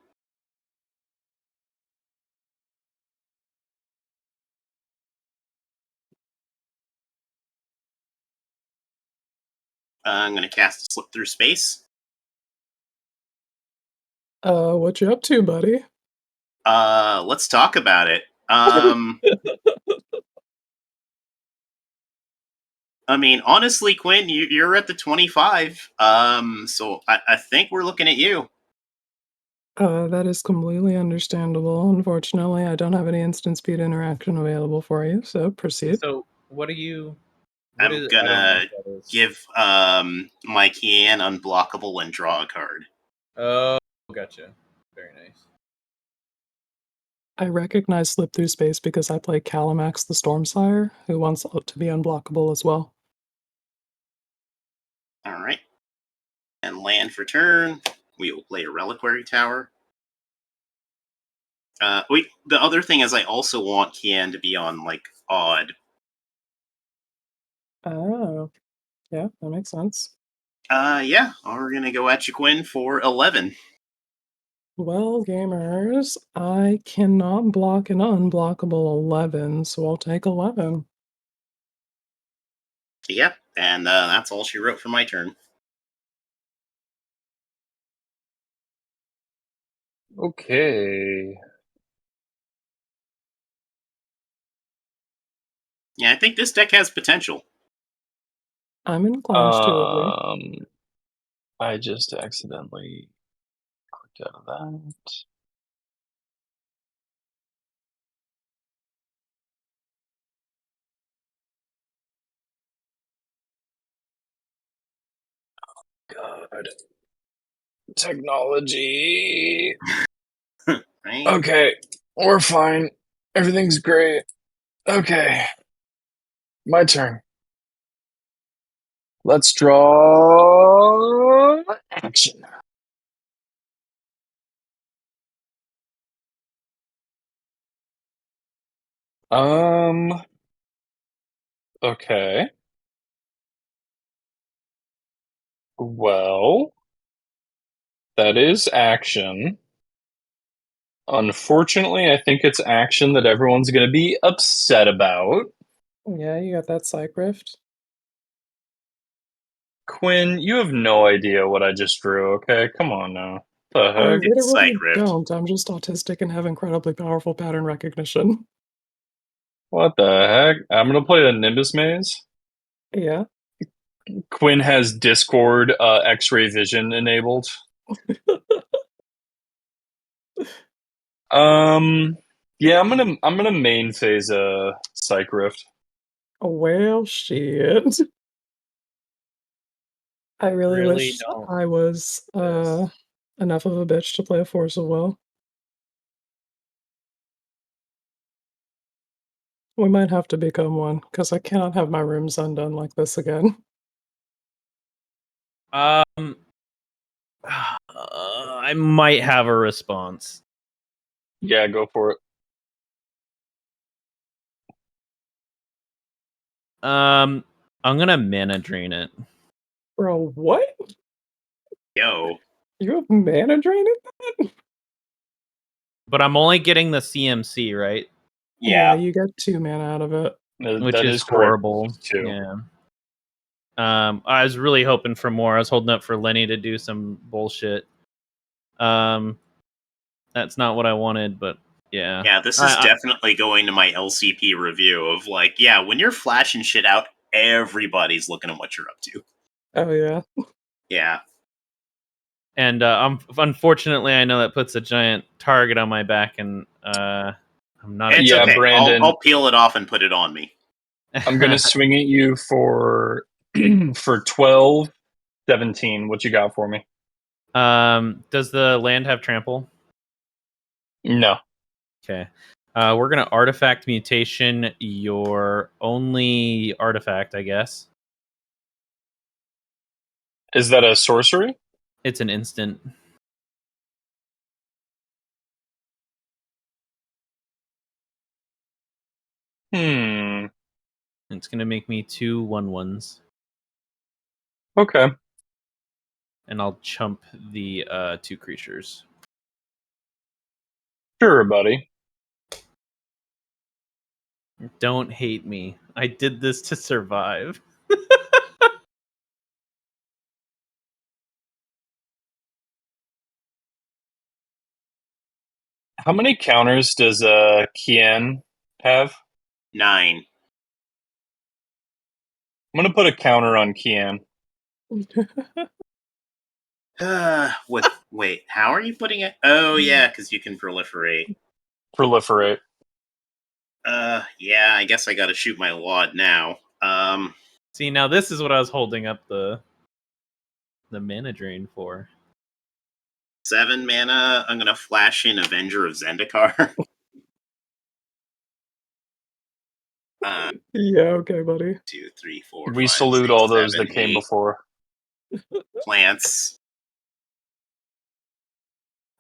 I'm going to cast a Slip Through Space. What you up to, buddy? Let's talk about it. I mean, honestly, Quinn, you're at the 25. So I think we're looking at you. That is completely understandable. Unfortunately, I don't have any instant speed interaction available for you, so proceed. So what are you? I'm I don't know gonna what that is. give my Kian unblockable and draw a card. Oh, gotcha. Very nice. I recognize Slip Through Space because I play Calamax the Stormsire, who wants to be unblockable as well. All right. And land for turn. We will play a Reliquary Tower. The other thing is I also want Kian to be on, like, odd. Oh, yeah, that makes sense. Yeah. We're going to go at you, Quinn, for 11. Well, gamers, I cannot block an unblockable 11, so I'll take 11. Yep. And that's all she wrote for my turn. Okay. Yeah, I think this deck has potential. I'm inclined to agree. I just accidentally clicked out of that. God. Technology. Right? Okay, we're fine. Everything's great. Okay, my turn. Let's draw action. Okay. Well, that is action. Unfortunately, I think it's action that everyone's going to be upset about. Yeah, you got that Psych Rift. Quinn, you have no idea what I just drew, okay? Come on now. The I heck? It's literally Psych Rift. don't. I'm just autistic and have incredibly powerful pattern recognition. What the heck? I'm going to play the Nimbus Maze. Yeah. Quinn has Discord X-ray vision enabled. Yeah, I'm gonna main phase a Psych Rift. Well, shit. I really wish don't I was this. enough of a bitch to play a Force of Will. We might have to become one, because I cannot have my rooms undone like this again. I might have a response. Yeah, go for it. I'm gonna mana drain it. Bro, what? Yo. You have mana drain in that? But I'm only getting the CMC, right? Yeah, you get 2 mana out of it. Which That is correct, horrible. too. Yeah. I was really hoping for more. I was holding up for Lenny to do some bullshit. That's not what I wanted, but yeah. Yeah, this is definitely going to my LCP review of, like, yeah, when you're flashing shit out, everybody's looking at what you're up to. Oh, yeah. Yeah. And unfortunately, I know that puts a giant target on my back, and I'm not. It's Yeah, okay. Brandon. I'll peel it off and put it on me. I'm gonna swing at you for 12, 17. What you got for me? Does the land have trample? No. Okay. We're gonna artifact mutation your only artifact, I guess. Is that a sorcery? It's an instant. It's gonna make me 2 1/1s. Okay. And I'll chump the 2 creatures. Sure, buddy. Don't hate me. I did this to survive. How many counters does Kian have? 9. I'm gonna put a counter on Kian. Wait, how are you putting it? Oh yeah, because you can proliferate. Proliferate. Yeah, I guess I gotta shoot my wad now. See, now this is what I was holding up the mana drain for. 7 mana. I'm gonna flash in Avenger of Zendikar. Yeah, okay, buddy. 2, 3, 4, We 5, salute 6, all those 7, that came 8 before. plants.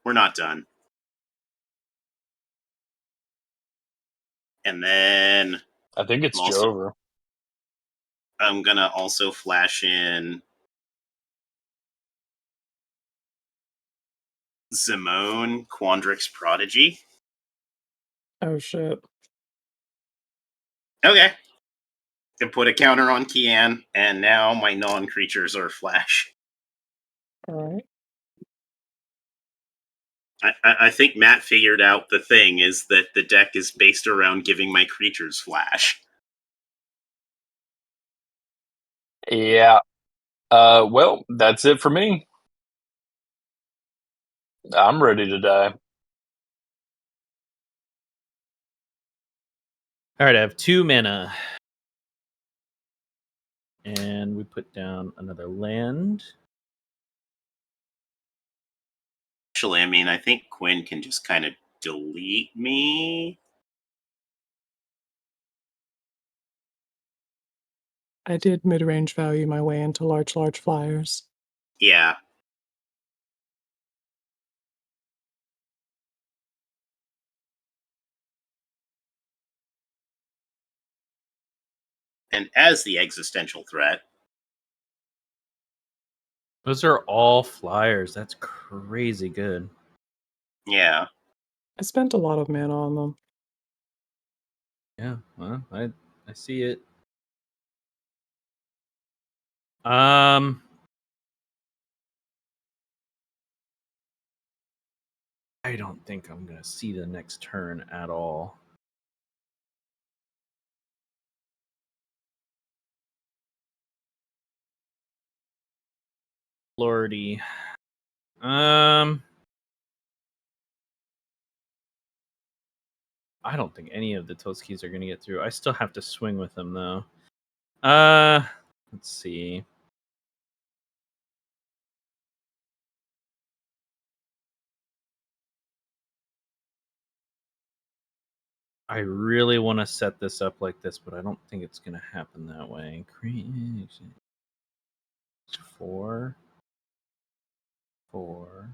We're not done. And then I think it's also- Jover. I'm gonna also flash in Simone, Quandrix Prodigy. Oh shit. Okay. And put a counter on Kian, and now my non-creatures are flash. Alright. I think Matt figured out the thing is that the deck is based around giving my creatures flash. Yeah. Well, that's it for me. I'm ready to die. All right, I have 2 mana. And we put down another land. Actually, I mean, I think Quinn can just kind of delete me. I did mid-range value my way into large flyers. Yeah. And as the existential threat, Those are all flyers. That's crazy good. yeah. I spent a lot of mana on them. Yeah, well, I see it. I don't think I'm gonna see the next turn at all. Lordy. I don't think any of the Toskis are gonna get through. I still have to swing with them though. Let's see. I really want to set this up like this, but I don't think it's going to happen that way. Creation. 4. 4.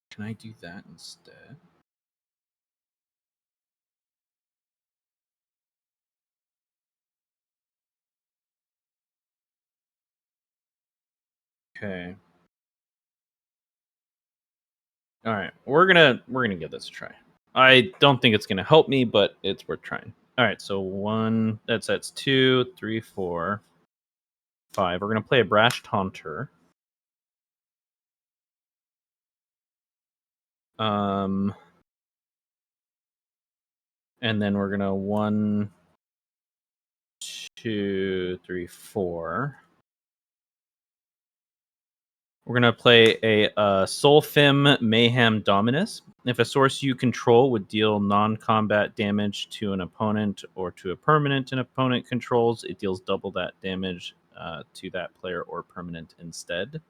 Can I do that instead? Okay. All right, we're gonna give this a try. I don't think it's gonna help me, but it's worth trying. All right, so 1. That's 2, 3, 4, 5. We're gonna play a Brash Taunter. And then we're gonna 1, 2, 3, 4. We're gonna play a Soulfim Mayhem Dominus. If a source you control would deal non-combat damage to an opponent or to a permanent an opponent controls, it deals double that damage to that player or permanent instead.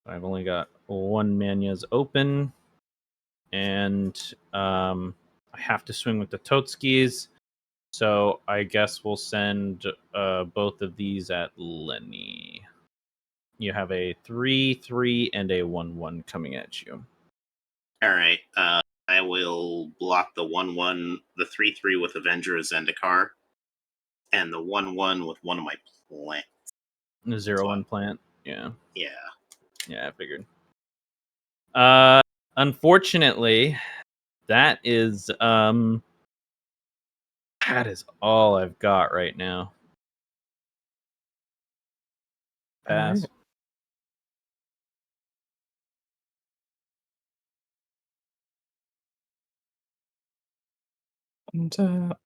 I've only got 1 Manya's open, and I have to swing with the Totskis. So I guess we'll send both of these at Lenny. You have a 3/3 and a 1/1 coming at you. All right. I will block the 1/1, the 3/3 with Avenger of Zendikar, and the 1/1 with one of my plants. The 0/1 plant. Yeah. Yeah. Yeah, I figured. Unfortunately, that is That is all I've got right now. Pass. Alright. Untap.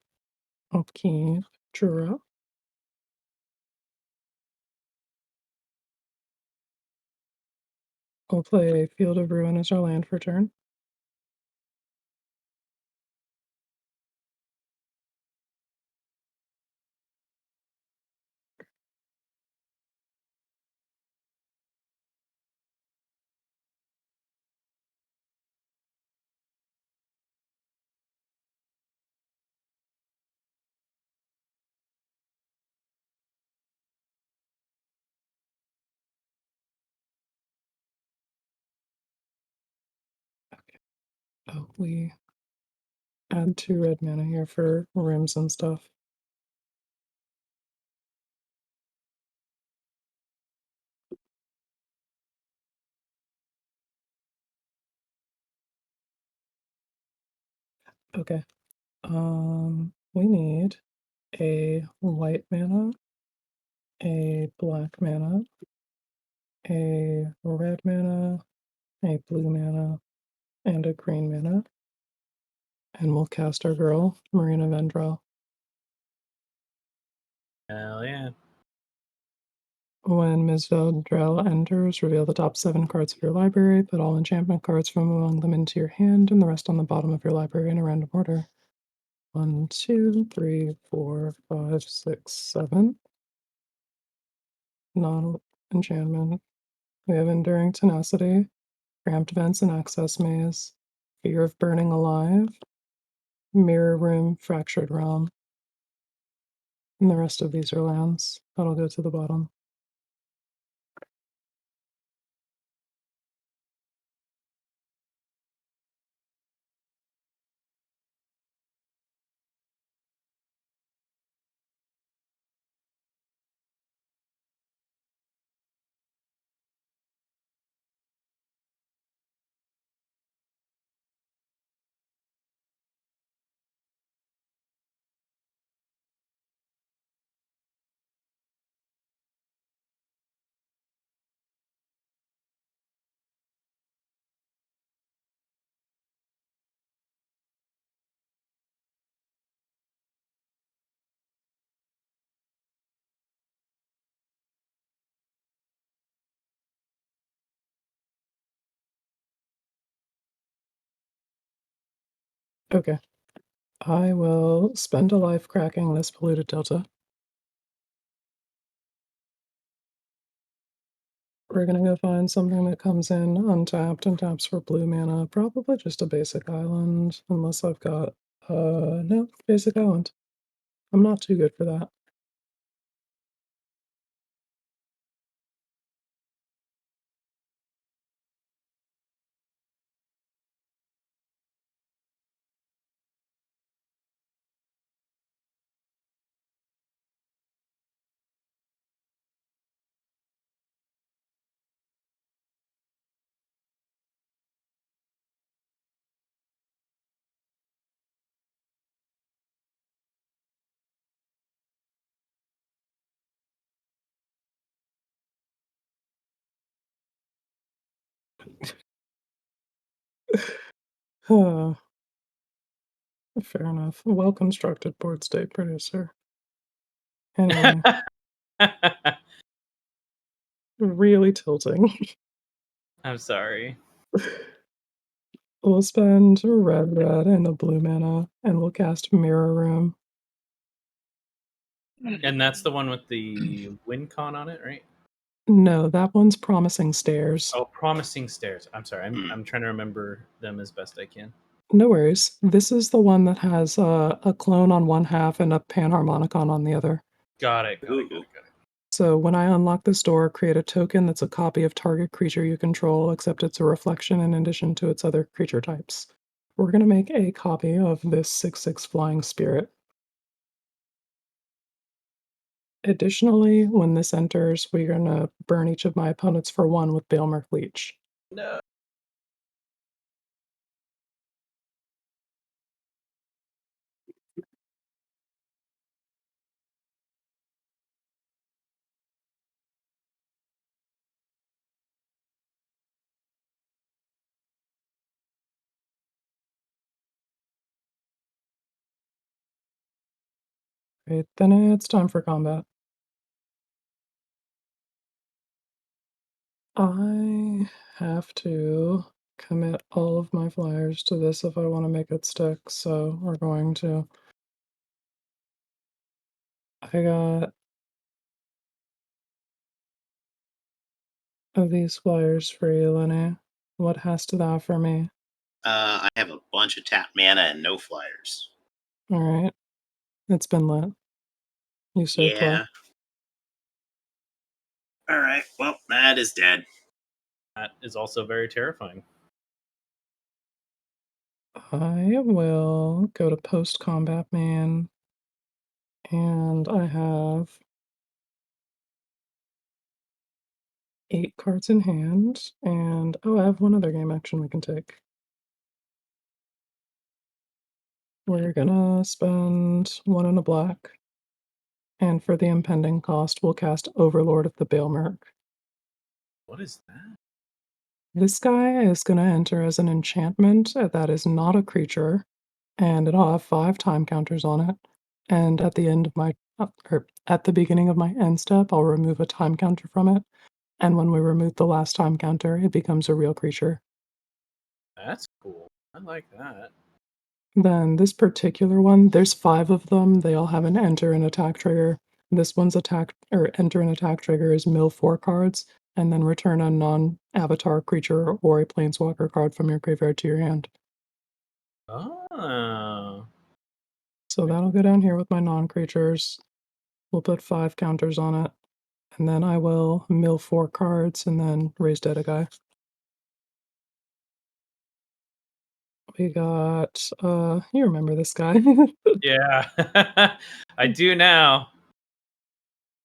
Upkeep. Draw. We'll play Field of Ruin as our land for turn. Oh, we add 2 red mana here for rims and stuff. Okay. We need a white mana, a black mana, a red mana, a blue mana, and a green mana. And we'll cast our girl, Marina Vendrell. Hell yeah. When Ms. Vendrell enters, reveal the top 7 cards of your library, put all enchantment cards from among them into your hand, and the rest on the bottom of your library in a random order. 1, 2, 3, 4, 5, 6, 7. Non-enchantment. We have Enduring Tenacity, Cramped Vents and Access Maze, Fear of Burning Alive, Mirror Room, Fractured Realm. And the rest of these are lands. That'll go to the bottom. Okay. I will spend a life cracking this polluted delta. We're gonna go find something that comes in untapped and taps for blue mana. Probably just a basic island, unless I've got no, basic island. I'm not too good for that. Fair enough. Well constructed board state producer. Anyway, really tilting. I'm sorry. We'll spend red and a blue mana, and we'll cast Mirror Room. And that's the one with the win con on it, right? No, that one's Promising Stairs. Oh, Promising Stairs. I'm sorry. I'm trying to remember them as best I can. No worries. This is the one that has a clone on one half and a panharmonicon on the other. Got it. So when I unlock this door, create a token that's a copy of target creature you control, except it's a reflection in addition to its other creature types. We're going to make a copy of this 6/6 Flying Spirit. Additionally, when this enters, we're going to burn each of my opponents for 1 with Baelmerk Leech. No. Great, then it's time for combat. I have to commit all of my flyers to this if I want to make it stick, so we're going to. I got these flyers for you, Lenny. What has to that for me? I have a bunch of tap mana and no flyers. All right, it's been lit. You say play. Yeah. All right. Well, that is dead. That is also very terrifying. I will go to post combat man, and I have 8 cards in hand, and oh, I have one other game action we can take. We're gonna spend 1 in a black, and for the impending cost, we'll cast Overlord of the Baelmerk. What is that? This guy is gonna enter as an enchantment that is not a creature, and it'll have 5 time counters on it. And at the end of my, or at the beginning of my end step, I'll remove a time counter from it. And when we remove the last time counter, it becomes a real creature. That's cool. I like that. Then this particular one, there's 5 of them. They all have an enter and attack trigger. This one's attack or enter and attack trigger is mill 4 cards, and then return a non-avatar creature or a planeswalker card from your graveyard to your hand. Oh. So that'll go down here with my non-creatures. We'll put 5 counters on it, and then I will mill 4 cards and then raise dead a guy. We got you remember this guy. Yeah. I do now.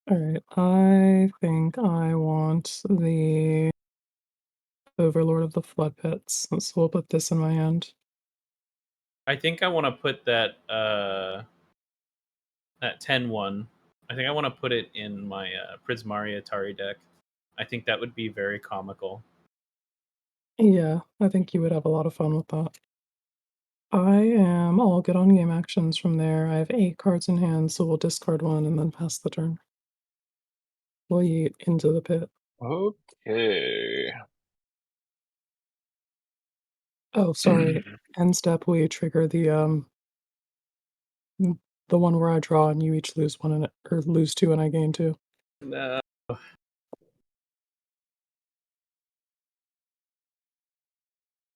Alright, I think I want the Overlord of the Flood Pits. So we'll put this in my hand. I think I want to put that that 10-1. I think I want to put it in my Prismari Atari deck. I think that would be very comical. Yeah, I think you would have a lot of fun with that. I am all good on game actions from there. I have 8 cards in hand, so we'll discard 1 and then pass the turn. We'll yeet into the pit. Okay. Oh, sorry. End step, we trigger the one where I draw and you each lose 1 and or lose 2 and I gain 2. No.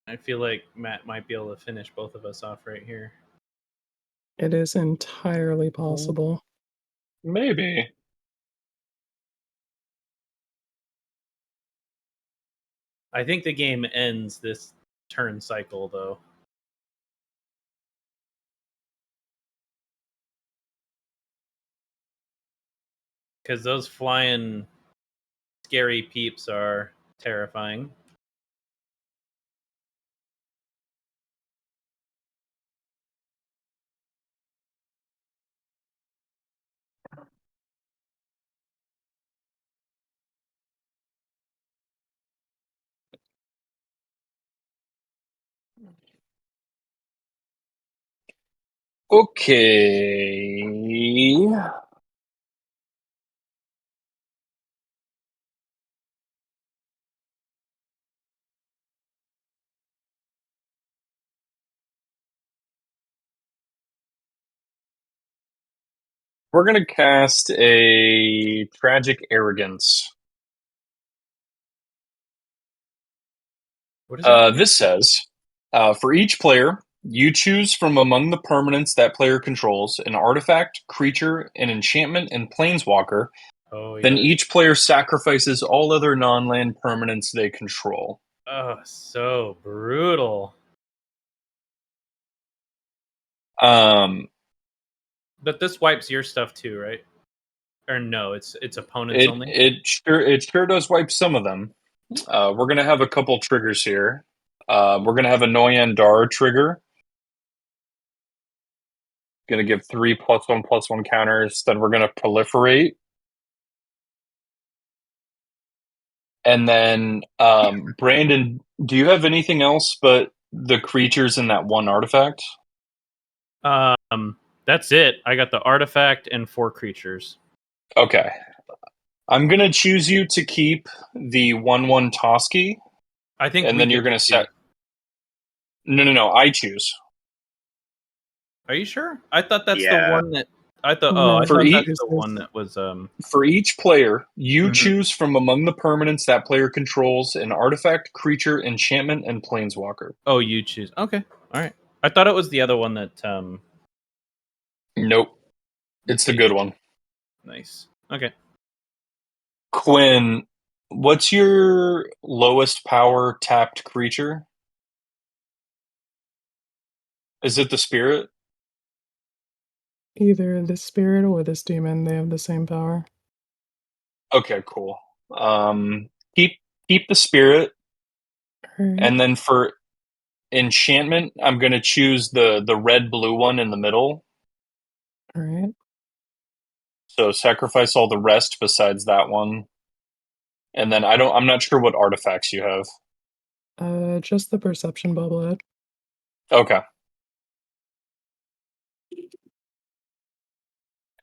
I feel like Matt might be able to finish both of us off right here. It is entirely possible. Maybe. I think the game ends this turn cycle, though. Because those flying scary peeps are terrifying. Okay. We're going to cast a Tragic Arrogance. What is it? This says, for each player, you choose from among the permanents that player controls an artifact, creature, an enchantment, and planeswalker. Oh, Then yeah. each player sacrifices all other non-land permanents they control. Oh, so brutal. But this wipes your stuff too, right? Or no, it's opponents only. It sure does wipe some of them. We're gonna have a couple triggers here. We're gonna have a Noyan Dar trigger. Gonna give 3 +1/+1 counters. Then we're gonna proliferate. And then Brandon, do you have anything else but the creatures in that one artifact? That's it. I got the artifact and 4 creatures. Okay. I'm gonna choose you to keep the 1/1 Toski, I think. and we then you're get gonna to set. choose. No. I choose. Are you sure? I thought that's the Yeah. one that. I thought. No, Oh, I For thought each- that's the one that was. For each player, you Mhm. choose from among the permanents that player controls an artifact, creature, enchantment, and planeswalker. Oh, you choose. Okay. All right. I thought it was the other one that. Nope. It's the good one. Nice. Okay. Quinn, what's your lowest power tapped creature? Is it the spirit? Either this spirit or this demon, they have the same power. Okay, cool. Keep the spirit, Alright. and then for enchantment, I'm gonna choose the red blue one in the middle. Alright. So sacrifice all the rest besides that one. And then I'm not sure what artifacts you have. Just the perception bobblehead. Okay.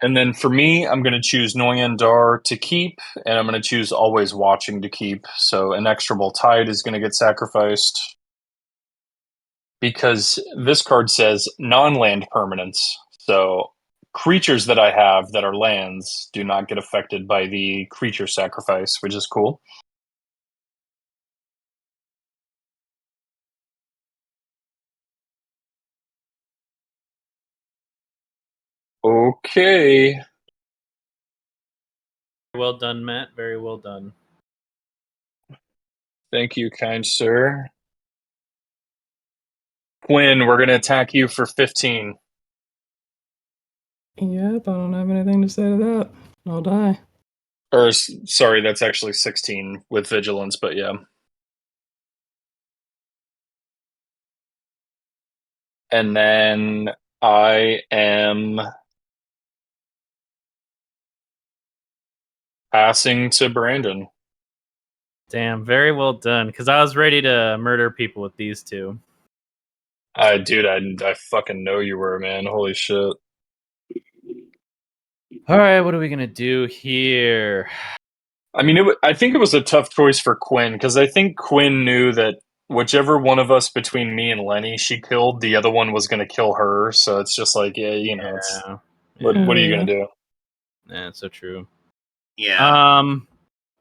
And then for me, I'm going to choose Noyandar to keep, and I'm going to choose Always Watching to keep. So Inexorable Tide is going to get sacrificed because this card says non-land permanents. So creatures that I have that are lands do not get affected by the creature sacrifice, which is cool. Okay. Well done, Matt. Very well done. Thank you, kind sir. Quinn, we're going to attack you for 15. Yep, I don't have anything to say to that. I'll die. Or, sorry, that's actually 16 with vigilance, but yeah. And then I am passing to Brandon. Damn, very well done. Because I was ready to murder people with these two. Dude, I fucking know you were, man. Holy shit. All right, what are we gonna do here? I mean, I think it was a tough choice for Quinn, because I think Quinn knew that whichever one of us between me and Lenny she killed, the other one was going to kill her. So it's just like, yeah, you know, it's, what are you going to do? Yeah, it's so true. Yeah.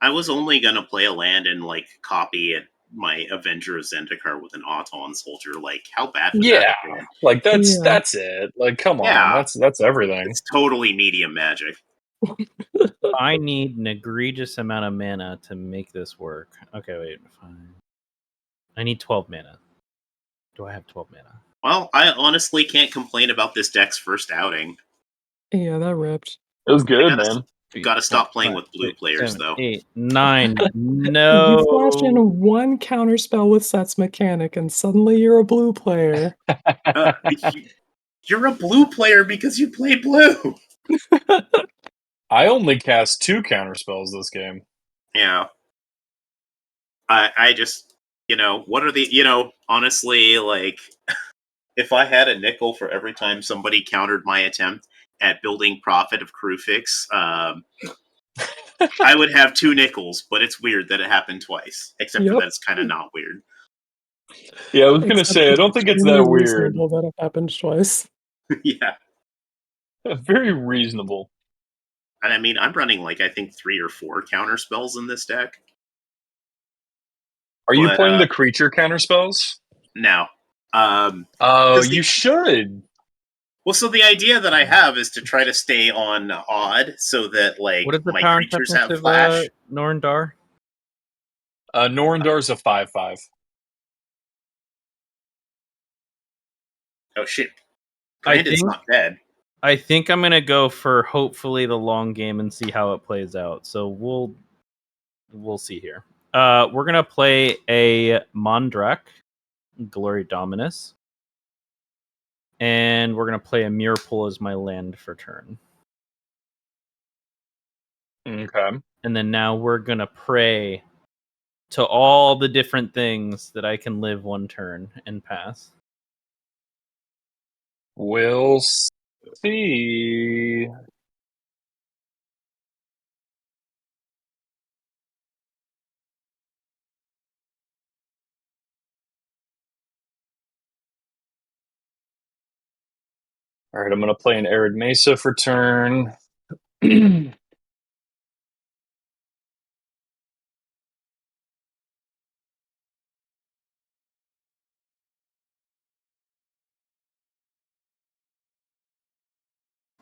I was only gonna play a land and like copy it, my Avengers Zendikar with an Auton soldier. Like, how bad would that Yeah, have been? like that's Yeah. it. Like, come on, Yeah. that's everything. It's totally medium magic. I need an egregious amount of mana to make this work. Okay, wait. Fine. I need 12 mana. Do I have 12 mana? Well, I honestly can't complain about this deck's first outing. Yeah, that ripped. It was good, gotta- man. Gotta stop playing with blue players, though. 8, 9. No. You flash in one counter spell with Set's mechanic, and suddenly you're a blue player. You're a blue player because you play blue. I only cast 2 counterspells this game. Yeah. I just, what are the, honestly, like, if I had a nickel for every time somebody countered my attempt at building Prophet of Crewfix, I would have 2 nickels, but it's weird that it happened twice. Except for Yep. that it's kind of not weird. Yeah, I was going to Except say, I it's don't think it's extremely that weird. reasonable that it happened twice. Yeah. Very reasonable. And I mean, I'm running, like, I think 3 or 4 counter spells in this deck. Are you But, playing the creature counterspells? No. Oh, you should. Well, so the idea that I have is to try to stay on odd so that, like, What is the my power creatures toughness have of flash. Norndar? Norindar's a 5/5. Oh, shit. I Brandon's think- not dead. I think I'm gonna go for hopefully the long game and see how it plays out. So we'll see here. We're gonna play a Mondrak, Glory Dominus, and we're gonna play a Mirrorpool as my land for turn. Okay. And then now we're gonna pray to all the different things that I can live one turn and pass. We'll see. All right, I'm going to play an Arid Mesa for turn.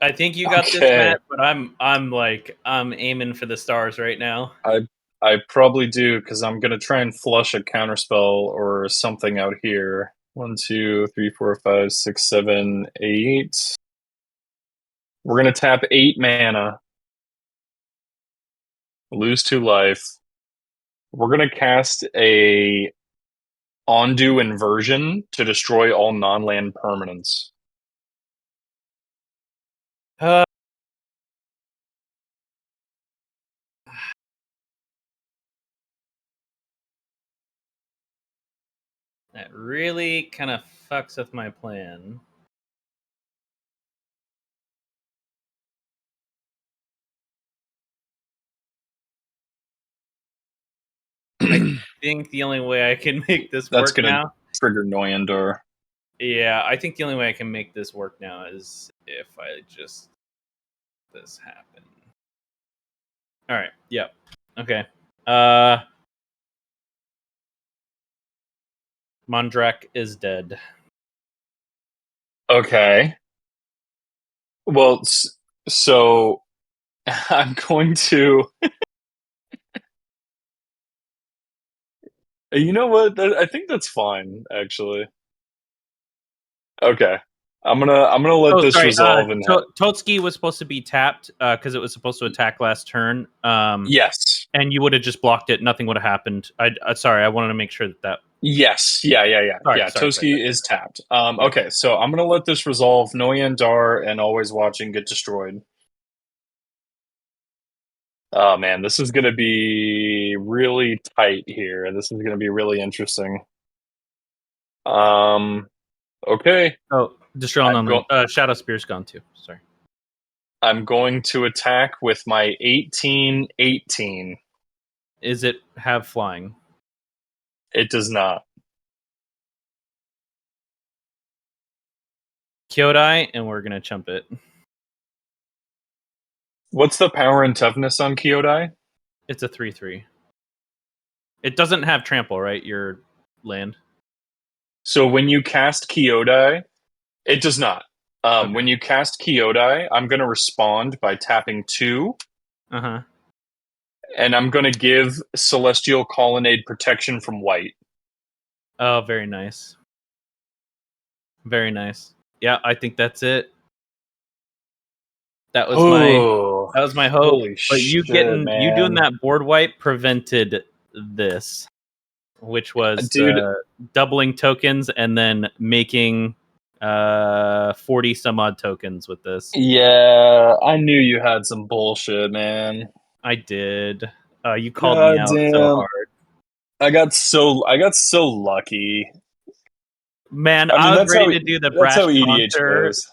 I think you got this, Okay. Matt, but I'm aiming for the stars right now. I probably do, because I'm going to try and flush a counterspell or something out here. 1, 2, 3, 4, 5, 6, 7, 8. We're going to tap 8 mana. Lose 2 life. We're going to cast a Ondu Inversion to destroy all non-land permanents. That really kind of fucks with my plan. I think the only way I can make this That's work going to now. trigger Noyandor. Yeah, I think the only way I can make this work now is if I just this happen. All right. Yep. Okay. Mondrak is dead. Okay. Well, so I'm going to. You know what? I think that's fine, actually. Okay, I'm gonna let this resolve and Totski was supposed to be tapped because it was supposed to attack last turn. yes, and you would have just blocked it. Nothing would have happened. Sorry, I wanted to make sure that. Yes, yeah. Toski is tapped. Okay, so I'm gonna let this resolve. Noyandar and Always Watching get destroyed. Oh man, this is gonna be really tight here. This is gonna be really interesting. Okay. Oh, destroy on Shadow Spear's gone too. Sorry. I'm going to attack with my 18/18. Is it have flying? It does not. Kyodai, and we're gonna chump it. What's the power and toughness on Kyodai? It's a 3/3. It doesn't have trample, right? Your land. So when you cast Kyodai, it does not. Okay. When you cast Kyodai, I'm going to respond by tapping 2. Uh-huh. And I'm going to give Celestial Colonnade protection from white. Oh, very nice. Very nice. Yeah, I think that's it. That was my hope. Holy But you shit, man. you doing that board wipe prevented this, which was doubling tokens and then making 40 some odd tokens with this. Yeah, I knew you had some bullshit, man. I did. You called me out so hard. I got so lucky. Man, I was ready to do the brash that's how EDH counter. goes.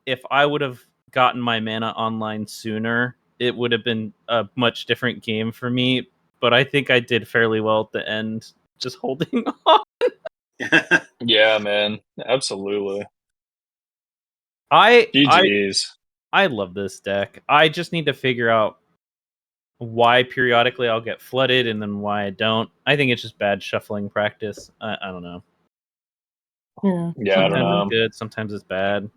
If I would have gotten my mana online sooner, it would have been a much different game for me. But I think I did fairly well at the end, just holding on. Yeah, man, absolutely. GGs. I love this deck. I just need to figure out why periodically I'll get flooded and then why I don't. I think it's just bad shuffling practice. I don't know. Yeah, I don't know. It's good. Sometimes it's bad.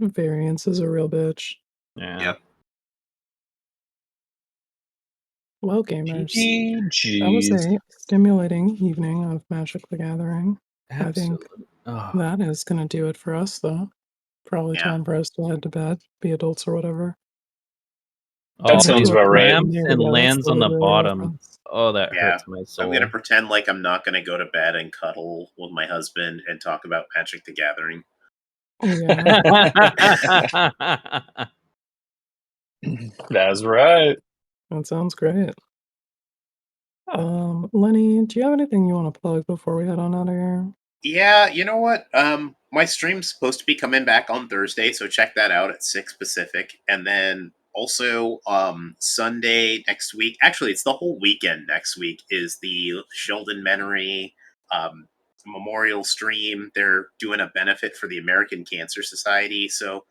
Variance is a real bitch. Yeah. Yep. Well, gamers, GGs. that was a stimulating evening of Magic the Gathering. Absolutely. I think that is going to do it for us, though. Probably time for us to head to bed, be adults or whatever. That sounds about right. And lands on the bottom. Oh, that hurts my soul. I'm going to pretend like I'm not going to go to bed and cuddle with my husband and talk about Magic the Gathering. Yeah. That's right. That sounds great. Lenny, do you have anything you want to plug before we head on out of here? Yeah, you know what? My stream's supposed to be coming back on Thursday, so check that out at 6 Pacific. And then also Sunday next week. Actually, it's the whole weekend next week is the Sheldon Menery memorial stream. They're doing a benefit for the American Cancer Society. So,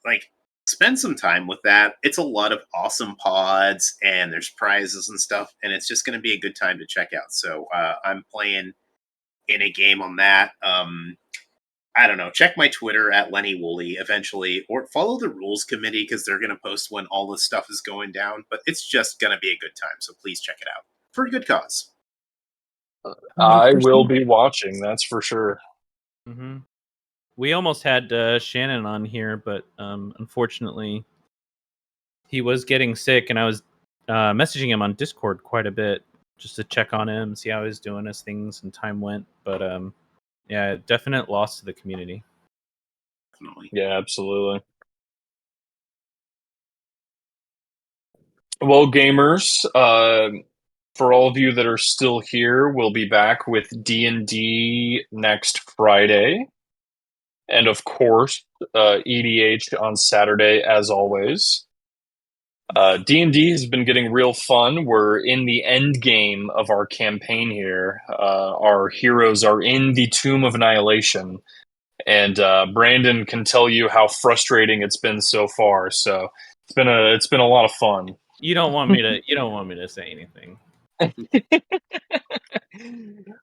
like, spend some time with that. It's a lot of awesome pods, and there's prizes and stuff, and it's just going to be a good time to check out. So I'm playing in a game on that. I don't know. Check my Twitter at Lenny Woolley eventually, or follow the rules committee because they're going to post when all this stuff is going down. But it's just going to be a good time, so please check it out for a good cause. I will 100%. be watching, that's for sure. Mm-hmm. We almost had Shannon on here, but unfortunately, he was getting sick, and I was messaging him on Discord quite a bit just to check on him, see how he's doing as things and time went. But yeah, definite loss to the community. Definitely. Yeah, absolutely. Well, gamers, for all of you that are still here, we'll be back with D&D next Friday. And of course, EDH on Saturday, as always. D&D has been getting real fun. We're in the end game of our campaign here. Our heroes are in the Tomb of Annihilation. And Brandon can tell you how frustrating it's been so far. So it's been a lot of fun. You don't want me to say anything.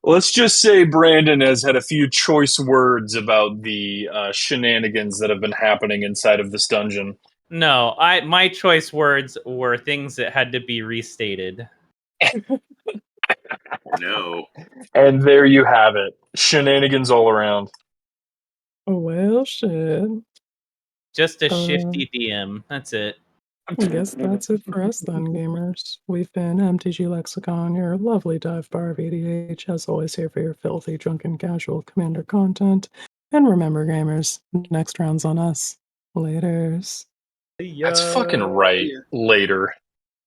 Let's just say Brandon has had a few choice words about the shenanigans that have been happening inside of this dungeon. No, my choice words were things that had to be restated. No. And there you have it. Shenanigans all around. Well, shit. Just a shifty DM. That's it. I guess that's it for us then, gamers. We've been MTG Lexicon, your lovely dive bar of EDH, as always here for your filthy, drunken, casual Commander content. And remember, gamers, next round's on us. Laters. That's fucking right. Later.